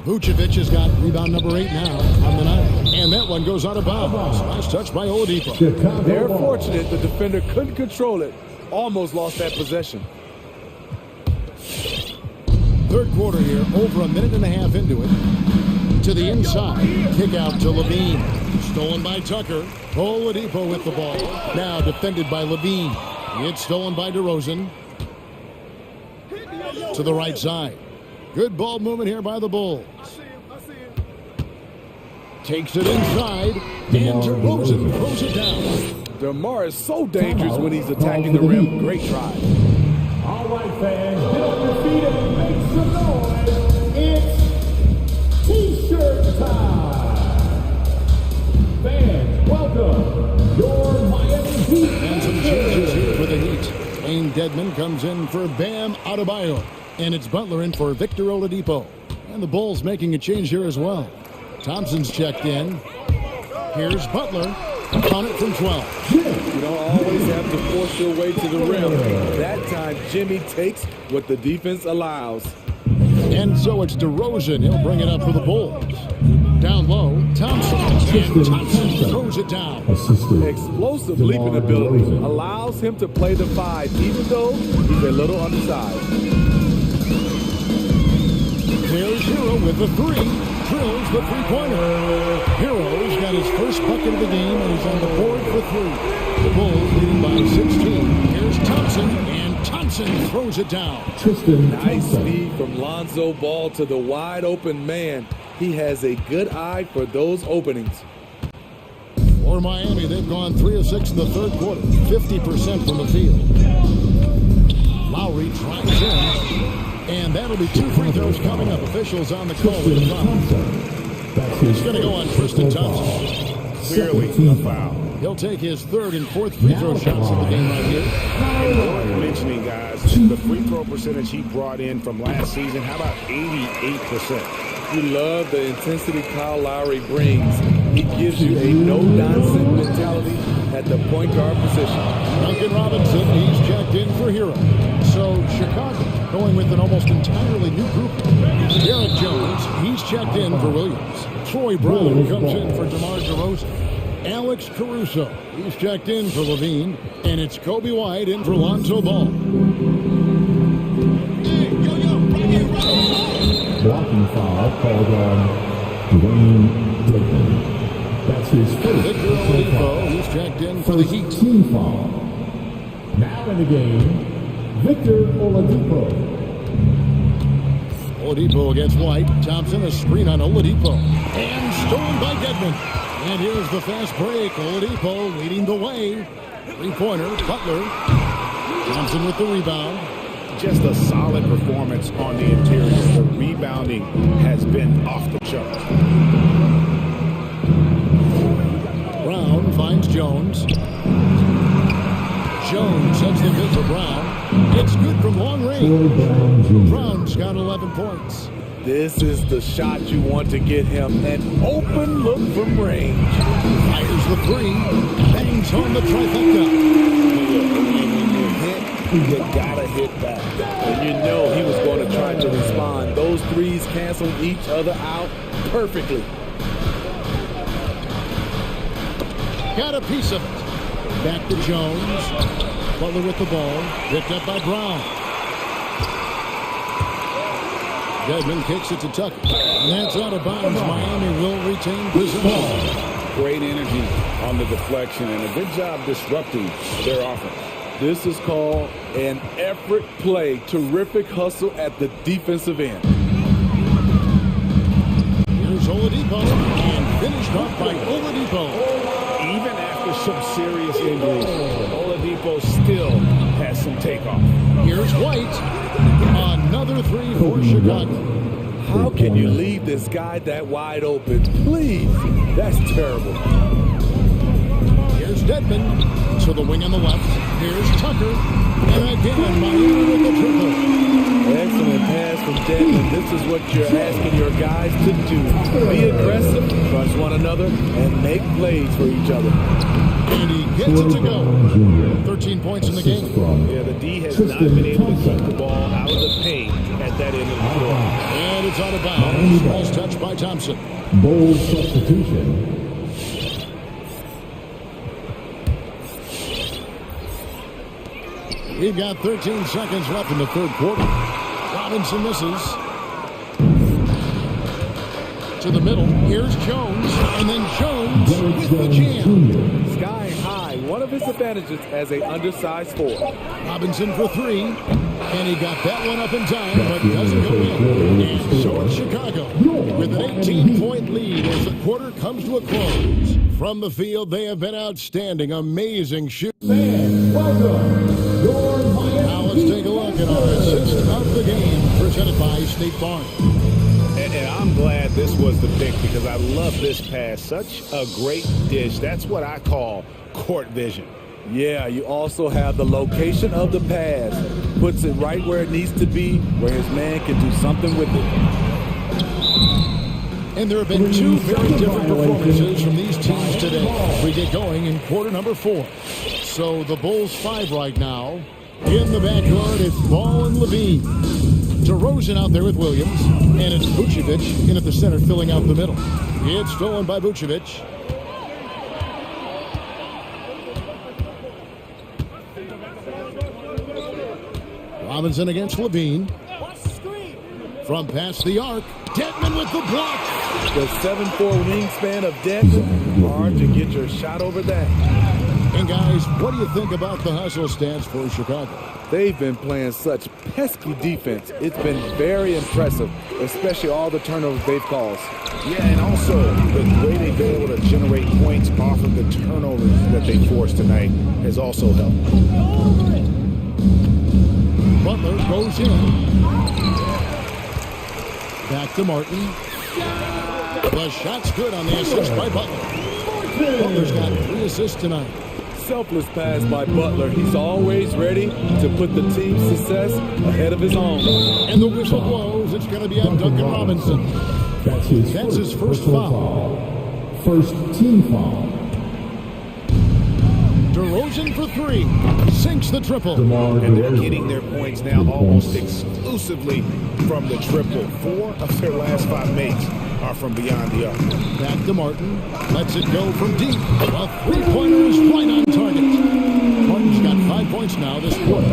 Vucevic has got rebound number 8 now on the night. And that one goes out of bounds. Nice touch by Oladipo. They're fortunate the defender couldn't control it. Almost lost that possession. Third quarter here, over a minute and a half into it. To the inside, kick out to Levine. Stolen by Tucker. Oladipo with the ball. Now defended by Levine. It's stolen by DeRozan. To the right side. Good ball movement here by the Bulls. Takes it inside. And DeRozan throws it down. DeMar is so dangerous when he's attacking the rim. Great try. All right, fans, get on your feet and make some noise. It's T-shirt time. Fans, welcome your Miami Heat. And some changes here for the Heat. Wayne Dedmon comes in for Bam Adebayo. And it's Butler in for Victor Oladipo. And the Bulls making a change here as well. Thompson's checked in. Here's Butler. Count it from 12. You don't always have to force your way to the rim. That time, Jimmy takes what the defense allows. And so it's DeRozan. He'll bring it up for the Bulls. Down low, Thompson. And Thompson throws it down. Explosive leaping ability allows him to play the 5, even though he's a little undersized. There's Hero with the 3. Drills the 3-pointer. Hero's got his first bucket of the game, and he's on the board for 3. The Bulls leading by 16. Here's Thompson, and Thompson throws it down. Nice speed from Lonzo Ball to the wide open man. He has a good eye for those openings. For Miami, they've gone 3 of 6 in the third quarter, 50% from the field. Lowry drives in. And that'll be 2 free throws coming up. Officials on the call with the foul. He's going to go on Tristan Thompson. Clearly a foul. He'll take his 3rd and 4th free throw shots of the game right here. And worth mentioning, guys, the free throw percentage he brought in from last season, how about 88%? You love the intensity Kyle Lowry brings. He gives you a no-nonsense mentality at the point guard position. Duncan Robinson, he's checked in for Hero. So Chicago going with an almost entirely new group. Derek Jones, he's checked in for Williams. Troy Brown comes in for DeMar DeRozan. Alex Caruso, he's checked in for Levine. And it's Kobe White in for Lonzo Ball. Blocking foul called on Dwayne Blakely. That's his first. Victor Oladipo, he's checked in for the Heat. Team foul. Now in the game, Victor Oladipo. Oladipo against White. Thompson, a screen on Oladipo. And stolen by Dedmon. And here's the fast break. Oladipo leading the way. 3-pointer, Butler. Thompson with the rebound. Just a solid performance on the interior. The rebounding has been off the charts. Brown finds Jones. Jones sets the pick for Brown. It's good from long range. Brown's got 11 points. This is the shot you want to get him. An open look from range. Fires the 3. Bangs home the trifecta. You gotta hit back. And you know he was going to try to respond. Those threes canceled each other out perfectly. Got a piece of it. Back to Jones. Butler with the ball. Picked up by Brown. Dedmon kicks it to Tucker. And that's out of bounds. Miami will retain possession. Great energy on the deflection and a good job disrupting their offense. This is called an effort play. Terrific hustle at the defensive end. Here's Oladipo. And finished off by Oladipo. Even after some serious injuries, Oladipo still has some takeoff. Here's White. Another 3 for Chicago. How can you leave this guy that wide open? Please. That's terrible. Here's Dedmon. To the wing on the left. Here's Tucker. And again, Miami with the triple. Excellent pass from Denton. This is what you're asking your guys to do. Be aggressive, trust one another, and make plays for each other. And he gets it to go. 13 points in the game. Yeah, the D has not been able to keep the ball out of the paint at that end of the floor. And it's out of bounds. Nice touch by Thompson. Bold substitution. We've got 13 seconds left in the third quarter. Robinson misses. To the middle. Here's Jones. And then Jones with the jam. Sky high, one of his advantages as a undersized forward. Robinson for three. And he got that one up in time, but doesn't go in. And so it's Chicago with an 18-point lead as the quarter comes to a close. From the field, they have been outstanding. Amazing shooting. Now let's take a look at our assist of the game, presented by State Farm. And I'm glad this was the pick because I love this pass. Such a great dish. That's what I call court vision. Yeah, you also have the location of the pass. Puts it right where it needs to be, where his man can do something with it. And there have been two very different performances from these teams today. We get going in quarter number 4. So the Bulls 5 right now. In the backyard, it's Ball and Levine. DeRozan out there with Williams. And it's Vucevic in at the center, filling out the middle. It's stolen by Vucevic. Robinson against Levine. From past the arc, Dedmon with the block. The 7'4" wingspan of Denton. Hard to get your shot over that. And guys, what do you think about the hustle stats for Chicago? They've been playing such pesky defense. It's been very impressive, especially all the turnovers they've caused. Yeah, and also the way they've been able to generate points off of the turnovers that they forced tonight has also helped. Butler goes in. Back to Martin. The shot's good on the assist by Butler. Butler's got 3 assists tonight. Selfless pass by Butler. He's always ready to put the team's success ahead of his own. And the whistle blows. It's going to be on Duncan Robinson. That's his first foul. First team foul. DeRozan for 3. Sinks the triple. And they're getting their points now almost exclusively from the triple. 4 of their last 5 makes are from beyond the arc. Back to Martin. Lets it go from deep. A three-pointer is right on target. Martin's got 5 points now this quarter.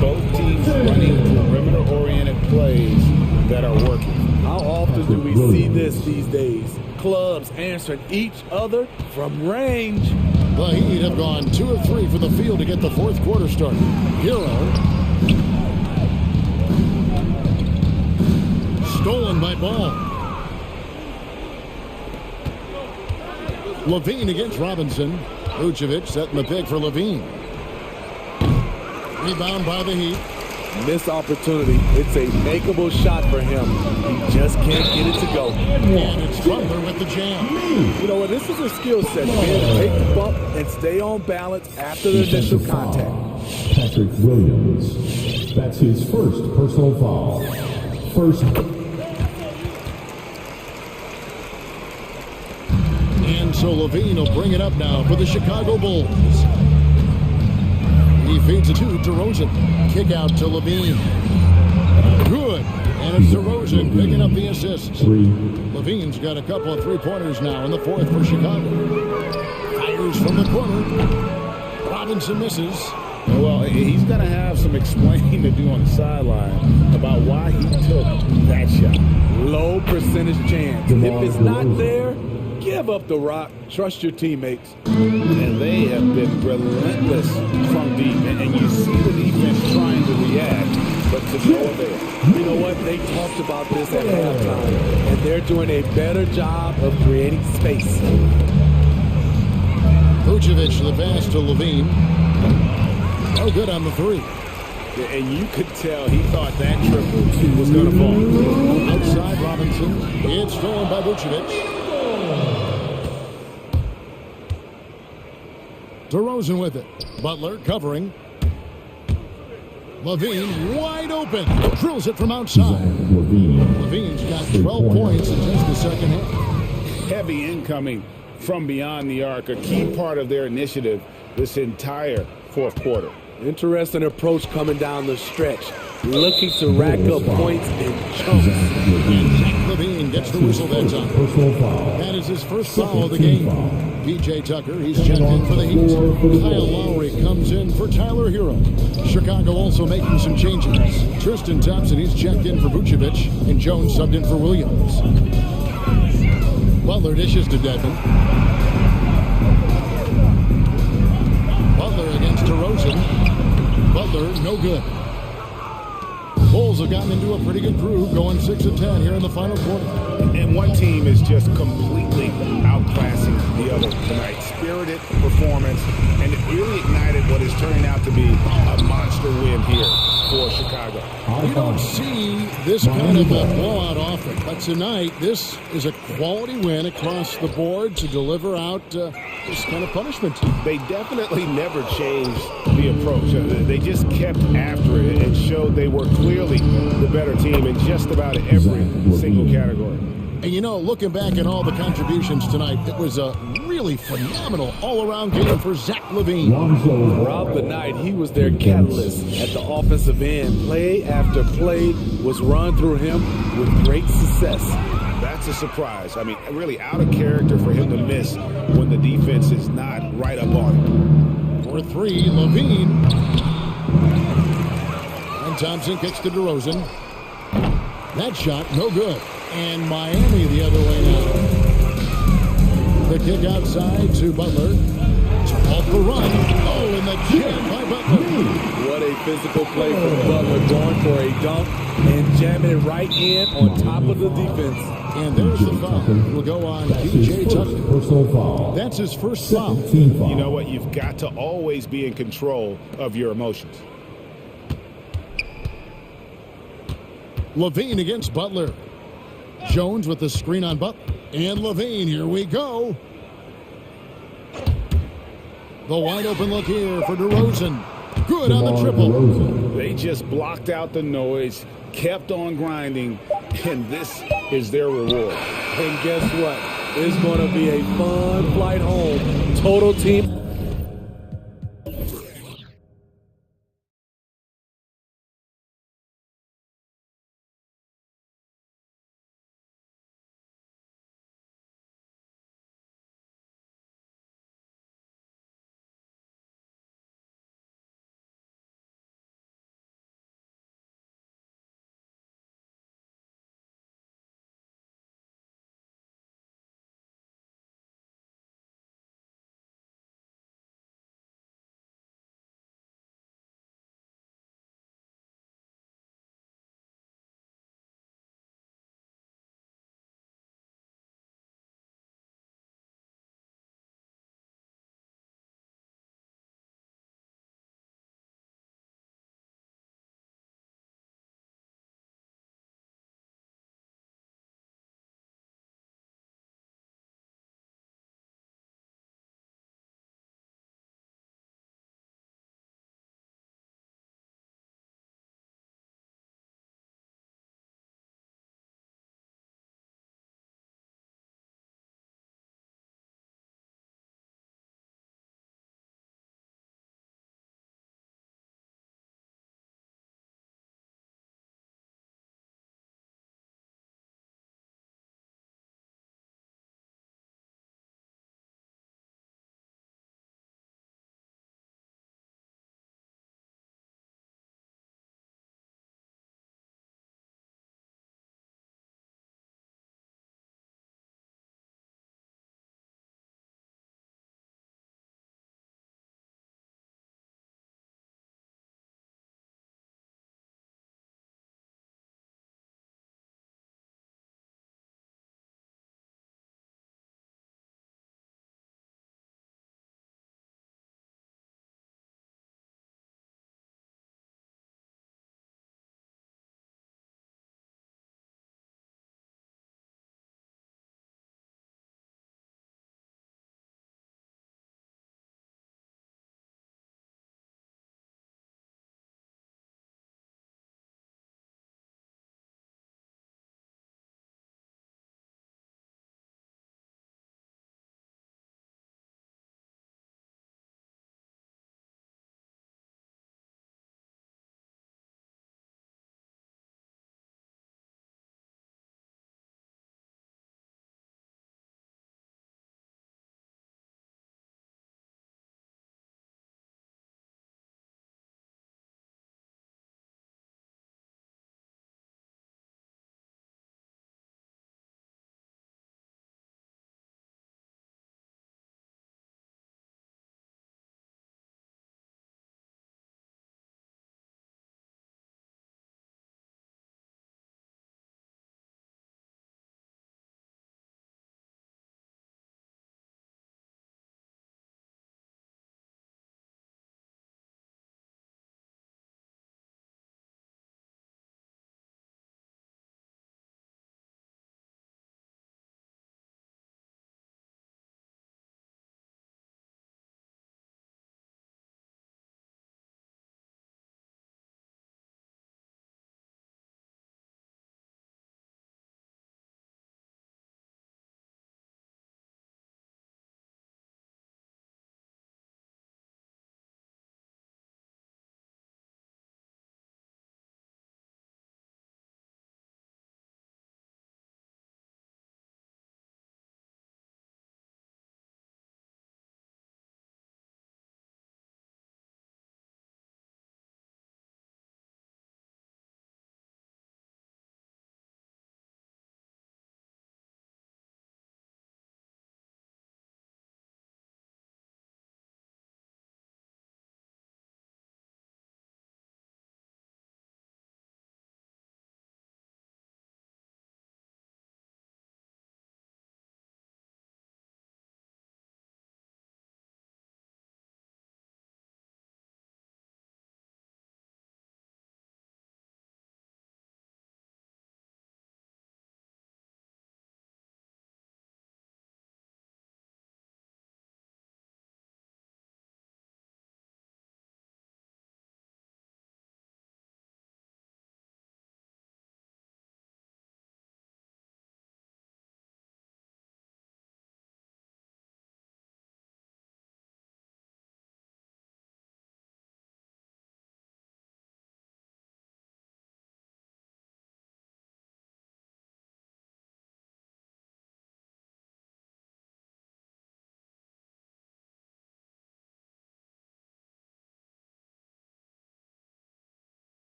Both teams running perimeter-oriented plays that are working. How often do we see this these days? Clubs answering each other from range. The Heat have gone 2 of 3 from the field to get the fourth quarter started. Hero. Stolen by Ball. Levine against Robinson. Vucevic setting the pick for Levine. Rebound by the Heat. Missed opportunity. It's a makeable shot for him. He just can't get it to go. And it's Butler with the jam. You know what? This is a skill set. Being able to take the bump and stay on balance after the initial contact. Patrick Williams. That's his first personal foul. First. And so Levine will bring it up now for the Chicago Bulls. He feeds it to DeRozan. Kick out to Levine. Good. And it's DeRozan picking up the assists. Levine's got a couple of three-pointers now in the fourth for Chicago. Fires from the corner. Robinson misses. Well, he's going to have some explaining to do on the sideline about why he took that shot. Low percentage chance. If it's not there, give up the rock. Trust your teammates. And they have been relentless from deep. And you see the defense trying to react, but to no avail. You know what? They talked about this at halftime, and they're doing a better job of creating space. Vucevic the pass to Levine. No good on the 3. And you could tell he thought that triple was going to fall. Outside Robinson. It's stolen by Vucevic. DeRozan with it. Butler covering. Levine wide open. Drills it from outside. Levine's got 12 points in just the second half. Heavy incoming from beyond the arc, a key part of their initiative this entire fourth quarter. Interesting approach coming down the stretch. Looking to rack up points in chunks. Zach Levine gets the whistle that time. That is his first foul of the game. PJ Tucker, he's checked in for the Heat. Kyle Lowry comes in for Tyler Hero. Chicago also making some changes. Tristan Thompson, he's checked in for Vucevic. And Jones subbed in for Williams. Butler dishes to Devin. Butler against DeRozan. Butler, no good. Bulls have gotten into a pretty good groove, going 6 of 10 here in the final quarter. And one team is just completely outclassing the other tonight. Spirited performance, and it really ignited what is turning out to be a monster win here for Chicago. You don't see this kind of a blowout often, but tonight this is a quality win across the board to deliver out this kind of punishment. They definitely never changed the approach. They just kept after it and showed they were clearly the better team in just about every single category. And you know, looking back at all the contributions tonight, it was a really phenomenal all-around game for Zach Levine. Throughout the night, he was their catalyst at the offensive end. Play after play was run through him with great success. That's a surprise. I mean, really out of character for him to miss when the defense is not right up on him. For three, Levine. And Thompson kicks to DeRozan. That shot, no good. And Miami the other way now. The kick outside to Butler. Off the run. Oh, and the jam by Butler. What a physical play from Butler, going for a dunk and jamming it right in on top of the defense. And there's the foul. We'll go on PJ Tucker. That's his first foul. You know what? You've got to always be in control of your emotions. Levine against Butler. Jones with the screen on Butler. And Levine, here we go. The wide open look here for DeRozan. Good on the triple. They just blocked out the noise, kept on grinding, and this is their reward. And guess what? It's going to be a fun flight home. Total team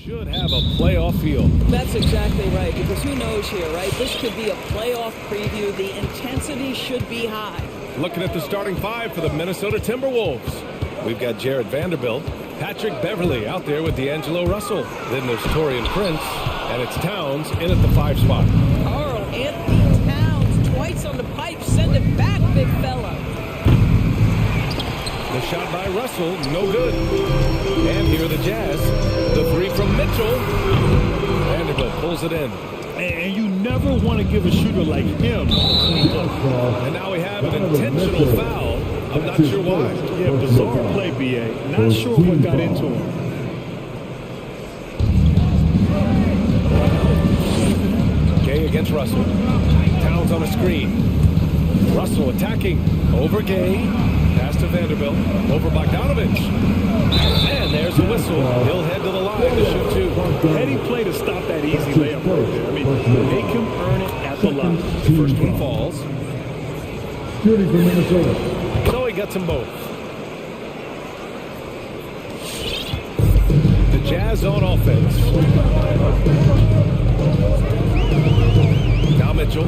Should have a playoff feel. That's exactly right, because who knows here, right? This could be a playoff preview. The intensity should be high. Looking at the starting five for the Minnesota Timberwolves. We've got Jared Vanderbilt, Patrick Beverly out there with D'Angelo Russell. Then there's Torian Prince, and it's Towns in at the 5 spot. Carl Anthony Towns, twice on the pipe, send it back, big fella. The shot by Russell, no good. And here are the Jazz. The three from Mitchell. Vanderbilt pulls it in. And you never want to give a shooter like him a clean look. And now we have an intentional foul. I'm not sure why. Yeah, bizarre play, B.A. Not sure what got into him. Gay against Russell. Towns on a screen. Russell attacking. Over Gay. Pass to Vanderbilt. Over Bogdanovich. And there's a whistle. He'll head to the line to shoot two. Heady play to stop that easy layup right there. I mean, make him earn it at the line. First one falls. Shooting for Minnesota. So he gets them both. The Jazz on offense. Now Mitchell.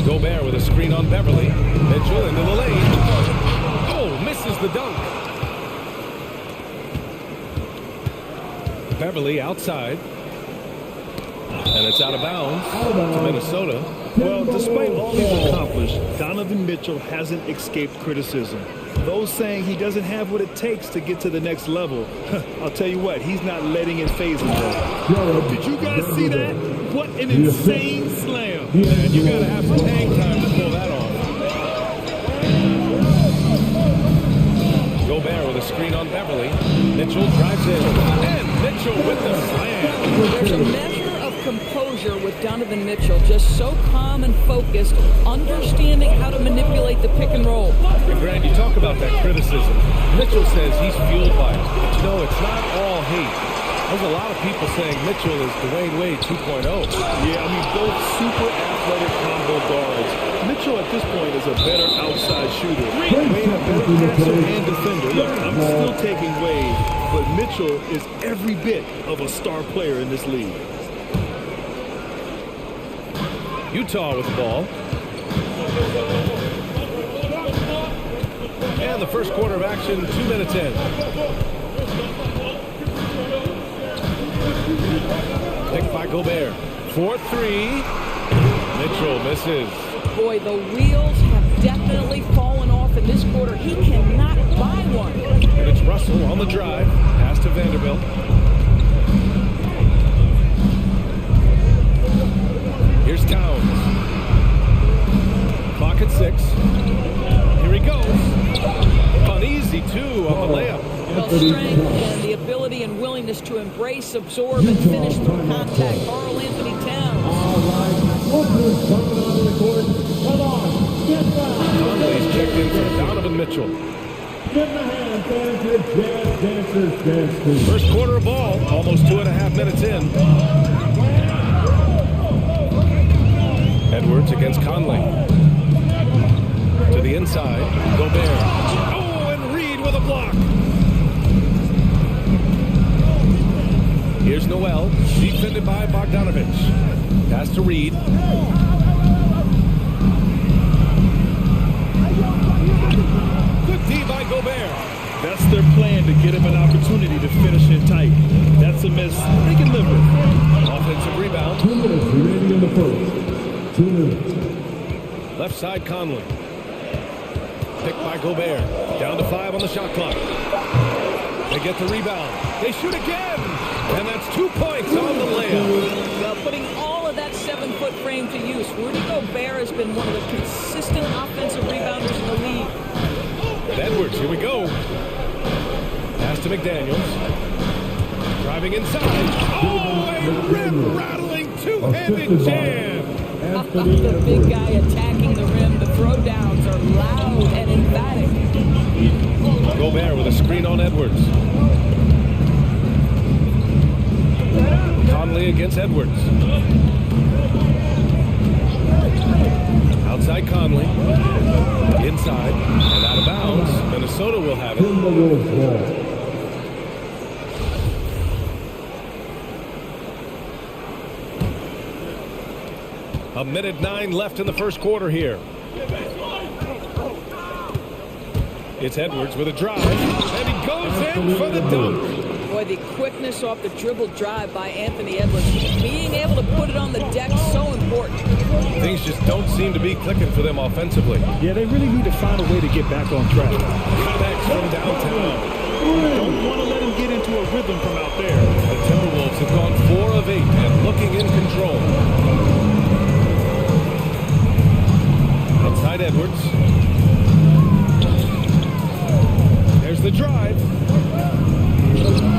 Gobert with a screen on Beverly. Mitchell into the lane. Oh, misses the dunk. Beverly outside. And it's out of bounds to Minnesota. Well, despite all he's accomplished, Donovan Mitchell hasn't escaped criticism. Those saying he doesn't have what it takes to get to the next level, I'll tell you what, he's not letting it phase him. Did you guys see that? What an insane slam. And you got to have some hang time to pull that off. Gobert with a screen on Beverly. Mitchell drives in. And Mitchell with the slam. There's a measure of composure with Donovan Mitchell, just so calm and focused, understanding how to manipulate the pick and roll. And Grant, you talk about that criticism. Mitchell says he's fueled by it. But you know, it's not all hate. There's a lot of people saying Mitchell is Dwayne Wade 2.0. Yeah, I mean, both super athletic combo guards. Mitchell at this point is a better outside shooter. Wade a better passer and defender. Look, I'm still taking Wade, but Mitchell is every bit of a star player in this league. Utah with the ball. And the first quarter of action, 2 minutes in. Picked by Gobert. 4-3. Mitchell misses. Boy, the wheels have definitely fallen off in this quarter. He cannot buy one. And it's Russell on the drive. Pass to Vanderbilt. Here's Towns. Clock at 6. Here he goes. Uneasy, too, on the layup. Well, strength and the ability and willingness to embrace, absorb, and finish through contact. Carl Anthony Towns. All right. Lookers coming onto the court. Come on. Get back. Conley's checked in for Donovan Mitchell. Give the hand, fans. Your jazz dancers dance to. First quarter of ball, almost 2.5 minutes in. Edwards against Conley. To the inside, Gobert. Oh, and Reed with a block. Here's Noel, defended by Bogdanovich. Pass to Reed. Good D by Gobert. That's their plan, to get him an opportunity to finish it tight. That's a miss they can live with. Offensive rebound. 2 minutes remaining in the first. 2 minutes. Left side Conley. Picked by Gobert. Down to 5 on the shot clock. They get the rebound. They shoot again. And that's 2 points on the layup. Well, putting all of that 7-foot frame to use, Rudy Gobert has been one of the consistent offensive rebounders in the league. And Edwards, here we go. Pass to McDaniels. Driving inside. Oh, a rim-rattling two-handed jam. The big guy attacking the rim. The throwdowns are loud and emphatic. Gobert with a screen on Edwards. Conley against Edwards. Outside Conley. Inside. And out of bounds. Minnesota will have it. 1:09 left in the first quarter here. It's Edwards with a drive, and he goes in for the dunk. Boy, the quickness off the dribble drive by Anthony Edwards. Being able to put it on the deck, so important. Things just don't seem to be clicking for them offensively. Yeah, they really need to find a way to get back on track. Connects from downtown. Don't want to let him get into a rhythm from out there. The Timberwolves have gone 4 of 8 and looking in control. Outside Edwards. There's the drive.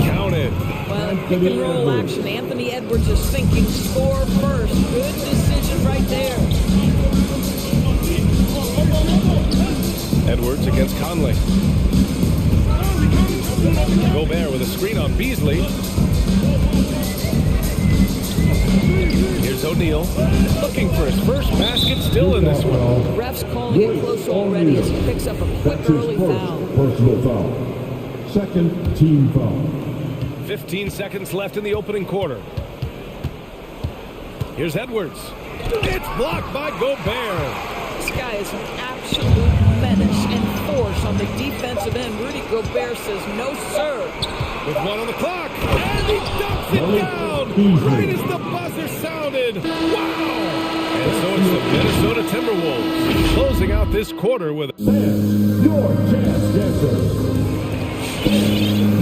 Counted. Well, pick and roll action. Anthony Edwards is thinking score first. Good decision right there. Edwards against Conley. Gobert with a screen on Beasley. Here's O'Neal looking for his first basket, still in this one. Refs calling it close already as he picks up a quick early foul. Personal foul. Second team foul. 15 seconds left in the opening quarter. Here's Edwards. It's blocked by Gobert. This guy is an absolute menace and force on the defensive end. Rudy Gobert says no, sir. With 1 on the clock, and he dumps it down right as the buzzer sounded. Wow! And so it's the Minnesota Timberwolves closing out this quarter with Your chance dancer.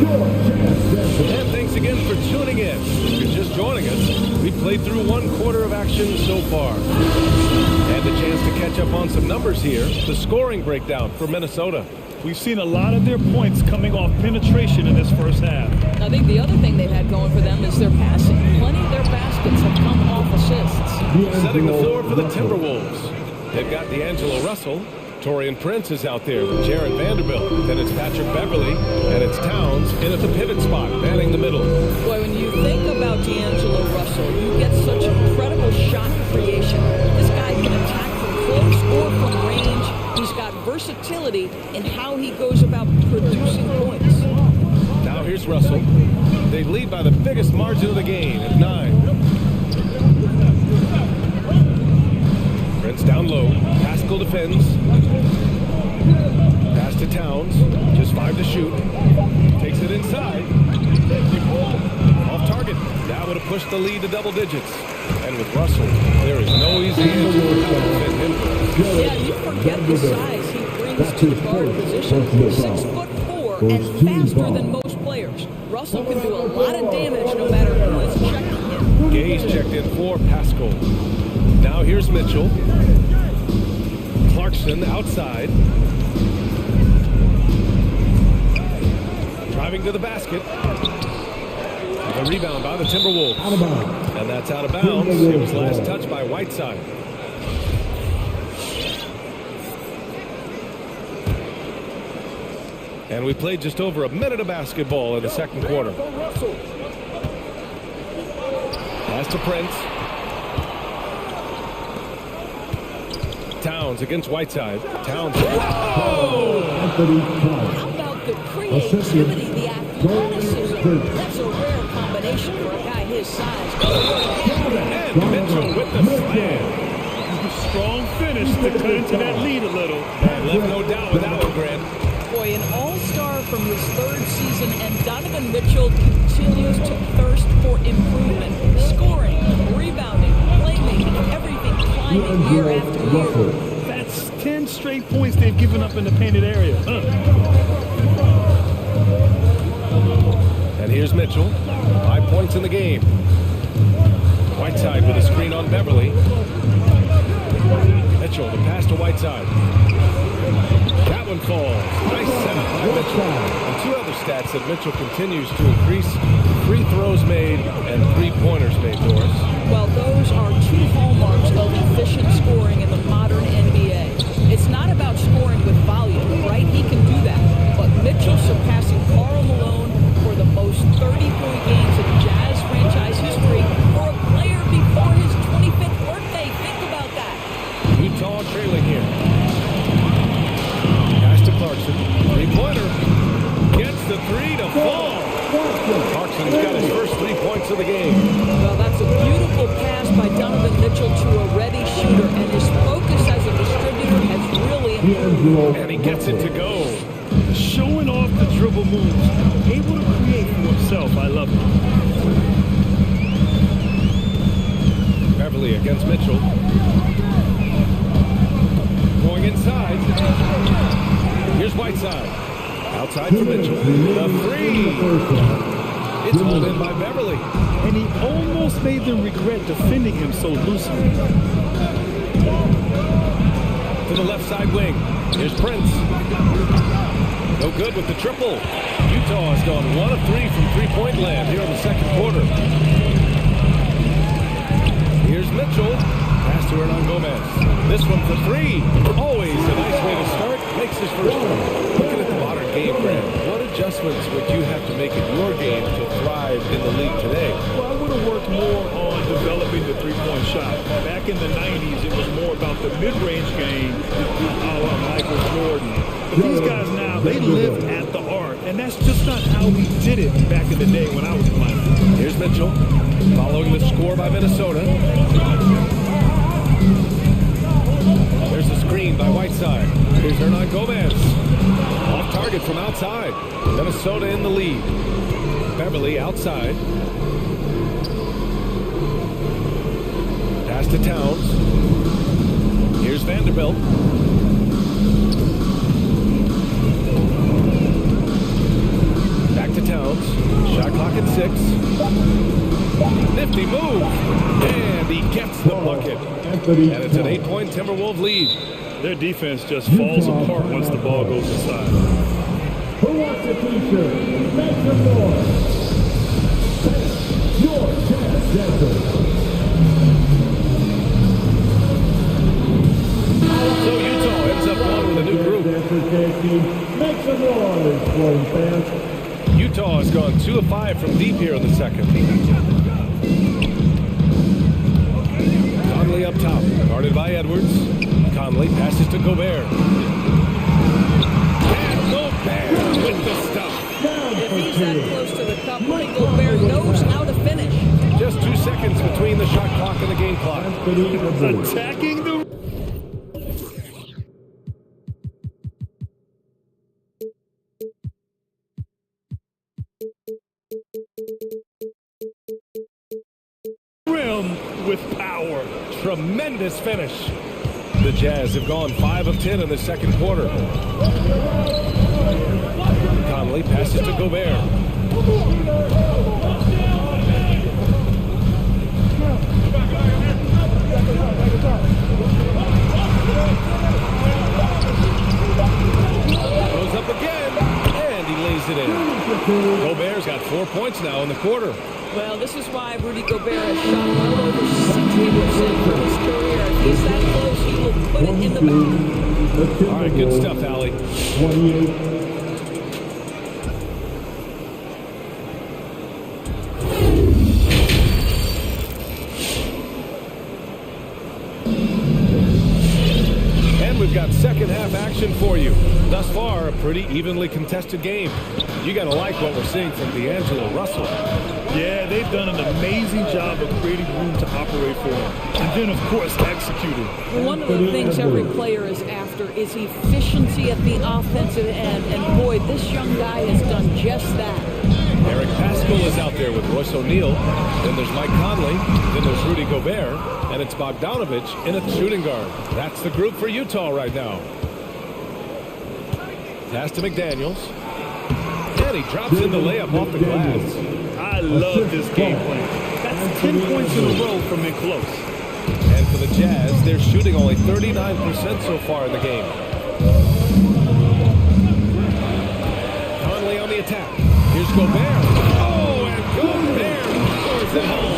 Your chance dancer. And thanks again for tuning in. If you're just joining us, we've played through 1 quarter of action so far. And a chance to catch up on some numbers here. The scoring breakdown for Minnesota. We've seen a lot of their points coming off penetration in this first half. I think the other thing they've had going for them is their passing. Plenty of their baskets have come off assists. Setting the floor for the Timberwolves. They've got D'Angelo Russell. Torian Prince is out there with Jared Vanderbilt. Then it's Patrick Beverly, and it's Towns in at the pivot spot, manning the middle. Boy, when you think about D'Angelo Russell, you get such incredible shot creation. This guy can attack from close or from range. He's got versatility in how he goes about producing points. Now here's Russell. They lead by the biggest margin of the game at 9. Prince down low. Pascal defends. Pass to Towns. Just 5 to shoot. Takes it inside. Off target. That would have pushed the lead to double digits. And with Russell, there is no easy answer for how to fit him. Yeah, you forget the size he brings to the guard position. 6'4" and faster than most players. Russell can do a lot of damage no matter who is checking him. Gay's checked in for Pascal. Now here's Mitchell. Clarkson outside. Driving to the basket. A rebound by the Timberwolves. And that's out of bounds. It was last touched by Whiteside. And we played just over a minute of basketball in the second quarter. Pass to Prince. Towns against Whiteside. Towns. Whoa! How about the creativity, the athleticism? That's a rare combination for a guy his size. And Mitchell with the slam. Strong finish to cut into that lead a little. And left no doubt with that one, Grant. Boy, an all-star from his 3rd season, and Donovan Mitchell continues to thirst for improvement. Scoring, rebounding, playmaking, everything climbing year after year. That's 10 straight points they've given up in the painted area. And here's Mitchell. 5 points in the game. Whiteside with a screen on Beverly. Mitchell, the pass to Whiteside. That one falls. Nice setup by Mitchell. And 2 other stats that Mitchell continues to increase. Free throws made and 3-pointers made, Doris. Well, those are 2 hallmarks of efficient scoring in the modern NBA. It's not about scoring with volume, right? He can do that. But Mitchell surpassing Karl Malone for the most 30-point games in Jazz franchise history for a player before his 25th birthday. Think about that. Utah trailing here. Pass to Clarkson. 3-pointer. Gets the 3 to fall. Clarkson's got his first 3 points of the game. Well, that's a beautiful pass by Donovan Mitchell to a ready And he gets it to go. Showing off the dribble moves, able to create for himself. I love it. Beverly against Mitchell. Going inside. Here's Whiteside. Outside for Mitchell. The three. It's hauled in by Beverly. And he almost made them regret defending him so loosely. To the left side wing. Here's Prince. No good with the triple. Utah has gone 1 of 3 from three-point land here in the second quarter. Here's Mitchell. Pass to Hernan Gomez. This one for three. Always a nice way to start. Makes his first one. Looking at the modern game, Grant, what adjustments would you have to make in your game to thrive in the league today? Well, I would have worked more on developing the three-point shot. Back in the 90s, it was more about the mid-range game, a la Michael Jordan. But these guys now, they live at the arc, and that's just not how we did it back in the day when I was playing. Here's Mitchell, following the score by Minnesota. There's a screen by Whiteside. Here's Hernan Gomez. Off target from outside. Minnesota in the lead. Beverly outside. Pass to Towns. Here's Vanderbilt. Back to Towns. Shot clock at 6. Nifty move. And he gets the bucket. And it's an 8-point Timberwolves lead. Their defense just falls apart once the ball goes inside. Who wants a t-shirt? Make some noise. Your chance, Denver. So Utah ends up on with a new group. Make some noise for them, fans. Utah has gone 2 of 5 from deep here in the second. Conley up top, guarded by Edwards. Conley passes to Gobert. And Gobert with the stuff. If he's that close to the cup, Rudy Gobert knows how to finish. Just 2 seconds between the shot clock and the game clock. Attacking the... rim with power. Tremendous finish. The Jazz have gone 5 of 10 in the second quarter. Conley passes to Gobert. Goes up again, and he lays it in. Gobert's got 4 points now in the quarter. Well, this is why Rudy Gobert has shot well over 60% for his career. If he's that close, he will put it in the back. All right, good stuff, Allie. 28. And we've got second half action for you. Thus far, a pretty evenly contested game. You got to like what we're seeing from D'Angelo Russell. Yeah, they've done an amazing job of creating room to operate for him. And then, of course, executing. Well, one of the things every player is after is efficiency at the offensive end. And boy, this young guy has done just that. Eric Paschal is out there with Royce O'Neal. Then there's Mike Conley. Then there's Rudy Gobert. And it's Bogdanovich in at shooting guard. That's the group for Utah right now. Pass to McDaniels. And he drops in the layup off the glass. I love this game plan. That's 10 points in a row from in close. And for the Jazz, they're shooting only 39% so far in the game. Conley on the attack. Here's Gobert. Oh, and Gobert scores it home.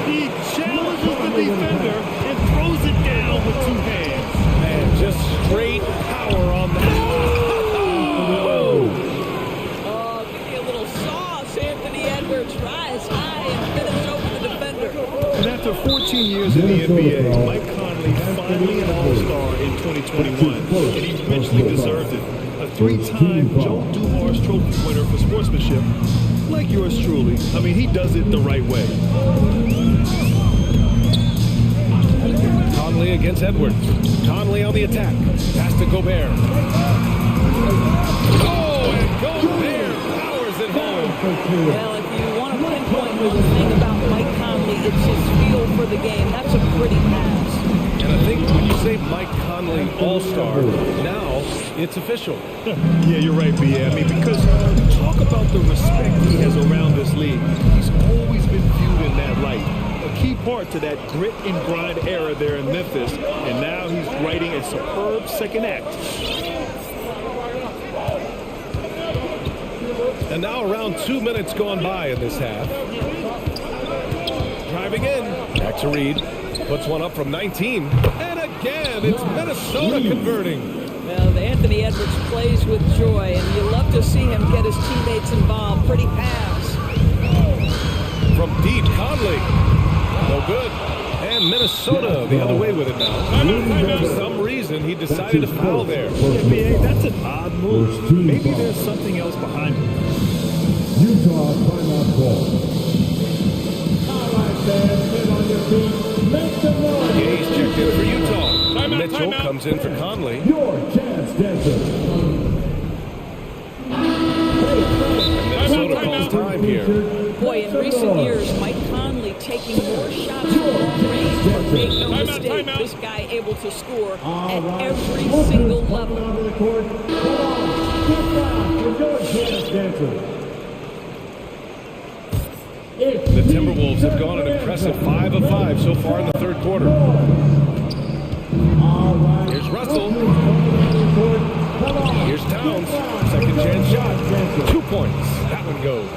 He challenges the defender and throws it down with 2 hands. Man, just straight power on the... Rise high and finish over the defender. And after 14 years in the NBA, Mike Conley finally an All-Star in 2021, and he richly deserved it. A 3-time Joe Dumars Trophy winner for sportsmanship, like yours truly. I mean, he does it the right way. Conley against Edwards. Conley on the attack. Pass to Gobert. Oh, and Gobert powers it home. Well, if you want to pinpoint one thing about Mike Conley, it's his feel for the game. That's a pretty pass. And I think when you say Mike Conley All-Star, now it's official. Yeah, you're right, B.A. I mean, because talk about the respect he has around this league. He's always been viewed in that light. A key part to that grit and grind era there in Memphis, and now he's writing a superb second act. And now around 2 minutes gone by in this half. Driving in. Back to Reed. Puts one up from 19. And again, it's Minnesota converting. Well, Anthony Edwards plays with joy, and you love to see him get his teammates involved. Pretty pass. From deep, Conley. No good. And Minnesota the other way with it now. For some reason, he decided to foul there. Yeah, B.A., that's an odd move. Maybe there's something else behind it. Utah timeout call. All right, fans, get on your feet. Make some noise. Gaze checked in for Utah. Mitchell comes in for Conley. Your chance, dancer. Minnesota calls time here. Boy, in recent years, Mike Conley taking more shots from long range, but make no mistake, this guy able to score at every single level. The Timberwolves have gone an impressive 5 of 5 so far in the third quarter. Here's Russell. Here's Towns. Second chance shot. 2 points. That one goes.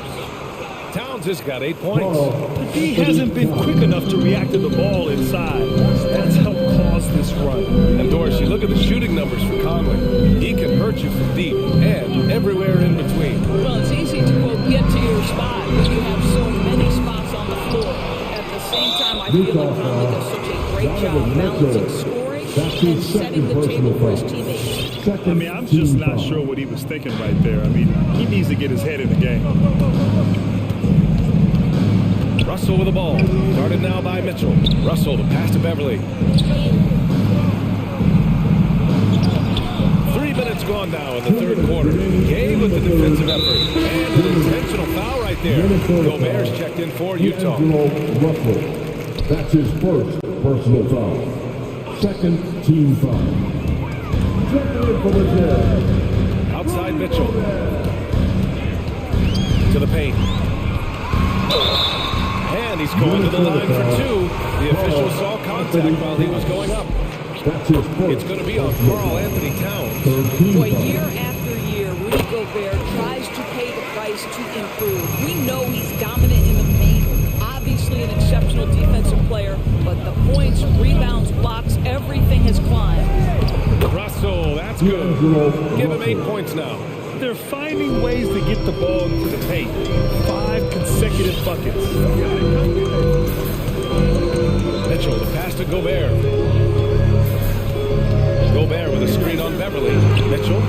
Towns has got 8 points. He hasn't been quick enough to react to the ball inside. That's helped cause this run. And Dorsey, look at the shooting numbers for Conley. He can hurt you from deep and everywhere in between. Well, it's easy to get to your spot when you have so many spots on the floor. At the same time, I feel like Conley does such a great job balancing scoring and setting the table for his teammates. I mean, I'm just not sure what he was thinking right there. I mean, he needs to get his head in the game. Russell with the ball. Guarded now by Mitchell. Russell, the pass to Beverly. 3 minutes gone now in the third quarter. Gay with the defensive effort. And an intentional foul right there. Gobert's checked in for Utah. Russell. That's his first personal foul. Second team foul. Outside Mitchell. To the paint. And he's going to the line for 2. The official saw contact while he was going up. It's going to be on Karl Anthony Towns. Boy, year after year, Rudy Gobert tries to pay the price to improve. We know he's dominant in the paint, obviously an exceptional defensive player, but the points, rebounds, blocks, everything has climbed. Russell, that's good. Give him 8 points now. They're finding ways to get the ball into the paint. 5 consecutive buckets. Mitchell, the pass to Gobert. Gobert with a screen on Beverly. Mitchell.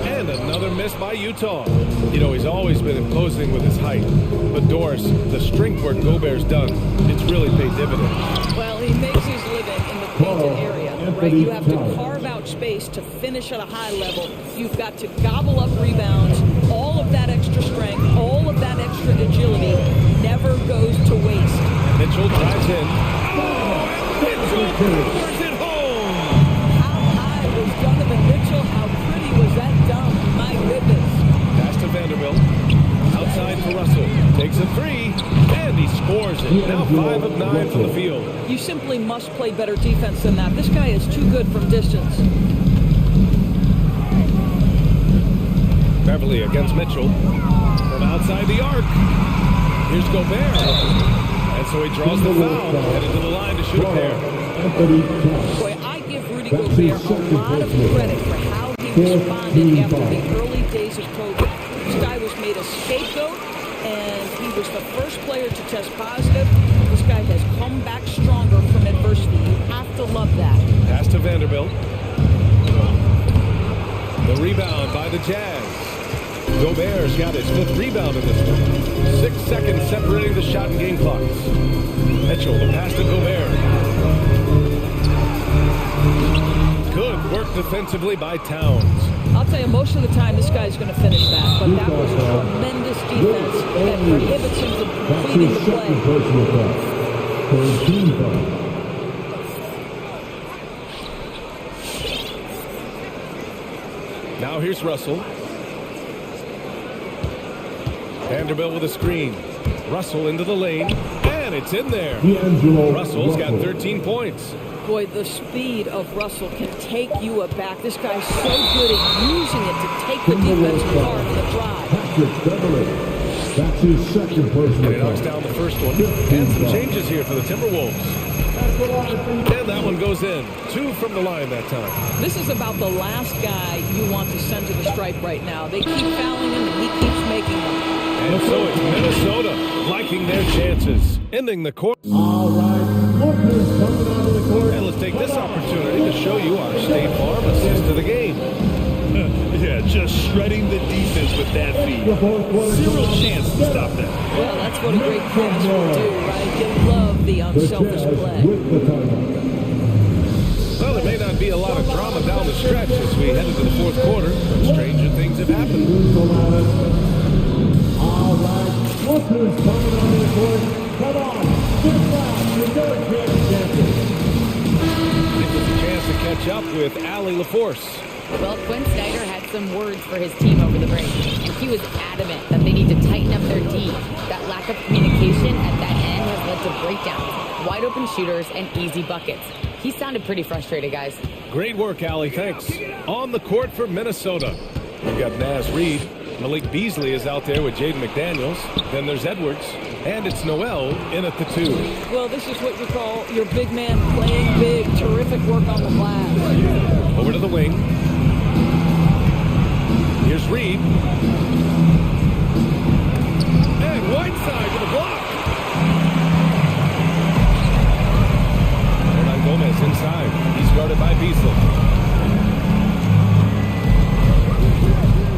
And another miss by Utah. You know, he's always been imposing with his height. But Doris, the strength work Gobert's done, it's really paid dividends. Well, he makes his living in the painted area, right? You have to carve out space to finish at a high level. You've got to gobble up rebounds. All of that extra strength, all of that extra agility never goes to waste. Mitchell drives in. Oh, and Mitchell powers it home! How high was Donovan Mitchell? How pretty was that dunk? My goodness. Pass to Vanderbilt. Outside for Russell. Takes a 3. And he scores it. Now 5 of 9 from the field. You simply must play better defense than that. This guy is too good from distance. Beverly against Mitchell. From outside the arc. Here's Gobert. And so he draws the foul. Headed to the line to shoot a pair. Boy, I give Rudy Gobert a lot of credit for how he responded after the early days of COVID. This guy was made a scapegoat, and he was the first player to test positive. This guy has come back stronger from adversity. You have to love that. Pass to Vanderbilt. The rebound by the Jazz. Gobert's got his 5th rebound in this one. 6 seconds separating the shot and game clocks. Mitchell, the pass to Gobert. Good work defensively by Towns. I'll tell you, most of the time this guy's going to finish that, but that was a tremendous defense that prohibits him from completing the play. Personal foul. Third team foul. Now here's Russell. Vanderbilt with a screen. Russell into the lane, and it's in there. Russell's got 13 points. Boy, the speed of Russell can take you aback. This guy's so good at using it to take the defense apart on the drive. That's his second personal And he knocks down the first one. And some changes here for the Timberwolves. And that one goes in. 2 from the line that time. This is about the last guy you want to send to the stripe right now. They keep fouling him, and he keeps making them. And so it's Minnesota liking their chances. Ending the quarter. All right. And let's take this opportunity to show you our State Farm assist to the game. Yeah, just shredding the defense with that feed. Zero chance to stop that. Well, that's what a great pass will do, right? You love the unselfish play. Well, there may not be a lot of drama down the stretch as we head into the fourth quarter. Stranger things have happened. All right. Look who's coming on the court. Come on. Get back. You're going to Gives us a chance to catch up with Allie LaForce. Well, Quinn Snyder had some words for his team over the break, and he was adamant that they need to tighten up their D. That lack of communication at that end has led to breakdowns, wide open shooters, and easy buckets. He sounded pretty frustrated, guys. Great work, Allie. Thanks. On the court for Minnesota, we've got Naz Reid. Malik Beasley is out there with Jaden McDaniels. Then there's Edwards. And it's Noel in at the 2. Well, this is what you call your big man playing big. Terrific work on the glass. Over to the wing. Here's Reed. And Whiteside with a block. Hernan Gomez inside. He's guarded by Beasley.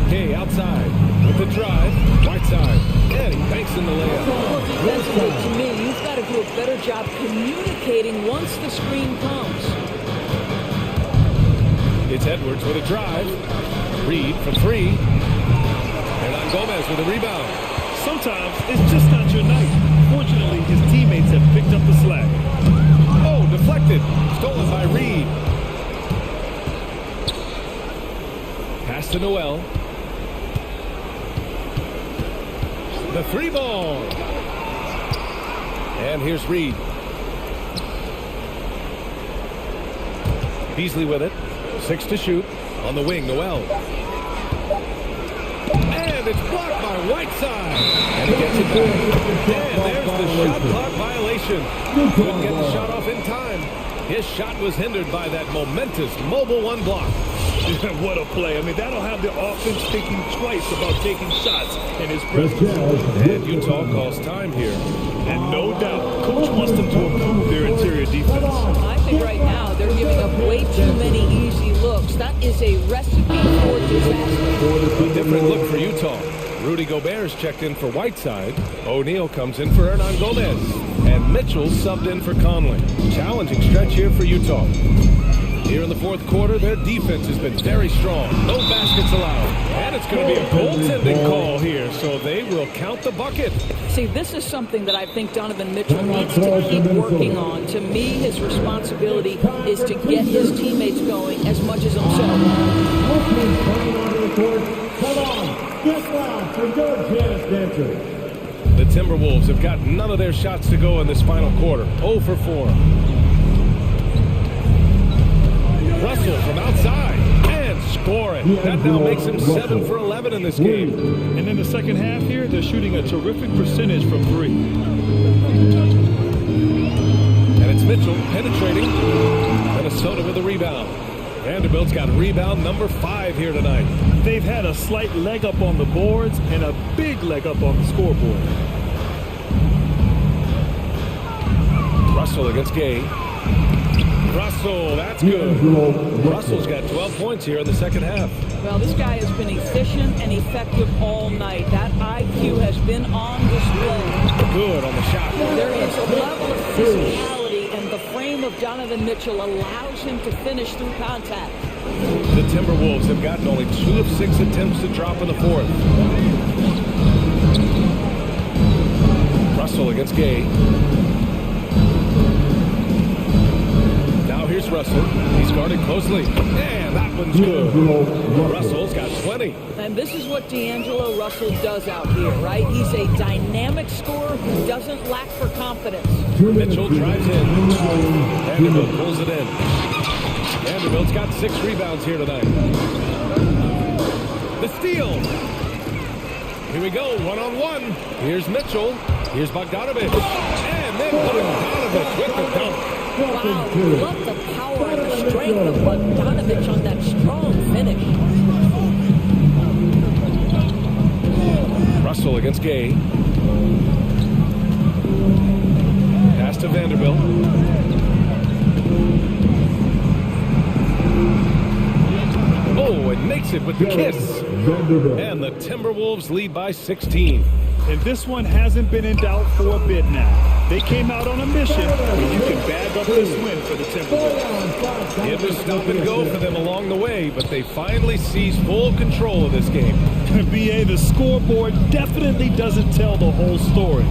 Kay outside with the drive. Whiteside. And he banks in the layup. Well, defensively, to me, you've got to do a better job communicating once the screen comes. It's Edwards with a drive. Reed for 3. And on Gomez with a rebound. Sometimes it's just not your night. Fortunately, his teammates have picked up the slack. Oh, deflected. Stolen by Reed. Pass to Noel. The 3 ball. And here's Reed. Beasley with it. 6 to shoot. On the wing, Noel. And it's blocked by Whiteside. And he gets it back. And there's the shot clock violation. Couldn't get the shot off in time. His shot was hindered by that momentous mobile 1 block. What a play. I mean, that'll have the offense thinking twice about taking shots in his presence. And Utah calls time here. And no doubt, coach wants them to improve their interior defense. I think right now they're giving up way too many easy looks. That is a recipe for disaster. A different look for Utah. Rudy Gobert's checked in for Whiteside. O'Neal comes in for Hernan Gomez. And Mitchell subbed in for Conley. Challenging stretch here for Utah. Here in the fourth quarter, their defense has been very strong. No baskets allowed. And it's going to be a goaltending call here, so they will count the bucket. See, this is something that I think Donovan Mitchell needs to keep working on. To me, his responsibility is to get his teammates going as much as himself. Come on, get loud for George Dancer. The Timberwolves have got none of their shots to go in this final quarter. 0 for 4. Russell from outside and score it. That now makes him 7 for 11 in this game. And in the second half here, they're shooting a terrific percentage from 3. And it's Mitchell penetrating. Minnesota with a rebound. Vanderbilt's got rebound number 5 here tonight. They've had a slight leg up on the boards and a big leg up on the scoreboard. Russell against Gay. Russell, that's good. Russell's got 12 points here in the second half. Well, this guy has been efficient and effective all night. That IQ has been on display. Good on the shot. There is a level of physicality and the frame frame of Donovan Mitchell allows him to finish through contact. The Timberwolves have gotten only 2 of 6 attempts to drop in the fourth. Russell against Gay. Now here's Russell. He's guarded closely. And that one's good. Russell's got 20. And this is what D'Angelo Russell does out here, right? He's a dynamic scorer who doesn't lack for confidence. Mitchell drives in. Vanderbilt pulls it in. Vanderbilt's got 6 rebounds here tonight. The steal. Here we go, one-on-one. Here's Mitchell. Here's Bogdanovich. And then Bogdanovich with the dunk. Wow, love the power and the strength of Bogdanovich on that strong finish. Russell against Gay. Pass to Vanderbilt. Oh, and makes it with the kiss. And the Timberwolves lead by 16. And this one hasn't been in doubt for a bit now. They came out on a mission, and you can bag up this win for the Timberwolves. It was stop and go for them along the way, but they finally seized full control of this game. BA, the scoreboard definitely doesn't tell the whole story.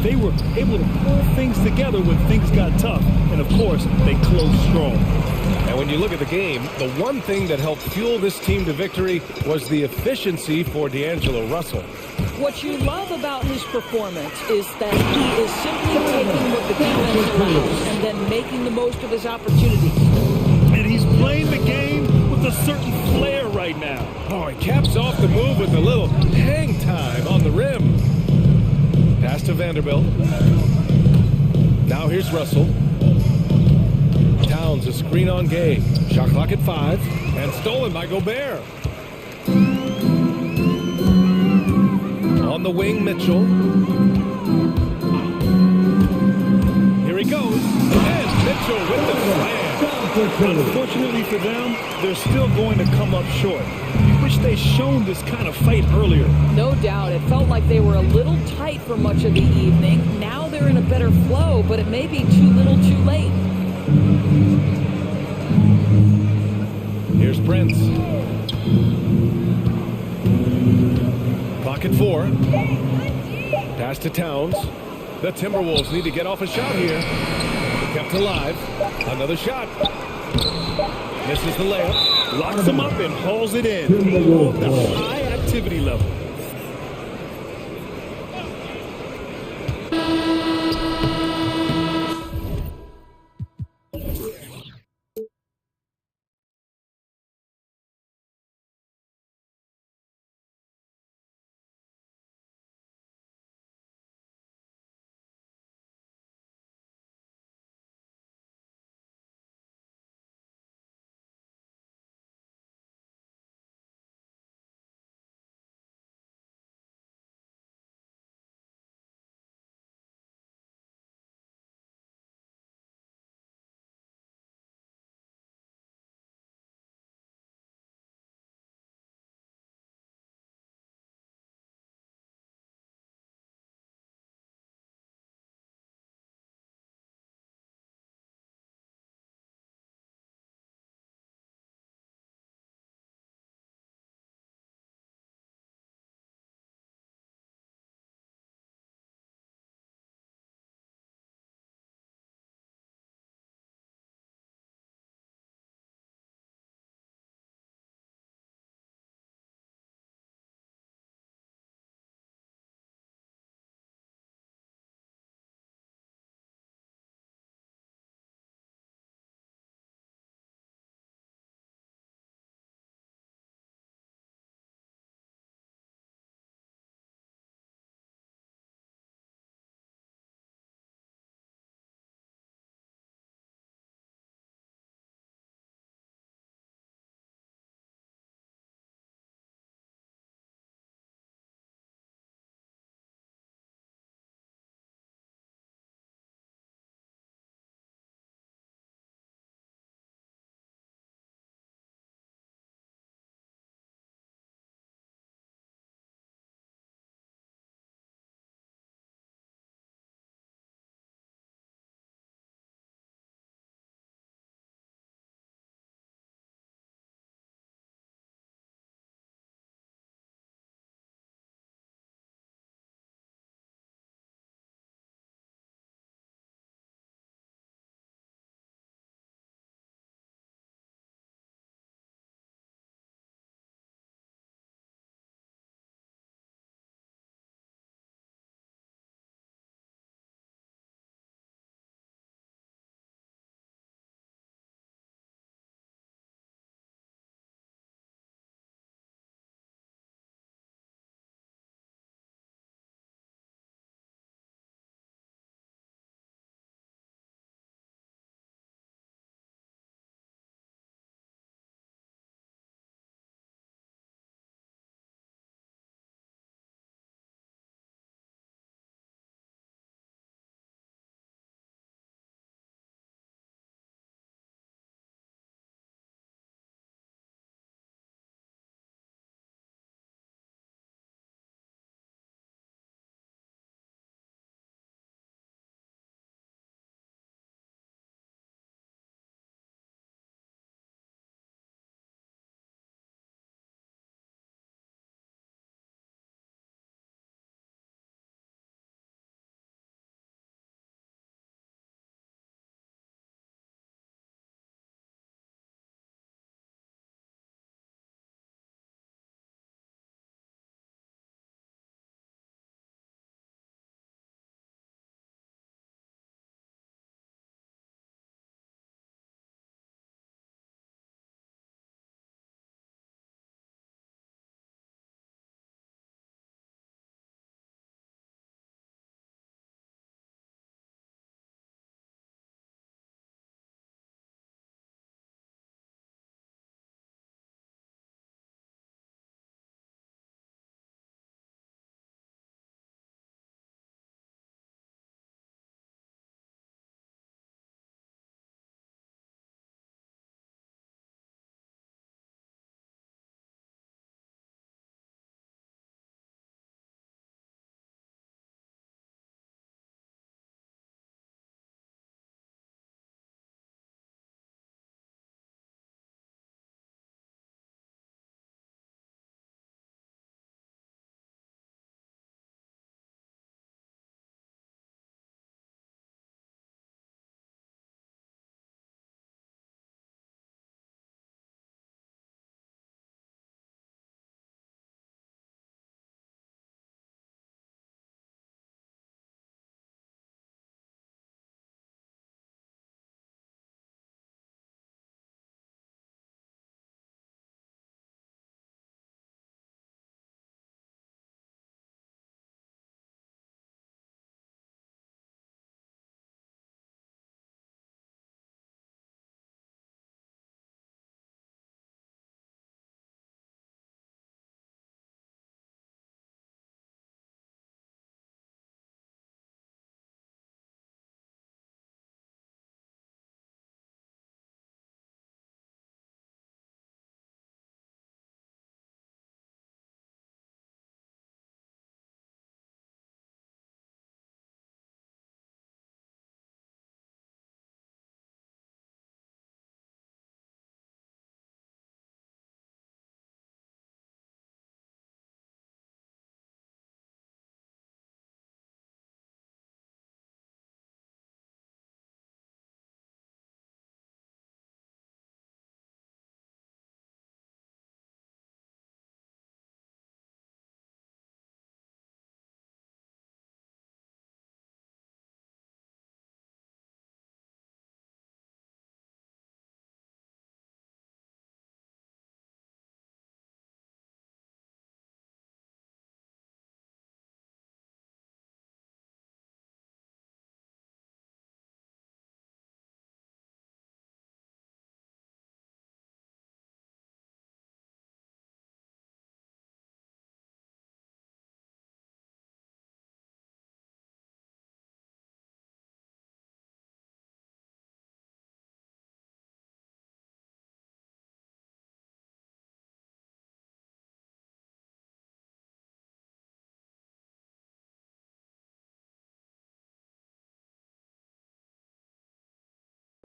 They were able to pull things together when things got tough, and of course, they closed strong. And when you look at the game, the one thing that helped fuel this team to victory was the efficiency for D'Angelo Russell. What you love about his performance is that he is simply taking what the defense allows and then making the most of his opportunities. And he's playing the game with a certain flair right now. Oh, he caps off the move with a little hang time on the rim. Pass to Vanderbilt. Now here's Russell. Towns a screen on Gay. Shot clock at 5. And stolen by Gobert. On the wing, Mitchell. Here he goes. And Mitchell with the slam. Unfortunately for them, they're still going to come up short. I wish they'd shown this kind of fight earlier. No doubt. It felt like they were a little tight for much of the evening. Now they're in a better flow, but it may be too little too late. Here's Prince. Clock at 4. Pass to Towns. The Timberwolves need to get off a shot here. Kept alive. Another shot. Misses the layup. Locks him up and hauls it in. The high activity level.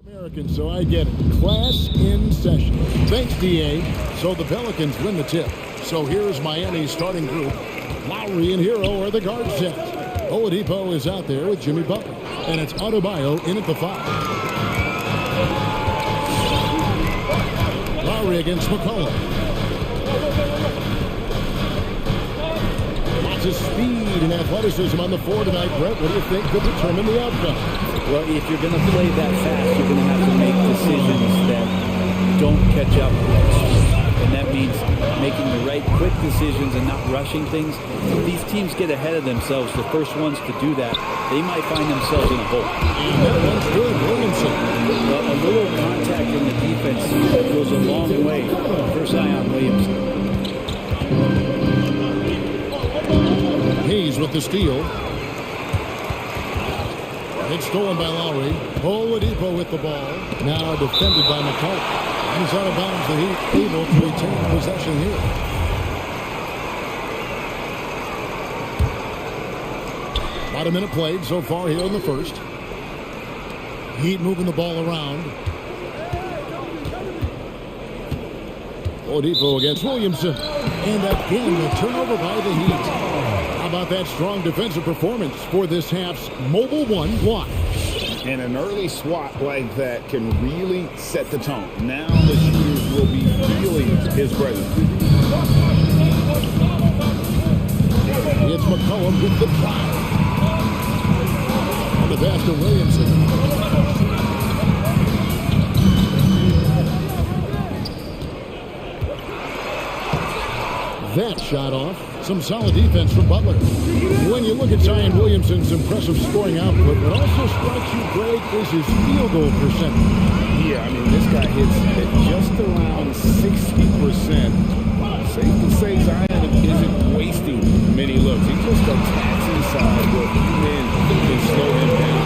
American, so I get it. Class in session. Thanks, DA. So the Pelicans win the tip. So here's Miami's starting group. Lowry and Hero are the guard set. Oladipo is out there with Jimmy Butler. And it's Adebayo in at the 5. Lowry against McCollum. Lots of speed and athleticism on the floor tonight, Brett. What do you think could determine the outcome? Well, if you're going to play that fast, you're going to have to make decisions that don't catch up. And that means making the right quick decisions and not rushing things. If these teams get ahead of themselves, the first ones to do that, they might find themselves in a hole. And that one's good, Williamson. Well, a little contact in the defense goes a long way. First eye on Williamson. Hayes with the steal. It's stolen by Lowry. Oladipo with the ball. Now defended by McCollum. And he's out of bounds. The Heat able to retain possession here. About a minute played so far here in the first. Heat moving the ball around. Oladipo against Williamson. And again, the turnover by the Heat. How about that strong defensive performance for this half's Mobile One block? And an early swat like that can really set the tone. Now the shooters will be feeling his presence. It's McCollum with the drive. On the pass to Williamson. That shot off. Some solid defense from Butler. When you look at Zion Williamson's impressive scoring output, what also strikes you, Greg, is his field goal percentage. Yeah, I mean, this guy hits at just around 60%. Safe to say Zion isn't wasting many looks. He just attacks inside where men can slow him down.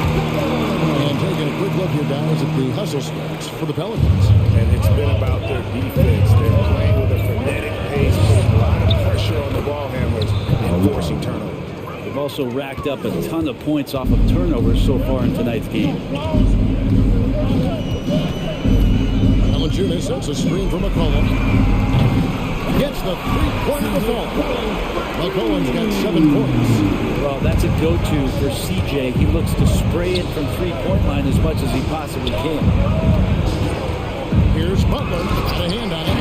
And taking a quick look here, guys, at the hustle stats for the Pelicans. And it's been about their defense. They're playing with a frenetic pace, putting a lot of pressure on the ball handlers and forcing turnovers. They've also racked up a ton of points off of turnovers so far in tonight's game. Valanciunas sets a screen for McCollum. Gets the three-pointer to fall. McCollum's got 7 points. Well, that's a go-to for CJ. He looks to spray it from three-point line as much as he possibly can. Here's Butler, got a hand on it.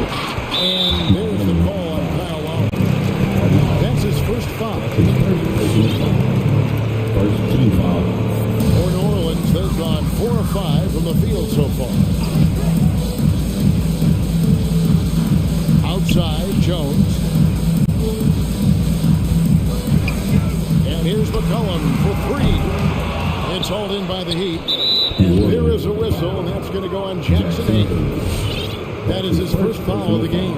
And there's the call on Kyle Lowry. That's his first foul. First team foul. For New Orleans, they've gone 4 of 5 from the field so far. Outside, Jones. And here's McCollum for 3. It's hauled in by the Heat. And there is a whistle, and that's going to go on Jackson 8. That is his first foul of the game.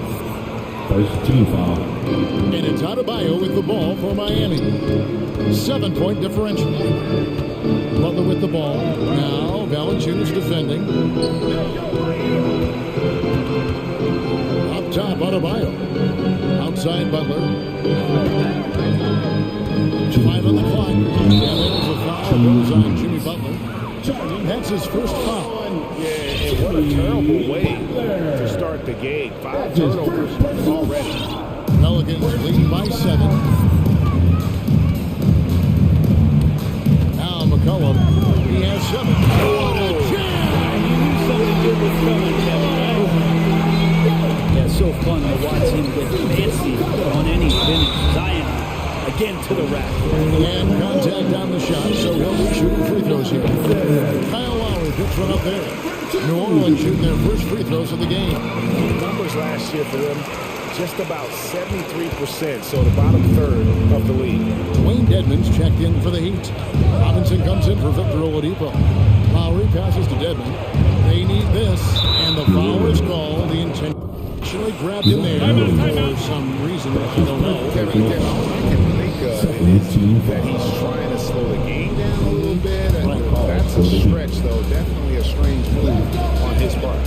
First team foul. And it's Adebayo with the ball for Miami. 7-point differential. Butler with the ball. Now Valanciunas defending. Up top, Adebayo. Outside Butler. 5 on the clock. And there's a foul. Goes on Jimmy Butler. That's his first foul. Yeah, and what a terrible way to start the game. 5 turnovers already. Pelicans lead by 7. Now McCollum, he has 7. What a jam! You knew something good was coming, Kevin, right? Yeah, it's so fun to watch him get fancy on any finish. Zion, again to the rack. And contact on the shot, so he'll be shooting free throws here. Kyle Lowry picks one up there. New Orleans shooting their first free throws of the game. Numbers last year for them, just about 73%, so the bottom third of the league. Dwayne Dedmon's checked in for the Heat. Robinson comes in for Victor Oladipo. Lowry passes to Dedmon. They need this, and the foul is called. The intentionally grabbed him there for some reason that you don't know. Kevin, I can think of it is that he's trying to slow the game down a little bit. That's a stretch, though. Definitely a strange move on his part.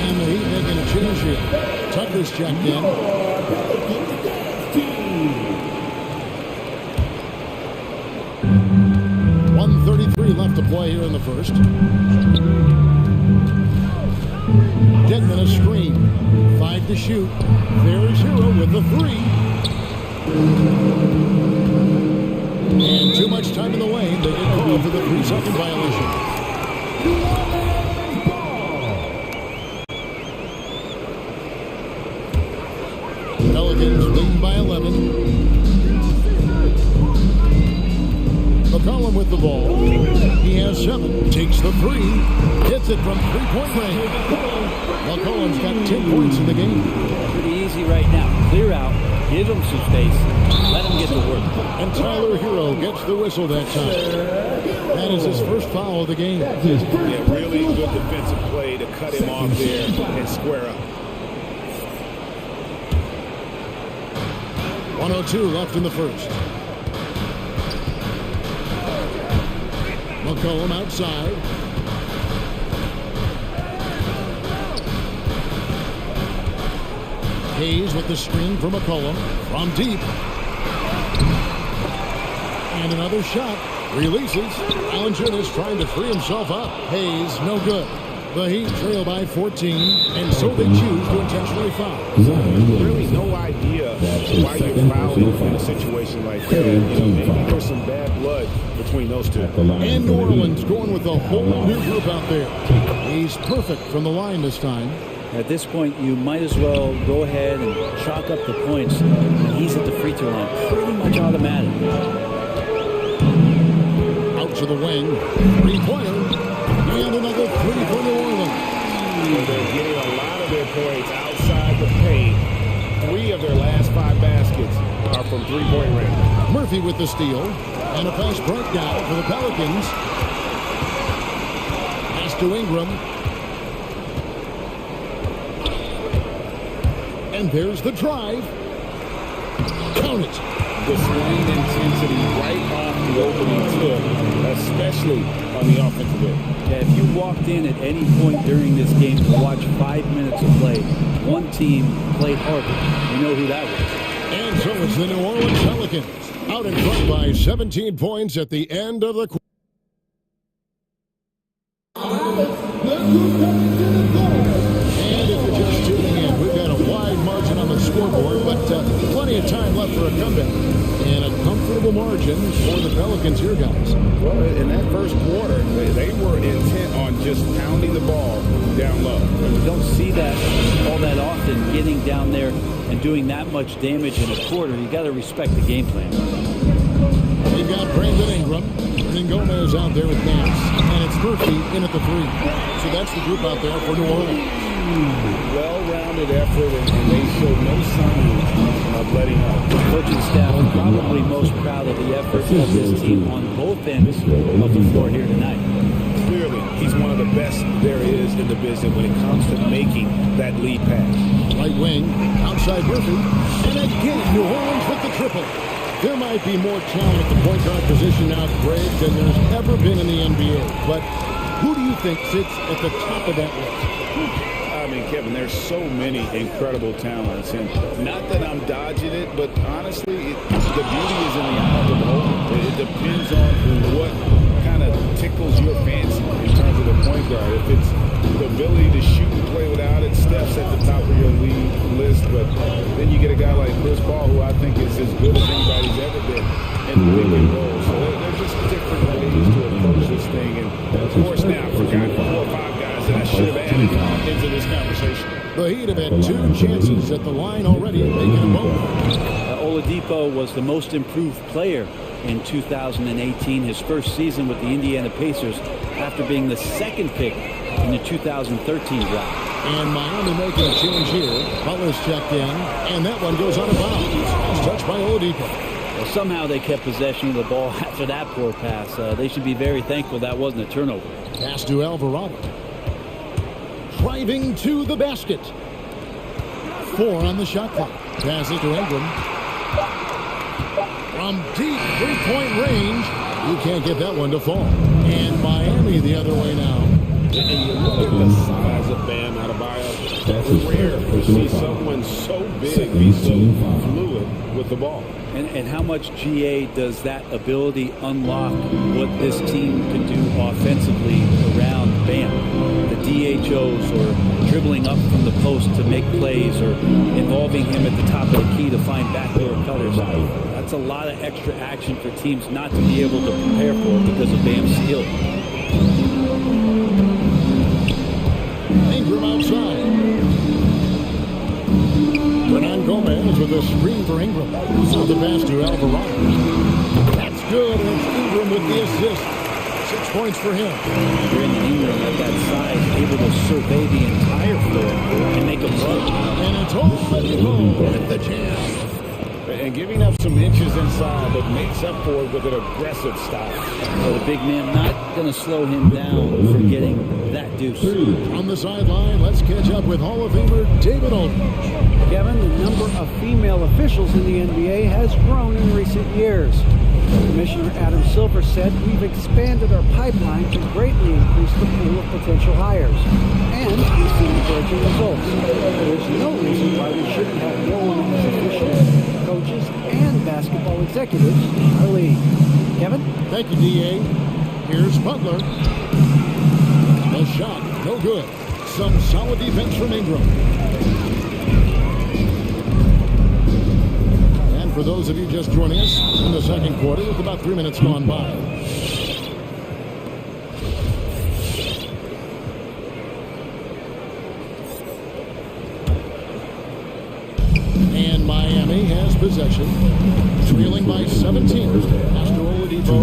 And the Heat making a change here. Tucker's checked in. 3 left to play here in the first. Deadman a screen. 5 to shoot. There's Hero with the 3. And too much time in the lane. They get called for the 3-second violation. Pelicans lead by 11. McCollum with the ball. He has 7. Takes the 3. Hits it from 3-point range. McCollum's got 10 points in the game. Pretty easy right now. Clear out. Give him some space. Let him get to work. And Tyler Hero gets the whistle that time. That is his first foul of the game. Yeah, really good defensive play to cut him off there and square up. 1:02 left in the first. McCollum outside. Hayes with the screen for McCollum from deep. And another shot. Releases. Valanciunas trying to free himself up. Hayes, no good. The Heat trail by 14, and so they choose to intentionally foul. Really no idea why you're fouling in a situation like that. Maybe there's some bad blood between those two. And New Orleans going with a whole new group out there. He's perfect from the line this time. At this point, you might as well go ahead and chalk up the points. He's at the free throw line. Pretty much automatic. Out to the wing. 3-pointer. And another 3 for New Orleans. They're getting a lot of their points outside the paint. 3 of their last 5 baskets are from 3-point range. Murphy with the steal. And a fast breakdown for the Pelicans. Pass to Ingram. And there's the drive. Count it. The swing intensity right off the opening tip, especially on the offensive end. Yeah, if you walked in at any point during this game to watch 5 minutes of play, one team played harder. You know who that was. And so it's the New Orleans Pelicans out in front by 17 points at the end of the quarter. And if you're just tuning in, we've got a wide margin on the scoreboard, but plenty of time left for a comeback. And a comfortable margin for the Pelicans here, guys. Well, in that first quarter, they were intent on just pounding the ball down low. And we don't see that all that often, getting down there and doing that much damage in a quarter. You got to respect the game plan. We've got Brandon Ingram, and then Gomez out there with Nance, and it's Murphy in at the 3. So that's the group out there for New Orleans. Well-rounded effort, and they showed no signs of letting up. The coaching staff is probably most proud of the effort of this team on both ends of the floor here tonight. Clearly, he's one of the best there is in the business when it comes to making that lead pass. Right wing, outside Murphy, and again New Orleans with the triple. There might be more talent at the point guard position now, Greg, than there's ever been in the NBA. But who do you think sits at the top of that list? I mean, Kevin, there's so many incredible talents, and not that I'm dodging it, but honestly, the beauty is in the eye of the beholder. It depends on what kind of tickles your fancy in terms of the point guard. If it's the ability to shoot and play without it, Steph's at the top of your league list, but then you get a guy like Chris Paul, who I think is as good as anybody's ever been in the pick and roll. So there's just different ways to approach this thing, and of course now, I forgot 4 or 5 guys that I should have added into this conversation. The Heat have had 2 chances at the line already, making them both. Oladipo was the most improved player in 2018, his first season with the Indiana Pacers, after being the 2nd pick in the 2013 draft. And Miami making a change here. Butler's checked in, and that one goes out of bounds. Touched by Oladipo. Well, somehow they kept possession of the ball after that poor pass. They should be very thankful that wasn't a turnover. Pass to Alvarado. Driving to the basket. 4 on the shot clock. Pass it to Ingram. From deep 3-point range, you can't get that one to fall. And Miami the other way now. And you look at the size of Bam Adebayo. It's rare to see someone so big be so fluid with the ball. And how much GA does that ability unlock what this team can do offensively around Bam? The DHOs or dribbling up from the post to make plays or involving him at the top of the key to find backdoor cutters. That's a lot of extra action for teams not to be able to prepare for because of Bam's skill. Ingram outside. Hernan Gomez with a screen for Ingram. So the pass to Alvarado. That's good, and it's Ingram with the assist. 6 points for him. Brandon Ingram at that size, able to survey the entire floor and make a run. And it's Oladipo with the jam. And giving up some inches inside, but makes up for it with an aggressive style. Well, the big man not going to slow him down for getting that deuce. On the sideline, let's catch up with Hall of Famer David Aldridge. Kevin, the number of female officials in the NBA has grown in recent years. Commissioner Adam Silver said, "We've expanded our pipeline to greatly increase the pool of potential hires. And we've seen encouraging results. There's no reason why we shouldn't have more women as officials, coaches, and basketball executives in our league." Kevin? Thank you, D.A. Here's Butler. A shot, no good. Some solid defense from Ingram. And for those of you just joining us in the second quarter, with about 3 minutes gone by. And Miami has possession, trailing by 17. After Oladipo.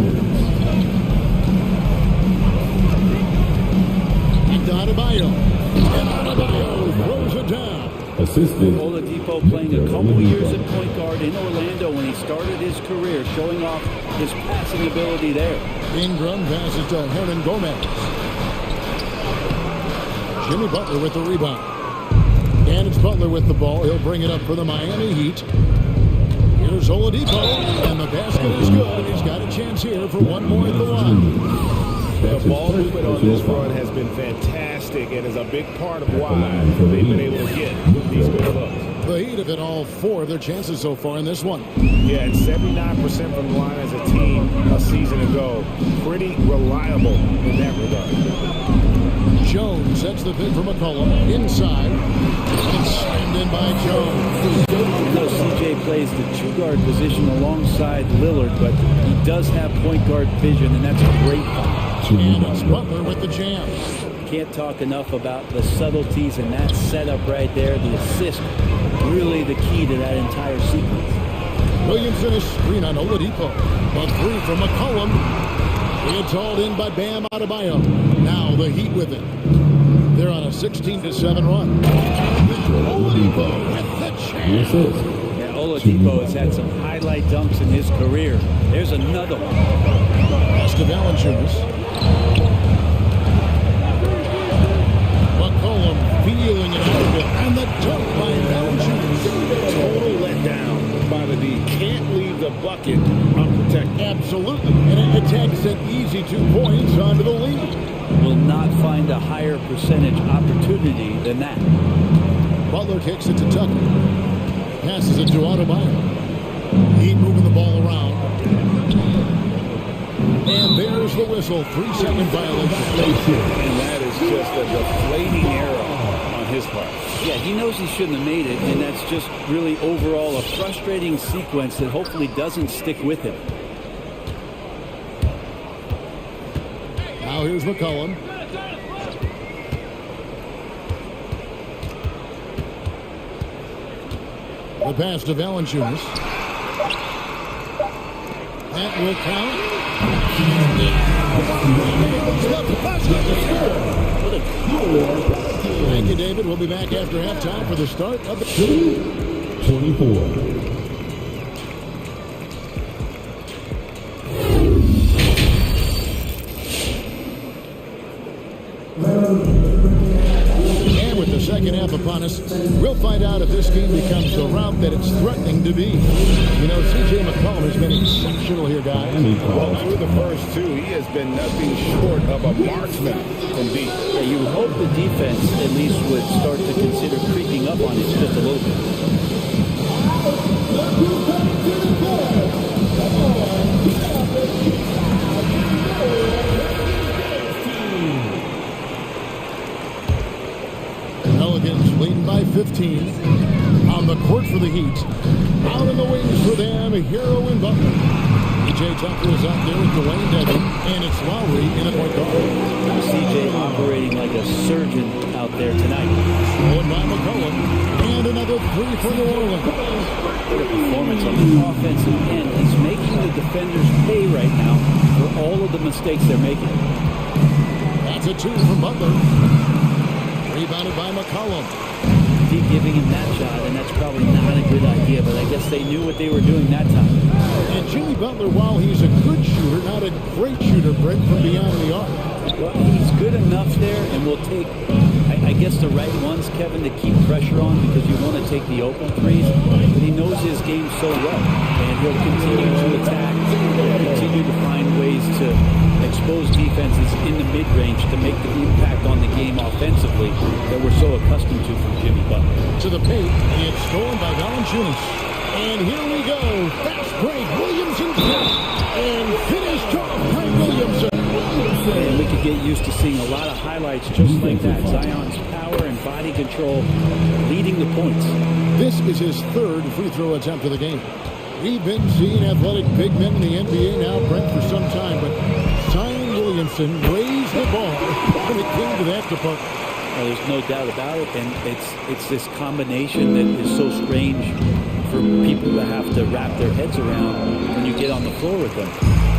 And Adebayo. And Adebayo throws it down. Assisted. Oladipo playing a couple years at point guard in Orlando when he started his career, showing off his passing ability there. Ingram passes to Hernan Gomez. Jimmy Butler with the rebound. And it's Butler with the ball. He'll bring it up for the Miami Heat. Here's Oladipo, and the basket is good. He's got a chance here for one more at the line. The ball movement on this run has been fantastic and is a big part of why they've been able to get these good looks. The Heat have hit all 4 of their chances so far in this one. Yeah, it's 79% from the line as a team a season ago. Pretty reliable in that regard. Jones sets the pick for McCollum. Inside. It's slammed in by Jones. I know CJ plays the 2-guard position alongside Lillard, but he does have point guard vision, and that's a great thing. And it's Butler with the jam. Can't talk enough about the subtleties in that setup right there. The assist, really the key to that entire sequence. Williamson is screen on Oladipo. A 3 from McCollum. It's hauled in by Bam Adebayo. Now the Heat with it. They're on a 16-7 run. Oladipo with the jam. Yeah, Oladipo has had some highlight dunks in his career. There's another one. Pass to Valanciunas. McCollum feeling it out a bit. And the dunk by Valanciunas. Total letdown by the D. Can't leave the bucket unprotected. Absolutely. And it takes an easy 2 points onto the lead. Will not find a higher percentage opportunity than that. Butler kicks it to Tucker. Passes it to Adebayo. Heat moving the ball around. And there's the whistle. 3-second violation. And that is just a deflating error on his part. Yeah, he knows he shouldn't have made it, and that's just really overall a frustrating sequence that hopefully doesn't stick with him. Now here's McCollum. The pass to Valanciunas. That will count. Thank you, David. We'll be back after halftime for the start of the 24. And with the second half upon us, we'll find out if this game becomes the route that it's threatening to be. You know, C.J. McCollum has been exceptional here, guys. Well, through the first 2, he has been nothing short of a marksman indeed. Yeah, you would hope the defense at least would start to consider creeping up on it just a little bit. Pelicans leading by 15. On the court for the Heat. Out in the wings for them, Hero and Butler. CJ Tucker is out there with Dwayne Dedman, and it's Lowry in a point guard. CJ operating like a surgeon out there tonight. Stolen by McCollum, and another three for New Orleans. What a performance on the offensive end. He's making the defenders pay right now for all of the mistakes they're making. That's a two from Butler. Rebounded by McCollum. Keep giving him that shot, and that's probably not a good idea, but I guess they knew what they were doing that time. And Jimmy Butler, while he's a good shooter, not a great shooter, Brent, from beyond the arc. Well, he's good enough there, and will take, I guess, the right ones, Kevin, to keep pressure on because you want to take the open threes, but he knows his game so well, and he'll continue to attack, continue to find ways to expose defenses in the mid-range to make the impact on the game offensively that we're so accustomed to from Jimmy Butler. To the paint, it's stolen by Valanciunas. And here we go, fast break, Williamson, and finished off by Williamson. And we could get used to seeing a lot of highlights just like that. Zion's power and body control leading the points. This is his third free throw attempt of the game. We've been seeing athletic big men in the NBA now, Brent, for some time, but Zion Williamson raised the bar when it came to that department. Well, there's no doubt about it, and it's this combination that is so strange for people to have to wrap their heads around when you get on the floor with them.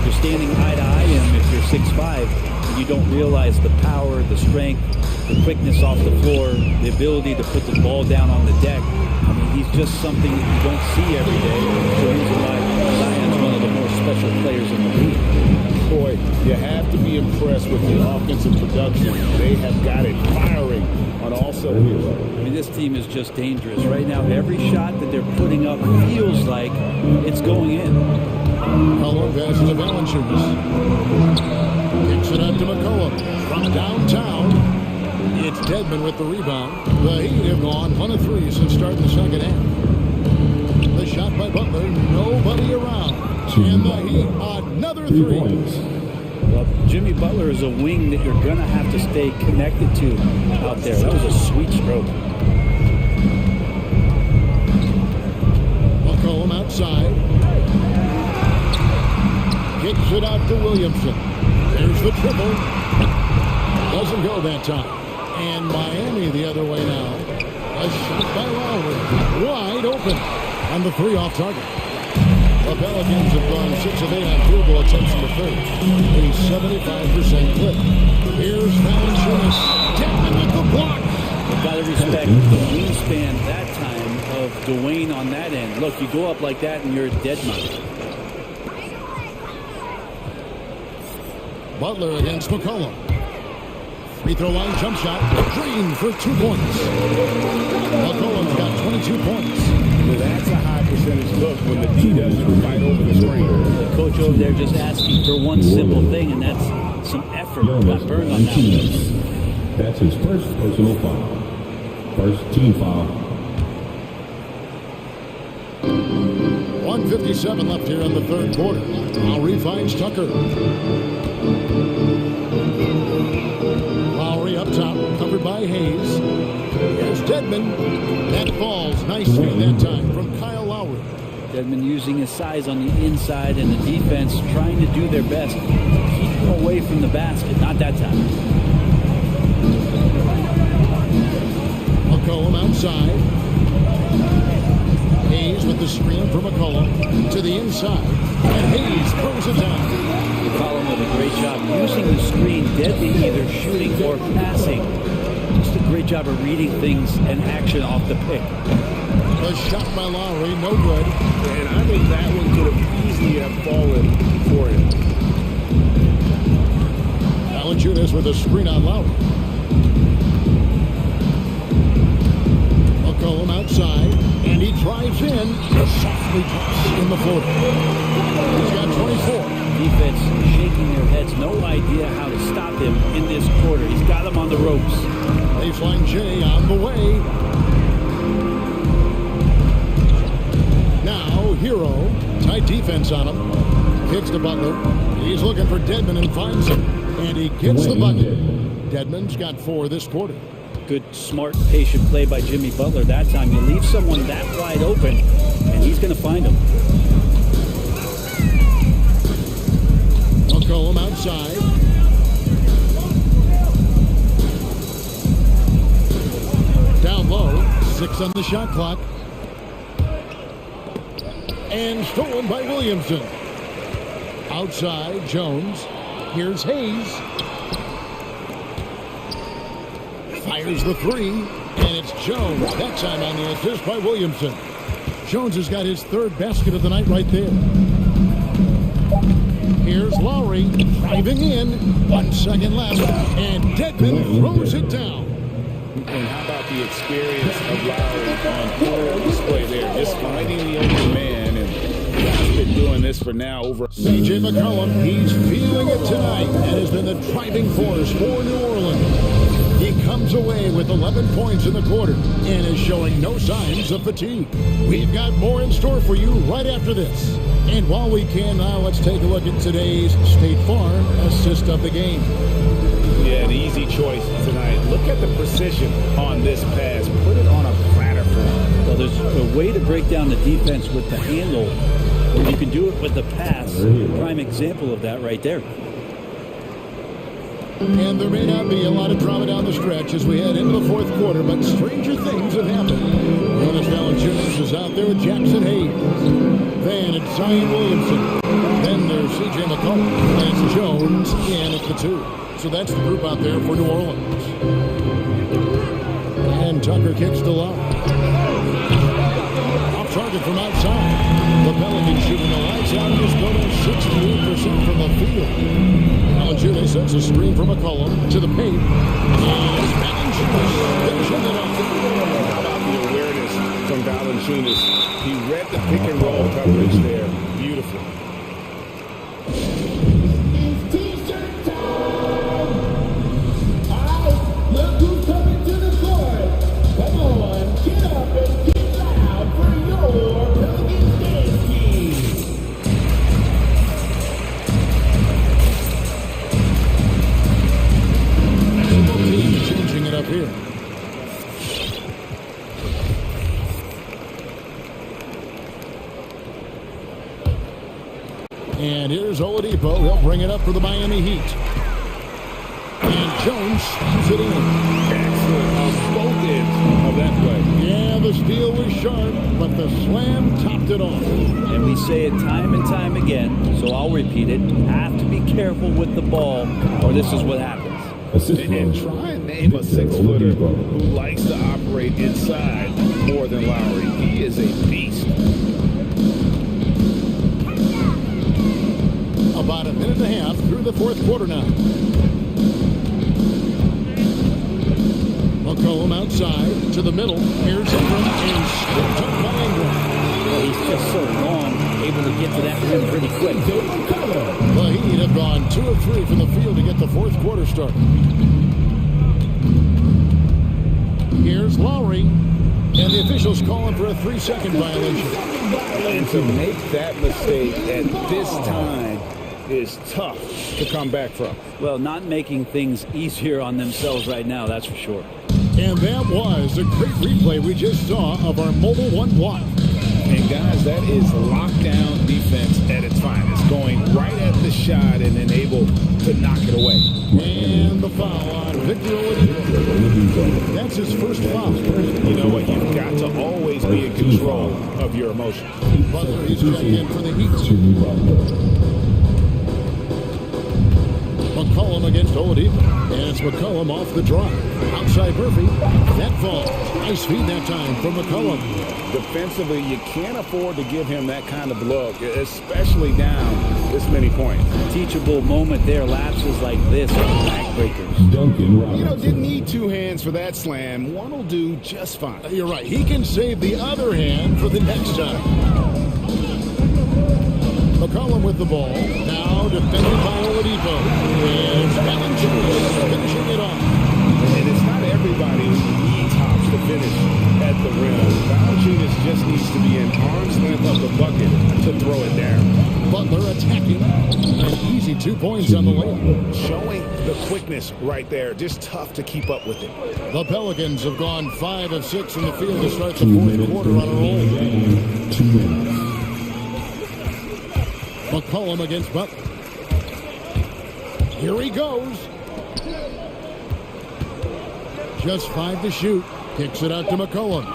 You're standing eye to eye him if you're 6'5", and you don't realize the power, the strength, the quickness off the floor, the ability to put the ball down on the deck. I mean, he's just something that you don't see every day. It's the reason why Zion's one of the more special players in the league. Boy, you have to be impressed with the offensive production. They have got it firing on all cylinders. I mean, this team is just dangerous. Right now, every shot that they're putting up feels like it's going in. McCollum passes to Valanciunas. Kicks it out to McCollum from downtown. It's Dedman with the rebound. The Heat have gone 1 of 3 since starting the second half. The shot by Butler, nobody around. And the Heat, another 3. Well, Jimmy Butler is a wing that you're going to have to stay connected to out there. That was a sweet stroke. McCollum outside. Kicks it out to Williamson. There's the triple. Doesn't go that time. And Miami the other way now. A shot by Lowry. Wide open on the 3 off target. The Pelicans have gone 6 of 8 on field goal attempts in the third. A 75% clip. Here's Valanciunas. Dedman with the block. You've got to respect the wingspan that time of Dwayne on that end. Look, you go up like that and you're a dead man. Butler against McCollum. Free throw line jump shot. Green for 2 points. McCollum's got 22 points. Well, that's a high percentage look when the D doesn't fight over the screen. The coach over there just asking for one simple thing, and that's some effort. Got burned on that one. That's his first personal foul. First team foul. 1:57 left here in the third quarter. Lowry finds Tucker. Lowry up top, covered by Hayes. Here's Dedman. That falls nicely that time from Kyle Lowry. Dedman using his size on the inside and the defense trying to do their best to keep him away from the basket. Not that time. McCollum outside. Hayes with the screen for McCollum to the inside. And Hayes throws it down. McCollum with a great job using the screen, deadly either shooting or passing. Just a great job of reading things and action off the pick. The shot by Lowry, no good. And I think that one could have easily have fallen for him. Valanciunas with a screen on Lowry. McCollum outside, and he drives in. Softly drops in the floor. He's got 24. Defense shaking their heads, no idea how to stop him in this quarter. He's got him on the ropes. Baseline J on the way. Now hero. Tight defense on him. Kicks to Butler. He's looking for Dedmon and finds him. And he gets the bucket. Dedmon's got 4 this quarter. Good, smart, patient play by Jimmy Butler that time. You leave someone that wide open, and he's going to find him. McCollum outside. Down low. 6 on the shot clock. And stolen by Williamson. Outside, Jones. Here's Hayes. Fires the 3, and it's Jones. That time on the assist by Williamson. Jones has got his 3rd basket of the night right there. Here's Lowry driving in. 1 second left, and Dedmon throws it down. And how about the experience of Lowry on full display there, just finding the open man, and he's been doing this for now over. C.J. McCollum, he's feeling it tonight and has been the driving force for New Orleans. He comes away with 11 points in the quarter and is showing no signs of fatigue. We've got more in store for you right after this. And while we can now, let's take a look at today's State Farm assist of the game. Yeah, an easy choice tonight. Look at the precision on this pass. Put it on a platter for him. Well, there's a way to break down the defense with the handle, or you can do it with the pass. Prime example of that right there. And there may not be a lot of drama down the stretch as we head into the 4th quarter, but stranger things have happened. Jonas Valanciunas is out there with Jackson Hayes. Then it's Zion Williamson. Then there's C.J. McCollum. And it's Jones in at the 2. So that's the group out there for New Orleans. And Tucker kicks to Love. Off target from outside. The Pelicans shooting the lights out in this quarter, 68% from the field. Valanciunas sets a screen from McCollum to the paint. And Valanciunas finishing it off. How about the awareness from Valanciunas? He read the pick and roll coverage there. Beautiful. Here. And here's Oladipo. He'll bring it up for the Miami Heat. And Jones shoots it in. Excellent on both ends of that play. Yeah, the steal was sharp, but the slam topped it off. And we say it time and time again, so I'll repeat it. Have to be careful with the ball, or this is what happens. And try and name a 6-footer who likes to operate inside more than Lowry. He is a beast. About a minute and a half through the 4th quarter now. McCollum outside to the middle. Here's Ingram and stripped up by Ingram. Well, he's just so long, able to get to that rim pretty quick. The Heat have gone 2 of 3 from the field to get the 4th quarter started. Here's Lowry, and the officials calling for a 3-second violation. And to make that mistake at this time is tough to come back from. Well, not making things easier on themselves right now, that's for sure. And that was a great replay we just saw of our Mobile One block. And guys, that is lockdown defense at its finest, going right at the shot and then able to knock it away. And the foul on Victor Oladipo. That's his first foul. You know what? You've got to always be in control of your emotions. Butler, he's checking in for the Heat. McCollum against Oladipo. And it's McCollum off the draw. Outside Murphy. That fall. Nice feed that time from McCollum. Defensively, you can't afford to give him that kind of look, especially down this many points. Teachable moment there. Lapses like this are backbreakers. You know, didn't need 2 hands for that slam. One will do just fine. You're right. He can save the other hand for the next time. McCollum with the ball. Now defended by Oladipo. And Valanciunas finishing it off. And it's not everybody who needs hops to finish at the rim. Valanciunas just needs to be an arm's length of the bucket to throw it down. Butler attacking. An easy 2 points on the layup. Showing the quickness right there. Just tough to keep up with it. The Pelicans have gone 5 of 6 from the field to start the fourth quarter on a roll. 2 minutes. McCollum against Butler. Here he goes. Just 5 to shoot. Kicks it out to McCollum.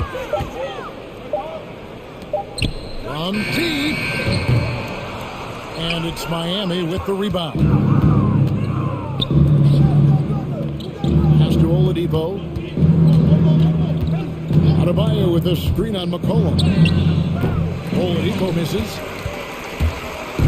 From deep. And it's Miami with the rebound. Pass to Oladipo. Adebayo with a screen on McCollum. Oladipo misses.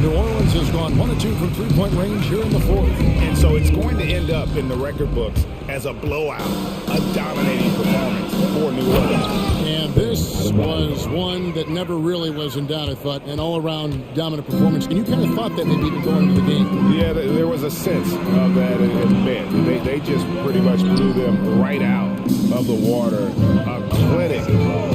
New Orleans has gone 1 of 2 from three-point range here in the fourth. And so it's going to end up in the record books as a blowout, a dominating performance for New Orleans. And this was one that never really was in doubt, I thought, an all-around dominant performance. And you kind of thought that maybe even going into the game. Yeah, there was a sense of that in bed. They just pretty much blew them right out of the water. A clinic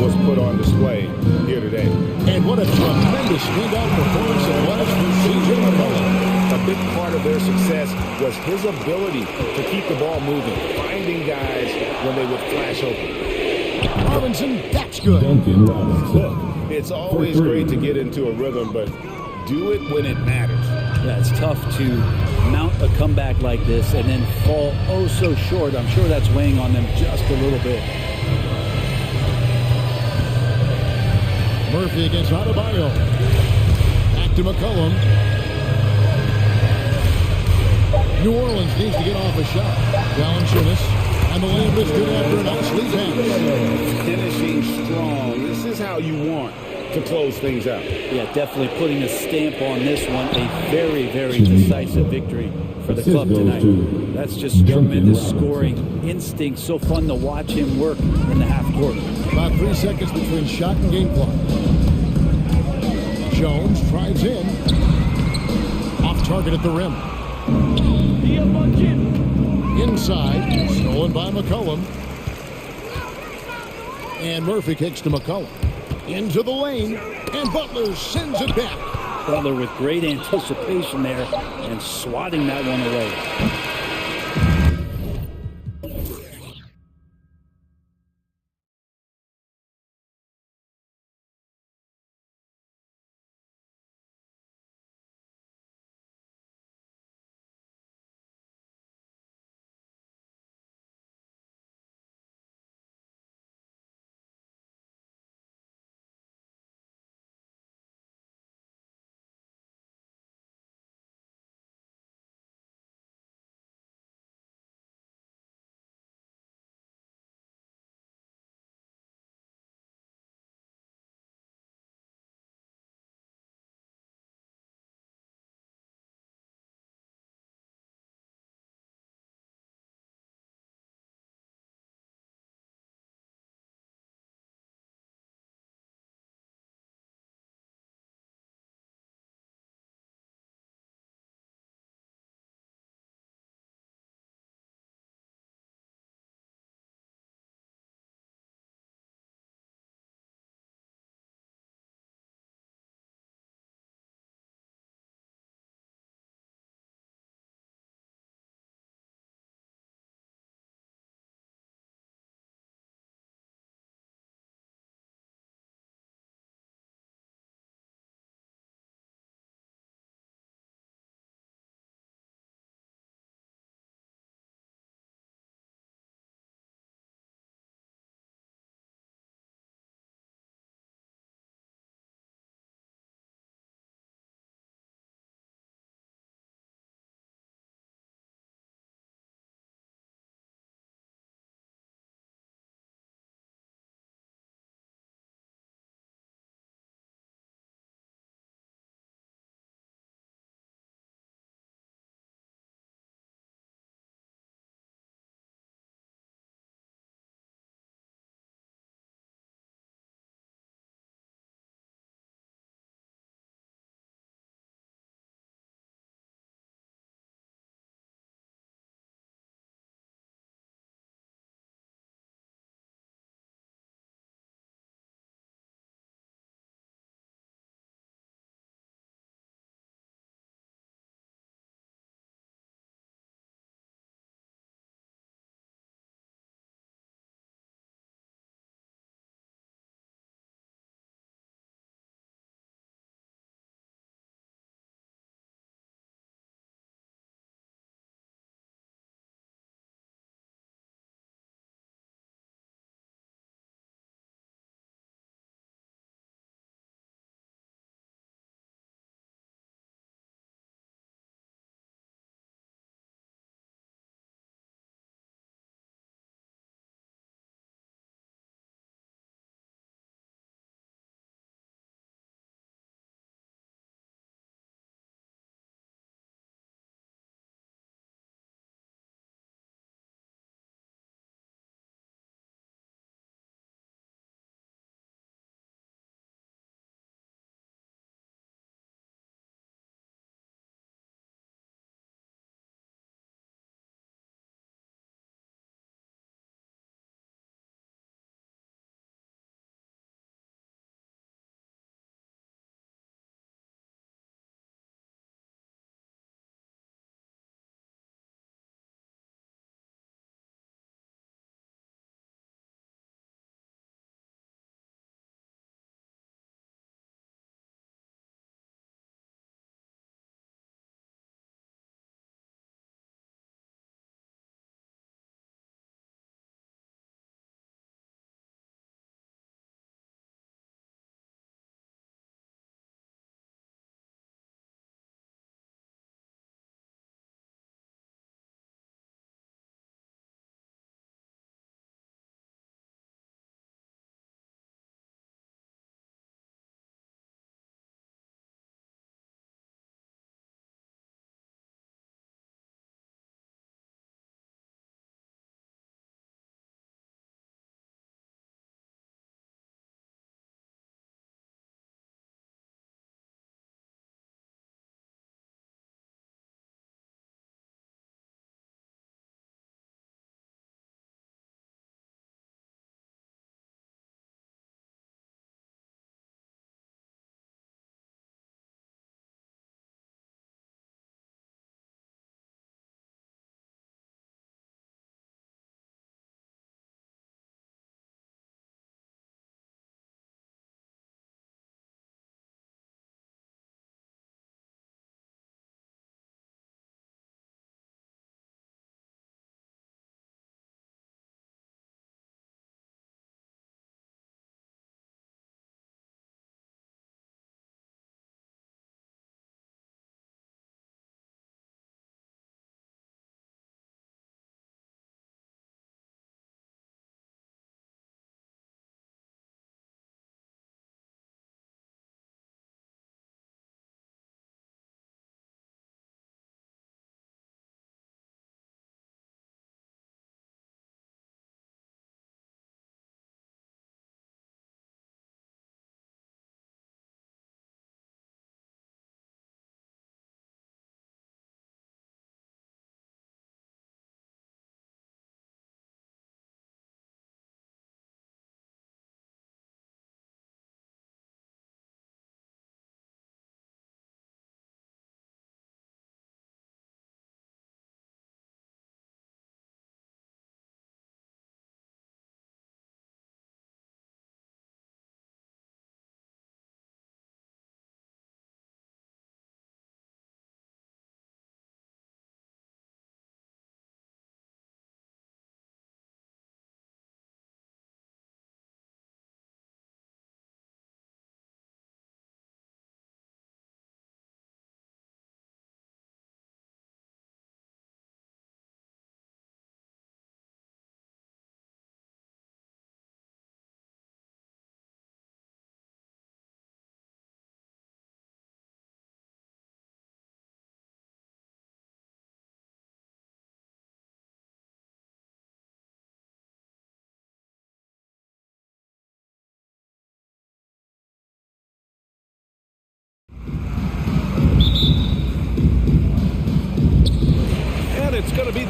was put on display here today. And what a tremendous standout performance it was from C.J. McCollum. A big part of their success was his ability to keep the ball moving, finding guys when they would flash open. Robinson, that's good. Duncan Robinson. Look, it's always great to get into a rhythm, but do it when it matters. Yeah, it's tough to mount a comeback like this and then fall oh so short. I'm sure that's weighing on them just a little bit. Murphy against Adebayo. Back to McCollum. New Orleans needs to get off a shot. Valanciunas. And the layup is good after a nice lead pass. Finishing strong. This is how you want to close things out. Yeah, definitely putting a stamp on this one. A very, very decisive victory for the club tonight. That's just tremendous scoring instinct. So fun to watch him work in the half court. About 3 seconds between shot and game clock. Jones drives in. Off target at the rim. Inside, stolen by McCollum. And Murphy kicks to McCollum. Into the lane, and Butler sends it back. Butler with great anticipation there and swatting that one away.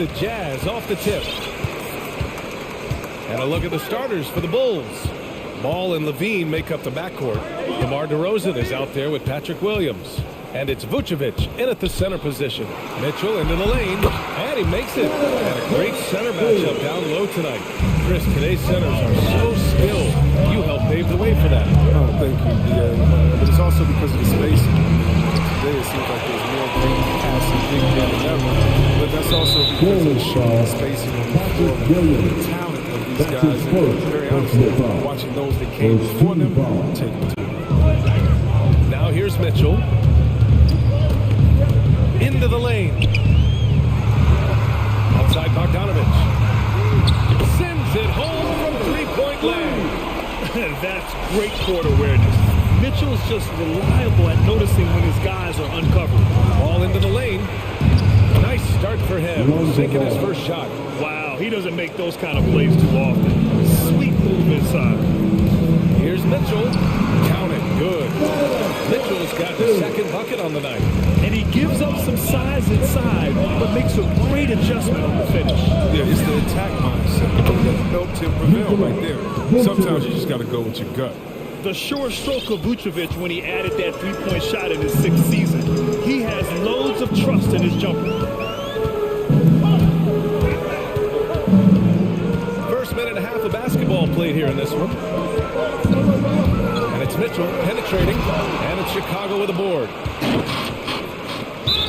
the Jazz off the tip. And a look at the starters for the Bulls. Ball and Levine make up the backcourt. DeMar DeRozan is out there with Patrick Williams. And it's Vucevic in at the center position. Mitchell into the lane, and he makes it. And a great center matchup down low tonight. Chris, today's centers are so skilled. You helped pave the way for that. Oh, thank you, DA. But it's also because of the spacing. Today it seems like there's more big passing, big than ever. But that's also because of the short spacing on the floor. The talent of these guys. And very honestly, watching those that came before them, take it to them. Now here's Mitchell. Into the lane. Outside Bogdanovich. Sends it home from three-point land. That's great court awareness. Mitchell's just reliable at noticing when his guys are uncovered. Ball into the lane. Nice start for him. Sinking his first shot. Wow, he doesn't make those kind of plays too often. Sweet move inside. Here's Mitchell. Count it. Good. Mitchell's got the second bucket on the night. And he gives up some size inside, but makes a great adjustment on the finish. Yeah, it's the attack mindset. That helped him prevail right there. Sometimes you just got to go with your gut. The sure stroke of Vucevic when he added that three-point shot in his 6th season. He has loads of trust in his jumper. First minute and a half of basketball played here in this one. And it's Mitchell penetrating, and it's Chicago with a board.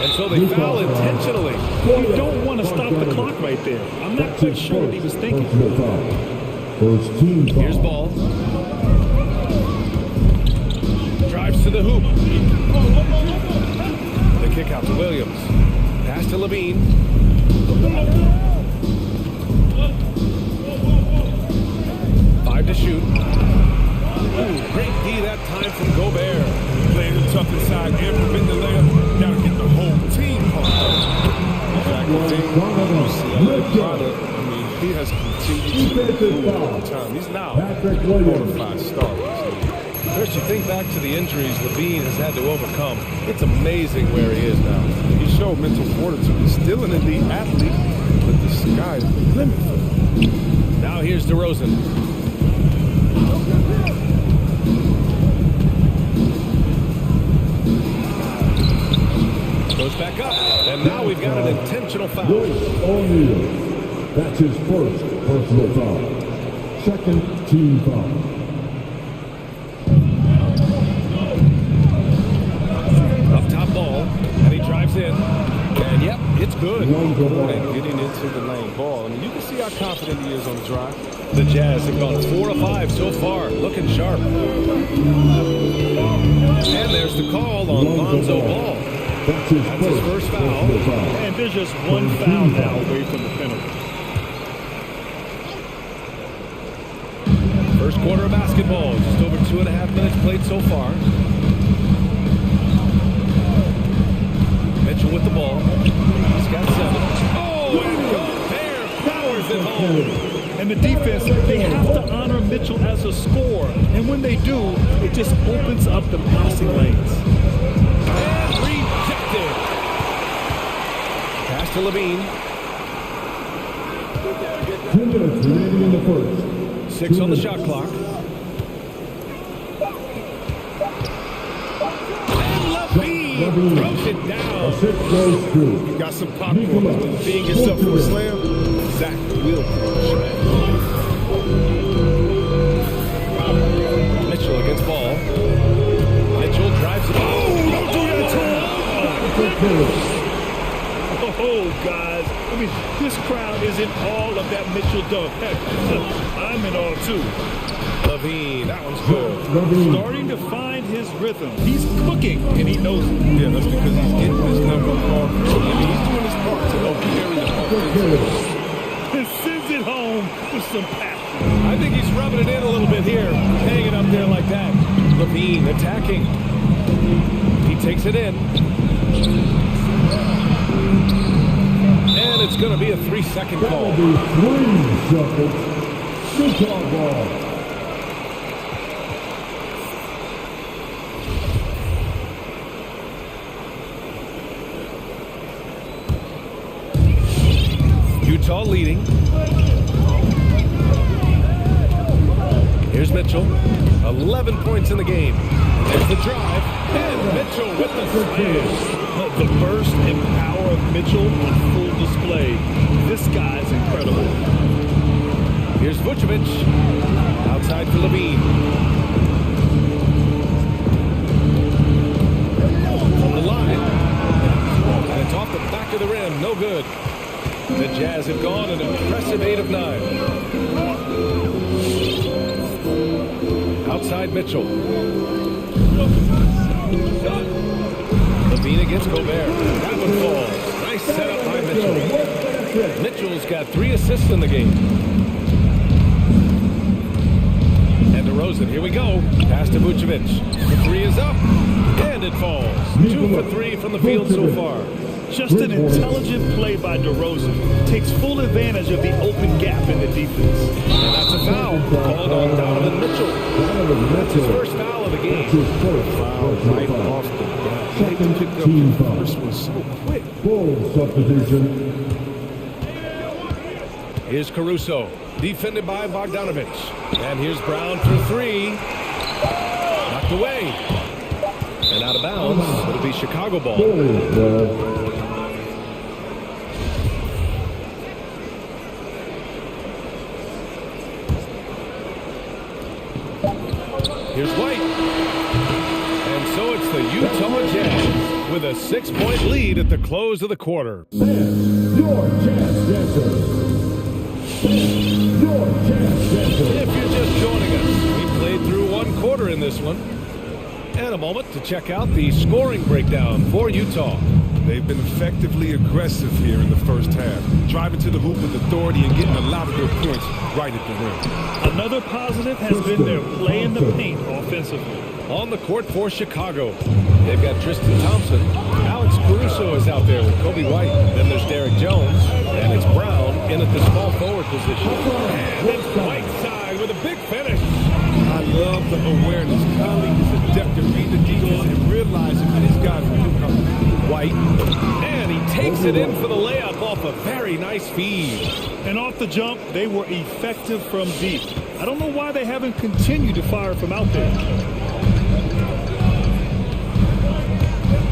And so they foul intentionally. You don't want to stop the clock right there. I'm not quite sure what he was thinking. Here's Ball. Drives to the hoop. The kick out to Williams. Pass to Levine. Five to shoot. Ooh, great D that time from Gobert. Playing him tough inside and prevent the layup. Gotta get the whole team he has continued to improve over time. He's now a bona fide star. First, you think back to the injuries Levine has had to overcome. It's amazing where he is now. He showed mental fortitude. He's still an elite athlete, but the sky is the limit for him. Now here's DeRozan. Goes back up, and now we've got an intentional foul. That's his first personal foul. Second team foul. Up top Ball, and he drives in. And yep, it's good. And getting into the lane. Ball. I mean, you can see how confident he is on the drive. The Jazz have gone 4 of 5 so far, looking sharp. And there's the call on Lonzo Ball. That's his first foul. And there's just one foul now away from the penalty. First quarter of basketball, just over 2.5 minutes played so far. Mitchell with the ball. He's got 7. Oh, and Gobert powers it home. And the defense, they have to honor Mitchell as a scorer. And when they do, it just opens up the passing lanes. And rejected. Pass to Levine. 2 minutes remaining in the first. 6 on the shot clock. And Levine throws it down. You got some popcorn. Levine gets up for a slam. Zach will crush. Mitchell against Ball. Mitchell drives it. Oh, don't do that to him. Oh, guys. I mean, this crowd is in awe of that Mitchell dunk. Heck, I'm in awe, too. Levine, that one's good. Starting to find his rhythm. He's cooking, and he knows it. Yeah, that's because he's getting his number called. I mean, he's doing his part to help carry the offense. And sends it home with some passion. I think he's rubbing it in a little bit here. Hanging up there like that. Levine attacking. He takes it in. And it's going to be a 3-second call. 3 seconds. Utah ball. Utah leading. Here's Mitchell. 11 points in the game. There's the drive. And Mitchell with the slam. The burst and power of Mitchell on full display. This guy's incredible. Here's Vucevic. Outside for Levine. From the line. And it's off the back of the rim. No good. The Jazz have gone an impressive 8 of 9. Outside Mitchell. Levine against Gobert. That one falls. Nice setup by Mitchell. Mitchell's got 3 assists in the game. And DeRozan, here we go. Pass to Vucevic. The 3 is up. And it falls. 2 for 3 from the field so far. Just an intelligent play by DeRozan. Takes full advantage of the open gap in the defense. And that's a foul called on Donovan Mitchell. That's his first foul of the game. Foul right off the bat. They picked up the first one so quick. Full substitution. Here's Caruso, defended by Bogdanovich. And here's Brown for 3. Knocked away. And out of bounds. It'll be Chicago ball. Here's White. And so it's the Utah Jazz with a 6-point lead at the close of the quarter. Your Jazz Dancers. Your Jazz Dancers. If you're just joining us, we played through 1 quarter in this one. And a moment to check out the scoring breakdown for Utah. They've been effectively aggressive here in the first half, driving to the hoop with authority and getting a lot of their points right at the rim. Another positive has been their play in the paint offensively. On the court for Chicago, they've got Tristan Thompson. Alex Caruso is out there with Kobe White. Then there's Derek Jones, and it's Brown in at the small forward position. And it's Whiteside with a big finish. I love the awareness. Conley is adept at reading the defense and realizing that he's got a coming. White, and he takes it in for the layup off a very nice feed. And off the jump, they were effective from deep. I don't know why they haven't continued to fire from out there.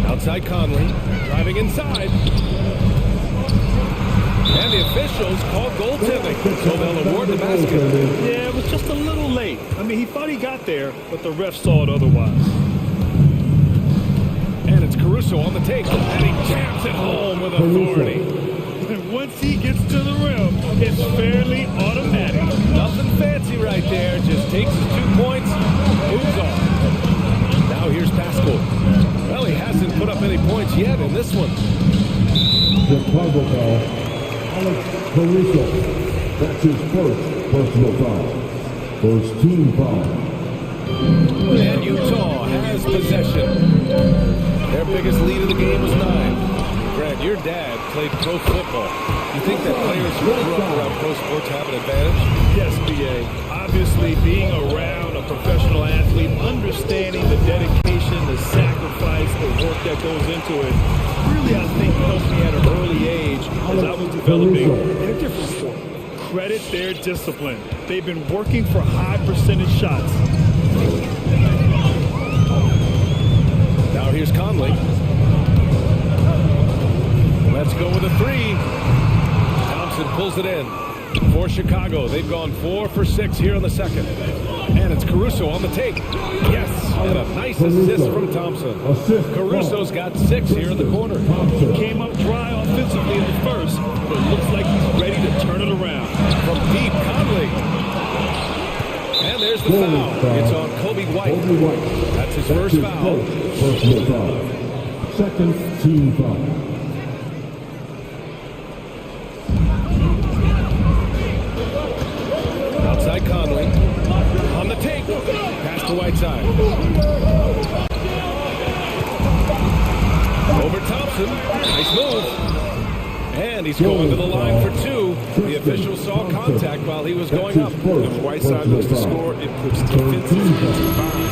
Outside Conley, driving inside. And the officials call goaltending, so they'll award the basket. Yeah, it was just a little late. I mean, he thought he got there, but the ref saw it otherwise. And it's Caruso on the take, and he jams it home with authority. And once he gets to the rim, it's fairly automatic. Nothing fancy right there, just takes his 2 points, moves on. Now here's Pascal. Well, he hasn't put up any points yet in this one. Chicago foul. Alex Caruso. That's his first personal foul. First team foul. And Utah has possession. Their biggest lead of the game was 9. Brad, your dad played pro football. You think that players who grew up around pro sports have an advantage? Yes, B.A. Obviously, being around a professional athlete, understanding the dedication, the sacrifice, the work that goes into it, really, I think, helped me at an early age as I was developing in a different sport. Credit their discipline. They've been working for high percentage shots. Now here's Conley. Let's go with a 3. Thompson pulls it in for Chicago. They've gone 4 for 6 here in the second. And it's Caruso on the take. Yes, and a nice assist from Thompson. Caruso's got 6 here in the quarter. He came up dry offensively in the first, but looks like he's ready to turn it around. From deep, Conley. And there's the foul. It's on Kobe White. That's his first foul. Personal foul. Second team foul. Outside Conley. On the take. Pass to Whiteside. Over Thompson. Nice move. And he's going to the line for 2. The official saw contact while he was going up. If Whiteside looks to score, it puts defenses into bind,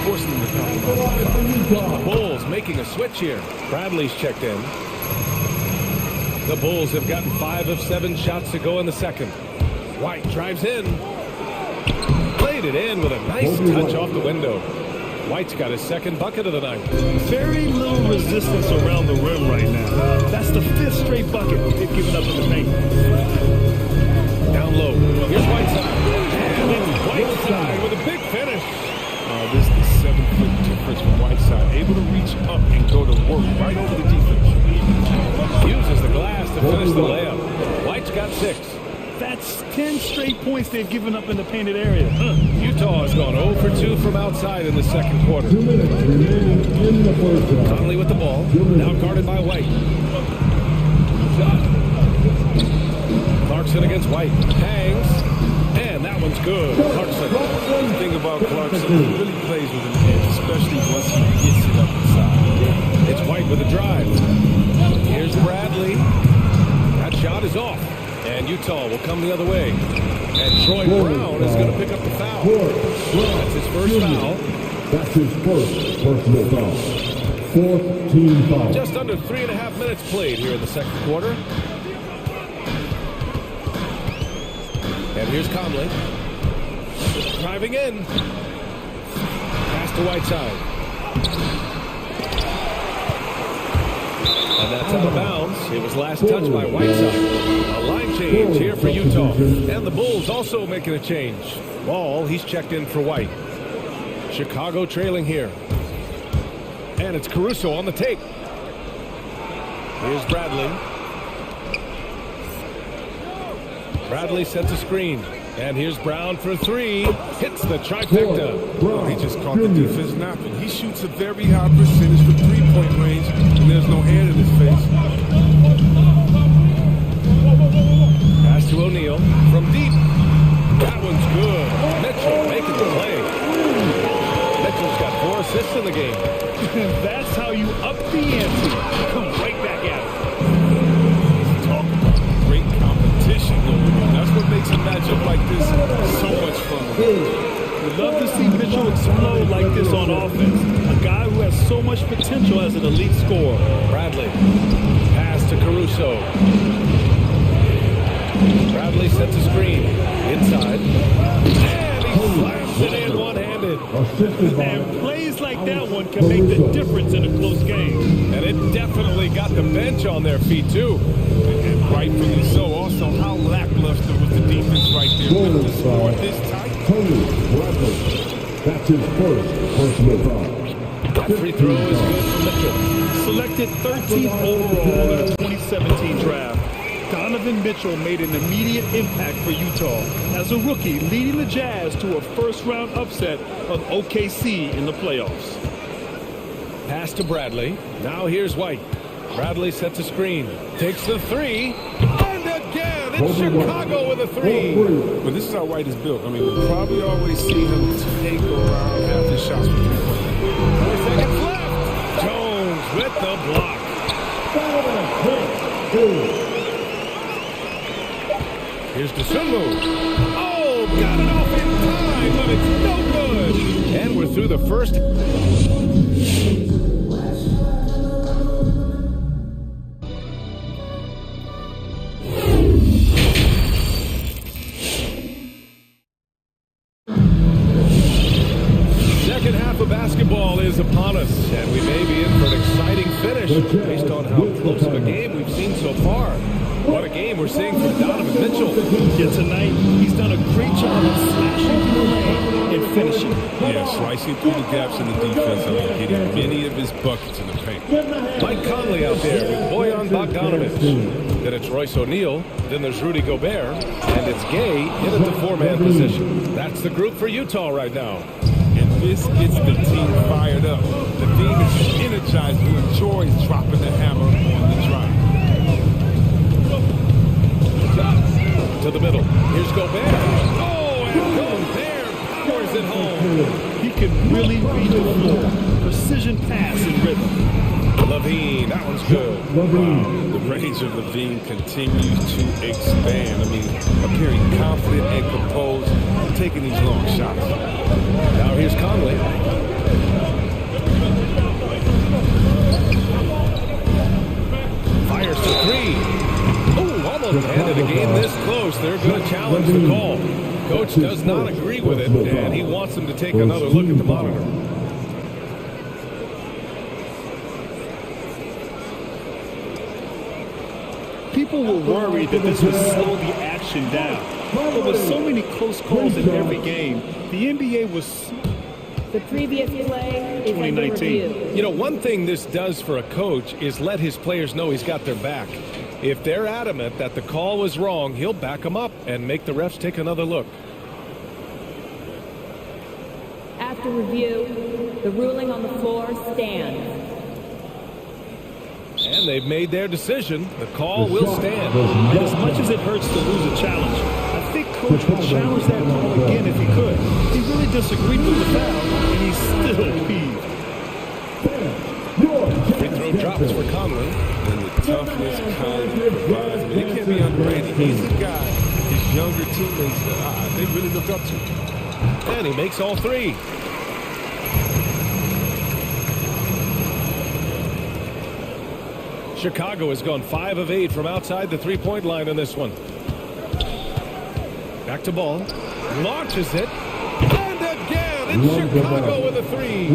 forcing them to compromise. The Bulls making a switch here. Bradley's checked in. The Bulls have gotten 5 of 7 shots to go in the second. White drives in. Played it in with a nice touch off the window. White's got his second bucket of the night. Very little resistance around the rim right now. That's the 5th straight bucket they've given up in the paint. Down low. Here's Whiteside. And it's Whiteside with a big finish. This is the 7-foot difference from Whiteside. Able to reach up and go to work right over the defense. Uses the glass to finish the layup. White's got 6. That's 10 straight points they've given up in the painted area. Utah has gone 0 for 2 from outside in the second quarter. Conley with the ball. Now guarded by White. Clarkson against White. Hangs. And that one's good. Clarkson. The thing about Clarkson, he really plays with an edge, especially once he gets it up inside. It's White with a drive. Here's Bradley. That shot is off. And Utah will come the other way. And Troy Brown is going to pick up the foul. That's his first foul. That's his first personal foul. 4th team foul. Just under 3.5 minutes played here in the second quarter. And here's Conley. Driving in. Pass to Whiteside. And that's out of bounds. It was last touched by Whiteside. A line change here for Utah. And the Bulls also making a change. Ball, he's checked in for White. Chicago trailing here. And it's Caruso on the take. Here's Bradley. Bradley sets a screen. And here's Brown for 3. Hits the trifecta. Oh, he just caught the defense napping. He shoots a very high percentage from 3-point range, and there's no hand in his face. Pass to O'Neal from deep. That one's good. Mitchell making the play. Mitchell's got 4 assists in the game. That's how you up the ante. Come right back at it. Talk about great competition. That's what makes a matchup like this so much fun. We'd love to see Mitchell explode like this on offense. A guy who has so much potential as an elite scorer. Bradley. Pass to Caruso. Bradley sets a screen. Inside. And he slams it in one-handed. And plays like that one can make the difference in a close game. And it definitely got the bench on their feet, too. And rightfully so. Also, how lackluster was the defense right there with the score this tight. That's his first personal foul. That free throw is good for Mitchell. Selected 13th overall in the 2017 draft, Donovan Mitchell made an immediate impact for Utah as a rookie, leading the Jazz to a first-round upset of OKC in the playoffs. Pass to Bradley. Now here's White. Bradley sets a screen. Takes the 3. And again, it's Chicago with a 3. But this is how White is built. I mean, we'll probably always see him take around half his shots for 3-point. 4 seconds left. Jones with the block. Here's DeSunmu. Oh, got it off in time, but it's no good. And we're through the first. Second half of basketball is upon us, and we may be in for an exciting finish based on how close of a game we've seen so far. What a game we're seeing from Donovan Mitchell. Yeah, tonight, he's done a great job of slashing through the lane and finishing. Yeah, slicing through the gaps in the defense and getting many of his buckets in the paint. Mike Conley out there with Bojan Bogdanovic. Then it's Royce O'Neal. Then there's Rudy Gobert. And it's Gay in at the 4-man position. That's the group for Utah right now. And this gets the team fired up. The team is energized who enjoys dropping the hammer on the drive. To the middle. Here's Gobert. Oh, and Gobert powers it home. He can really read the floor. Precision pass and rhythm. Levine, that one's good. Wow, the range of Levine continues to expand. I mean, appearing confident and composed, taking these long shots. Now here's Conley. Fires to 3. And in a game this close, they're going to challenge the call. Coach does not agree with it, and he wants them to take another look at the monitor. People were worried that this would slow the action down. But with so many close calls in every game, the NBA was... The previous play is 2019. You know, one thing this does for a coach is let his players know he's got their back. If they're adamant that the call was wrong, he'll back them up and make the refs take another look. After review, the ruling on the floor stands. And they've made their decision. The call will stand. And as much as it hurts to lose a challenge, I think Coach would challenge that call again if he could. He really disagreed with the foul, and he's still peeved. Free throw drops for Conley. And the toughness Conley provides. I mean, it can't be underrated. He's a guy his younger teammates, they really look up to. And he makes all three. Chicago has gone 5 of 8 from outside the three-point line in this one. Back to ball. Launches it. And again, it's Chicago with a three.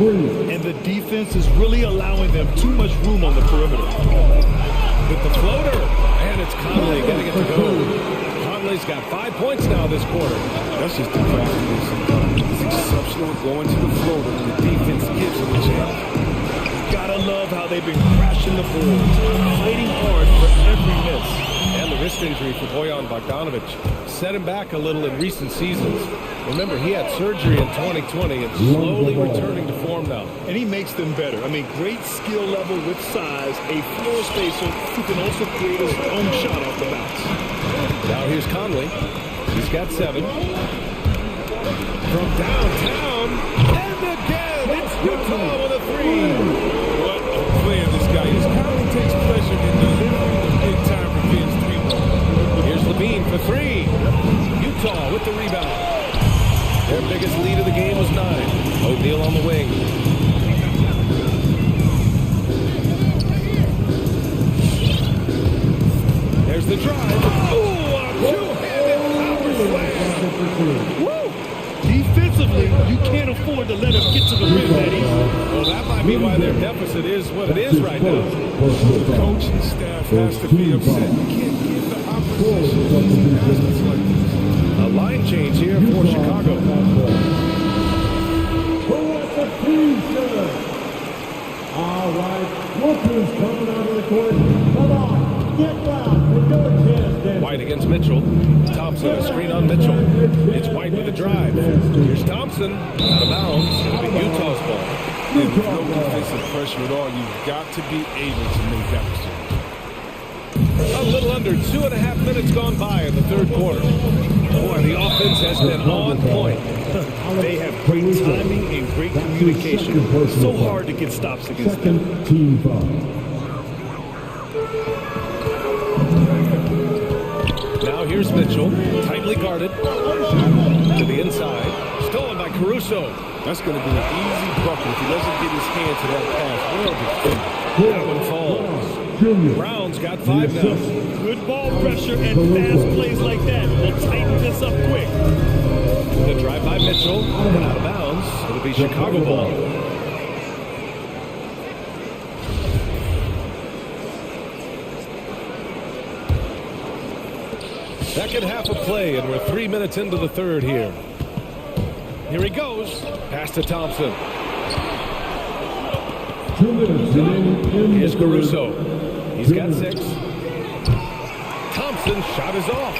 And the defense is really allowing them too much room on the perimeter. With the floater. And it's Conley getting it to go. Conley's got 5 points now this quarter. That's just the practice. It's exceptional going to the floater when the defense gives him a chance. Gotta love how they've been crashing the boards, fighting hard for every miss. And the wrist injury for Bojan Bogdanovic set him back a little in recent seasons. Remember, he had surgery in 2020 and slowly returning to form now. And he makes them better. I mean, great skill level with size, a floor spacer who can also create his own shot off the bounce. Now here's Conley. He's got 7. From downtown, and again, it's Utah with a three. What a player this guy is. Conley takes pleasure in delivering the big-time revenge three-ball. Here's Levine for 3. Utah with the rebound. Their biggest lead of the game was 9. O'Neal on the wing. There's the drive. Oh, a two-handed power slam. Woo! Defensively, you can't afford to let him get to the rim that easy. Well, that might be why their deficit is what it is right now. The coach and staff has to be upset. You can't give the opposition easy baskets like this. A line change here for Chicago. All right, Wilkins coming out of the court. Come on, get loud and go again. White against Mitchell. Thompson, a screen on Mitchell. It's White with a drive. Here's Thompson, out of bounds. It'll be Utah's ball. And with no defensive pressure at all, you've got to be able to make that mistake. A little under 2.5 minutes gone by in the third quarter. Boy, the offense has been on point. They have great timing and great communication. So hard to get stops against them. Team foul. Now here's Mitchell, tightly guarded. To the inside. Stolen by Caruso. That's going to be an easy bucket if he doesn't get his hand to that pass. Well defended. That one falls. Brown's got 5 now. Good ball pressure and fast plays like that will tighten this up quick. The drive by Mitchell, out of bounds. It'll be Chicago ball. Second half of play, and we're 3 minutes into the third here. Here he goes. Pass to Thompson. 2 minutes remaining. Here's Caruso. He's got 6. Thompson shot is off.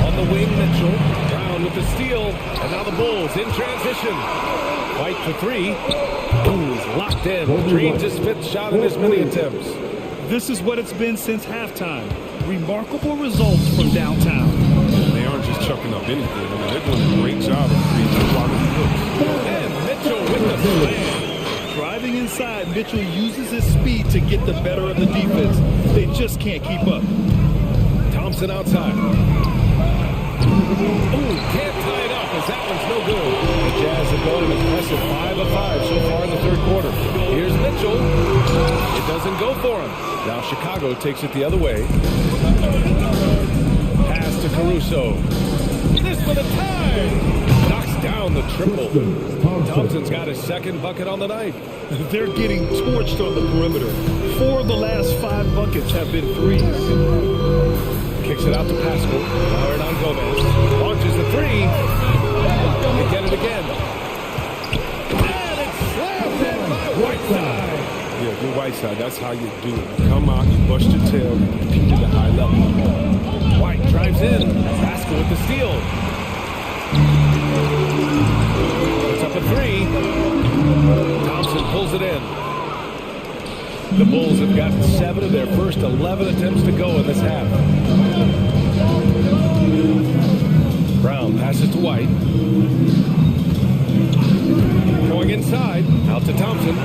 On the wing, Mitchell. Brown with the steal. And now the Bulls in transition. White for 3. Ooh, he's locked in. Dreams his 5th shot in as many attempts. This is what it's been since halftime. Remarkable results from downtown. They aren't just chucking up anything. I mean, they're doing a great job of creating quality looks. And Mitchell with the slam. Driving inside, Mitchell uses his speed to get the better of the defense. They just can't keep up. Thompson outside. Ooh, can't tie it up as that one's no good. The Jazz have gone an impressive 5 of 5 so far in the third quarter. Here's Mitchell. If doesn't go for him. Now Chicago takes it the other way. Pass to Caruso. This for the tie. Knocks down the triple. Thompson's got his second bucket on the night. They're getting torched on the perimeter. 4 of the last 5 buckets have been threes. Kicks it out to Pascal. Now Hernan Gomez. Launches the three. They get it again. And it's slammed in by Whiteside. Yeah, you're Whiteside. That's how you do it. You come out, you bust your tail, you compete at a high level. White drives in. Pascal with the steal. Puts up a three. Thompson pulls it in. The Bulls have gotten 7 of their first 11 attempts to go in this half. Brown passes to White. Going inside, out to Thompson.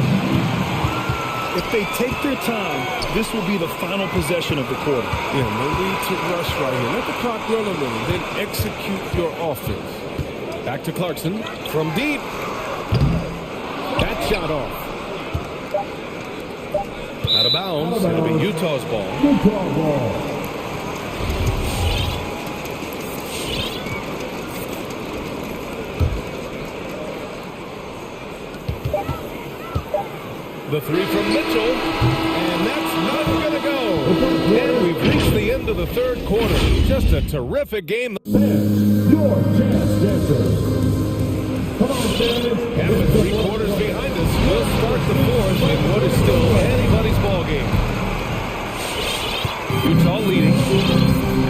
If they take their time, this will be the final possession of the quarter. Yeah, no need to rush right here. Let the clock run a little, then execute your offense. Back to Clarkson from deep. That shot off. Out of bounds. It'll be Utah's ball. Utah ball. The three from Mitchell, and that's not going to go. And we've reached the end of the third quarter. Just a terrific game. Your chance, dancers. Come on, fans. And with 3 quarters behind us, we'll start the fourth in what is still anybody's ball game. Utah leading,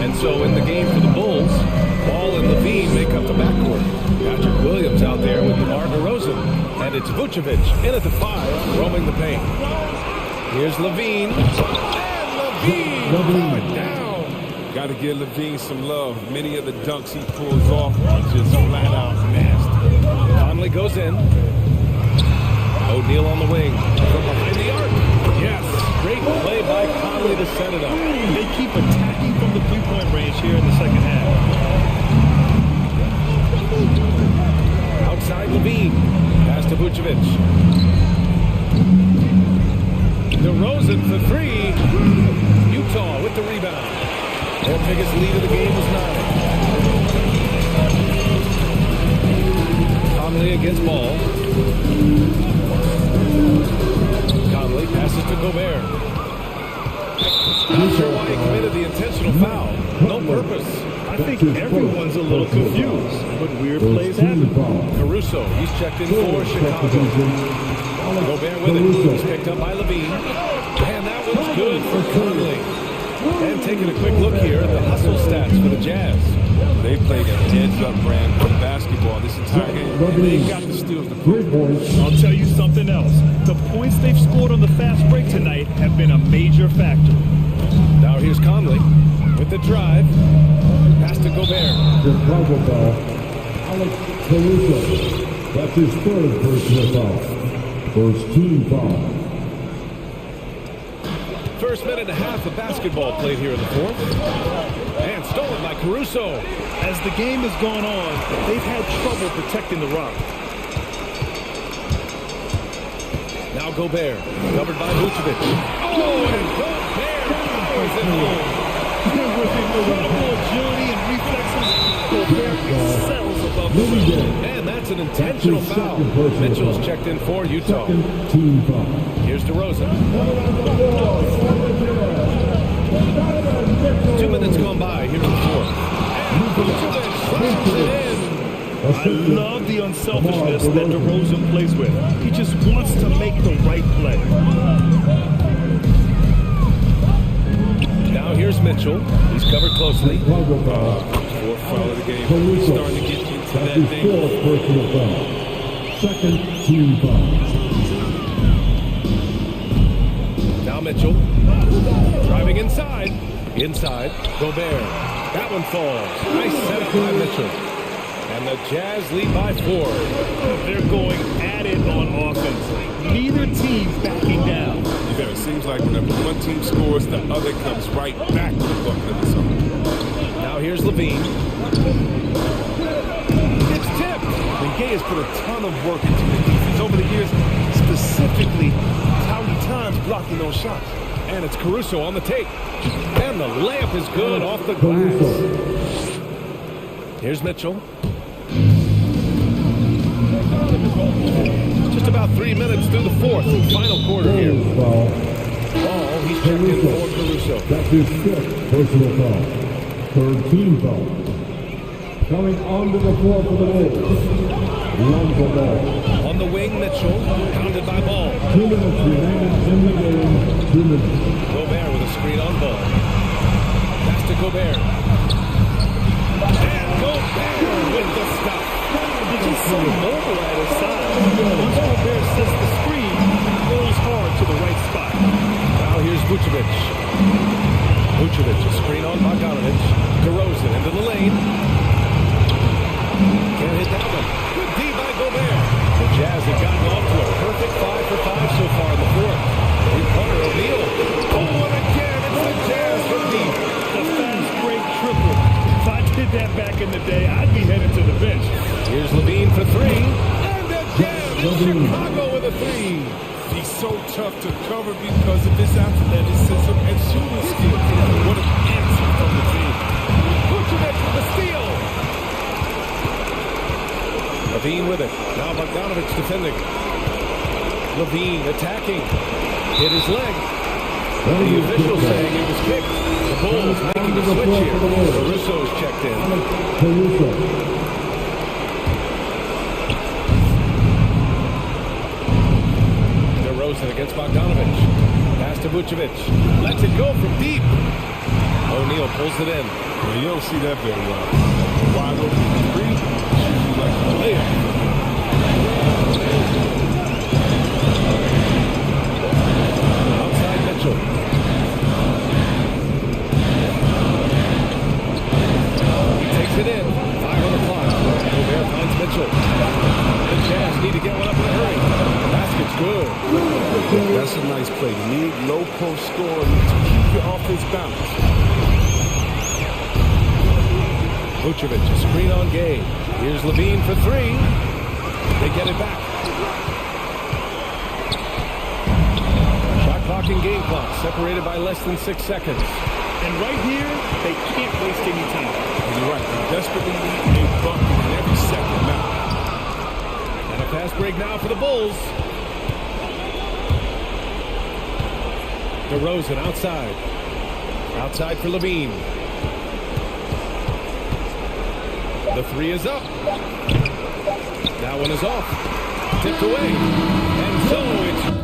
and so in the game for the Bulls, Ball and Levine make up the backcourt. Patrick Williams out there with DeMar DeRozan, and it's Vucevic in at the 5, roaming the paint. Here's Levine, and Levine down. Got to give Levine some love. Many of the dunks he pulls off are just flat out nasty. Conley goes in. O'Neal on the wing from behind the arc. Yes, great play by Conley to set it up. They keep attacking from the 3-point range here in the second half. Outside Levine. Pass to Vucevic. DeRozan for 3. Utah with the rebound. Their biggest lead of the game was 9. Conley against Ball. Conley passes to Gobert. Not sure why he committed the intentional foul. No purpose. I think everyone's a little confused, but weird plays happen. Caruso, he's checked in for Chicago. Gobert with it. He's picked up by Levine. And that one's good for Conley. And taking a quick look here at the hustle stats for the Jazz. They played a heads-up brand of basketball this entire game. And they got the steals to prove it. I'll tell you something else. The points they've scored on the fast break tonight have been a major factor. Now here's Conley with the drive. Pass to Gobert. Chicago ball. Alex Caruso. That's his 3rd personal foul. First team foul. First minute and a half of basketball played here in the 4th. And stolen by Caruso. As the game has gone on, they've had trouble protecting the rock. Now Gobert, covered by Vucevic. Oh, and Gobert powers it home. With incredible agility and reflexes, Gobert excels above the rim. And that's an intentional foul. Mitchell's checked in for Utah. Team foul. Here's DeRozan. 2 minutes gone by here in the 4th. And Vucevic slams it in. I love the unselfishness that DeRozan plays with. He just wants to make the right play. Now here's Mitchell. He's covered closely. 4th foul of the game. He's starting to get into that thing. 4th personal foul. 2nd team foul. Now Mitchell. Driving inside. Inside. Gobert. That one falls. Nice setup by Mitchell. And the Jazz lead by 4. They're going at it on offense. Neither team backing down. Yeah, it seems like whenever one team scores, the other comes right back with a bucket of its own. Now here's Levine. It's tipped. And Gay has put a ton of work into the defense over the years, specifically how he times blocking those shots. And it's Caruso on the take. And the layup is good off the glass. Here's Mitchell. Just about 3 minutes through the fourth, final quarter here. Ball, he's checked in for Caruso. That's his fifth personal foul. Third team foul. Coming onto the floor for the Bulls. Lonzo Ball. On the wing, Mitchell, pounded by Ball. 2 minutes remaining in the game. 2 minutes. Gobert with a screen on Ball. Pass to Gobert. And Gobert with the stop. He's so mobile at his side. Once Gobert sets the screen, he rolls hard to the right spot. Now here's Vucevic. Vucevic, a screen on Bogdanovic. DeRozan into the lane. Can't hit that one. Good D by Gobert. The Jazz have gotten off to a perfect 5 for 5 so far in the fourth. Three-pointer O'Neal. Oh, and again, it's the Jazz from deep. The fast break triple. If I did that back in the day, I'd be headed to the bench. Here's Levine for three. And again, Chicago with a three. He's so tough to cover because of his athleticism and shooting skill. What an answer from the team. Vucevic with the steal. Levine with it. Now Bogdanovic defending. Levine attacking. Hit his leg. The official saying it was kicked. The Bulls making a switch here. Caruso's checked in. Caruso. DeRozan against Bogdanovic. Pass to Vucevic. Lets it go from deep. O'Neal pulls it in. Yeah, you don't see that very well. Wide open three. Shooting like a layup. Outside Mitchell. He takes it in. 5 on the clock. Gobert finds Mitchell. The Jazz need to get one up in a hurry. The basket's good. That's a nice play. You need low post scoring to keep your offense balanced. Vucevic, a screen on Gay. Here's Levine for three. They get it back. Shot clock and game clock separated by less than 6 seconds. And right here, they can't waste any time. You're right. They desperately need a bucket in every second now. And a fast break now for the Bulls. DeRozan outside. Outside for Levine. The three is up. That one is off. Tipped away. And so it's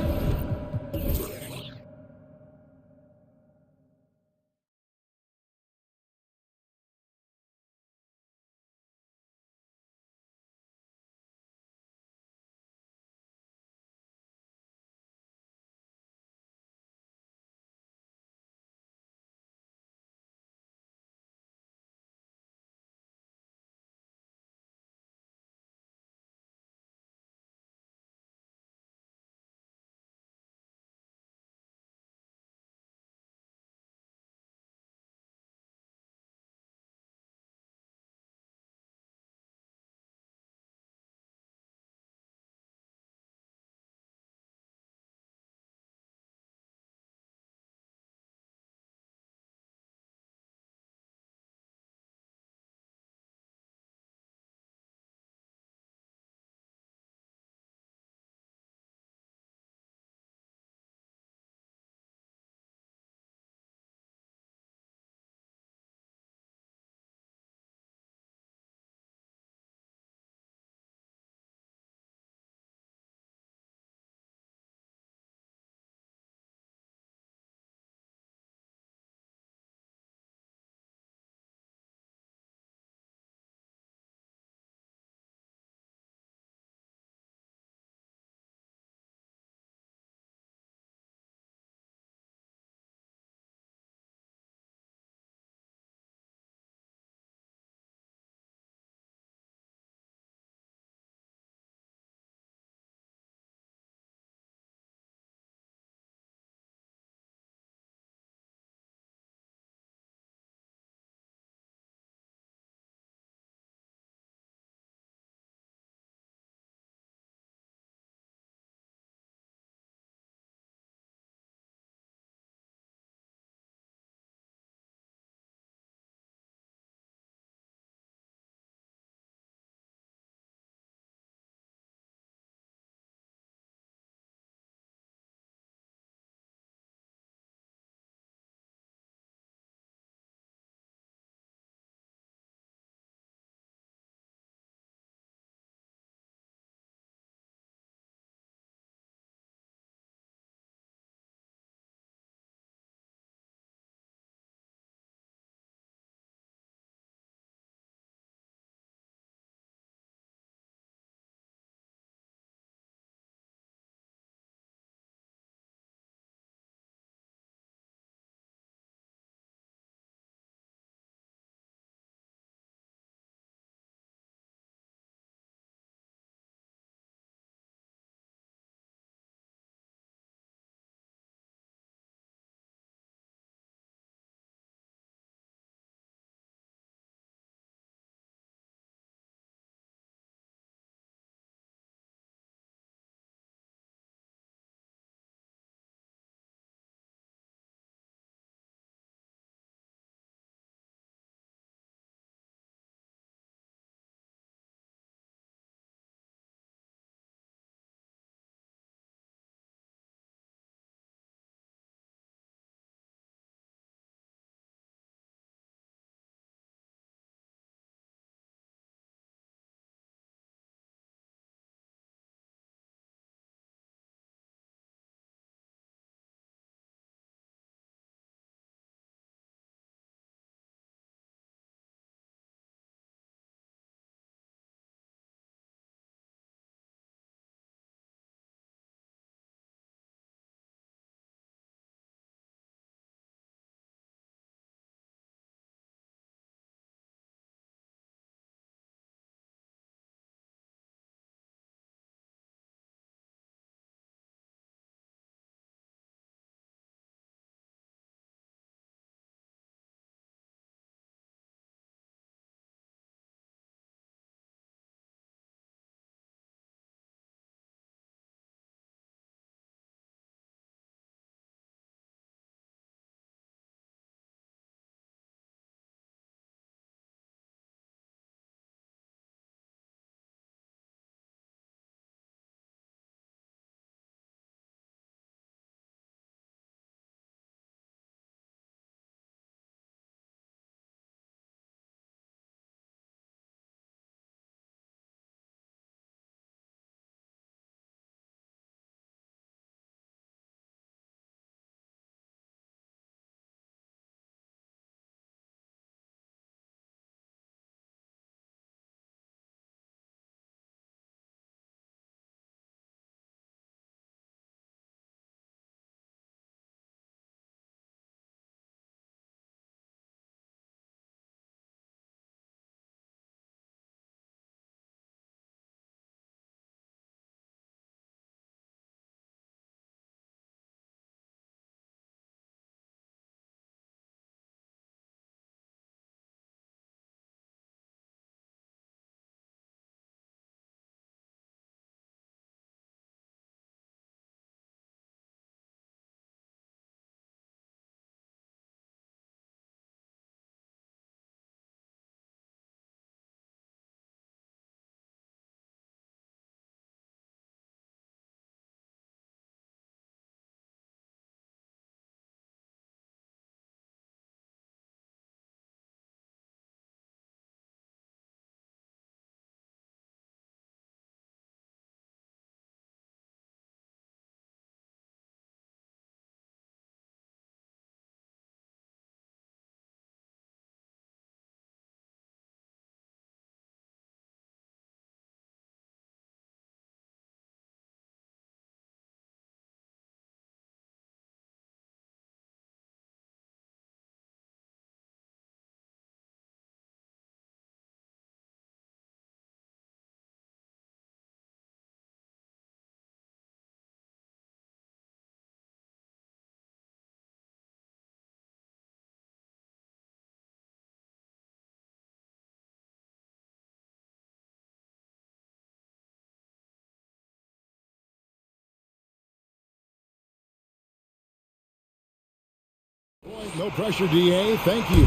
No pressure, DA. Thank you.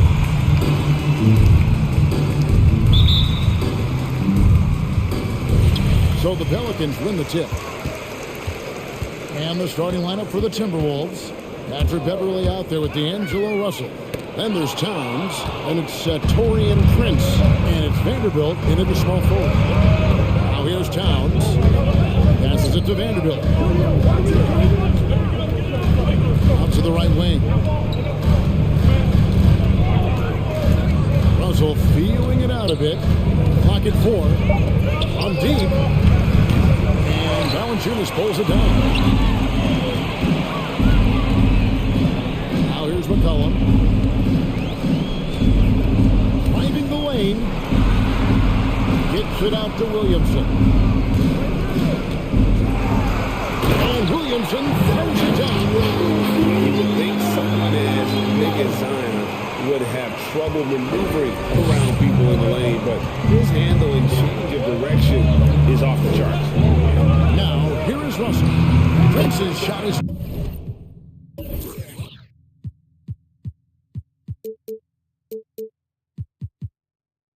So the Pelicans win the tip. And the starting lineup for the Timberwolves. Patrick Beverly out there with D'Angelo Russell. Then there's Towns, and it's Torian Prince, and it's Vanderbilt into the small forward. Now here's Towns. Passes it to Vanderbilt. Out to the right wing. Russell feeling it out a bit. Clock at 4. On deep. And Valanciunas pulls it down. Now here's McCollum. Finding the lane. Gets it out to Williamson. And Williamson throws it down. You would think someone as big as Zion would have trouble maneuvering around people in the lane, but his handling, change of direction is off the charts. Now, here is Russell. Prince's shot is...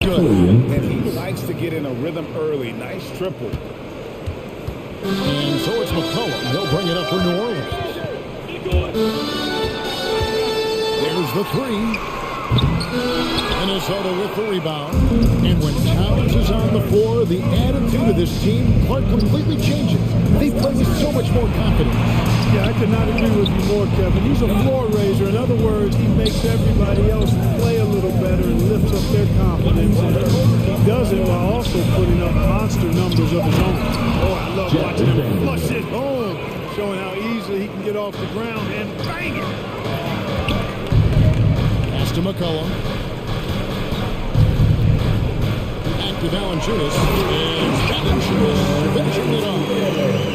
And he likes to get in a rhythm early. Nice triple. And so it's McCollum. He'll bring it up for New Orleans. There's the three. Minnesota with the rebound. And when Towns is on the floor, the attitude of this team completely changes. They play with so much more confidence. Yeah, I could not agree with you more, Kevin. He's a floor raiser. In other words, he makes everybody else play a little better and lifts up their confidence. And he does it while also putting up monster numbers of his own. Oh, I love watching him flush it home, showing how easily he can get off the ground and bang it. Pass to McCollum. Back to Valanciunas. And Valanciunas finishing it off.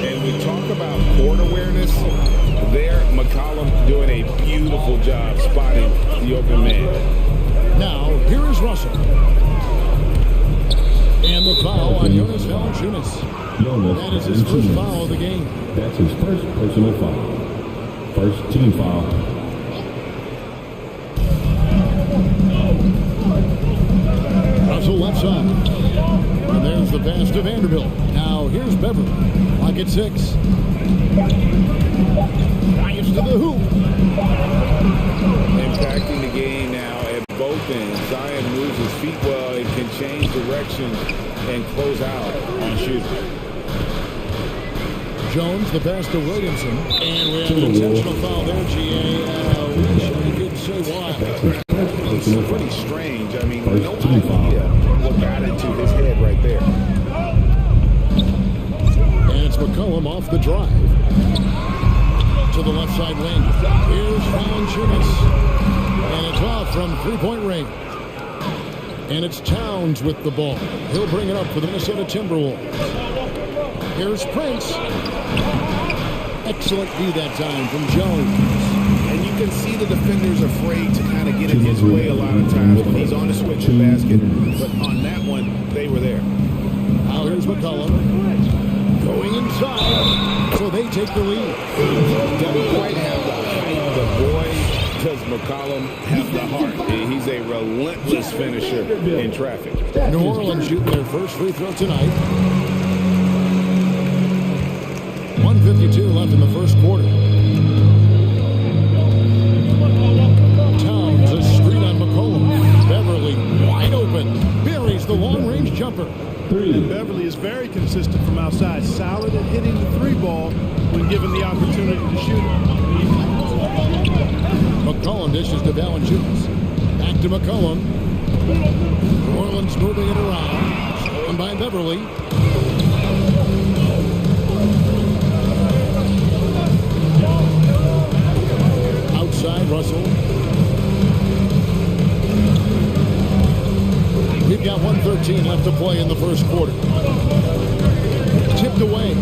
And we talk about court awareness. There, McCollum doing a beautiful job spotting the open man. Now, here is Russell. And the foul on Jonas Valanciunas. That is his first foul of the game. That's his first personal foul. First team foul. Russell left side. And there's the pass to Vanderbilt. Now here's Beverly. Clock at 6. Drives to the hoop. Impacting the game now at both ends. Zion moves his feet well and can change direction and close out on shooters. Jones, the pass to Williamson. And we have an intentional foul there, GA. I couldn't say why. It's pretty strange. I mean, no idea what got into his head right there. And it's McCollum off the drive. To the left side wing. Here's Valanciunas. And it's off from three-point range. And it's Towns with the ball. He'll bring it up for the Minnesota Timberwolves. Here's Prince. Excellent view that time from Jones. And you can see the defenders afraid to kind of get in his way a lot of times when he's on the switch to basket. But on that one, they were there. Now here's McCollum. Going inside. So they take the lead. Doesn't quite have the height, but boy, does McCollum have the heart. He's a relentless finisher in traffic. New Orleans shooting their first free throw tonight. 1:52 left in the first quarter. Towns, a screen on McCollum. Beverly, wide open. Buries the long-range jumper. And Beverly is very consistent from outside. Solid at hitting the three ball when given the opportunity to shoot it. McCollum dishes to Valanciunas. Back to McCollum. New Orleans moving it around. Stolen by Beverly. Outside, Russell. We've got 1:13 left to play in the first quarter. Tipped away.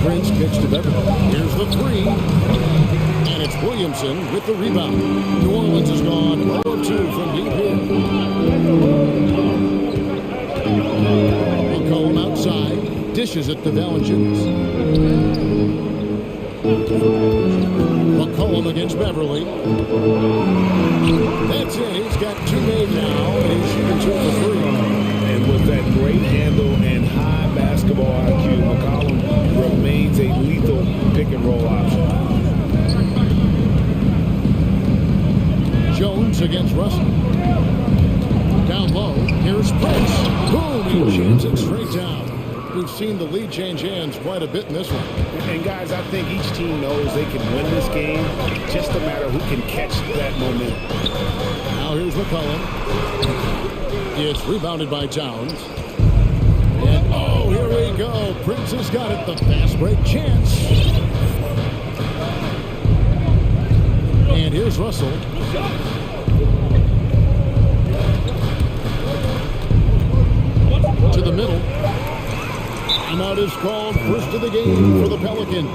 Prince kicks to Beverly. Here's the three. And it's Williamson with the rebound. New Orleans has gone 0 of 2 from deep here. McCollum outside. Dishes it to Valanciunas. McCollum McCollum against Beverly. That's it. He's got 2 made now, and he's shooting 2 for 3. And with that great handle and high basketball IQ, McCollum remains a lethal pick-and-roll option. Jones against Russell. Down low, here's Prince. Boom, he jams it straight down. We've seen the lead change hands quite a bit in this one. And guys, I think each team knows they can win this game. Just a matter who can catch that momentum. Now here's McCollum. It's rebounded by Towns. And oh, here we go. Prince has got it. The fast break chance. And here's Russell. To the middle. Timeout is called. First of the game for the Pelicans.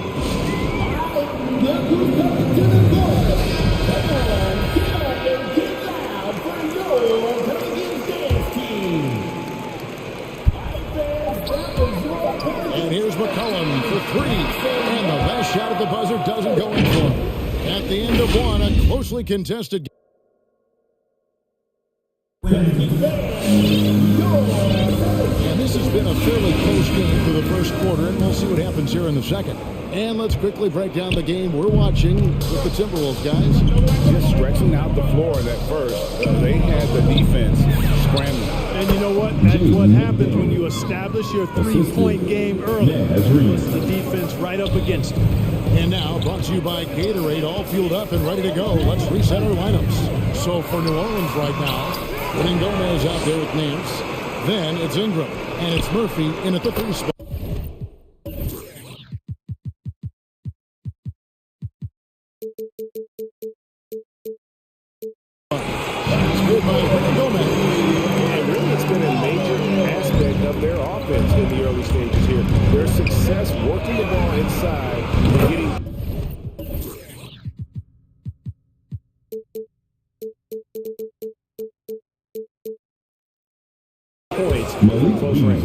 And here's McCollum for 3. And the last shot at the buzzer doesn't go in for him. At the end of one, a closely contested game. And this has been a fairly close game for the first quarter, and we'll see what happens here in the second. And let's quickly break down the game we're watching with the Timberwolves, guys. Just stretching out the floor in that first. They had the defense scrambling. And you know what? That's what happens when you establish your three-point game early. It's the defense right up against it. And now, brought to you by Gatorade, all fueled up and ready to go. Let's reset our lineups. So for New Orleans right now, winning Gomez out there with Nance. Then it's Ingram, and it's Murphy in at the 3 spot. Scored by Gomez. And really, it's been a major aspect of their offense in the early stages here. Their success working the ball inside and getting points in close range.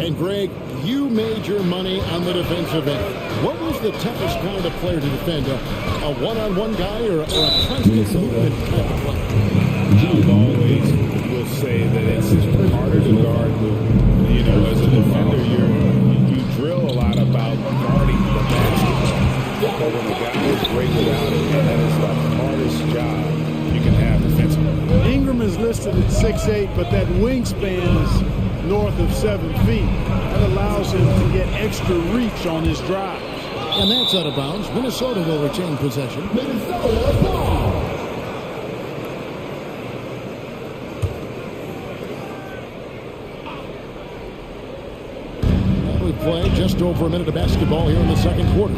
And Greg, you made your money on the defensive end. What was the toughest kind of player to defend? A one-on-one guy or a constant movement type of player? I always will say that it's harder to guard. You know, as a defender, you drill a lot about guarding the basketball. But when the guy is great without it, that is the hardest job you can have defensively. Ingram is listed at 6'8", but that wingspan is north of 7 feet. That allows him to get extra reach on his drive. And that's out of bounds. Minnesota will retain possession. And we play just over a minute of basketball here in the second quarter.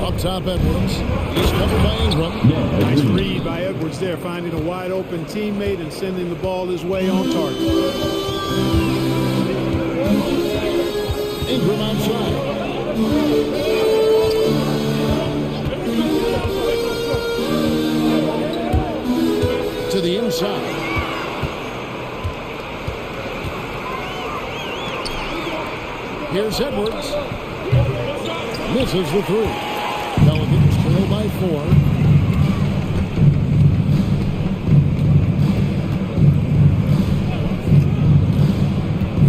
Up top, Edwards. He's covered by Ingram. Nice read by Edwards there, finding a wide open teammate and sending the ball his way on target. Ingram outside. To the inside. Here's Edwards. Misses the 3. Pelicans trail by 4.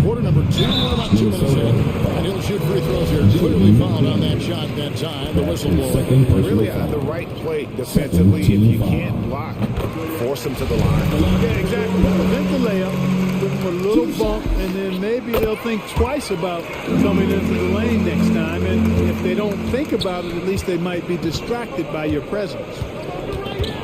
Quarter number 2, about 2 minutes in. And he'll shoot free throws here. Clearly fouled on that shot that time. The whistle blows. Really on the right play defensively. If you can't block, force them to the line. Yeah, exactly. Prevent the layup, give them a little bump, and then maybe they'll think twice about coming into the lane next time. And if they don't think about it, at least they might be distracted by your presence.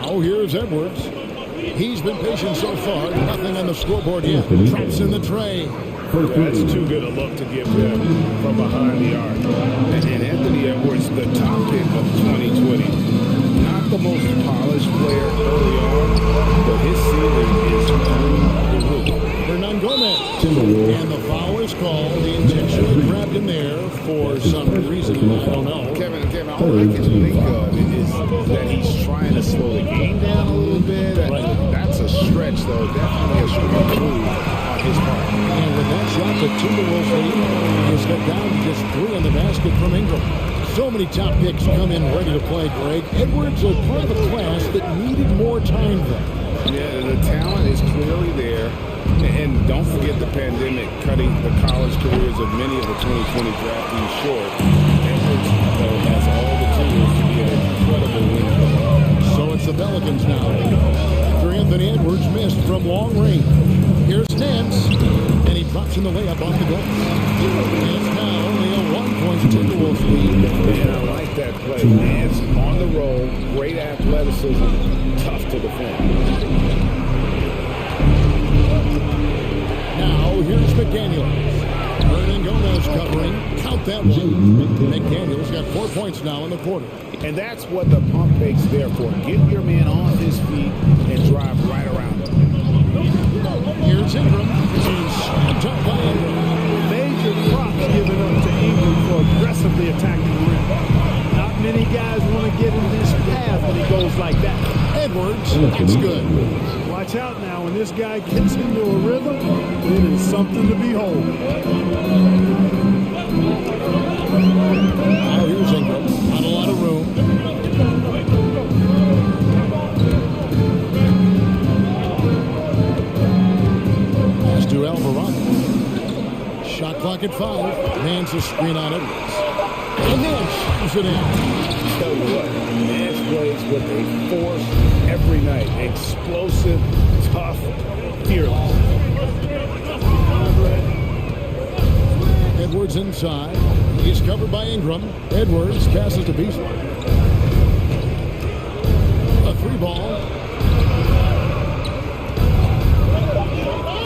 Oh, here's Edwards. He's been patient so far. Nothing on the scoreboard yet. Traps in the tray. That's too good a look to give them from behind the arc. And Anthony Edwards, the top pick of 2020. Not the most polished player early on, but his ceiling is through the roof. Hernan Gomez. And the foul is called. He intentionally grabbed him there for some reason. I don't know. Kevin, all I can think of is that he's trying to slow the game down a little bit. That's a stretch, though. Definitely a strong move on his part. And with that shot, the Timberwolves lead is Edwards got down to just 3 on the basket from Ingram. So many top picks come in ready to play, Greg. Edwards was part of a class that needed more time though. Yeah, the talent is clearly there. And don't forget the pandemic cutting the college careers of many of the 2020 draftees short. Edwards, though, has all the tools to be an incredible winner. So it's the Pelicans now. After Anthony Edwards missed from long range. Here's Nance, and he drops in the layup off the glass. It's now only a 1-point Timberwolves lead. And I like that play. Nance on the roll, great athleticism, tough to defend. Now, here's McDaniels. Vernon Gomez covering. Count that one. McDaniels got 4 points now in the quarter. And that's what the pump fake's there for. Get your man off his feet and drive right around him. Here's Ingram. He's snapped up by Ingram. Major props given up to Ingram for aggressively attacking the rim. Not many guys want to get in this path when he goes like that. Edwards, that's good. Watch out now, when this guy gets into a rhythm, it is something to behold. Now here's Ingram. Not a lot of room. Pass to Alvarado. Shot clock at 5. Nance a screen on Edwards. And Nance shoots it in. Tell you what, Nance plays with a force every night. Explosive, tough, fearless. Edwards inside. He's covered by Ingram. Edwards passes to Beasley. A 3-ball.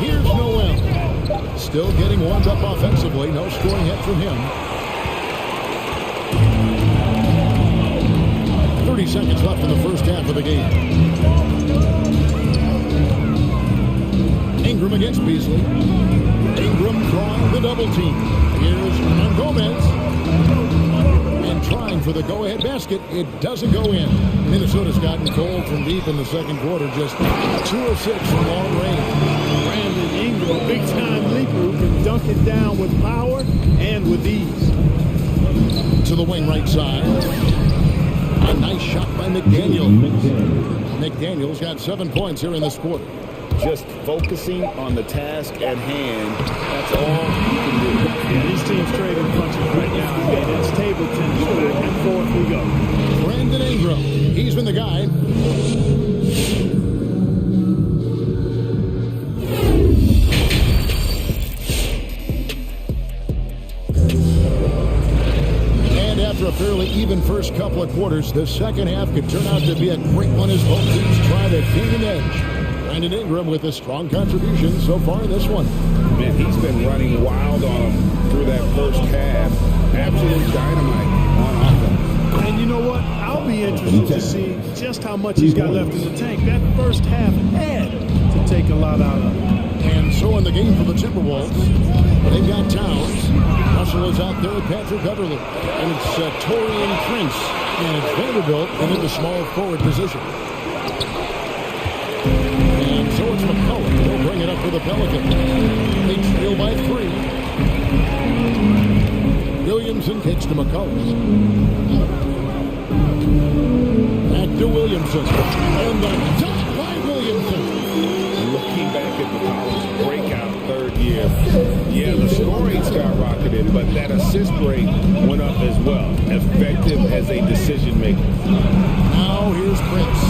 Here's Noel. Still getting warmed up offensively. No scoring yet from him. 30 seconds left in the first half of the game. Ingram against Beasley. Ingram drawing the double team. Here's Gomez. And trying for the go-ahead basket. It doesn't go in. Minnesota's gotten cold from deep in the second quarter. Just 2 of 6 from long range. Brandon Ingram, big-time leaper who can dunk it down with power and with ease. To the wing right side. A nice shot by McDaniels. McDaniels got 7 points here in this quarter. Just focusing on the task at hand, that's all you can do. Yeah, these teams trading punches right now. And it's table tennis. Back and forth we go. Brandon Ingram. He's been the guy. After a fairly even first couple of quarters, the second half could turn out to be a great one as both teams try to gain an edge. Brandon Ingram with a strong contribution so far in this one. Man, he's been running wild on him through that first half. Absolute dynamite on offense. And you know what? I'll be interested to see just how much he's got left in the tank. That first half had to take a lot out of him. And so in the game for the Timberwolves, they've got Towns. Russell is out there with Patrick Beverly. And it's Torian Prince. And it's Vanderbilt in the small forward position. And so it's McCullough. He'll bring it up for the Pelicans. They trail by 3. Williamson kicks to McCullough. Back to Williamson. And the dunk by Williamson. Looking back at the college breakout third year, yeah, the scoring skyrocketed, but that assist rate went up as well. Effective as a decision maker. Now here's Prince.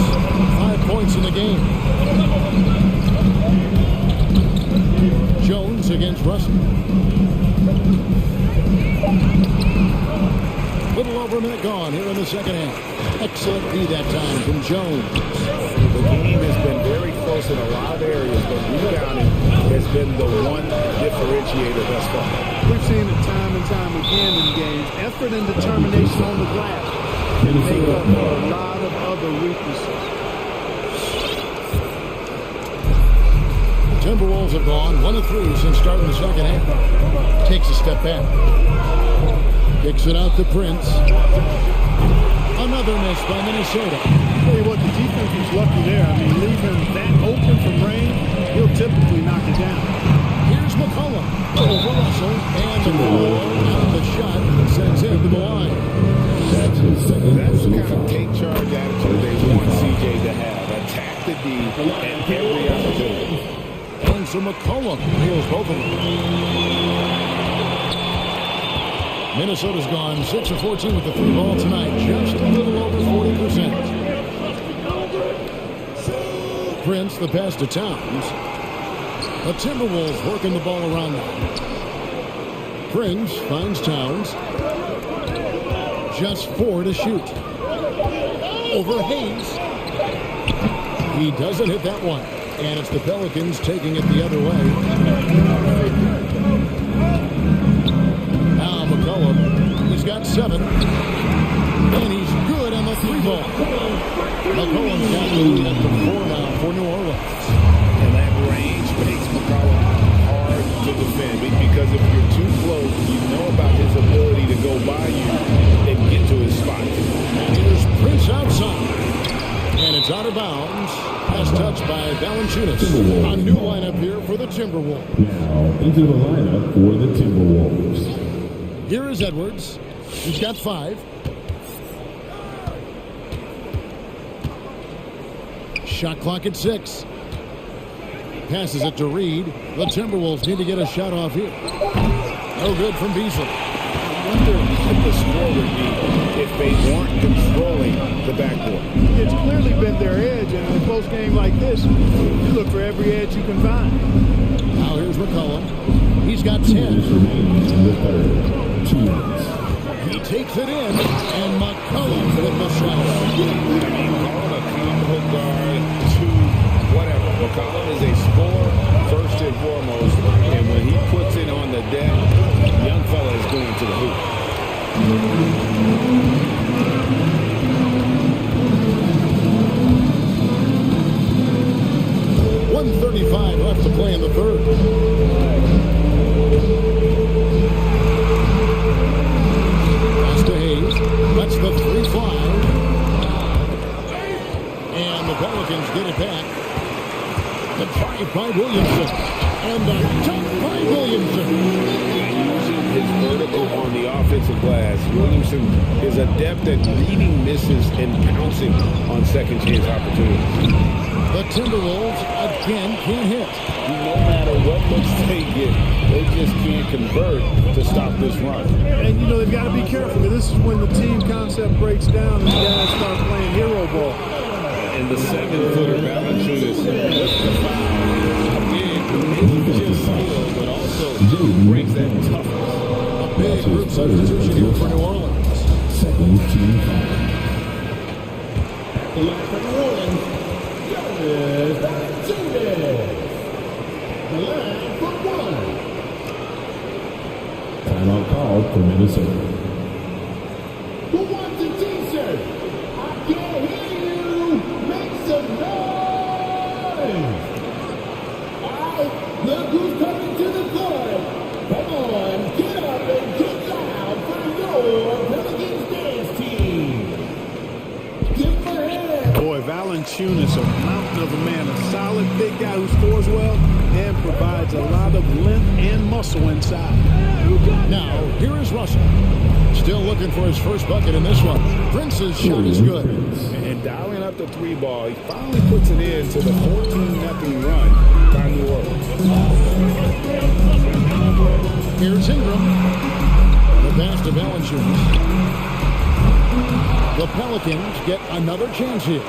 5 points in the game. Jones against Russell. Little over a minute gone here in the second half. Excellent D that time from Jones. The game has been very close in a lot of areas, but rebounding has been the one differentiator thus far. We've seen it time and time again in games. Effort and determination on the glass can make up for a lot of other weaknesses. The Timberwolves have gone 1 of 3 since starting the second half. Takes a step back. Kicks it out to Prince. Another miss by Minnesota. Tell you what, the defense was lucky there. I mean, leave him that open from range, he'll typically knock it down. Here's McCullough over Russell, and the ball the D and every opportunity. And so McCollum heals both of them. Minnesota's gone 6 of 14 with the 3 ball tonight, just a little over 40%. Prince, the pass to Towns. The Timberwolves working the ball around them. Prince finds Towns. Just 4 to shoot. Over Hayes. He doesn't hit that one. And it's the Pelicans taking it the other way. Now McCollum, he's got 7. And he's good on the 3 ball. McCollum's got the lead at the 4 now for New Orleans. And that range makes McCollum hard to defend. Because if you're too close, you know about his ability to go by you and get to his spot. And here's Prince outside. And it's out of bounds. Pass touched by Valanciunas. A new lineup here for the Timberwolves. Now into the lineup for the Timberwolves. Here is Edwards. He's got 5. Shot clock at 6. Passes it to Reed. The Timberwolves need to get a shot off here. No good from Beasley. I wonder what the score would be if they weren't controlling the backcourt. It's clearly been their edge, and in a close game like this, you look for every edge you can find. Now here's McCollum. He's got 10. In the third. 2 minutes. He takes it in, and McCollum with the shot. I mean, call him a combo guard to whatever. McCollum is a scorer first and foremost, and when he puts it on the deck, young fella is going to the hoop. 1:35 left to play in the third. Pass to Hayes. That's the 3 fly. And the Pelicans get it back. The drive by Williamson. And the dunk by Williamson. Using his vertical on the offensive glass, Williamson is adept at reading misses and pouncing on second chance opportunities. The Timberwolves again can't hit. No matter what looks they get, they just can't convert to stop this run. And, you know, they've got to be careful. This is when the team concept breaks down and the guys start playing hero ball. And the 7-footer Valanciunas with the foul. Big, just skill, but also brings that toughness. A big group substitution here for New Orleans. Second team foul. The line for New Orleans. Is Valanciunas. The line for 1. Timeout called for Minnesota. Who wants a t-shirt? I can't hear you. Make some noise. Look who's coming to the court. Come on, get up and get loud for your Pelicans dance team. Give them a hand. Boy, Valanciunas, a mountain of a man, a solid big guy who scores well and provides a lot of length and muscle inside. Now, here is Russell. Still looking for his first bucket in this one. Prince's shot is good. And dialing up the 3 ball, he finally puts it in to the 14-0 run by New Orleans. Here's Ingram. The pass to Valanciunas. The Pelicans get another chance here.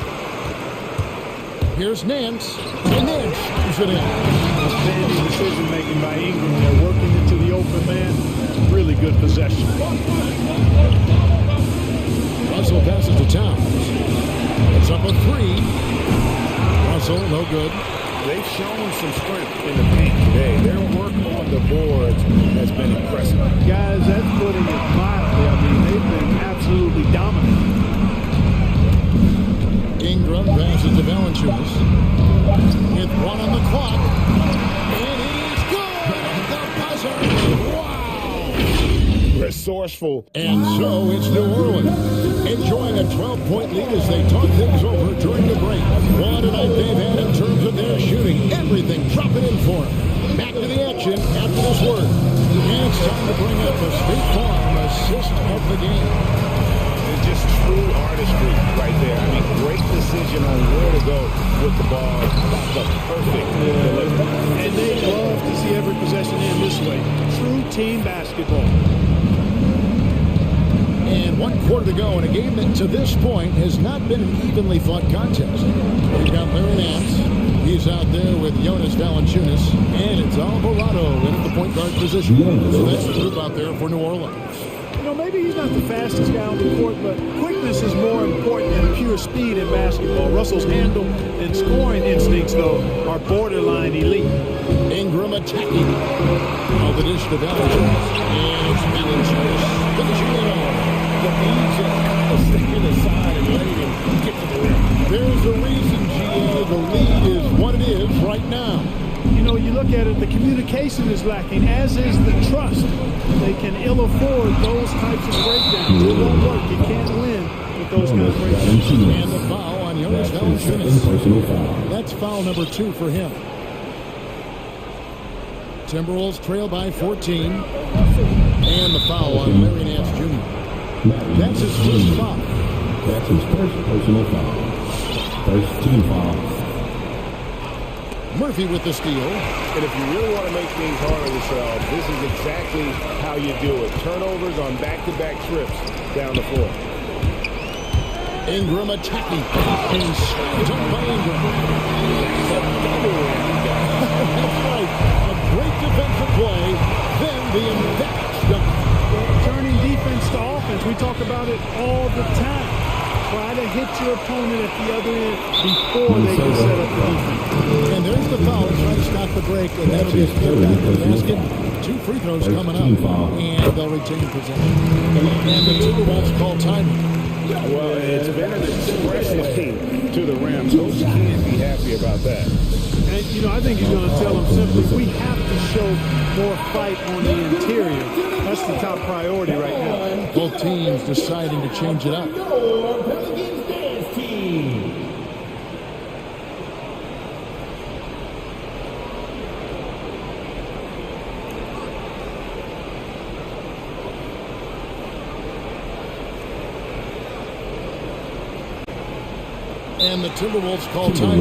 Here's Nance. And Nance is it in. Outstanding decision-making by Ingram. They're working into the open man. Really good possession. Russell passes to Towns. It's up a 3. Russell, no good. They've shown some strength in the paint today. Their work on the boards has been impressive. Guys, that's putting it mildly. I mean, they've been absolutely dominant. Ingram passes to Valanciunas. With 1 on the clock. And it is good! The buzzer! Wow! Resourceful. And so it's New Orleans enjoying a 12-point lead as they talk things over during the break. What a night they've had in terms of their shooting. Everything dropping in for them. Back to the action after this word. And it's time to bring up the State Farm assist of the game. It's just true artistry right there. I mean, great decision on where to go with put the ball about the perfect delivery. And they love to see every possession end this way. True team basketball. And 1 quarter to go in a game that to this point has not been an evenly fought contest. We've got Larry Nance. He's out there with Jonas Valanciunas. And it's Alvarado in at the point guard position. So that's the group out there for New Orleans. You know, maybe he's not the fastest guy on the court, but quickness is more important than pure speed in basketball. Russell's handle and scoring instincts, though, are borderline elite. Ingram attacking. All the dish to Valanciunas. And it's Valanciunas finishing it off. The lead just kind of sticking aside and letting him get to the rim. There's a reason, GA. The lead is what it is right now. You know, you look at it, the communication is lacking, as is the trust. They can ill afford those types of breakdowns. It won't work. You can't win with those kind of breakdowns. And the foul on Jonas Valanciunas. That's foul number 2 for him. Timberwolves trail by 14. And the foul on Larry Nance Jr. That's his first foul. That's his first personal foul. First team foul. Murphy with the steal. And if you really want to make things hard on yourself, this is exactly how you do it. Turnovers on back-to-back trips down the floor. Ingram attacking. And slammed up by Ingram. That's right. A great defensive play. Then the embarrassed dunk. Turning defense to offense. We talk about it all the time. Try to hit your opponent at the other end before they can set up the defense. And there's the foul trying to stop the break, and that'll be a third down to the basket. 2 free throws coming up, and they'll retain possession. And the Timberwolves call time. Well, it's been an expressive to the rim. Coach can't be happy about that. And, you know, I think he's going to tell them simply, we have to show more fight on the interior. That's the top priority right now. Both teams deciding to change it up. And the Timberwolves call time.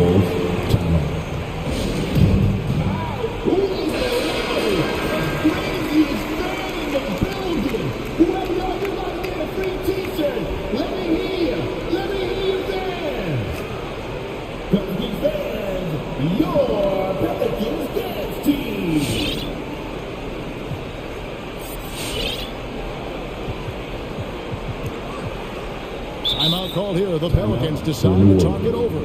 Timeout called here. The Pelicans decide to talk it over.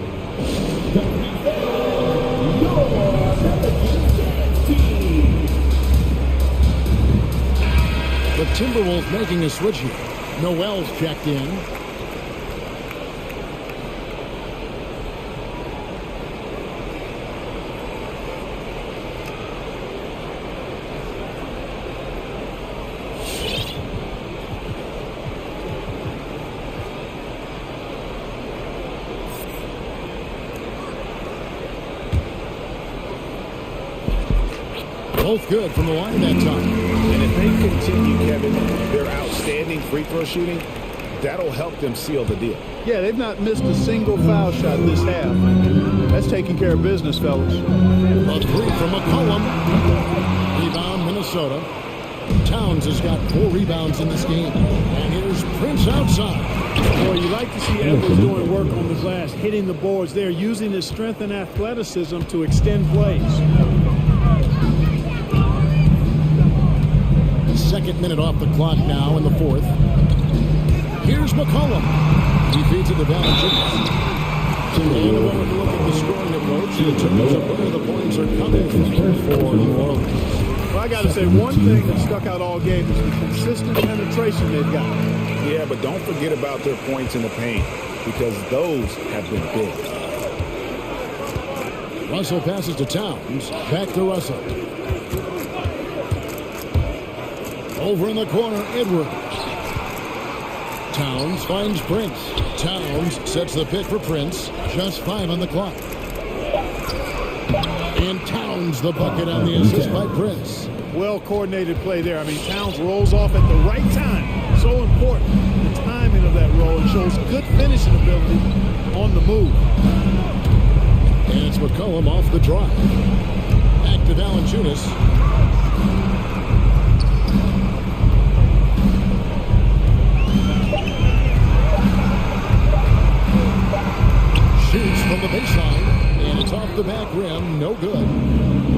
The Timberwolves making a switch here. Noel's checked in. Both good from the line that time. And if they continue, Kevin, their outstanding free throw shooting, that'll help them seal the deal. Yeah, they've not missed a single foul shot this half. That's taking care of business, fellas. A 3 from McCollum. Rebound, Minnesota. Towns has got 4 rebounds in this game. And here's Prince outside. Boy, you like to see Edwards doing work on the glass, hitting the boards there, using his strength and athleticism to extend plays. Second minute off the clock now in the fourth. Here's McCollum. He feeds it to Valanciunas. And when we look at the scoring approach in terms of where the points are coming from for New Orleans. Well, I got to say, one thing that stuck out all game is the consistent penetration they've got. Yeah, but don't forget about their points in the paint, because those have been big. Russell passes to Towns. Back to Russell. Over in the corner, Edwards. Towns finds Prince. Towns sets the pick for Prince. Just 5 on the clock. And Towns the bucket on the assist by Prince. Well-coordinated play there. I mean, Towns rolls off at the right time. So important, the timing of that roll. It shows good finishing ability on the move. McCollum off the drive. Back to Valanciunas. Shoots from the baseline, and it's off the back rim, no good.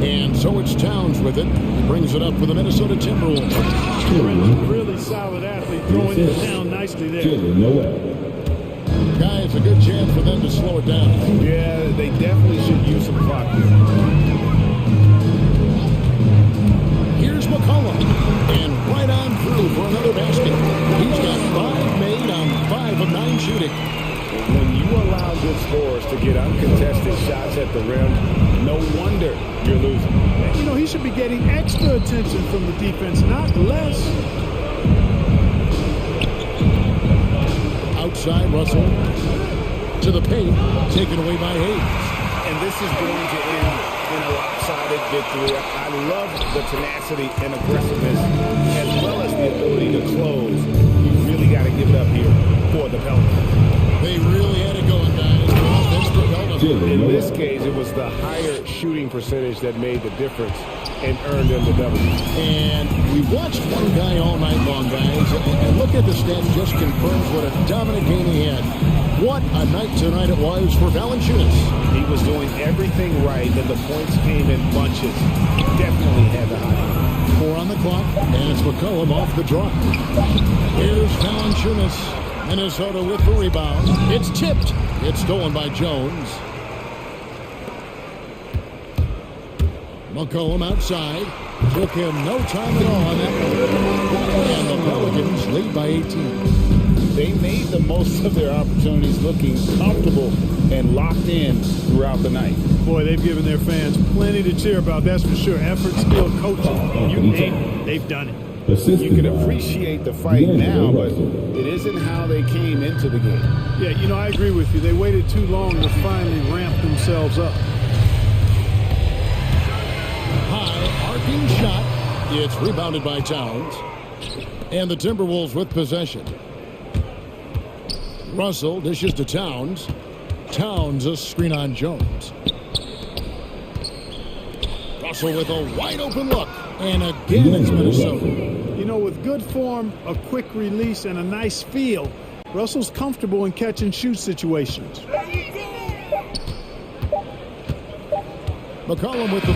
And so it's Towns with it. He brings it up for the Minnesota Timberwolves. Really solid athlete, throwing it down nicely there. Guys, a good chance for them to slow it down. Yeah, they definitely should use some clock here. Here's McCollum, and right on through for another basket. He's got 5 made on 5 of 9 shooting. When you allow good scorers to get uncontested shots at the rim, no wonder you're losing. You know, he should be getting extra attention from the defense, not less. Outside, Russell to the paint, taken away by Hayes. And this is going to end in a lopsided victory. I love the tenacity and aggressiveness, as well as the ability to close. You really got to give it up here for the Pelicans. They really had it going, guys. In this case, it was the higher shooting percentage that made the difference and earned them the W. And we watched one guy all night long, guys, and look at the stats, just confirms what a dominant game he had. What a night tonight it was for Valanciunas. He was doing everything right, and the points came in bunches. Definitely had the high. 4 on the clock, and it's McCollum off the draw. Here's Valanciunas. Minnesota with the rebound. It's tipped. It's stolen by Jones. McCollum outside. Took him no time at all on that one. And the Pelicans lead by 18. They made the most of their opportunities, looking comfortable and locked in throughout the night. Boy, they've given their fans plenty to cheer about, that's for sure. Effort, skill, coaching. You name it, they've done it. You can appreciate the fight now, but it isn't how they came into the game. Yeah, you know, I agree with you. They waited too long to finally ramp themselves up. High, arcing shot. It's rebounded by Towns. And the Timberwolves with possession. Russell dishes to Towns. Towns a screen on Jones. Russell with a wide open look. And again, it's Minnesota. You know, with good form, a quick release, and a nice feel, Russell's comfortable in catch and shoot situations. McCollum with the